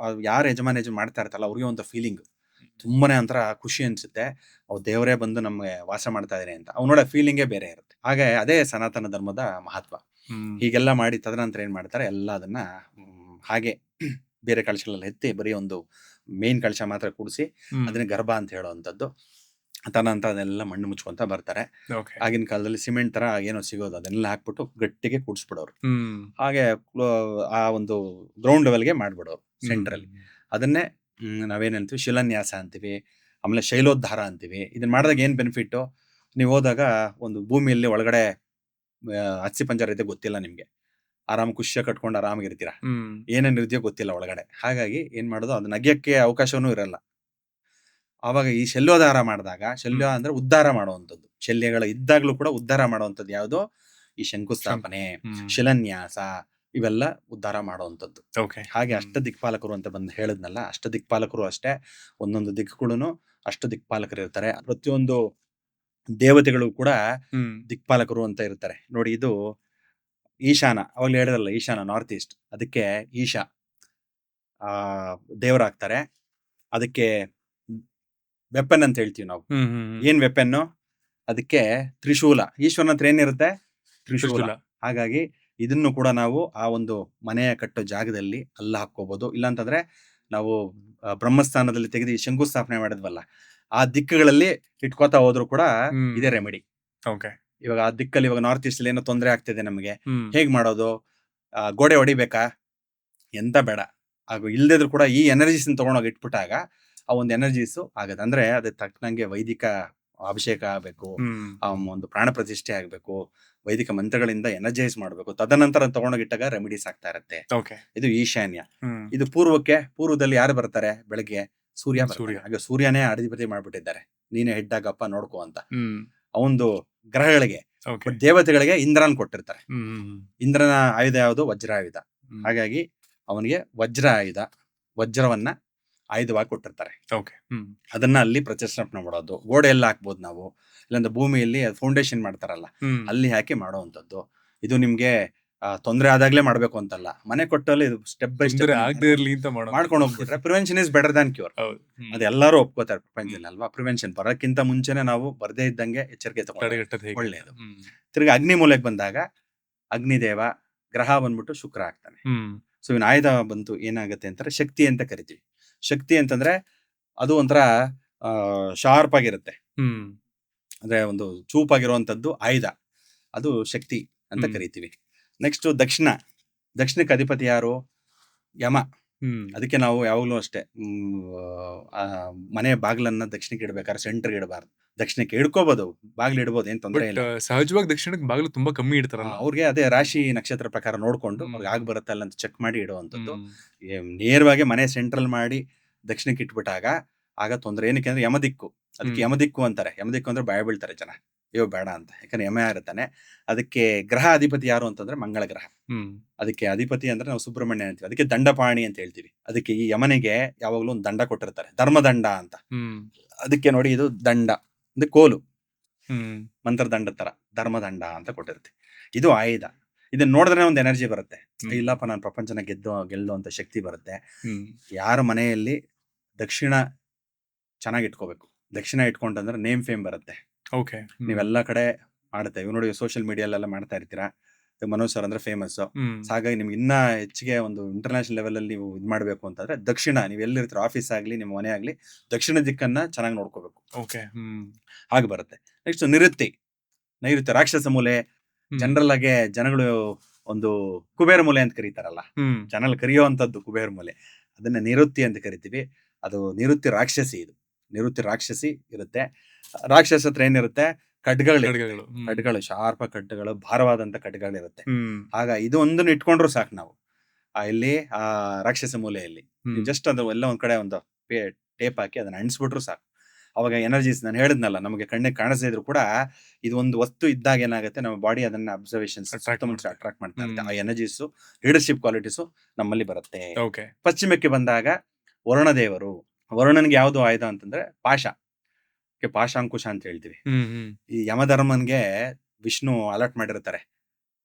ಯಾರು ಯಜಮಾನ ಮಾಡ್ತಾ ಇರ್ತಾರಲ್ಲ ಅವ್ರಿಗೆ ಒಂದು ಫೀಲಿಂಗ್, ತುಂಬಾನೇ ಒಂಥರ ಖುಷಿ ಅನ್ಸುತ್ತೆ. ಅವ್ ದೇವರೇ ಬಂದು ನಮ್ಗೆ ವಾಸ ಮಾಡ್ತಾ ಇದಾರೆ ಅಂತ ಅವ್ರು ನೋಡೋ ಫೀಲಿಂಗೇ ಬೇರೆ ಇರುತ್ತೆ. ಹಾಗೆ ಅದೇ ಸನಾತನ ಧರ್ಮದ ಮಹತ್ವ. ಹೀಗೆಲ್ಲ ಮಾಡಿ ತದನಂತರ ಏನ್ ಮಾಡ್ತಾರೆ, ಎಲ್ಲ ಅದನ್ನ ಹಾಗೆ ಬೇರೆ ಕಳಶಗಳಲ್ಲಿ ಎತ್ತಿ ಬರೀ ಒಂದು ಮೇನ್ ಕಳಶ ಮಾತ್ರ ಕೂಡಿಸಿ ಅದನ್ನ ಗರ್ಭ ಅಂತ ಹೇಳುವಂಥದ್ದು. ತದನಂತರ ಅದೆಲ್ಲ ಮಣ್ಣು ಮುಚ್ಕೊಂತ ಬರ್ತಾರೆ. ಆಗಿನ ಕಾಲದಲ್ಲಿ ಸಿಮೆಂಟ್ ತರ ಏನೋ ಸಿಗೋದು, ಅದನ್ನೆಲ್ಲ ಹಾಕ್ಬಿಟ್ಟು ಗಟ್ಟಿಗೆ ಕೂಡಿಸ್ಬಿಡೋರು. ಹಾಗೆ ಆ ಒಂದು ಗ್ರೌಂಡ್ ಲೆವೆಲ್ಗೆ ಮಾಡ್ಬಿಡೋರು ಸೆಂಟ್ರಲ್ಲಿ. ಅದನ್ನೇ ನಾವೇನಂತೀವಿ ಶಿಲಾನ್ಯಾಸ ಅಂತೀವಿ, ಆಮೇಲೆ ಶೈಲೋದ್ಧಾರ ಅಂತೀವಿ. ಇದನ್ನ ಮಾಡಿದಾಗ ಏನ್ ಬೆನಿಫಿಟ್, ನೀವು ಹೋದಾಗ ಒಂದು ಭೂಮಿಯಲ್ಲಿ ಒಳಗಡೆ ಅಸ್ಥಿ ಪಂಜರ ಇದೆ ಗೊತ್ತಿಲ್ಲ ನಿಮ್ಗೆ, ಆರಾಮ್ ಖುಷಿಯಾಗಿ ಕಟ್ಕೊಂಡು ಆರಾಮಾಗಿರ್ತೀರಾ, ಏನೇನ್ ಇದೆಯೋ ಗೊತ್ತಿಲ್ಲ ಒಳಗಡೆ. ಹಾಗಾಗಿ ಏನ್ ಮಾಡೋದು, ಅದನ್ನ ಅಗ್ಯಕ್ಕೆ ಅವಕಾಶನೂ ಇರಲ್ಲ. ಆವಾಗ ಈ ಶಲ್ಯೋದ್ಧಾರ ಮಾಡಿದಾಗ, ಶಲ್ಯ ಅಂದ್ರೆ ಉದ್ಧಾರ ಮಾಡುವಂಥದ್ದು, ಶಲ್ಯಗಳ ಇದ್ದಾಗ್ಲೂ ಕೂಡ ಉದ್ಧಾರ ಮಾಡುವಂಥದ್ದು ಯಾವುದು, ಈ ಶಂಕುಸ್ಥಾಪನೆ, ಶಿಲಾನ್ಯಾಸ, ಇವೆಲ್ಲ ಉದ್ಧಾರ ಮಾಡುವಂಥದ್ದು. ಹಾಗೆ ಅಷ್ಟದಿಕ್ಪಾಲಕರು ಅಂತ ಬಂದು ಹೇಳಿದ್ನಲ್ಲ, ಅಷ್ಟದಿಕ್ಪಾಲಕರು ಅಷ್ಟೇ, ಒಂದೊಂದು ದಿಕ್ಕುಗಳನ್ನು ಅಷ್ಟದಿಕ್ಪಾಲಕರು ಇರ್ತಾರೆ. ಪ್ರತಿಯೊಂದು ದೇವತೆಗಳು ಕೂಡ ದಿಕ್ಪಾಲಕರು ಅಂತ ಇರ್ತಾರೆ ನೋಡಿ. ಇದು ಈಶಾನ, ಅವಾಗಲೇ ಹೇಳಿದ್ರಲ್ಲ ಈಶಾನ, ನಾರ್ತ್ ಈಸ್ಟ್, ಅದಕ್ಕೆ ಈಶಾ ದೇವರಾಗ್ತಾರೆ. ಅದಕ್ಕೆ ವೆಪನ್ ಅಂತ ಹೇಳ್ತೀವಿ ನಾವು. ಏನ್ ವೆಪನ್ನು, ಅದಕ್ಕೆ ತ್ರಿಶೂಲ. ಈಶ್ವರನ ಹತ್ರ ಏನಿರುತ್ತೆ, ತ್ರಿಶೂಲ. ಹಾಗಾಗಿ ಇದನ್ನು ಕೂಡ ನಾವು ಆ ಒಂದು ಮನೆಯ ಕಟ್ಟೋ ಜಾಗದಲ್ಲಿ ಅಲ್ಲ ಹಾಕೋಬಹುದು. ಇಲ್ಲಾಂತಂದ್ರೆ ನಾವು ಬ್ರಹ್ಮಸ್ಥಾನದಲ್ಲಿ ತೆಗೆದು ಶಂಕುಸ್ಥಾಪನೆ ಮಾಡಿದ್ವಲ್ಲ, ಆ ದಿಕ್ಕುಗಳಲ್ಲಿ ಇಟ್ಕೋತಾ ಹೋದ್ರು ಕೂಡ ಇದೇ ರೆಮಿಡಿ. ಇವಾಗ ಆ ದಿಕ್ಕಲ್ಲಿ, ಇವಾಗ ನಾರ್ತ್ ಈಸ್ಟ್ ಅಲ್ಲಿ ಏನೋ ತೊಂದರೆ ಆಗ್ತಿದೆ ನಮಗೆ, ಹೇಗ್ ಮಾಡೋದು, ಗೋಡೆ ಹೊಡಿಬೇಕಾ, ಎಂತ ಬೇಡ, ಹಾಗೂ ಇಲ್ದಿದ್ರು ಕೂಡ ಈ ಎನರ್ಜೀಸ್ ತಗೊಂಡೋಗಿ ಇಟ್ಬಿಟ್ಟಾಗ ಆ ಒಂದು ಎನರ್ಜೀಸ್ ಆಗತ್ತೆ. ಅಂದ್ರೆ ಅದಕ್ಕೆ ತಕ್ಕನಂಗೆ ವೈದಿಕ ಅಭಿಷೇಕ ಆಗ್ಬೇಕು, ಆ ಒಂದು ಪ್ರಾಣ ಪ್ರತಿಷ್ಠೆ ಆಗ್ಬೇಕು, ವೈದಿಕ ಮಂತ್ರಗಳಿಂದ ಎನರ್ಜೈಸ್ ಮಾಡ್ಬೇಕು. ತದನಂತರ ತಗೊಂಡೋಗಿಟ್ಟಾಗ ರೆಮಿಡೀಸ್ ಆಗ್ತಾ ಇರತ್ತೆ. ಇದು ಈಶಾನ್ಯ. ಇದು ಪೂರ್ವದಲ್ಲಿ ಯಾರು ಬರ್ತಾರೆ, ಬೆಳಗ್ಗೆ ಸೂರ್ಯ. ಹಾಗೆ ಸೂರ್ಯನೇ ಅಧಿಪತಿ ಮಾಡ್ಬಿಟ್ಟಿದ್ದಾರೆ, ನೀನೇ ಹೆಡ್ ಆಗಪ್ಪ ನೋಡ್ಕೋ ಅಂತ. ಅವಂದು ಗ್ರಹಗಳಿಗೆ, ದೇವತೆಗಳಿಗೆ ಇಂದ್ರನ್ ಕೊಟ್ಟಿರ್ತಾರೆ. ಇಂದ್ರನ ಆಯುಧ ಯಾವುದು, ವಜ್ರಾಯುಧ. ಹಾಗಾಗಿ ಅವನಿಗೆ ವಜ್ರ ಆಯುಧ, ವಜ್ರವನ್ನ ಆಯುಧವಾಗಿ ಕೊಟ್ಟಿರ್ತಾರೆ. ಓಕೆ. ಅದನ್ನ ಅಲ್ಲಿ ಪ್ರತಿಷ್ಠಾಪನೆ ಮಾಡೋದು. ಗೋಡೆ ಎಲ್ಲ ಹಾಕ್ಬೋದು ನಾವು, ಇಲ್ಲಾಂದ್ರೆ ಭೂಮಿಯಲ್ಲಿ ಫೌಂಡೇಶನ್ ಮಾಡ್ತಾರಲ್ಲ ಅಲ್ಲಿ ಹಾಕಿ ಮಾಡುವಂಥದ್ದು. ಇದು ನಿಮ್ಗೆ ತೊಂದರೆ ಆದಾಗ್ಲೇ ಮಾಡ್ಬೇಕು ಅಂತಲ್ಲ, ಮನೆ ಕೊಟ್ಟಲ್ಲಿ ಇದು ಸ್ಟೆಪ್ ಬೈ ಸ್ಟೆಪ್ ಆಗದೆ ಇರ್ಲಿ ಅಂತ ಮಾಡ್ಕೊಂಡು ಹೋಗ್ಬಿಟ್ರೆ prevention is better than cure. ಅದು ಎಲ್ಲರೂ ಒಪ್ಕೋತಾರೆ ಪ್ರಪಂಚದಲ್ಲಿ ಅಲ್ವಾ. ಪ್ರಿವೆನ್ಷನ್ ಬರೋಕ್ಕಿಂತ ಮುಂಚೆನೆ ನಾವು ಬರದೇ ಇದ್ದಂಗೆ ಎಚ್ಚರಿಕೆ ತಗೊಂಡು ಒಳ್ಳೆಯದು. ತಿರ್ಗಿ ಅಗ್ನಿ ಮೂಲೆಗೆ ಬಂದಾಗ ಅಗ್ನಿದೇವ ಗ್ರಹ ಬಂದ್ಬಿಟ್ಟು ಶುಕ್ರ ಆಗ್ತಾನೆ. ಸೊ ಇನ್ ಆಯುಧ ಬಂತು ಏನಾಗುತ್ತೆ ಅಂತಾರೆ ಶಕ್ತಿ ಅಂತ ಕರಿತೀವಿ. ಶಕ್ತಿ ಅಂತಂದ್ರೆ ಅದು ಒಂಥರ ಶಾರ್ಪ್ ಆಗಿರುತ್ತೆ, ಅಂದ್ರೆ ಒಂದು ಚೂಪಾಗಿರುವಂತದ್ದು ಆಯುಧ, ಅದು ಶಕ್ತಿ ಅಂತ ಕರಿತೀವಿ. ನೆಕ್ಸ್ಟ್ ದಕ್ಷಿಣಕ್ಕೆ ಅಧಿಪತಿ ಯಾರು? ಯಮ. ಅದಕ್ಕೆ ನಾವು ಯಾವಾಗ್ಲೂ ಅಷ್ಟೇ ಮನೆ ಬಾಗ್ಲನ್ನ ದಕ್ಷಿಣಕ್ಕೆ ಇಡ್ಬೇಕಾದ್ರೆ ಸೆಂಟರ್ಗೆ ಇಡಬಾರ್ದು. ದಕ್ಷಿಣಕ್ಕೆ ಇಡ್ಕೋಬಹುದು, ಬಾಗ್ಲು ಇಡ್ಬೋದು, ಏನ್ ತೊಂದರೆ ಇಲ್ಲ. ಸಹಜವಾಗಿ ದಕ್ಷಿಣಕ್ಕೆ ಬಾಗ್ಲು ತುಂಬಾ ಕಮ್ಮಿ ಇಡ್ತಾರಲ್ಲ, ಅವ್ರಿಗೆ ಅದೇ ರಾಶಿ ನಕ್ಷತ್ರ ಪ್ರಕಾರ ನೋಡ್ಕೊಂಡು ಅವ್ರಿಗೆ ಆಗ್ ಬರುತ್ತಲ್ಲ ಅಂತ ಚೆಕ್ ಮಾಡಿ ಇಡುವಂಥದ್ದು. ನೇರವಾಗಿ ಮನೆ ಸೆಂಟ್ರಲ್ ಮಾಡಿ ದಕ್ಷಿಣಕ್ಕೆ ಇಟ್ಬಿಟ್ಟಾಗ ಆಗ ತೊಂದರೆ. ಏನಕ್ಕೆ ಅಂದ್ರೆ ಯಮದಿಕ್ಕು, ಅದಕ್ಕೆ ಯಮದಿಕ್ಕು ಅಂತಾರೆ. ಯಮದಿಕ್ಕು ಅಂದ್ರೆ ಭಯ ಬೀಳ್ತಾರೆ ಜನ, ಅಯ್ಯೋ ಬೇಡ ಅಂತ, ಯಾಕಂದ್ರೆ ಯಮ ಇರ್ತಾನೆ. ಅದಕ್ಕೆ ಗ್ರಹ ಅಧಿಪತಿ ಯಾರು ಅಂತಂದ್ರೆ ಮಂಗಳ ಗ್ರಹ. ಅದಕ್ಕೆ ಅಧಿಪತಿ ಅಂದ್ರೆ ನಾವು ಸುಬ್ರಹ್ಮಣ್ಯ ಅಂತೀವಿ, ಅದಕ್ಕೆ ದಂಡಪಾಣಿ ಅಂತ ಹೇಳ್ತೀವಿ. ಅದಕ್ಕೆ ಈ ಯಮನಿಗೆ ಯಾವಾಗ್ಲೂ ಒಂದು ದಂಡ ಕೊಟ್ಟಿರ್ತಾರೆ, ಧರ್ಮದಂಡ ಅಂತ. ಅದಕ್ಕೆ ನೋಡಿ ಇದು ದಂಡ ಅಂದ್ರೆ ಕೋಲು, ಮಂತ್ರದಂಡ ತರ ಧರ್ಮದಂಡ ಅಂತ ಕೊಟ್ಟಿರುತ್ತೆ. ಇದು ಆಯುಧ. ಇದನ್ನ ನೋಡಿದ್ರೆ ಒಂದು ಎನರ್ಜಿ ಬರುತ್ತೆ, ಇಲ್ಲಪ್ಪ ನಾನು ಪ್ರಪಂಚನ ಗೆಲ್ಲೋ ಅಂತ ಶಕ್ತಿ ಬರುತ್ತೆ. ಯಾರ ಮನೆಯಲ್ಲಿ ದಕ್ಷಿಣ ಚೆನ್ನಾಗಿ ಇಟ್ಕೋಬೇಕು, ದಕ್ಷಿಣ ಇಟ್ಕೊಂಡ್ರೆ ನೇಮ್ ಫೇಮ್ ಬರುತ್ತೆ. ಓಕೆ, ನೀವೆಲ್ಲ ಕಡೆ ಮಾಡ್ತೇವೆ ನೋಡಿ, ಸೋಷಿಯಲ್ ಮೀಡಿಯಲ್ಲೆಲ್ಲ ಮಾಡ್ತಾ ಇರ್ತೀರಾ. ಮನೋಜ್ ಸರ್ ಅಂದ್ರೆ ಫೇಮಸ್. ಹಾಗಾಗಿ ನಿಮ್ಗೆ ಇನ್ನ ಹೆಚ್ಚಿಗೆ ಒಂದು ಇಂಟರ್ನ್ಯಾಷನಲ್ ಲೆವೆಲ್ ಅಲ್ಲಿ ನೀವು ಇದು ಮಾಡ್ಬೇಕು ಅಂತಂದ್ರೆ ದಕ್ಷಿಣ, ನೀವು ಎಲ್ಲಿರ್ತೀರ ಆಫೀಸ್ ಆಗ್ಲಿ ನಿಮ್ಮ ಮನೆ ಆಗ್ಲಿ ದಕ್ಷಿಣ ದಿಕ್ಕನ್ನ ಚೆನ್ನಾಗಿ ನೋಡ್ಕೋಬೇಕು. ಓಕೆ, ಹಾಗೆ ಬರುತ್ತೆ. ನೆಕ್ಸ್ಟ್ ನೈಋತ್ಯ ರಾಕ್ಷಸ ಮೂಲೆ. ಜನರಲ್ ಆಗಿ ಜನಗಳು ಒಂದು ಕುಬೇರ ಮೂಲೆ ಅಂತ ಕರೀತಾರಲ್ಲ, ಜನರಲ್ ಕರೆಯುವಂತದ್ದು ಕುಬೇರ ಮೂಲೆ, ಅದನ್ನ ನೈಋತ್ಯ ಅಂತ ಕರಿತೀವಿ. ಅದು ನೈಋತ್ಯ ರಾಕ್ಷಸಿ. ಇದು ನೈಋತ್ಯ ರಾಕ್ಷಸಿ ಇರುತ್ತೆ. ರಾಕ್ಷಸ ಹತ್ರ ಏನಿರುತ್ತೆ? ಖಡ್ಗಳು, ಶಾರ್ಪ ಖಡ್ಗಳು, ಭಾರವಾದಂತ ಖಡ್ಗಳಿರುತ್ತೆ. ಆಗ ಇದು ಒಂದನ್ನು ಇಟ್ಕೊಂಡ್ರು ಸಾಕು ನಾವು ಇಲ್ಲಿ ಆ ರಾಕ್ಷಸ ಮೂಲೆಯಲ್ಲಿ. ಜಸ್ಟ್ ಅದು ಎಲ್ಲ ಒಂದ್ ಕಡೆ ಒಂದು ಟೇಪ್ ಹಾಕಿ ಅದನ್ನ ಅಂಟಿಸ್ಬಿಟ್ರು ಸಾಕು. ಅವಾಗ ಎನರ್ಜೀಸ್, ನಾನು ಹೇಳಿದ್ನಲ್ಲ, ನಮಗೆ ಕಣ್ಣಿಗೆ ಕಾಣಿಸದೇ ಇದ್ರು ಕೂಡ ಇದು ಒಂದು ವಸ್ತು ಇದ್ದಾಗ ಏನಾಗುತ್ತೆ, ನಮ್ಮ ಬಾಡಿ ಅದನ್ನ ಅಬ್ಸರ್ವೇಷನ್ಸ್ ಅಟ್ರಾಕ್ಟ್ ಮಾಡ್ತಾ ಇರುತ್ತೆ. ಆ ಎನರ್ಜೀಸ್, ಲೀಡರ್ಶಿಪ್ ಕ್ವಾಲಿಟೀಸು ನಮ್ಮಲ್ಲಿ ಬರುತ್ತೆ. ಪಶ್ಚಿಮಕ್ಕೆ ಬಂದಾಗ ವರುಣದೇವರು. ವರುಣನ್ಗೆ ಯಾವ್ದು ಆಯುಧ ಅಂತಂದ್ರೆ ಪಾಶ, ಪಾಶಾಂಕುಶ ಅಂತ ಹೇಳ್ತೀವಿ. ಈ ಯಮಧರ್ಮನ್ಗೆ ವಿಷ್ಣು ಅಲರ್ಟ್ ಮಾಡಿರ್ತಾರೆ,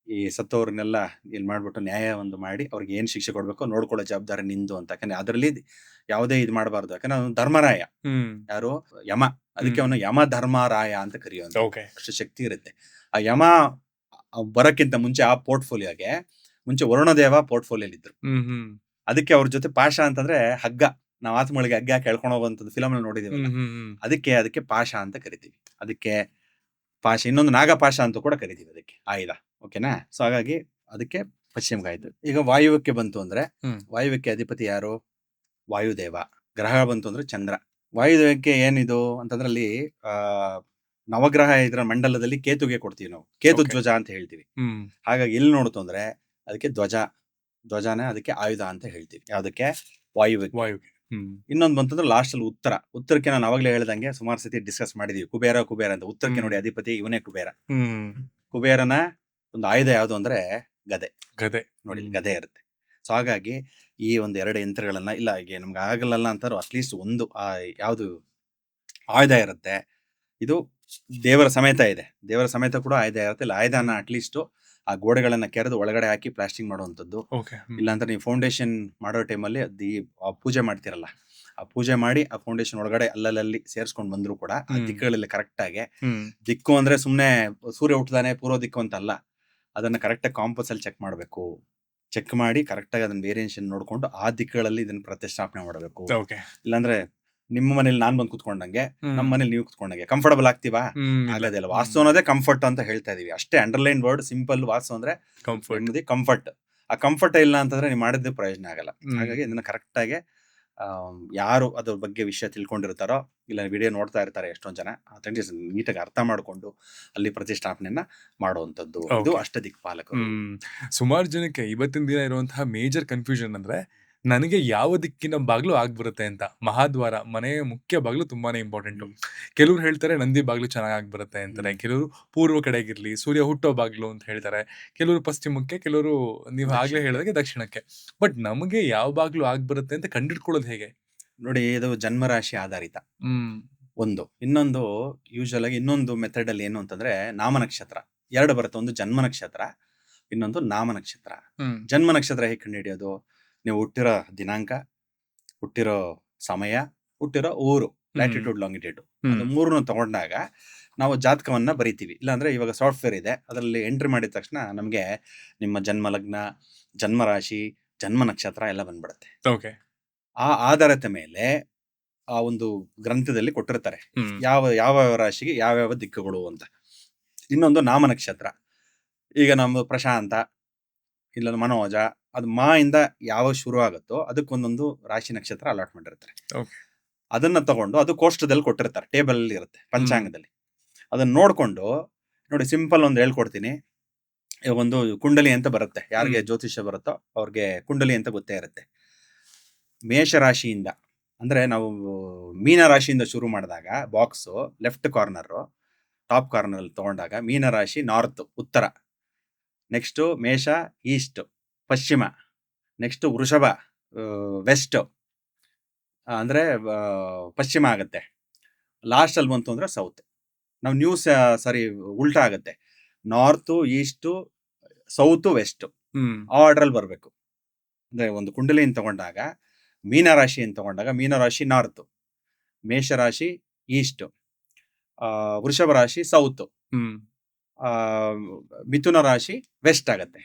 ಈ ಸತ್ತವ್ರನ್ನೆಲ್ಲ ಇಲ್ಲಿ ಮಾಡ್ಬಿಟ್ಟು ನ್ಯಾಯ ಒಂದು ಮಾಡಿ ಅವ್ರಿಗೆ ಏನ್ ಶಿಕ್ಷೆ ಕೊಡ್ಬೇಕು ನೋಡ್ಕೊಳ್ಳೋ ಜವಾಬ್ದಾರಿ ನಿಂದು ಅಂತ. ಯಾಕಂದ್ರೆ ಅದರಲ್ಲಿ ಯಾವುದೇ ಇದು ಮಾಡಬಾರ್ದು, ಯಾಕಂದ್ರೆ ಅವನು ಧರ್ಮರಾಯ. ಯಾರು? ಯಮ. ಅದಕ್ಕೆ ಅವನು ಯಮ ಧರ್ಮರಾಯ ಅಂತ ಕರೆಯುವಂತ ಅಷ್ಟು ಶಕ್ತಿ ಇರುತ್ತೆ. ಆ ಯಮ ಬರಕ್ಕಿಂತ ಮುಂಚೆ ಆ ಪೋರ್ಟ್ಫೋಲಿಯೋಗೆ ಮುಂಚೆ ವರುಣದೇವ ಪೋರ್ಟ್ಫೋಲಿಯೋಲಿ ಇದ್ರು. ಅದಕ್ಕೆ ಅವ್ರ ಜೊತೆ ಪಾಶ ಅಂತಂದ್ರೆ ಹಗ್ಗ, ನಾವು ಆತ್ಮಗಳಿಗೆ ಹಗ್ಗ ಕೇಳ್ಕೊಂಡು ಹೋಗುವಂಥದ್ದು ಫಿಲಮ್ ಅಲ್ಲಿ ನೋಡಿದೀವಿ. ಅದಕ್ಕೆ ಪಾಶ ಅಂತ ಕರಿತೀವಿ. ಅದಕ್ಕೆ ಪಾಶ, ಇನ್ನೊಂದು ನಾಗಪಾಶ ಅಂತ ಕೂಡ ಕರಿತೀವಿ ಅದಕ್ಕೆ ಆಯುಧ. ಓಕೆನಾ? ಸೊ ಹಾಗಾಗಿ ಅದಕ್ಕೆ ಪಶ್ಚಿಮಕ್ಕೆ ಆಯ್ತು. ಈಗ ವಾಯುವ್ಯಕ್ಕೆ ಬಂತು ಅಂದ್ರೆ ವಾಯುವ್ಯಕ್ಕೆ ಅಧಿಪತಿ ಯಾರು? ವಾಯುದೇವ. ಗ್ರಹ ಬಂತು ಅಂದ್ರೆ ಚಂದ್ರ. ವಾಯುದೇವಕ್ಕೆ ಏನಿದು ಅಂತಂದ್ರೆ ಅಲ್ಲಿ ನವಗ್ರಹ ಇದ್ರ ಮಂಡಲದಲ್ಲಿ ಕೇತುಗೆ ಕೊಡ್ತೀವಿ ನಾವು, ಕೇತು ಧ್ವಜ ಅಂತ ಹೇಳ್ತೀವಿ. ಹಾಗಾಗಿ ಎಲ್ಲಿ ನೋಡ್ತು ಅಂದ್ರೆ ಅದಕ್ಕೆ ಧ್ವಜಾನೇ ಅದಕ್ಕೆ ಆಯುಧ ಅಂತ ಹೇಳ್ತೀವಿ. ಯಾವ್ದಕ್ಕೆ? ವಾಯುವ್ಯಕ್ಕೆ. ಇನ್ನೊಂದು ಬಂತಂದ್ರೆ ಲಾಸ್ಟ್ ಅಲ್ಲಿ ಉತ್ತರಕ್ಕೆ ನಾನು ಅವಾಗಲೇ ಹೇಳ್ದಂಗೆ ಸುಮಾರು ಸತಿ ಡಿಸ್ಕಸ್ ಮಾಡಿದೀವಿ. ಕುಬೇರ ಅಂತ. ಉತ್ತರಕ್ಕೆ ನೋಡಿ ಅಧಿಪತಿ ಇವನೇ ಕುಬೇರ. ಕುಬೇರನ ಒಂದು ಆಯುಧ ಯಾವ್ದು ಅಂದ್ರೆ ಗದೆ. ನೋಡಿ ಗದೆ ಇರುತ್ತೆ. ಸೊ ಹಾಗಾಗಿ ಈ ಒಂದು 2 ಯಂತ್ರಗಳನ್ನ ಇಲ್ಲ ಈಗ ನಮ್ಗೆ ಆಗಲ್ಲ ಅಂತಾರು ಅಟ್ಲೀಸ್ಟ್ ಒಂದು ಯಾವ್ದು ಆಯುಧ ಇರುತ್ತೆ. ಇದು ದೇವರ ಸಮೇತ ಇದೆ, ದೇವರ ಸಮೇತ ಕೂಡ ಆಯುಧ ಇರುತ್ತೆ. ಇಲ್ಲ ಆಯುಧನ ಅಟ್ಲೀಸ್ಟ್ ಆ ಗೋಡೆಗಳನ್ನ ಕೆರೆದು ಒಳಗಡೆ ಹಾಕಿ ಪ್ಲಾಸ್ಟಿಂಗ್ ಮಾಡುವಂಥದ್ದು. ಇಲ್ಲಾಂದ್ರೆ ನೀವು ಫೌಂಡೇಶನ್ ಮಾಡೋ ಟೈಮಲ್ಲಿ ಪೂಜೆ ಮಾಡ್ತಿರಲ್ಲ, ಆ ಪೂಜೆ ಮಾಡಿ ಆ ಫೌಂಡೇಶನ್ ಒಳಗಡೆ ಅಲ್ಲಲ್ಲಿ ಸೇರ್ಸ್ಕೊಂಡ್ ಬಂದ್ರು ಕೂಡ ಆ ದಿಕ್ಕುಗಳಲ್ಲಿ ಕರೆಕ್ಟ್ ಆಗಿ, ದಿಕ್ಕು ಅಂದ್ರೆ ಸುಮ್ನೆ ಸೂರ್ಯ ಹುಟ್ಟದಾನೆ ಪೂರ್ವ ದಿಕ್ಕು ಅಂತ ಅಲ್ಲ, ಅದನ್ನ ಕರೆಕ್ಟ್ ಆಗಿ ಕಾಂಪಸ್ ಅಲ್ಲಿ ಚೆಕ್ ಮಾಡ್ಬೇಕು. ಚೆಕ್ ಮಾಡಿ ಕರೆಕ್ಟ್ ಆಗಿ ಅದನ್ನ ವೇರಿಯೇಷನ್ ನೋಡ್ಕೊಂಡು ಆ ದಿಕ್ಕುಗಳಲ್ಲಿ ಇದನ್ನ ಪ್ರತಿಷ್ಠಾಪನೆ ಮಾಡಬೇಕು. ಇಲ್ಲಾಂದ್ರೆ ನಿಮ್ಮ ಮನೇಲಿ ನಾನ್ ಬಂದು ಕುತ್ಕೊಂಡಂಗೆ ನಮ್ಮ ಮನೇಲಿ ನೀವು ಕುತ್ಕೊಂಡಂಗೆ ಕಂಫರ್ಟಬಲ್ ಆಗ್ತೀವಾ? ಆಗೋದಿಲ್ಲ. ವಾಸ್ತು ಅನ್ನೋದೇ ಕಂಫರ್ಟ್ ಅಂತ ಹೇಳ್ತಾ ಇದೀವಿ ಅಷ್ಟೇ. Underline word simple. ವಾಸ್ತು ಅಂದ್ರೆ ಕಂಫರ್ಟ್. ಆ ಕಂಫರ್ಟ್ ಇಲ್ಲ ಅಂತಂದ್ರೆ ನೀವು ಮಾಡಿದ್ದು ಪ್ರಯೋಜನ ಆಗಲ್ಲ. ಹಾಗಾಗಿ ಇದನ್ನ ಕರೆಕ್ಟ್ ಆಗಿ ಯಾರು ಅದ್ರ ಬಗ್ಗೆ ವಿಷಯ ತಿಳ್ಕೊಂಡಿರ್ತಾರೋ, ಇಲ್ಲ ವಿಡಿಯೋ ನೋಡ್ತಾ ಇರ್ತಾರೆ ಎಷ್ಟೊಂದ್ ಜನ, ನೀಟಾಗಿ ಅರ್ಥ ಮಾಡ್ಕೊಂಡು ಅಲ್ಲಿ ಪ್ರತಿಷ್ಠಾಪನೆಯನ್ನ ಮಾಡುವಂತದ್ದು. ಇದು ಅಷ್ಟ ದಿಕ್ಪಾಲಕರು. ಸುಮಾರು ಜನಕ್ಕೆ ಇವತ್ತಿನ ದಿನ ಇರುವಂತಹ ಮೇಜರ್ ಕನ್ಫ್ಯೂಷನ್ ಅಂದ್ರೆ ನನಗೆ ಯಾವ ದಿಕ್ಕಿನ ಬಾಗ್ಲು ಆಗ್ಬರುತ್ತೆ ಅಂತ. ಮಹಾದ್ವಾರ, ಮನೆಯ ಮುಖ್ಯ ಬಾಗ್ಲು ತುಂಬಾನೇ ಇಂಪಾರ್ಟೆಂಟ್. ಕೆಲವ್ರು ಹೇಳ್ತಾರೆ ನಂದಿ ಬಾಗ್ಲು ಚೆನ್ನಾಗಿ ಆಗ್ಬರುತ್ತೆ ಅಂತಾರೆ, ಕೆಲವರು ಪೂರ್ವ ಕಡೆಗಿರ್ಲಿ ಸೂರ್ಯ ಹುಟ್ಟೋ ಬಾಗ್ಲು ಅಂತ ಹೇಳ್ತಾರೆ, ಕೆಲವರು ಪಶ್ಚಿಮಕ್ಕೆ, ಕೆಲವರು ನೀವು ಆಗ್ಲೇ ಹೇಳಿದಾಗೆ ದಕ್ಷಿಣಕ್ಕೆ. ಬಟ್ ನಮಗೆ ಯಾವ ಬಾಗ್ಲು ಆಗ್ಬರುತ್ತೆ ಅಂತ ಕಂಡಿಡ್ಕೊಳ್ಳೋದು ಹೇಗೆ? ನೋಡಿ, ಇದು ಜನ್ಮರಾಶಿ ಆಧಾರಿತ ಹ್ಮ್ ಒಂದು. ಇನ್ನೊಂದು ಯೂಶುವಲ್ ಆಗಿ ಇನ್ನೊಂದು ಮೆಥಡ್ ಅಲ್ಲಿ ಏನು ಅಂತಂದ್ರೆ ನಾಮ ನಕ್ಷತ್ರ. ಎರಡು ಬರುತ್ತೆ, ಒಂದು ಜನ್ಮ ನಕ್ಷತ್ರ, ಇನ್ನೊಂದು ನಾಮ ನಕ್ಷತ್ರ. ಹ್ಮ್ ಜನ್ಮ ನಕ್ಷತ್ರ ಹೇಗೆ ಕಂಡುಹಿಡಿಯೋದು? ನೀವು ಹುಟ್ಟಿರೋ ದಿನಾಂಕ, ಹುಟ್ಟಿರೋ ಸಮಯ, ಹುಟ್ಟಿರೋ ಊರು, ಲ್ಯಾಟಿಟ್ಯೂಡ್ ಲಾಂಗಿಟ್ಯೂಡ್, ಅದು ಮೂರನ್ನು ತಗೊಂಡಾಗ ನಾವು ಜಾತಕವನ್ನ ಬರಿತೀವಿ. ಇಲ್ಲಾಂದ್ರೆ ಇವಾಗ ಸಾಫ್ಟ್ವೇರ್ ಇದೆ, ಅದರಲ್ಲಿ ಎಂಟ್ರಿ ಮಾಡಿದ ತಕ್ಷಣ ನಮಗೆ ನಿಮ್ಮ ಜನ್ಮ ಲಗ್ನ, ಜನ್ಮ ರಾಶಿ, ಜನ್ಮ ನಕ್ಷತ್ರ ಎಲ್ಲ ಬಂದ್ಬಿಡುತ್ತೆ. ಓಕೆ ಆ ಆಧಾರದ ಮೇಲೆ ಆ ಒಂದು ಗ್ರಂಥದಲ್ಲಿ ಕೊಟ್ಟಿರ್ತಾರೆ ಯಾವ ಯಾವ ರಾಶಿಗೆ ಯಾವ್ಯಾವ ದಿಕ್ಕುಗಳು ಅಂತ. ಇನ್ನೊಂದು ನಾಮ ನಕ್ಷತ್ರ. ಈಗ ನಮ್ದು ಪ್ರಶಾಂತ, ಇಲ್ಲ ಮನೋಜ, ಅದು ಮಾ ಇಂದ ಯಾವ ಶುರು ಆಗುತ್ತೋ ಅದಕ್ಕೊಂದೊಂದು ರಾಶಿ ನಕ್ಷತ್ರ ಅಲಾಟ್ ಮಾಡಿರ್ತಾರೆ. Okay. ಅದನ್ನ ತಗೊಂಡು ಅದು ಕೋಷ್ಟದಲ್ಲಿ ಕೊಟ್ಟಿರ್ತಾರೆ, ಟೇಬಲ್ ಅಲ್ಲಿ ಇರುತ್ತೆ ಪಂಚಾಂಗದಲ್ಲಿ. ಅದನ್ನ ನೋಡ್ಕೊಂಡು ನೋಡಿ, ಸಿಂಪಲ್ ಒಂದು ಹೇಳ್ಕೊಡ್ತೀನಿ. ಇವಾಗ ಒಂದು ಕುಂಡಲಿ ಅಂತ ಬರುತ್ತೆ, ಯಾರಿಗೆ ಜ್ಯೋತಿಷ್ಯ ಬರುತ್ತೋ ಅವ್ರಿಗೆ ಕುಂಡಲಿ ಅಂತ ಗೊತ್ತೇ ಇರುತ್ತೆ. ಮೇಷರಾಶಿಯಿಂದ ಅಂದ್ರೆ ನಾವು ಮೀನ ರಾಶಿಯಿಂದ ಶುರು ಮಾಡಿದಾಗ box left corner top corner ಅಲ್ಲಿ ತಗೊಂಡಾಗ ಮೀನ ರಾಶಿ ನಾರ್ತ್ ಉತ್ತರ, ನೆಕ್ಸ್ಟ್ ಮೇಷ ಈಸ್ಟ್ ಪಶ್ಚಿಮ, ನೆಕ್ಸ್ಟ್ ವೃಷಭ ವೆಸ್ಟ್ ಅಂದ್ರೆ ಪಶ್ಚಿಮ ಆಗುತ್ತೆ, ಲಾಸ್ಟ್ ಅಲ್ಲಿ ಬಂತು ಅಂದ್ರೆ ಸೌತ್. ನಾವು ನ್ಯೂಸ್ ಉಲ್ಟಾ ಆಗುತ್ತೆ, north east south west order ಅಲ್ಲಿ ಬರಬೇಕು. ಅಂದ್ರೆ ಒಂದು ಕುಂಡಲಿಯನ್ನು ತಗೊಂಡಾಗ ಮೀನರಾಶಿ ಅಂತ ತಗೊಂಡಾಗ ಮೀನರಾಶಿ ನಾರ್ತ್, ಮೇಷರಾಶಿ ಈಸ್ಟ್, ವೃಷಭ ರಾಶಿ ಸೌತ್, ಮಿಥುನ ರಾಶಿ ವೆಸ್ಟ್ ಆಗತ್ತೆ.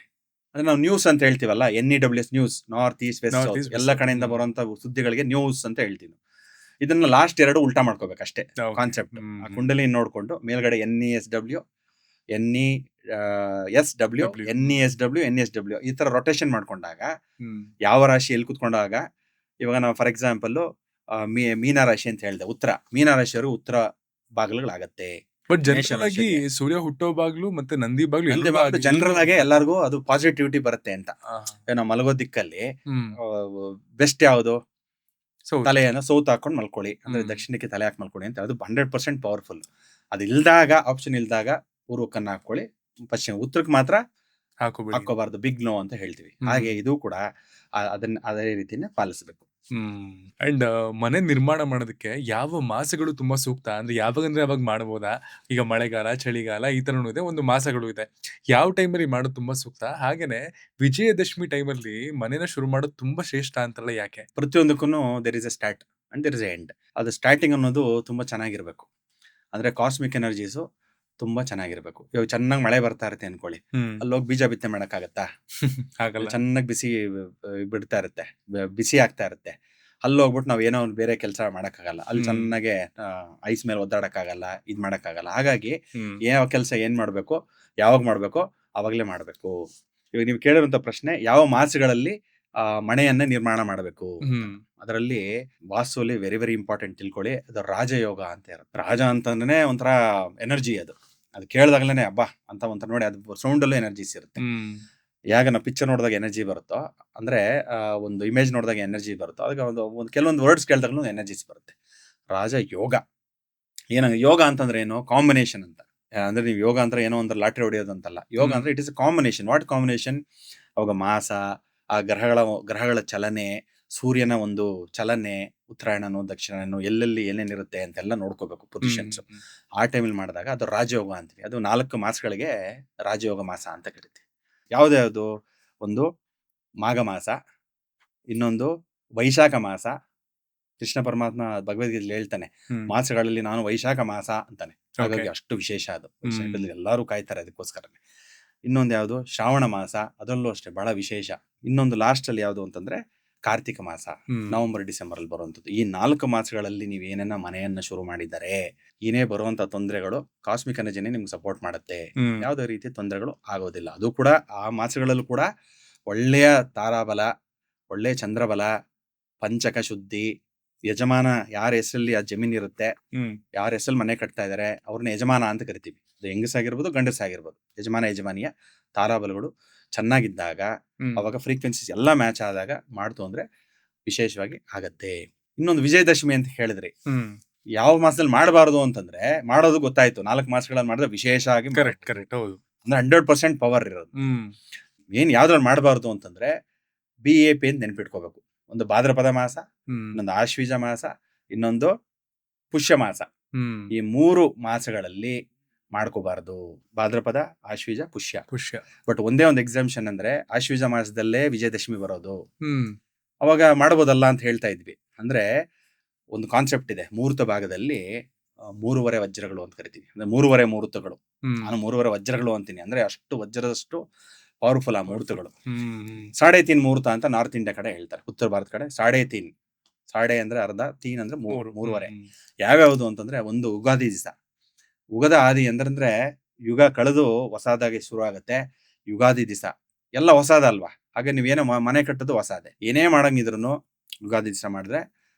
ಅಂದ್ರೆ ನಾವು ನ್ಯೂಸ್ ಅಂತ ಹೇಳ್ತೀವಲ್ಲ, NEWS news, north east west south, ಎಲ್ಲ ಕಡೆಯಿಂದ ಬರುವಂತ ಸುದ್ದಿಗಳಿಗೆ ನ್ಯೂಸ್ ಅಂತ ಹೇಳ್ತೀವಿ. ಇದನ್ನ ಲಾಸ್ಟ್ ಎರಡು ಉಲ್ಟಾ ಮಾಡ್ಕೋಬೇಕು ಅಷ್ಟೇ ಕಾನ್ಸೆಪ್ಟ್. ಆ ಕುಂಡಲಿ ನೋಡ್ಕೊಂಡು ಮೇಲ್ಗಡೆ NESW, NESW ಈ ತರ ರೊಟೇಷನ್ ಮಾಡ್ಕೊಂಡಾಗ ಯಾವ ರಾಶಿ ಎಲ್ಲಿ ಕುತ್ಕೊಂಡಾಗ, ಇವಾಗ ನಾವು ಫಾರ್ ಎಕ್ಸಾಂಪಲ್ ಮೀನ ರಾಶಿ ಅಂತ ಹೇಳಿದೆ, ಉತ್ತರ ಮೀನರಾಶಿಯವರು ಉತ್ತರ ಬಾಗಿಲುಗಳಾಗತ್ತೆ. ಬಟ್ ಜನರಲ್ ಆಗಿ ಸೂರ್ಯ ಹುಟ್ಟೋ ಬಾಗ್ಲು ಮತ್ತೆ ನಂದಿ ಬಾಗ್ಲು ಜನರಲ್ ಆಗಿ ಎಲ್ಲರಿಗೂ ಅದು ಪಾಸಿಟಿವಿಟಿ ಬರುತ್ತೆ ಅಂತ. ನಾವು ಮಲಗೋ ದಿಕ್ಕಲ್ಲಿ ಬೆಸ್ಟ್ ಯಾವುದು? ತಲೆಯನ್ನು ಸೌತ್ ಹಾಕೊಂಡು ಮಲ್ಕೊಳ್ಳಿ, ಅಂದ್ರೆ ದಕ್ಷಿಣಕ್ಕೆ ತಲೆ ಹಾಕಿ ಮಲ್ಕೊಳ್ಳಿ ಅಂತ. ಅದು 100% ಪವರ್ಫುಲ್. ಅದು ಇಲ್ದಾಗ, ಆಪ್ಷನ್ ಇಲ್ದಾಗ ಪೂರ್ವಕ್ಕನ್ನ ಹಾಕೊಳ್ಳಿ, ಪಶ್ಚಿಮ ಉತ್ತರಕ್ಕೆ ಮಾತ್ರ ಹಾಕೋಬಾರ್ದು, ಬಿಗ್ ನೋ ಅಂತ ಹೇಳ್ತೀವಿ. ಹಾಗೆ ಇದು ಕೂಡ ಅದನ್ನ ಅದೇ ರೀತಿನೇ ಪಾಲಿಸಬೇಕು. ಅಂಡ್ ಮನೆ ನಿರ್ಮಾಣ ಮಾಡೋದಕ್ಕೆ ಯಾವ ಮಾಸಗಳು ತುಂಬಾ ಸೂಕ್ತ? ಅಂದ್ರೆ ಯಾವಾಗಂದ್ರೆ ಯಾವಾಗ ಮಾಡಬಹುದಾ? ಈಗ ಮಳೆಗಾಲ, ಚಳಿಗಾಲ ಈ ತರನೂ ಇದೆ, ಒಂದು ಮಾಸಗಳು ಇದೆ. ಯಾವ ಟೈಮಲ್ಲಿ ಮಾಡೋದು ತುಂಬಾ ಸೂಕ್ತ? ಹಾಗೇನೆ ವಿಜಯದಶಮಿ ಟೈಮಲ್ಲಿ ಮನೆನ ಶುರು ಮಾಡೋದು ತುಂಬಾ ಶ್ರೇಷ್ಠ ಅಂತಲ್ಲ, ಯಾಕೆ? ಪ್ರತಿಯೊಂದಕ್ಕೂ there is a start and there is a end. ಅದು ಸ್ಟಾರ್ಟಿಂಗ್ ಅನ್ನೋದು ತುಂಬಾ ಚೆನ್ನಾಗಿರ್ಬೇಕು. ಅಂದ್ರೆ ಕಾಸ್ಮಿಕ್ ಎನರ್ಜೀಸು ತುಂಬಾ ಚೆನ್ನಾಗಿರ್ಬೇಕು. ಇವಾಗ ಚೆನ್ನಾಗಿ ಮಳೆ ಬರ್ತಾ ಇರುತ್ತೆ ಅನ್ಕೊಳ್ಳಿ, ಅಲ್ಲಿ ಹೋಗಿ ಬೀಜ ಬಿತ್ತನೆ ಮಾಡಕ್ಕಾಗತ್ತಾ? ಹಾಗಲ್ಲ. ಚೆನ್ನಾಗಿ ಬಿಸಿ ಬಿಡ್ತಾ ಇರುತ್ತೆ, ಬಿಸಿ ಆಗ್ತಾ ಇರುತ್ತೆ. ಅಲ್ಲಿ ಹೋಗ್ಬಿಟ್ಟು ನಾವ್ ಏನೋ ಬೇರೆ ಕೆಲಸ ಮಾಡಕ್ಕಾಗಲ್ಲ, ಅಲ್ಲಿ ಚೆನ್ನಾಗೆ ಐಸ್ ಮೇಲೆ ಒದ್ದಾಡಕ್ಕಾಗಲ್ಲ, ಇದ್ ಮಾಡಕ್ಕಾಗಲ್ಲ. ಹಾಗಾಗಿ ಯಾವ ಕೆಲಸ ಏನ್ ಮಾಡ್ಬೇಕು, ಯಾವಾಗ ಮಾಡ್ಬೇಕು ಅವಾಗ್ಲೇ ಮಾಡ್ಬೇಕು. ಇವಾಗ ನೀವು ಕೇಳಿರುವಂತ ಪ್ರಶ್ನೆ, ಯಾವ ಮಾಸಗಳಲ್ಲಿ ಮನೆಯನ್ನ ನಿರ್ಮಾಣ ಮಾಡಬೇಕು? ಅದರಲ್ಲಿ ವಾಸ್ತುಲಿ ವೆರಿ ವೆರಿ ಇಂಪಾರ್ಟೆಂಟ್ ತಿಳ್ಕೊಳ್ಳಿ, ಅದು ರಾಜಯೋಗ ಅಂತ ಇರುತ್ತೆ. ರಾಜ ಅಂತಂದ್ರೆ ಒಂಥರ ಎನರ್ಜಿ, ಅದು ಕೇಳಿದಾಗ್ಲೇನೆ ಹಬ್ಬ ಅಂತ ಒಂಥರ ನೋಡಿ, ಅದು ಸೌಂಡ್ ಅಲ್ಲೂ ಎನರ್ಜೀಸ್ ಇರುತ್ತೆ. ಯಾಗ ನಾವು ಪಿಕ್ಚರ್ ನೋಡಿದಾಗ ಎನರ್ಜಿ ಬರುತ್ತೋ, ಅಂದ್ರೆ ಒಂದು ಇಮೇಜ್ ನೋಡಿದಾಗ ಎನರ್ಜಿ ಬರುತ್ತೋ, ಅದಕ್ಕೆ ಒಂದು ಕೆಲವೊಂದು ವರ್ಡ್ಸ್ ಕೇಳಿದಾಗ್ಲೂ ಎನರ್ಜೀಸ್ ಬರುತ್ತೆ. ರಾಜ ಯೋಗ ಯೋಗ ಅಂತಂದ್ರೆ ಏನು? ಕಾಂಬಿನೇಷನ್ ಅಂತ. ಅಂದ್ರೆ ನೀವು ಯೋಗ ಅಂದ್ರೆ ಏನೋ ಒಂದು ಲಾಟ್ರಿ ಹೊಡೆಯೋದು ಅಂತಲ್ಲ. ಯೋಗ ಅಂದ್ರೆ it is combination. What combination? ಅವಾಗ ಮಾಸ, ಆ ಗ್ರಹಗಳ ಚಲನೆ, ಸೂರ್ಯನ ಒಂದು ಚಲನೆ, ಉತ್ತರಾಯಣನೋ ದಕ್ಷಿಣನೋ ಎಲ್ಲೆಲ್ಲಿ ಏನೇನಿರುತ್ತೆ ಅಂತೆಲ್ಲ ನೋಡ್ಕೋಬೇಕು ಪೊಸಿಷನ್ಸ್. ಆ ಟೈಮಲ್ಲಿ ಮಾಡಿದಾಗ ಅದು ರಾಜಯೋಗ ಅಂತೀವಿ. ಅದು 4 ಮಾಸಗಳಿಗೆ ರಾಜಯೋಗ ಮಾಸ ಅಂತ ಕರಿತೀವಿ. ಯಾವ್ದ್ಯಾವ್ದು? ಒಂದು ಮಾಘ ಮಾಸ, ಇನ್ನೊಂದು ವೈಶಾಖ ಮಾಸ. ಕೃಷ್ಣ ಪರಮಾತ್ಮ ಭಗವದ್ಗೀತೆಯಲ್ಲಿ ಹೇಳ್ತಾನೆ, ಮಾಸಗಳಲ್ಲಿ ನಾನು ವೈಶಾಖ ಮಾಸ ಅಂತಾನೆ. ಹಾಗಾಗಿ ಅಷ್ಟು ವಿಶೇಷ ಅದು. ವೈಶಾಖದಲ್ಲಿ ಎಲ್ಲರೂ ಕಾಯ್ತಾರೆ ಅದಕ್ಕೋಸ್ಕರನೇ. ಇನ್ನೊಂದು ಯಾವುದು? ಶ್ರಾವಣ ಮಾಸ, ಅದರಲ್ಲೂ ಅಷ್ಟೇ ಬಹಳ ವಿಶೇಷ. ಇನ್ನೊಂದು ಲಾಸ್ಟ್ ಅಲ್ಲಿ ಯಾವುದು ಅಂತಂದ್ರೆ ಕಾರ್ತಿಕ ಮಾಸ, ನವೆಂಬರ್ ಡಿಸೆಂಬರ್ ಅಲ್ಲಿ ಬರುವಂತದ್ದು. ಈ 4 ಮಾಸಗಳಲ್ಲಿ ನೀವು ಏನೇನ ಮನೆಯನ್ನ ಶುರು ಮಾಡಿದರೆ ಏನೇ ಬರುವಂತ ತೊಂದರೆಗಳು ಕಾಸ್ಮಿಕ್ ಎನರ್ಜಿನೇ ನಿಮ್ಗೆ ಸಪೋರ್ಟ್ ಮಾಡುತ್ತೆ. ಯಾವುದೇ ರೀತಿ ತೊಂದರೆಗಳು ಆಗೋದಿಲ್ಲ. ಅದು ಕೂಡ ಆ ಮಾಸಗಳಲ್ಲೂ ಕೂಡ ಒಳ್ಳೆಯ ತಾರಾಬಲ, ಒಳ್ಳೆಯ ಚಂದ್ರಬಲ, ಪಂಚಕ ಶುದ್ಧಿ, ಯಜಮಾನ ಯಾರ ಹೆಸರಲ್ಲಿ ಆ ಜಮೀನ್ ಇರುತ್ತೆ, ಯಾರ ಹೆಸರಲ್ಲಿ ಮನೆ ಕಟ್ತಾ ಇದಾರೆ ಅವ್ರನ್ನ ಯಜಮಾನ ಅಂತ ಕರಿತೀವಿ. ಅದು ಹೆಂಗಸಾಗಿರ್ಬೋದು ಗಂಡಸಾಗಿರ್ಬೋದು, ಯಜಮಾನ ಯಜಮಾನಿಯ ತಾರಾಬಲಗಳು ಚೆನ್ನಾಗಿದ್ದಾಗ, ಅವಾಗ ಫ್ರೀಕ್ವೆನ್ಸೀಸ್ ಎಲ್ಲ ಮ್ಯಾಚ್ ಆದಾಗ ಮಾಡ್ತು ಅಂದ್ರೆ ವಿಶೇಷವಾಗಿ ಆಗತ್ತೆ. ಇನ್ನೊಂದು ವಿಜಯದಶಮಿ ಅಂತ ಹೇಳಿದ್ರಿ, ಯಾವ ಮಾಸದಲ್ಲಿ ಮಾಡಬಾರದು ಅಂತಂದ್ರೆ, ಮಾಡೋದು ಗೊತ್ತಾಯ್ತು, 4 ಮಾಸಗಳಲ್ಲಿ ಮಾಡಿದ್ರೆ ವಿಶೇಷ ಆಗಿ ಅಂದ್ರೆ 100% ಪವರ್ ಇರೋದು. ಏನ್ ಯಾವ್ದ್ರಲ್ಲಿ ಮಾಡಬಾರ್ದು ಅಂತಂದ್ರೆ BAP ಅಂತ ನೆನ್ಪಿಟ್ಕೋಬೇಕು. ಒಂದು ಭಾದ್ರಪದ ಮಾಸ, ಹ್ಮ್ ಇನ್ನೊಂದು ಆಶ್ವೀಜ ಮಾಸ, ಇನ್ನೊಂದು ಪುಷ್ಯ ಮಾಸ. ಹ್ಮ್ ಈ 3 ಮಾಸಗಳಲ್ಲಿ ಮಾಡ್ಕೋಬಾರ್ದು, ಭಾದ್ರಪದ, ಆಶ್ವೀಜ, ಪುಷ್ಯ. ಖುಷಿ. ಬಟ್ ಒಂದೇ ಒಂದು ಎಕ್ಸಾಮ್ಷನ್ ಅಂದ್ರೆ ಆಶ್ವೀಜ ಮಾಸದಲ್ಲೇ ವಿಜಯದಶಮಿ ಬರೋದು, ಹ್ಮ್ ಅವಾಗ ಮಾಡ್ಬೋದಲ್ಲ ಅಂತ ಹೇಳ್ತಾ ಇದ್ವಿ. ಅಂದ್ರೆ ಒಂದು ಕಾನ್ಸೆಪ್ಟ್ ಇದೆ, ಮುಹೂರ್ತ ಭಾಗದಲ್ಲಿ 3.5 ವಜ್ರಗಳು ಅಂತ ಕರಿತೀವಿ, ಅಂದ್ರೆ 3.5 ಮುಹೂರ್ತಗಳು. ಹ್ಮ್ ನಾನು 3.5 ವಜ್ರಗಳು ಅಂತೀನಿ, ಅಂದ್ರೆ ಅಷ್ಟು ವಜ್ರದಷ್ಟು ಪವರ್ಫುಲ್ ಆ ಮುಹೂರ್ತಗಳು. ಹ್ಮ್ ಸಾಡೆ ತೀನ್ ಮುಹೂರ್ತ ಅಂತ ನಾರ್ತ್ ಇಂಡಿಯಾ ಕಡೆ ಹೇಳ್ತಾರೆ, ಉತ್ತರ ಭಾರತ ಕಡೆ ಸಾಡೆ ತೀನ್. ಸಾಡೆ ಅಂದ್ರೆ ಅರ್ಧ, ತೀನ್ ಅಂದ್ರೆ 3.5. ಯಾವ್ಯಾವುದು ಅಂತಂದ್ರೆ, ಒಂದು ಯುಗಾದಿ ದಿವಸ, ಯುಗದ ಆದಿ ಅಂದ್ರೆ ಯುಗ ಕಳೆದು ಹೊಸದಾಗಿ ಶುರು ಆಗತ್ತೆ. ಯುಗಾದಿ ದಿವಸ ಎಲ್ಲ ಹೊಸದಲ್ವಾ, ಹಾಗೆ ನೀವೇನೋ ಮನೆ ಕಟ್ಟೋದು ಹೊಸದೇ. ಏನೇ ಮಾಡಂಗಿದ್ರು ಯುಗಾದಿ ದಿವಸ ಮಾಡಿದ್ರೆ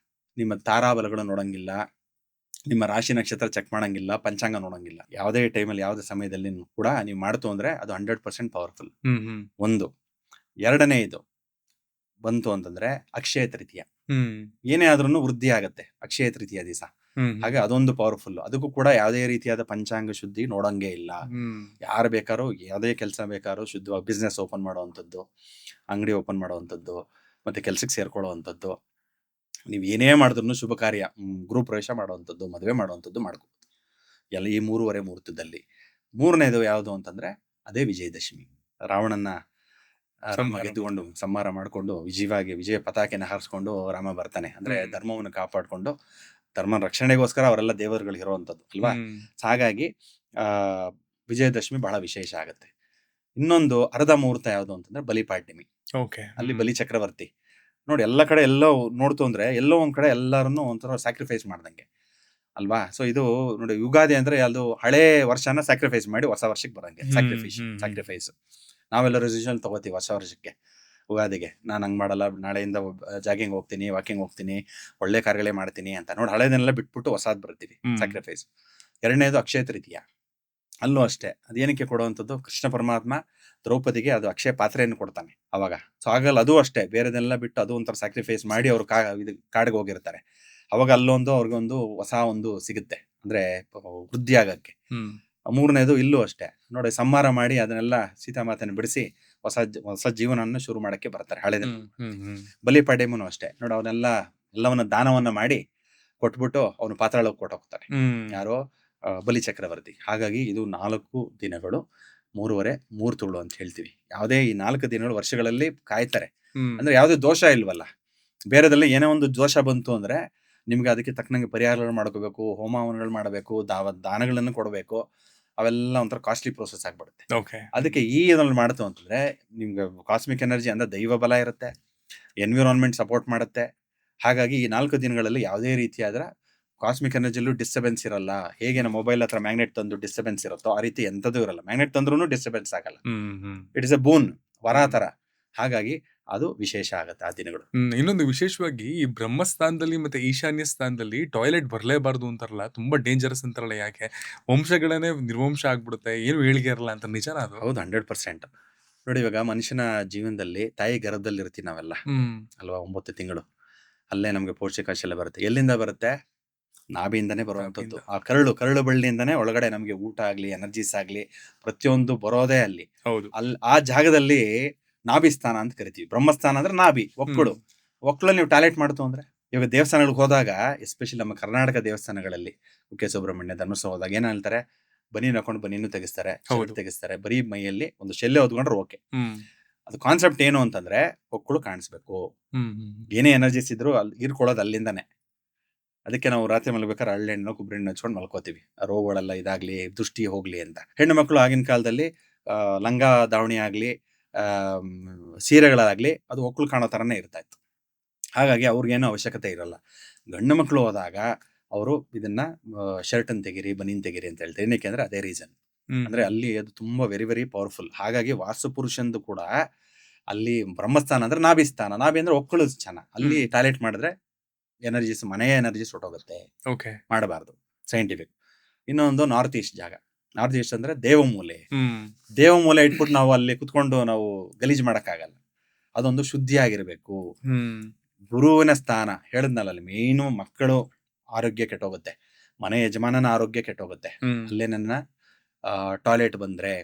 ನಿಮ್ಮ ತಾರಾಬಲಗಳು ನೋಡಂಗಿಲ್ಲ, ನಿಮ್ಮ ರಾಶಿ ನಕ್ಷತ್ರ ಚೆಕ್ ಮಾಡಂಗಿಲ್ಲ, ಪಂಚಾಂಗ ನೋಡಂಗಿಲ್ಲ. ಯಾವುದೇ ಟೈಮಲ್ಲಿ ಯಾವುದೇ ಸಮಯದಲ್ಲಿ ಕೂಡ ನೀವು ಮಾಡ್ತು ಅಂದ್ರೆ ಅದು 100% ಪವರ್ಫುಲ್. ಒಂದು. ಎರಡನೇ ಇದು ಬಂತು ಅಂತಂದ್ರೆ ಅಕ್ಷಯ ತೃತೀಯ. ಏನೇ ಆದ್ರೂ ವೃದ್ಧಿ ಆಗತ್ತೆ ಅಕ್ಷಯ ತೃತೀಯ ದಿವಸ, ಹಾಗೆ ಅದೊಂದು ಪವರ್ಫುಲ್. ಅದಕ್ಕೂ ಕೂಡ ಯಾವುದೇ ರೀತಿಯಾದ ಪಂಚಾಂಗ ಶುದ್ಧಿ ನೋಡಂಗೆ ಇಲ್ಲ. ಯಾರು ಬೇಕಾದ್ರೂ ಯಾವುದೇ ಕೆಲಸ ಬೇಕಾದ್ರೂ ಶುದ್ಧವಾಗಿ ಬಿಸ್ನೆಸ್ ಓಪನ್ ಮಾಡುವಂಥದ್ದು, ಅಂಗಡಿ ಓಪನ್ ಮಾಡುವಂಥದ್ದು, ಮತ್ತೆ ಕೆಲ್ಸಕ್ಕೆ ಸೇರ್ಕೊಳ್ಳುವಂಥದ್ದು, ನೀವು ಏನೇ ಮಾಡಿದ್ರು ಶುಭ ಕಾರ್ಯ, ಗೃಹ ಪ್ರವೇಶ ಮಾಡುವಂಥದ್ದು, ಮದುವೆ ಮಾಡುವಂಥದ್ದು ಮಾಡ್ಕೋಬಹುದು ಎಲ್ಲ ಈ 3.5 ಮುಹೂರ್ತದಲ್ಲಿ. ಮೂರನೇದು ಯಾವುದು ಅಂತಂದ್ರೆ ಅದೇ ವಿಜಯದಶಮಿ. ರಾವಣನ್ನ ರಾಮ ಗೆದ್ದುಕೊಂಡು ಸಂಹಾರ ಮಾಡಿಕೊಂಡು ವಿಜಯ ಪತಾಕೆನ ಹಾರಿಸ್ಕೊಂಡು ರಾಮ ಬರ್ತಾನೆ. ಅಂದ್ರೆ ಧರ್ಮವನ್ನು ಕಾಪಾಡ್ಕೊಂಡು, ಧರ್ಮ ರಕ್ಷಣೆಗೋಸ್ಕರ ಅವರೆಲ್ಲ ದೇವರುಗಳು ಇರುವಂಥದ್ದು ಅಲ್ವಾ. ಹಾಗಾಗಿ ವಿಜಯದಶಮಿ ಬಹಳ ವಿಶೇಷ ಆಗುತ್ತೆ. ಇನ್ನೊಂದು ಅರ್ಧ ಮುಹೂರ್ತ ಯಾವುದು ಅಂತಂದ್ರೆ ಬಲಿಪಾಡ್ಯಮಿ. ಅಲ್ಲಿ ಬಲಿ ಚಕ್ರವರ್ತಿ ನೋಡಿ, ಎಲ್ಲ ಕಡೆ ಎಲ್ಲೋ ನೋಡ್ತು ಅಂದ್ರೆ ಎಲ್ಲೋ ಒಂದ್ ಕಡೆ ಎಲ್ಲಾರನ್ನು ಒಂಥರ ಸ್ಯಾಕ್ರಿಫೈಸ್ ಮಾಡ್ದಂಗೆ ಅಲ್ವಾ. ಸೊ ಇದು ನೋಡಿ, ಯುಗಾದಿ ಅಂದ್ರೆ ಅದು ಹಳೆ ವರ್ಷನ ಸ್ಯಾಕ್ರಿಫೈಸ್ ಮಾಡಿ ಹೊಸ ವರ್ಷಕ್ಕೆ ಬರಂಗೆ ಸ್ಯಾಕ್ರಿಫೈಸ್. ನಾವೆಲ್ಲ ರೆಸಲ್ಯೂಷನ್ ತಗೋತೀವಿ ಹೊಸ ವರ್ಷಕ್ಕೆ, ಯುಗಾದಿಗೆ ನಾನು ಹಂಗ್ ಮಾಡಲ್ಲ, ನಾಳೆಯಿಂದ ಜಾಗಿಂಗ್ ಹೋಗ್ತೀನಿ, ವಾಕಿಂಗ್ ಹೋಗ್ತೀನಿ, ಒಳ್ಳೆ ಕಾರ್ಯಗಳೇ ಮಾಡ್ತೀನಿ ಅಂತ. ನೋಡಿ, ಹಳೇದನ್ನೆಲ್ಲ ಬಿಟ್ಬಿಟ್ಟು ಹೊಸಾದ್ ಬರ್ತೀವಿ, ಸ್ಯಾಕ್ರಿಫೈಸ್. ಎರಡನೇದು ಅಕ್ಷಯ ತೃತೀಯ. ಅಲ್ಲೂ ಅಷ್ಟೇ, ಅದೇನಕ್ಕೆ ಕೊಡುವಂಥದ್ದು, ಕೃಷ್ಣ ಪರಮಾತ್ಮ ದ್ರೌಪದಿಗೆ ಅದು ಅಕ್ಷಯ ಪಾತ್ರೆಯನ್ನು ಕೊಡ್ತಾನೆ ಅವಾಗ. ಸೊ ಆಗಲ್ಲ, ಅದು ಅಷ್ಟೇ ಬೇರೆದೆಲ್ಲ ಬಿಟ್ಟು ಅದು ಒಂಥರ ಸ್ಯಾಕ್ರಿಫೈಸ್ ಮಾಡಿ ಅವ್ರು ಕಾಡಿಗೆ ಹೋಗಿರ್ತಾರೆ. ಅವಾಗ ಅಲ್ಲೊಂದು ಅವ್ರಿಗೊಂದು ಹೊಸ ಒಂದು ಸಿಗುತ್ತೆ, ಅಂದ್ರೆ ವೃದ್ಧಿ ಆಗಕ್ಕೆ. ಮೂರನೇದು ಇಲ್ಲೂ ಅಷ್ಟೇ ನೋಡಿ, ಸಂಹಾರ ಮಾಡಿ ಅದನ್ನೆಲ್ಲ ಸೀತಾಮಾತೆಯನ್ನು ಬಿಡಿಸಿ ಹೊಸ ಜೀವನವನ್ನು ಶುರು ಮಾಡಕ್ಕೆ ಬರ್ತಾರೆ ಹಳೆದ. ಬಲಿಪಾಡ್ಯಮನು ಅಷ್ಟೇ ನೋಡಿ, ಎಲ್ಲವನ್ನ ದಾನವನ್ನ ಮಾಡಿ ಕೊಟ್ಬಿಟ್ಟು ಅವನು ಪಾತಾಳಕ್ಕೆ ಕೊಟ್ಟೋಗ್ತಾನೆ, ಯಾರೋ ಬಲಿ ಚಕ್ರವರ್ತಿ. ಹಾಗಾಗಿ ಇದು 4 ದಿನಗಳು 3.5 ಮುಹೂರ್ತಗಳು ಅಂತ ಹೇಳ್ತೀವಿ. ಯಾವುದೇ ಈ 4 ದಿನಗಳು ವರ್ಷಗಳಲ್ಲಿ ಕಾಯ್ತಾರೆ, ಅಂದ್ರೆ ಯಾವುದೇ ದೋಷ ಇಲ್ವಲ್ಲ. ಬೇರೆದೆಲ್ಲ ಏನೋ ಒಂದು ದೋಷ ಬಂತು ಅಂದ್ರೆ ನಿಮ್ಗೆ ಅದಕ್ಕೆ ತಕ್ಕನಂಗೆ ಪರಿಹಾರಗಳು ಮಾಡ್ಕೋಬೇಕು, ಹೋಮವನಗಳು ಮಾಡಬೇಕು, ದಾನಗಳನ್ನು ಕೊಡಬೇಕು, ಅವೆಲ್ಲ ಒಂಥರ ಕಾಸ್ಟ್ಲಿ ಪ್ರೋಸೆಸ್ ಆಗ್ಬಿಡುತ್ತೆ. ಅದಕ್ಕೆ ಈ ಇದರಲ್ಲಿ ಮಾಡ್ತು ಅಂತಂದ್ರೆ ನಿಮ್ಗೆ ಕಾಸ್ಮಿಕ್ ಎನರ್ಜಿ ಅಂದ್ರೆ ದೈವ ಬಲ ಇರುತ್ತೆ, ಎನ್ವಿರಾನ್ಮೆಂಟ್ ಸಪೋರ್ಟ್ ಮಾಡುತ್ತೆ. ಹಾಗಾಗಿ ಈ 4 ದಿನಗಳಲ್ಲಿ ಯಾವುದೇ ರೀತಿಯಾದ ಕಾಸ್ಮಿಕ್ ಎನರ್ಜಿಯಲ್ಲೂ ಡಿಸ್ಟರ್ಬೆನ್ಸ್ ಇರಲ್ಲ. ಹೇಗೆ ನಮ್ಮ ಮೊಬೈಲ್ ಹತ್ರ ಮ್ಯಾಗ್ನೆಟ್ ತಂದು ಡಿಸ್ಟರ್ಬೆನ್ಸ್ ಇರುತ್ತೋ ಆ ರೀತಿ ಎಂಥದ್ದು ಇರಲ್ಲ. ಮ್ಯಾಗ್ನೆಟ್ ತಂದ್ರೂ ಡಿಸ್ಟರ್ಬೆನ್ಸ್ ಆಗಲ್ಲ. ಇಟ್ ಇಸ್ ಎ ಬೂನ್, ವರ ತರ. ಹಾಗಾಗಿ ಅದು ವಿಶೇಷ ಆಗುತ್ತೆ ಆ ದಿನಗಳು. ಇನ್ನೊಂದು ವಿಶೇಷವಾಗಿ ಈ ಬ್ರಹ್ಮಸ್ಥಾನದಲ್ಲಿ ಮತ್ತೆ ಈಶಾನ್ಯ ಸ್ಥಾನದಲ್ಲಿ ಟಾಯ್ಲೆಟ್ ಬರಲೇಬಾರ್ದು ಅಂತಾರಲ್ಲ, ತುಂಬಾ ಡೇಂಜರಸ್ ಅಂತಾರಲ್ಲ. ಯಾಕೆ? ವಂಶಗಳನ್ನೇ ನಿರ್ವಂಶ ಆಗ್ಬಿಡುತ್ತೆ, ಏನು ಏಳಿಗೆ ಇರಲ್ಲ ಅಂತ. ನಿಜಾನ ಅದು? ಹೌದು, 100%. ನೋಡಿ, ಇವಾಗ ಮನುಷ್ಯನ ಜೀವನದಲ್ಲಿ ತಾಯಿ ಗರ್ಭದಲ್ಲಿ ಇರ್ತೀವಿ ನಾವೆಲ್ಲ ಅಲ್ವಾ, 9 ತಿಂಗಳು. ಅಲ್ಲೇ ನಮ್ಗೆ ಪೌಷ್ಟಿಕಾಂಶ ಎಲ್ಲ ಬರುತ್ತೆ. ಎಲ್ಲಿಂದ ಬರುತ್ತೆ? ನಾಭಿಯಿಂದನೇ ಬರುವಂಥದ್ದು. ಆ ಕರಳು ಬಳ್ಳಿಯಿಂದನೇ ಒಳಗಡೆ ನಮ್ಗೆ ಊಟ ಆಗ್ಲಿ, ಎನರ್ಜೀಸ್ ಆಗ್ಲಿ, ಪ್ರತಿಯೊಂದು ಬರೋದೇ ಅಲ್ಲಿ. ಆ ಜಾಗದಲ್ಲಿ ನಾಭಿ ಸ್ಥಾನ ಅಂತ ಕರಿತೀವಿ. ಬ್ರಹ್ಮಸ್ಥಾನ ಅಂದ್ರೆ ನಾಭಿ, ಒಕ್ಕಳಲ್ಲಿ ನೀವು ಟಾಯ್ಲೆಟ್ ಮಾಡ್ತು ಅಂದ್ರೆ. ಇವಾಗ ದೇವಸ್ಥಾನಗಳಿಗೆ ಹೋದಾಗ, ಎಸ್ಪೆಷಲಿ ನಮ್ಮ ಕರ್ನಾಟಕ ದೇವಸ್ಥಾನಗಳಲ್ಲಿ, ಕುಕ್ಕೆ ಸುಬ್ರಹ್ಮಣ್ಯ, ಧರ್ಮಸ್ಥಳ ಹೋದಾಗ ಏನ್ ಹೇಳ್ತಾರೆ, ಬನೀನ್ ಹಾಕೊಂಡು ಬನೀನು ತೆಗಿಸ್ತಾರೆ, ತೆಗಿಸ್ತಾರೆ, ಬರೀ ಮೈಯಲ್ಲಿ ಒಂದು ಶೆಲ್ಲೆ ಹೊದ್ಕೊಂಡ್ರೆ ಓಕೆ. ಅದು ಕಾನ್ಸೆಪ್ಟ್ ಏನು ಅಂತಂದ್ರೆ ಒಕ್ಕಳು ಕಾಣಿಸ್ಬೇಕು, ಏನೇ ಎನರ್ಜೀಸ್ ಇದ್ರು ಅಲ್ಲಿ ಹೀರ್ಕೊಳ್ಳೋದು ಅಲ್ಲಿಂದಾನೆ. ಅದಕ್ಕೆ ನಾವು ರಾತ್ರಿ ಮಲಗ್ಬೇಕಾದ್ರೆ ಹಳ್ಳೆಣ್ಣು ಕೊಬ್ಬರಿ ಎಣ್ಣೆ ಹಚ್ಕೊಂಡು ಮಲ್ಕೋತೀವಿ, ರೋಗಗಳೆಲ್ಲ ಇದಾಗ್ಲಿ, ದೃಷ್ಟಿ ಹೋಗ್ಲಿ ಅಂತ. ಹೆಣ್ಣು ಮಕ್ಕಳು ಆಗಿನ ಕಾಲದಲ್ಲಿ ಲಂಗ ದಾವಣಿ ಆಗ್ಲಿ, ಸೀರೆಗಳಾಗ್ಲಿ, ಅದು ಒಕ್ಕಳು ಕಾಣೋ ತರನೇ ಇರ್ತಾ ಇತ್ತು. ಹಾಗಾಗಿ ಅವ್ರಿಗೇನೋ ಅವಶ್ಯಕತೆ ಇರಲ್ಲ. ಗಂಡು ಮಕ್ಕಳು ಹೋದಾಗ ಅವರು ಇದನ್ನ ಶರ್ಟ್ ಅನ್ನು ತೆಗಿರಿ, ಬನೀನ್ ತೆಗಿರಿ ಅಂತ ಹೇಳ್ತಾರೆ. ಏನಕ್ಕೆ ಅಂದ್ರೆ ಅದೇ ರೀಸನ್. ಅಂದ್ರೆ ಅಲ್ಲಿ ಅದು ತುಂಬಾ ವೆರಿ ವೆರಿ ಪವರ್ಫುಲ್. ಹಾಗಾಗಿ ವಾಸ್ತು ಪುರುಷಂದು ಕೂಡ ಅಲ್ಲಿ ಬ್ರಹ್ಮಸ್ಥಾನ ಅಂದ್ರೆ ನಾಭಿ ಸ್ಥಾನ. ನಾಭಿ ಅಂದ್ರೆ ಒಕ್ಕಳು ಸ್ಥಾನ. ಅಲ್ಲಿ ಟಾಯ್ಲೆಟ್ ಮಾಡಿದ್ರೆ ಎನರ್ಜೀಸ್, ಮನೆಯ ಎನರ್ಜೀಸ್ ಹೊಟ್ಟೋಗುತ್ತೆ, ಮಾಡಬಾರ್ದು, ಸೈಂಟಿಫಿಕ್. ಇನ್ನೊಂದು ನಾರ್ತ್ ಈಸ್ಟ್ ಜಾಗ. ನಾರ್ತ್ ಈಸ್ಟ್ ಅಂದ್ರೆ ದೇವಮೂಲೆ. ದೇವಮೂಲೆ ಇಟ್ಬಿಟ್ಟು ನಾವು ಅಲ್ಲಿ ಕುತ್ಕೊಂಡು ನಾವು ಗಲೀಜ್ ಮಾಡಕ್ಕಾಗಲ್ಲ. ಅದೊಂದು ಶುದ್ಧಿ ಆಗಿರ್ಬೇಕು. ಗುರುವಿನ ಸ್ಥಾನ ಹೇಳಿದ್ನಲ್ಲ, ಅಲ್ಲಿ ಮೇನು ಮಕ್ಕಳು ಆರೋಗ್ಯ ಕೆಟ್ಟೋಗುತ್ತೆ, ಮನೆ ಯಜಮಾನನ ಆರೋಗ್ಯ ಕೆಟ್ಟೋಗುತ್ತೆ. ಅಲ್ಲೇನ ಟಾಯ್ಲೆಟ್ ಬಂದ್ರೆ,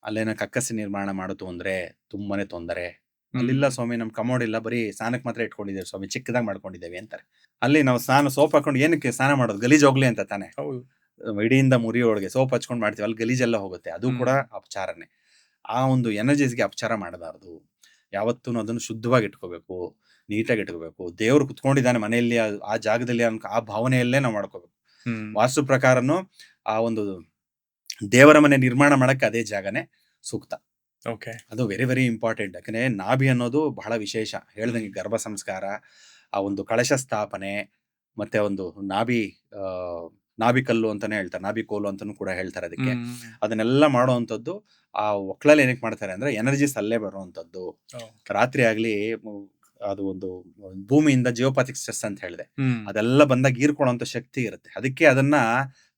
ಅಲ್ಲೇನ ಕಕ್ಕಸಿ ನಿರ್ಮಾಣ ಮಾಡುತ್ತು ಅಂದ್ರೆ ತುಂಬಾನೇ ತೊಂದರೆ. ಅಲ್ಲಿಲ್ಲ ಸ್ವಾಮಿ, ನಮ್ ಕಮೋಡ್ ಇಲ್ಲ, ಬರೀ ಸ್ನಾನಕ್ಕೆ ಮಾತ್ರ ಇಟ್ಕೊಂಡಿದ್ದೇವೆ ಸ್ವಾಮಿ, ಚಿಕ್ಕದಾಗಿ ಮಾಡ್ಕೊಂಡಿದ್ದೇವೆ ಅಂತಾರೆ. ಅಲ್ಲಿ ನಾವು ಸ್ನಾನ ಸೋಪ್ ಹಾಕೊಂಡು ಏನಕ್ಕೆ ಸ್ನಾನ ಮಾಡೋದು, ಗಲೀಜ್ ಹೋಗ್ಲಿ ಅಂತ ತಾನೆ. ಇಡಿಯಿಂದ ಮುರಿಯೋಳಗೆ ಸೋಪ್ ಹಚ್ಕೊಂಡು ಮಾಡ್ತೀವಿ, ಅಲ್ಲಿ ಗಲೀಜೆಲ್ಲ ಹೋಗುತ್ತೆ, ಅದು ಕೂಡ ಅಪಚಾರನೇ. ಆ ಒಂದು ಎನರ್ಜೀಸ್ಗೆ ಅಪಚಾರ ಮಾಡಬಾರ್ದು. ಯಾವತ್ತೂ ಅದನ್ನು ಶುದ್ಧವಾಗಿ ಇಟ್ಕೋಬೇಕು, ನೀಟಾಗಿ ಇಟ್ಕೋಬೇಕು. ದೇವ್ರು ಕುತ್ಕೊಂಡಿದ್ದಾನೆ ಮನೆಯಲ್ಲಿ, ಆ ಜಾಗದಲ್ಲಿ ಆ ಭಾವನೆಯಲ್ಲೇ ನಾವು ಮಾಡ್ಕೋಬೇಕು. ವಾಸ್ತು ಪ್ರಕಾರನು ಆ ಒಂದು ದೇವರ ಮನೆ ನಿರ್ಮಾಣ ಮಾಡಕ್ಕೆ ಅದೇ ಜಾಗನೇ ಸೂಕ್ತ. ಅದು ವೆರಿ ವೆರಿ ಇಂಪಾರ್ಟೆಂಟ್. ಯಾಕಂದ್ರೆ ನಾಭಿ ಅನ್ನೋದು ಬಹಳ ವಿಶೇಷ. ಹೇಳ್ದಂಗೆ ಗರ್ಭ ಸಂಸ್ಕಾರ, ಆ ಒಂದು ಕಳಶ ಸ್ಥಾಪನೆ, ಮತ್ತೆ ಒಂದು ನಾಭಿ ಕಲ್ಲು ಅಂತಾನೆ ಹೇಳ್ತಾರೆ, ನಾಭಿ ಕೋಲು ಅಂತಾನು ಕೂಡ ಹೇಳ್ತಾರೆ ಅದಕ್ಕೆ. ಅದನ್ನೆಲ್ಲ ಮಾಡುವಂಥದ್ದು ಆ ಒಕ್ಕಲಲ್ಲಿ ಏನಕ್ಕೆ ಮಾಡ್ತಾರೆ ಅಂದ್ರೆ ಎನರ್ಜೀಸ್ ಅಲ್ಲೇ ಬರುವಂಥದ್ದು. ರಾತ್ರಿ ಆಗ್ಲಿ ಅದು ಒಂದು ಭೂಮಿಯಿಂದ ಜಿಯೋಪಾಥಿಕ್ ಸ್ಟ್ರೆಸ್ ಅಂತ ಹೇಳಿದೆ, ಅದೆಲ್ಲ ಬಂದಾಗ ಹೀರ್ಕೊಳ್ಳುವಂತ ಶಕ್ತಿ ಇರುತ್ತೆ. ಅದಕ್ಕೆ ಅದನ್ನ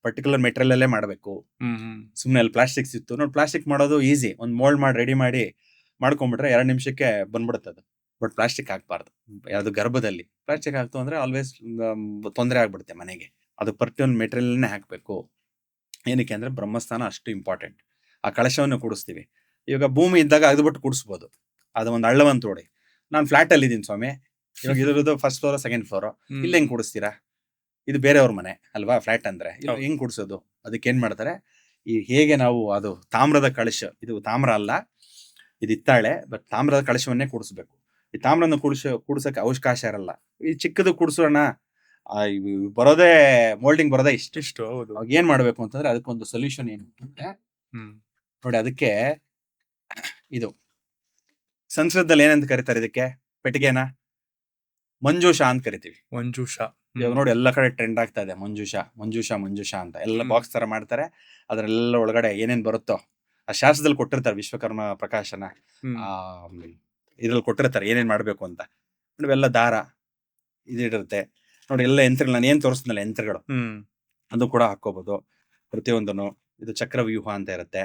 ಪರ್ಟಿಕ್ಯುಲರ್ ಮೆಟೀರಿಯಲ್ ಅಲ್ಲೇ ಮಾಡಬೇಕು. ಸುಮ್ಮನೆ ಅಲ್ಲಿ ಪ್ಲಾಸ್ಟಿಕ್ಸ್ ಇತ್ತು ನೋಡಿ, ಪ್ಲಾಸ್ಟಿಕ್ ಮಾಡೋದು ಈಸಿ, ಒಂದು ಮೋಲ್ಡ್ ಮಾಡಿ ರೆಡಿ ಮಾಡಿ ಮಾಡ್ಕೊಂಡ್ಬಿಟ್ರೆ 2 ನಿಮಿಷಕ್ಕೆ ಬಂದ್ಬಿಡುತ್ತೆ ಅದು. ಬಟ್ ಪ್ಲಾಸ್ಟಿಕ್ ಹಾಕ್ಬಾರ್ದು. ಯಾವುದು ಗರ್ಭದಲ್ಲಿ ಪ್ಲಾಸ್ಟಿಕ್ ಹಾಕ್ತು ಅಂದ್ರೆ ಆಲ್ವೇಸ್ ತೊಂದರೆ ಆಗ್ಬಿಡುತ್ತೆ ಮನೆಗೆ. ಅದು ಪರ್ಟಿಕ್ಯುಲರ್ ಮೆಟೀರಿಯಲ್ನೇ ಹಾಕಬೇಕು. ಏನಕ್ಕೆ ಅಂದ್ರೆ ಬ್ರಹ್ಮಸ್ಥಾನ ಅಷ್ಟು ಇಂಪಾರ್ಟೆಂಟ್. ಆ ಕಳಶವನ್ನು ಕೂಡಿಸ್ತೀವಿ. ಇವಾಗ ಭೂಮಿ ಇದ್ದಾಗ ಅದ್ಬಿಟ್ಟು ಕೂಡಿಸ್ಬೋದು, ಅದು ಒಂದು ಹಳ್ಳವನ್ನು ತೋಡಿ. ನಾನು ಫ್ಲಾಟ್ ಅಲ್ಲಿ ಇದ್ದೀನಿ ಸ್ವಾಮಿ, ಇವಾಗ ಇದ್ರದ್ದು ಫಸ್ಟ್ ಫ್ಲೋರ್ ಸೆಕೆಂಡ್ ಫ್ಲೋರ್, ಇಲ್ಲಿ ಹೆಂಗ್ ಕೂಡಿಸ್ತೀರಾ? ಇದು ಬೇರೆಯವ್ರ ಮನೆ ಅಲ್ವಾ ಫ್ಲಾಟ್ ಅಂದ್ರೆ, ಹೆಂಗ್ ಕೂಡಿಸೋದು? ಅದಕ್ಕೆ ಏನ್ ಮಾಡ್ತಾರೆ, ಈ ಹೇಗೆ ನಾವು ಅದು ತಾಮ್ರದ ಕಳಶ, ಇದು ತಾಮ್ರ ಅಲ್ಲ, ಇದು ಹಿತ್ತಾಳೆ, ಬಟ್ ತಾಮ್ರದ ಕಳಶವನ್ನೇ ಕೂಡಿಸ್ಬೇಕು. ಈ ತಾಮ್ರನ ಕೂಡ್ಸಕ್ಕೆ ಅವಕಾಶ ಇರಲ್ಲ. ಈ ಚಿಕ್ಕದು ಕೂಡಿಸೋಣ, ಬರೋದೇ ಮೋಲ್ಡಿಂಗ್ ಬರೋದೇ ಇಷ್ಟಿಷ್ಟು. ಏನ್ ಮಾಡ್ಬೇಕು ಅಂತಂದ್ರೆ ಅದಕ್ಕೊಂದು ಸೊಲ್ಯೂಷನ್ ಏನು ಅಂತಂದ್ರೆ ನೋಡಿ, ಅದಕ್ಕೆ ಇದು ಸಂಸ್ಕೃತದಲ್ಲಿ ಏನಂತ ಕರೀತಾರೆ ಇದಕ್ಕೆ, ಪೆಟ್ಟಿಗೆನ ಮಂಜೂಷ ಅಂತ ಕರಿತೀವಿ. ಇವಾಗ ನೋಡಿ ಎಲ್ಲ ಕಡೆ ಟ್ರೆಂಡ್ ಆಗ್ತಾ ಇದೆ ಮಂಜೂಷ ಅಂತ. ಎಲ್ಲ ಬಾಕ್ಸ್ ತರ ಮಾಡ್ತಾರೆ, ಅದ್ರೆಲ್ಲ ಒಳಗಡೆ ಏನೇನ್ ಬರುತ್ತೋ ಆ ಶಾಸ್ತ್ರದಲ್ಲಿ ಕೊಟ್ಟಿರ್ತಾರೆ. ವಿಶ್ವಕರ್ಮ ಪ್ರಕಾಶನ ಇದ್ರಲ್ಲಿ ಕೊಟ್ಟಿರ್ತಾರೆ ಏನೇನ್ ಮಾಡ್ಬೇಕು ಅಂತ. ಇವೆಲ್ಲ ದಾರ ಇದಿರುತ್ತೆ ನೋಡಿ, ಎಲ್ಲ ಯಂತ್ರಗಳು, ನಾನು ಏನ್ ತೋರಿಸ್ತಿನಲ್ಲ ಯಂತ್ರಗಳು, ಅದು ಕೂಡ ಹಾಕೋಬಹುದು ಪ್ರತಿಯೊಂದನ್ನು. ಇದು ಚಕ್ರವ್ಯೂಹ ಅಂತ ಇರುತ್ತೆ,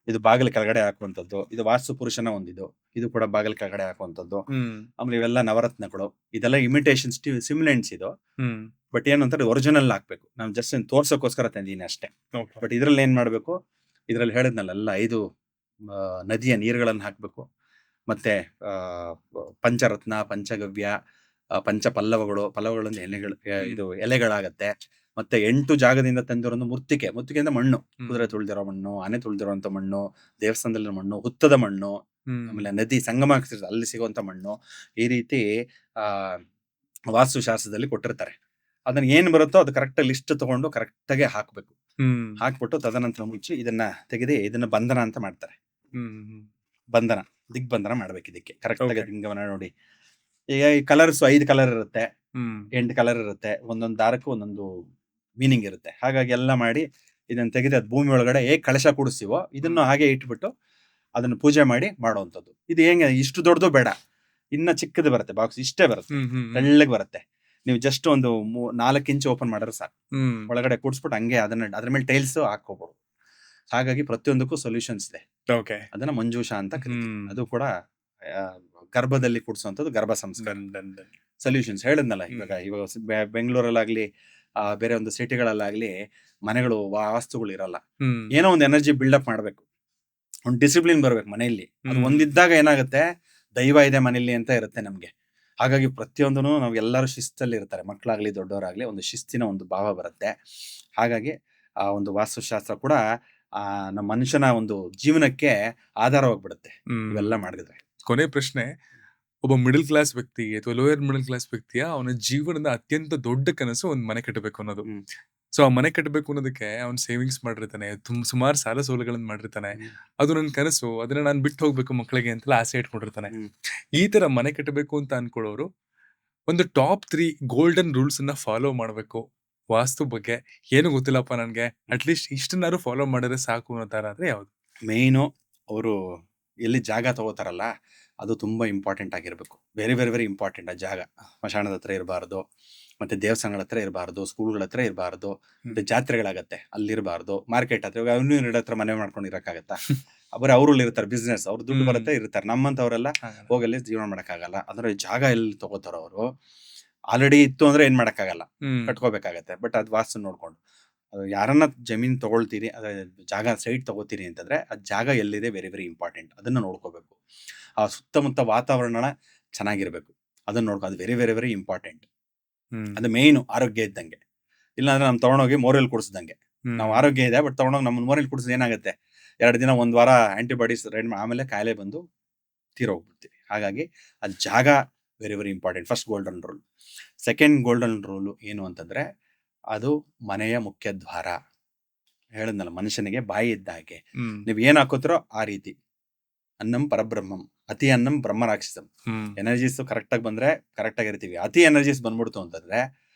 ಇದು ಬಾಗಿಲ ಕೆಳಗಡೆ ಹಾಕುವಂಥದ್ದು. ಇದು ವಾಸ್ತು ಪುರುಷನ ಒಂದಿದು, ಇದು ಕೂಡ ಬಾಗಿಲ ಕೆಳಗಡೆ ಹಾಕುವಂಥದ್ದು. ಆಮೇಲೆ ಇವೆಲ್ಲ ನವರತ್ನಗಳು, ಇದೆಲ್ಲ ಇಮಿಟೇಷನ್ ಸಿಮ್ಯುಲೆಂಟ್ಸ್ ಇದು. ಬಟ್ ಏನು ಅಂತಾರೆ, ಒರಿಜಿನಲ್ ಹಾಕ್ಬೇಕು. ನಾನು ಜಸ್ಟ್ ತೋರ್ಸೋಕೋಸ್ಕರ ತಂದೀನಿ ಅಷ್ಟೇ. ಬಟ್ ಇದ್ರಲ್ಲಿ ಏನ್ ಮಾಡ್ಬೇಕು, ಇದ್ರಲ್ಲಿ ಹೇಳಿದ್ನಲ್ಲ ಎಲ್ಲ 5 ನದಿಯ ನೀರುಗಳನ್ನು ಹಾಕ್ಬೇಕು. ಮತ್ತೆ ಪಂಚರತ್ನ, ಪಂಚಗವ್ಯ, ಪಂಚ ಪಲ್ಲವಗಳನ್ನು ಇದು ಎಲೆಗಳಾಗತ್ತೆ. ಮತ್ತೆ 8 ಜಾಗದಿಂದ ತಂದಿರೋ ಮುತ್ತಿಗೆಯಿಂದ ಮಣ್ಣು, ಕುದುರೆ ತುಳಿದಿರೋ ಮಣ್ಣು, ಆನೆ ತುಳಿದಿರುವಂತ ಮಣ್ಣು, ದೇವಸ್ಥಾನದಲ್ಲಿರೋ ಮಣ್ಣು, ಹುತ್ತದ ಮಣ್ಣು, ಆಮೇಲೆ ನದಿ ಸಂಗಮ ಅಲ್ಲಿ ಸಿಗುವಂತ ಮಣ್ಣು, ಈ ರೀತಿ ವಾಸ್ತುಶಾಸ್ತ್ರದಲ್ಲಿ ಕೊಟ್ಟಿರ್ತಾರೆ. ಅದನ್ನ ಏನ್ ಬರುತ್ತೋ ಅದು ಕರೆಕ್ಟ್ ಲಿಸ್ಟ್ ತಗೊಂಡು ಕರೆಕ್ಟಾಗಿ ಹಾಕ್ಬೇಕು. ಹಾಕ್ಬಿಟ್ಟು ತದನಂತರ ಮುಚ್ಚಿ ಇದನ್ನ ತೆಗೆದು ಇದನ್ನ ಬಂಧನ ಅಂತ ಮಾಡ್ತಾರೆ. ದಿಗ್ಬಂಧನ ಮಾಡ್ಬೇಕು ಇದಕ್ಕೆ ಕರೆಕ್ಟಾಗಿ. ಲಿಂಗವನ್ನ ನೋಡಿ, ಈಗ ಈ ಕಲರ್ಸ್ 5 ಕಲರ್ ಇರುತ್ತೆ, 8 ಕಲರ್ ಇರುತ್ತೆ, ಒಂದೊಂದು ದಾರಕ್ಕೂ ಒಂದೊಂದು ಮೀನಿಂಗ್ ಇರುತ್ತೆ. ಹಾಗಾಗಿ ಎಲ್ಲ ಮಾಡಿ ಇದನ್ನ ತೆಗೆದು ಅದು ಭೂಮಿ ಒಳಗಡೆ ಹೇಗೆ ಕಳಶ ಕೂಡಿಸ್ತೀವೋ ಇದನ್ನು ಹಾಗೆ ಇಟ್ಬಿಟ್ಟು ಅದನ್ನು ಪೂಜೆ ಮಾಡಿ ಮಾಡುವಂಥದ್ದು. ಇದು ಹೆಂಗೆ, ಇಷ್ಟು ದೊಡ್ಡದು ಬೇಡ, ಇನ್ನ ಚಿಕ್ಕದು ಬರುತ್ತೆ ಬಾಕ್ಸ್, ಇಷ್ಟೇ ಬರುತ್ತೆ, ತೆಳ್ಳಗೆ ಬರುತ್ತೆ. ನೀವು ಜಸ್ಟ್ ಒಂದು 4 ಇಂಚ್ ಓಪನ್ ಮಾಡಿದ್ರೆ ಸಾಕು, ಒಳಗಡೆ ಕೂಡಿಸ್ಬಿಟ್ಟು ಹಂಗೆ ಅದ್ರ ಮೇಲೆ ಟೈಲ್ಸ್ ಹಾಕೋಬಹುದು. ಹಾಗಾಗಿ ಪ್ರತಿಯೊಂದಕ್ಕೂ ಸೊಲ್ಯೂಷನ್ಸ್ ಇದೆ. ಅದನ್ನ ಮಂಜೂಷ ಅಂತ ಕರೀತೀವಿ. ಅದು ಕೂಡ ಗರ್ಭದಲ್ಲಿ ಕೂಡಿಸುವಂಥದ್ದು ಗರ್ಭ ಸಂಸ್ಕಾರ ಸೊಲ್ಯೂಷನ್ಸ್ ಹೇಳಿದ್ನಲ್ಲ. ಇವಾಗ ಬೆಂಗಳೂರಲ್ಲಾಗ್ಲಿ ಬೇರೆ ಒಂದು ಸಿಟಿಗಳಲ್ಲಾಗ್ಲಿ ಮನೆಗಳು ವಾಸ್ತುಗಳು ಇರಲ್ಲ. ಏನೋ ಒಂದು ಎನರ್ಜಿ ಬಿಲ್ಡಪ್ ಮಾಡ್ಬೇಕು, ಒಂದು ಡಿಸಿಪ್ಲಿನ್ ಬರ್ಬೇಕು ಮನೆಯಲ್ಲಿ. ಅದು ಒಂದಿದ್ದಾಗ ಏನಾಗುತ್ತೆ, ದೈವ ಇದೆ ಮನೆಯಲ್ಲಿ ಅಂತ ಇರುತ್ತೆ ನಮ್ಗೆ. ಹಾಗಾಗಿ ಪ್ರತಿಯೊಂದನ್ನು ನಾವು ಎಲ್ಲರೂ ಶಿಸ್ತಲ್ಲಿ ಇರ್ತಾರೆ, ಮಕ್ಕಳಾಗ್ಲಿ ದೊಡ್ಡವರಾಗ್ಲಿ, ಒಂದು ಶಿಸ್ತಿನ ಒಂದು ಭಾವ ಬರುತ್ತೆ. ಹಾಗಾಗಿ ಆ ಒಂದು ವಾಸ್ತುಶಾಸ್ತ್ರ ಕೂಡ ನಮ್ಮ ಮನುಷ್ಯನ ಒಂದು ಜೀವನಕ್ಕೆ ಆಧಾರವಾಗ್ಬಿಡುತ್ತೆ ಇವೆಲ್ಲ ಮಾಡಿದ್ರೆ. ಕೊನೆ ಪ್ರಶ್ನೆ, ಒಬ್ಬ ಮಿಡಲ್ ಕ್ಲಾಸ್ ವ್ಯಕ್ತಿಗೆ ಅಥವಾ ಲೋಯರ್ ಮಿಡಲ್ ಕ್ಲಾಸ್ ವ್ಯಕ್ತಿಯ ಅವನ ಜೀವನದ ಅತ್ಯಂತ ದೊಡ್ಡ ಕನಸು ಒಂದು ಮನೆ ಕಟ್ಟಬೇಕು ಅನ್ನೋದು. ಸೊ ಆ ಮನೆ ಕಟ್ಟಬೇಕು ಅನ್ನೋದಕ್ಕೆ ಅವ್ನು ಸೇವಿಂಗ್ಸ್ ಮಾಡಿರ್ತಾನೆ, ಸುಮಾರು ಸಾಲ ಸೋಲುಗಳನ್ನ ಮಾಡಿರ್ತಾನೆ. ಅದು ನನ್ನ ಕನಸು, ಅದನ್ನ ನಾನು ಬಿಟ್ಟು ಹೋಗ್ಬೇಕು ಮಕ್ಕಳಿಗೆ ಅಂತೆಲ್ಲ ಆಸೆ ಇಟ್ಕೊಂಡಿರ್ತಾನೆ. ಈ ತರ ಮನೆ ಕಟ್ಟಬೇಕು ಅಂತ ಅನ್ಕೊಳ್ಳೋರು ಒಂದು ಟಾಪ್ 3 ಗೋಲ್ಡನ್ ರೂಲ್ಸ್ ಅನ್ನ ಫಾಲೋ ಮಾಡ್ಬೇಕು ವಾಸ್ತು ಬಗ್ಗೆ. ಏನು ಗೊತ್ತಿಲ್ಲಪ್ಪ ನನ್ಗೆ, ಅಟ್ಲೀಸ್ಟ್ ಇಷ್ಟನ್ನಾರು ಫಾಲೋ ಮಾಡಿದ್ರೆ ಸಾಕು ಅನ್ನೋ ತರ ಆದ್ರೆ ಯಾವ್ದು? ಮೇಯ್ನು ಅವರು ಎಲ್ಲಿ ಜಾಗ ತಗೋತಾರಲ್ಲ ಅದು ತುಂಬಾ ಇಂಪಾರ್ಟೆಂಟ್ ಆಗಿರ್ಬೇಕು. Very very very important. ಆ ಜಾಗ ಸ್ಮಶಾನದ ಹತ್ರ ಇರಬಾರ್ದು, ಮತ್ತೆ ದೇವಸ್ಥಾನಗಳ ಹತ್ರ ಇರಬಾರ್ದು, ಸ್ಕೂಲ್ಗಳ ಹತ್ರ ಇರಬಾರ್ದು, ಮತ್ತೆ ಜಾತ್ರೆಗಳಾಗತ್ತೆ ಅಲ್ಲಿರಬಾರ್ದು, ಮಾರ್ಕೆಟ್ ಹತ್ರ. ಇವಾಗ ಹತ್ರ ಮನೆ ಮಾಡ್ಕೊಂಡು ಇರಕ್ಕಾಗತ್ತಾ? ಬರೀ ಅವ್ರು ಇರ್ತಾರೆ, ಬಿಸ್ನೆಸ್, ಅವ್ರು ದುಡ್ಡು ಬರುತ್ತೆ ಇರ್ತಾರೆ. ನಮ್ಮಂತವ್ರೆಲ್ಲ ಹೋಗಲ್ಲಿ ಜೀವನ ಮಾಡಕ್ಕಾಗಲ್ಲ. ಅಂದ್ರೆ ಜಾಗ ಎಲ್ಲಿ ತಗೋತಾರ ಅವರು, ಆಲ್ರೆಡಿ ಇತ್ತು ಅಂದ್ರೆ ಏನ್ ಮಾಡಕ್ಕಾಗಲ್ಲ, ಕಟ್ಕೋಬೇಕಾಗತ್ತೆ. ಬಟ್ ಅದು ವಾಸ್ತು ನೋಡ್ಕೊಂಡು, ಅದು ಯಾರನ್ನ ಜಮೀನ್ ತಗೊಳ್ತೀರಿ, ಜಾಗ ಸೈಟ್ ತಗೋತೀರಿ ಅಂತಂದ್ರೆ ಆ ಜಾಗ ಎಲ್ಲಿದೆ ವೆರಿ ವೆರಿ ಇಂಪಾರ್ಟೆಂಟ್, ಅದನ್ನ ನೋಡ್ಕೋಬೇಕು. ಆ ಸುತ್ತಮುತ್ತ ವಾತಾವರಣ ಚೆನ್ನಾಗಿರ್ಬೇಕು. ಅದನ್ನ ನೋಡ್ಕೊ, ಅದು ವೆರಿ ವೆರಿ ವೆರಿ ಇಂಪಾರ್ಟೆಂಟ್. ಅದು ಮೇಯ್ನು ಆರೋಗ್ಯ ಇದ್ದಂಗೆ. ಇಲ್ಲಾಂದ್ರೆ ನಮ್ ತಗೊಂಡೋಗಿ ಮೋರಲ್ಲಿ ಕುಡಿಸ್ದಂಗೆ. ನಾವು ಆರೋಗ್ಯ ಇದೆ ಬಟ್ ತಗೊಂಡೋಗಿ ನಮ್ಮ ಮೋರಲ್ಲಿ ಕುಡಿಸಿದ್ರೆ ಏನಾಗುತ್ತೆ, 2 ದಿನ 1 ವಾರ ಆಂಟಿಬಾಡೀಸ್ ರೆಡಿ, ಆಮೇಲೆ ಕಾಯಿಲೆ ಬಂದು ತೀರೋಗ್ಬಿಡ್ತೀವಿ. ಹಾಗಾಗಿ ಅಲ್ಲಿ ಜಾಗ very very important. First golden rule. Second golden rule ಏನು ಅಂತಂದ್ರೆ, ಅದು ಮನೆಯ ಮುಖ್ಯ ದ್ವಾರ. ಹೇಳದ್ನಲ್ಲ, ಮನುಷ್ಯನಿಗೆ ಬಾಯಿ ಇದ್ದ ಹಾಗೆ. ನೀವ್ ಏನ್ ಹಾಕೋತಿರೋ ಆ ರೀತಿ. ಅನ್ನಂ ಪರಬ್ರಹ್ಮಂ, ಅತಿ ಅನ್ನಂ ಬ್ರಹ್ಮ ರಾಕ್ಷಸಂ. ಎನರ್ಜೀಸ್ ಕರೆಕ್ಟ್ ಆಗಿ ಬಂದ್ರೆ ಕರೆಕ್ಟ್ ಆಗಿರ್ತೀವಿ. ಅತಿ ಎನರ್ಜೀಸ್ ಬಂದ್ಬಿಡ್ತು ಅಂತಂದ್ರೆ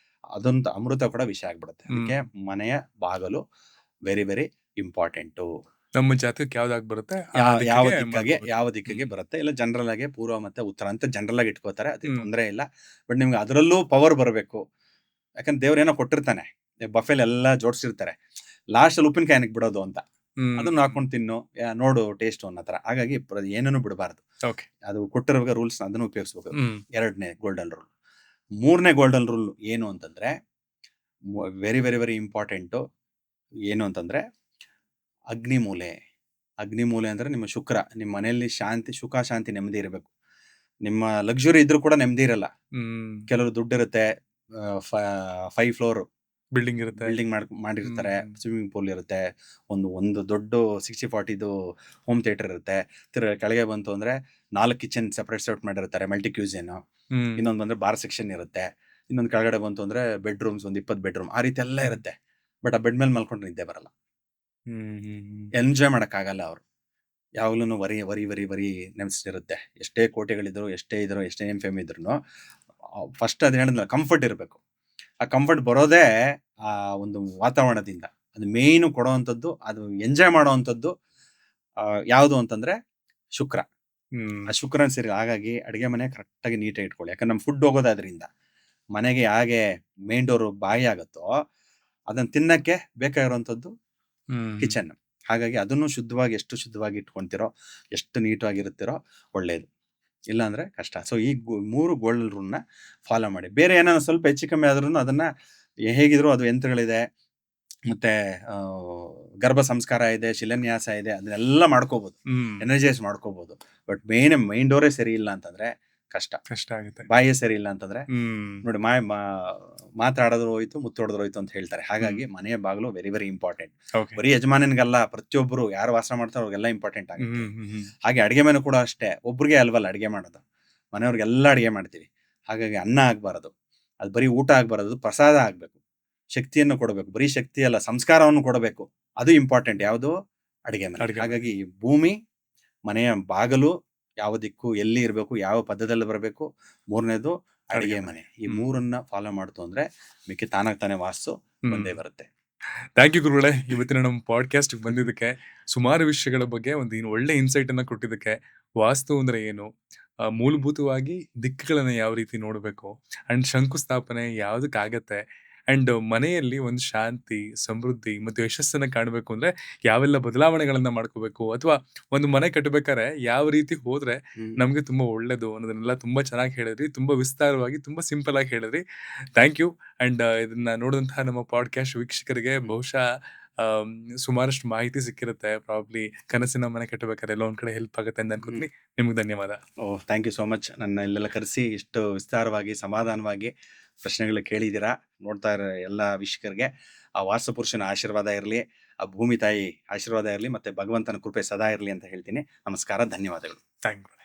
ಅದಂತ ಅಮೃತ ಕೂಡ ವಿಷ ಆಗ್ಬಿಡುತ್ತೆ. ಅದಕ್ಕೆ ಮನೆಯ ಬಾಗಲು ವೆರಿ ವೆರಿ ಇಂಪಾರ್ಟೆಂಟು. ನಮ್ಮ ಜಾತಕಕ್ಕೆ ಯಾವ್ದಾಗ ಬರುತ್ತೆ, ಯಾವ ದಿಕ್ಕಿಗೆ ಬರುತ್ತೆ. ಇಲ್ಲ ಜನರಲ್ ಆಗಿ ಪೂರ್ವ ಮತ್ತೆ ಉತ್ತರ ಅಂತ ಜನರಲ್ ಆಗಿ ಇಟ್ಕೋತಾರೆ. ಅದಕ್ಕೆ ತೊಂದರೆ ಇಲ್ಲ. ಬಟ್ ನಿಮ್ಗೆ ಅದರಲ್ಲೂ ಪವರ್ ಬರಬೇಕು. ಯಾಕಂದ್ರೆ ದೇವ್ರ ಏನೋ ಕೊಟ್ಟಿರ್ತಾನೆ, ಬಫೆಲ್ ಎಲ್ಲ ಜೋಡಿಸಿರ್ತಾರೆ, ಲಾಸ್ಟ್ ಅಲ್ಲಿ ಉಪ್ಪಿನಕಾಯಿ ಏನಕ್ಕೆ ಬಿಡೋದು ಅಂತ. ಅದನ್ನ ಹಾಕೊಂಡು ತಿನ್ನು, ನೋಡು ಟೇಸ್ಟ್ ಅನ್ನೋ ತರ. ಹಾಗಾಗಿ ಏನನ್ನು ಬಿಡಬಾರ್ದು. ಅದು ಕೊಟ್ಟಿರುವ ರೂಲ್ಸ್ ಅದನ್ನು ಉಪಯೋಗಿಸ್ಬೇಕು. 2ನೇ ಗೋಲ್ಡನ್ ರೂಲ್. 3ನೇ ಗೋಲ್ಡನ್ ರೂಲ್ ಏನು ಅಂತಂದ್ರೆ, ವೆರಿ ವೆರಿ ವೆರಿ ಇಂಪಾರ್ಟೆಂಟು. ಏನು ಅಂತಂದ್ರೆ ಅಗ್ನಿಮೂಲೆ. ಅಗ್ನಿಮೂಲೆ ಅಂದ್ರೆ ನಿಮ್ಮ ಶುಕ್ರ. ನಿಮ್ಮ ಮನೆಯಲ್ಲಿ ಶಾಂತಿ, ಸುಖ, ಶಾಂತಿ, ನೆಮ್ಮದಿ ಇರಬೇಕು. ನಿಮ್ಮ ಲಕ್ಸುರಿ ಇದ್ರೂ ಕೂಡ ನೆಮ್ಮದಿ ಇರಲ್ಲ. ಕೆಲವರು ದುಡ್ಡಿರುತ್ತೆ, 5 ಫ್ಲೋರ್ ಬಿಲ್ಡಿಂಗ್ ಮಾಡಿರ್ತಾರೆ, ಸ್ವಿಮ್ಮಿಂಗ್ ಪೂಲ್ ಇರುತ್ತೆ, ಒಂದು ದೊಡ್ಡ 60-40 ಹೋಮ್ ಥಿಯೇಟರ್ ಇರುತ್ತೆ. ಕೆಳಗೆ ಬಂತು ಅಂದ್ರೆ 4 ಕಿಚನ್ ಸೆಪರೇಟ್ ಮಾಡಿರ್ತಾರೆ, ಮಲ್ಟಿ ಕ್ಯೂಸಿನ್. ಇನ್ನೊಂದು ಬಂದ್ರೆ ಬಾರ್ ಸೆಕ್ಷನ್ ಇರುತ್ತೆ. ಇನ್ನೊಂದು ಕೆಳಗಡೆ ಬಂತು ಅಂದ್ರೆ ಬೆಡ್ರೂಮ್ಸ್, ಒಂದು 20 ಬೆಡ್ರೂಮ್, ಆ ರೀತಿ ಎಲ್ಲ ಇರುತ್ತೆ. ಬಟ್ ಆ ಬೆಡ್ ಮೇಲೆ ಮಲ್ಕೊಂಡ್ರೆ ನಿದ್ದೆ ಬರಲ್ಲ, ಎಂಜಾಯ್ ಮಾಡಕ್ಕಾಗಲ್ಲ. ಅವ್ರು ಯಾವಾಗ್ಲೂ ವರಿ ವರಿ ವರಿ ವರಿ ನೆನೆಸಿರುತ್ತೆ. ಎಷ್ಟೇ ಕೋಟೆಗಳಿದ್ರು, ಎಷ್ಟೇ ಏನ್ ಫೇಮ್ ಇದ್ರು, ಫಸ್ಟ್ ಅದ್ ಹೇಳಿದ್ನಲ್ಲ, ಕಂಫರ್ಟ್ ಇರಬೇಕು. ಆ ಕಂಫರ್ಟ್ ಬರೋದೇ ಆ ಒಂದು ವಾತಾವರಣದಿಂದ. ಅದು ಮೇಯ್ನು ಕೊಡುವಂಥದ್ದು, ಅದು ಎಂಜಾಯ್ ಮಾಡುವಂಥದ್ದು ಯಾವುದು ಅಂತಂದ್ರೆ ಶುಕ್ರ. ಆ ಶುಕ್ರನ್ ಸರಿ. ಹಾಗಾಗಿ ಅಡುಗೆ ಮನೆ ಕರೆಕ್ಟಾಗಿ ನೀಟಾಗಿ ಇಟ್ಕೊಳ್ಳಿ. ಯಾಕಂದ್ರೆ ನಮ್ಮ ಫುಡ್ ಹೋಗೋದು ಅದರಿಂದ. ಮನೆಗೆ ಹಾಗೆ ಮೇನ್ ಡೋರು ಬಾಯಿ ಆಗುತ್ತೋ, ಅದನ್ನ ತಿನ್ನಕ್ಕೆ ಬೇಕಾಗಿರುವಂಥದ್ದು ಕಿಚನ್. ಹಾಗಾಗಿ ಅದನ್ನು ಎಷ್ಟು ಶುದ್ಧವಾಗಿ ಇಟ್ಕೊಂತಿರೋ, ಎಷ್ಟು ನೀಟಾಗಿರುತ್ತಿರೋ ಒಳ್ಳೇದು. ಇಲ್ಲಾಂದ್ರೆ ಕಷ್ಟ. ಸೊ ಈ 3 ಗೋಲ್ಡನ್ ರೂಲ್ನ ಫಾಲೋ ಮಾಡಿ. ಬೇರೆ ಏನಾದ್ರು ಸ್ವಲ್ಪ ಹೆಚ್ಚು ಕಮ್ಮಿ ಆದ್ರೂ ಅದನ್ನ ಹೇಗಿದ್ರು, ಅದು ಯಂತ್ರಗಳಿದೆ, ಮತ್ತೆ ಗರ್ಭ ಸಂಸ್ಕಾರ ಇದೆ, ಶಿಲಾನ್ಯಾಸ ಇದೆ, ಅದನ್ನೆಲ್ಲ ಮಾಡ್ಕೋಬಹುದು, ಎನರ್ಜೈಸ್ ಮಾಡ್ಕೋಬಹುದು. ಬಟ್ ಮೈನ್ ಡೋರೇ ಸರಿ ಇಲ್ಲ ಅಂತಂದ್ರೆ ಕಷ್ಟ ಆಗುತ್ತೆ. ಬಾಯೇ ಸರಿ ಇಲ್ಲ ಅಂತಂದ್ರೆ ನೋಡಿ, ಮಾತಾಡೋದ್ರು ಹೋಯ್ತು, ಮುತ್ತೊಡೆದ್ರು ಹೋಯ್ತು ಅಂತ ಹೇಳ್ತಾರೆ. ಹಾಗಾಗಿ ಮನೆಯ ಬಾಗಿಲು ವೆರಿ ವೆರಿ ಇಂಪಾರ್ಟೆಂಟ್. ಬರೀ ಯಜಮಾನನ್ಗಲ್ಲ, ಪ್ರತಿಯೊಬ್ಬರು ಯಾರು ವಾಸ ಮಾಡ್ತಾರೋ ಅವ್ರಿಗೆಲ್ಲ ಇಂಪಾರ್ಟೆಂಟ್ ಆಗುತ್ತೆ. ಹಾಗೆ ಅಡಿಗೆ ಮನೆ ಕೂಡ ಅಷ್ಟೇ. ಒಬ್ರಿಗೆ ಅಲ್ವಲ್ಲ ಅಡಿಗೆ ಮಾಡೋದು, ಮನೆಯವ್ರಿಗೆಲ್ಲ ಅಡಿಗೆ ಮಾಡ್ತೀವಿ. ಹಾಗಾಗಿ ಅನ್ನ ಆಗ್ಬಾರದು, ಅದು ಬರೀ ಊಟ ಆಗ್ಬಾರದು, ಪ್ರಸಾದ ಆಗ್ಬೇಕು. ಶಕ್ತಿಯನ್ನು ಕೊಡಬೇಕು, ಬರೀ ಶಕ್ತಿ ಅಲ್ಲ, ಸಂಸ್ಕಾರವನ್ನು ಕೊಡಬೇಕು. ಅದು ಇಂಪಾರ್ಟೆಂಟ್. ಯಾವುದು? ಅಡಿಗೆ ಮನೆ. ಹಾಗಾಗಿ ಭೂಮಿ, ಮನೆಯ ಬಾಗಲು ಯಾವ ದಿಕ್ಕು, ಎಲ್ಲಿ ಇರಬೇಕು, ಯಾವ ಪದ್ಧತಿಯಲ್ಲಿ ಬರಬೇಕು. 3ನೇದು ಅಡಿಗೆ ಮನೆ. ಈ 3ನ್ನ ಫಾಲೋ ಮಾಡ್ತು ಅಂದ್ರೆ ಮಿಕ್ಕಿ ತಾನೇ ವಾಸ್ತು ಬಂದೇ ಬರುತ್ತೆ. ಥ್ಯಾಂಕ್ ಯು ಗುರುಗಳೇ, ಇವತ್ತಿನ ನಮ್ಮ ಪಾಡ್ಕಾಸ್ಟ್ ಬಂದಿದ್ದಕ್ಕೆ, ಸುಮಾರು ವಿಷಯಗಳ ಬಗ್ಗೆ ಒಂದು ಒಳ್ಳೆ ಇನ್ಸೈಟ್ ಅನ್ನ ಕೊಟ್ಟಿದ್ದಕ್ಕೆ. ವಾಸ್ತು ಅಂದ್ರೆ ಏನು, ಮೂಲಭೂತವಾಗಿ ದಿಕ್ಕುಗಳನ್ನ ಯಾವ ರೀತಿ ನೋಡಬೇಕು, ಅಂಡ್ ಶಂಕುಸ್ಥಾಪನೆ ಯಾವುದಕ್ಕಾಗತ್ತೆ, ಅಂಡ್ ಮನೆಯಲ್ಲಿ ಒಂದು ಶಾಂತಿ, ಸಮೃದ್ಧಿ ಮತ್ತು ಯಶಸ್ಸನ್ನ ಕಾಣಬೇಕು ಅಂದ್ರೆ ಯಾವೆಲ್ಲ ಬದಲಾವಣೆಗಳನ್ನ ಮಾಡ್ಕೋಬೇಕು, ಅಥವಾ ಒಂದು ಮನೆ ಕಟ್ಟಬೇಕಾದ್ರೆ ಯಾವ ರೀತಿ ಹೋದ್ರೆ ನಮ್ಗೆ ತುಂಬಾ ಒಳ್ಳೇದು ಅನ್ನೋದನ್ನೆಲ್ಲ ತುಂಬಾ ಚೆನ್ನಾಗಿ ಹೇಳಿದ್ರಿ. ತುಂಬಾ ವಿಸ್ತಾರವಾಗಿ, ತುಂಬಾ ಸಿಂಪಲ್ ಆಗಿ ಹೇಳಿದ್ರಿ. Thank you. ಅಂಡ್ ಇದನ್ನ ನೋಡಿದಂತಹ ನಮ್ಮ ಪಾಡ್ಕಾಸ್ಟ್ ವೀಕ್ಷಕರಿಗೆ ಬಹುಶಃ ಸುಮಾರಷ್ಟು ಮಾಹಿತಿ ಸಿಕ್ಕಿರುತ್ತೆ. ಪ್ರಾಬ್ಲಿ ಕನಸಿನ ಮನೆ ಕಟ್ಟಬೇಕಾದ್ರೆ ಎಲ್ಲ ಒಂದ್ ಕಡೆ ಹೆಲ್ಪ್ ಆಗುತ್ತೆ ಅಂತ ಅನ್ಕೋತೀನಿ. ನಿಮ್ಗೆ ಧನ್ಯವಾದ. Thank you so much. ನನ್ನ ಇಲ್ಲೆಲ್ಲ ಕರೆಸಿ ಇಷ್ಟು ವಿಸ್ತಾರವಾಗಿ, ಸಮಾಧಾನವಾಗಿ ಪ್ರಶ್ನೆಗಳು ಕೇಳಿದ್ದೀರಾ. ನೋಡ್ತಾ ಇರೋ ಎಲ್ಲ ವೀಕ್ಷಕರಿಗೆ ಆ ವಾಸ್ತು ಪುರುಷನ ಆಶೀರ್ವಾದ ಇರಲಿ, ಆ ಭೂಮಿ ತಾಯಿ ಆಶೀರ್ವಾದ ಇರಲಿ, ಮತ್ತೆ ಭಗವಂತನ ಕೃಪೆ ಸದಾ ಇರಲಿ ಅಂತ ಹೇಳ್ತೀನಿ. ನಮಸ್ಕಾರ, ಧನ್ಯವಾದಗಳು. Thank you.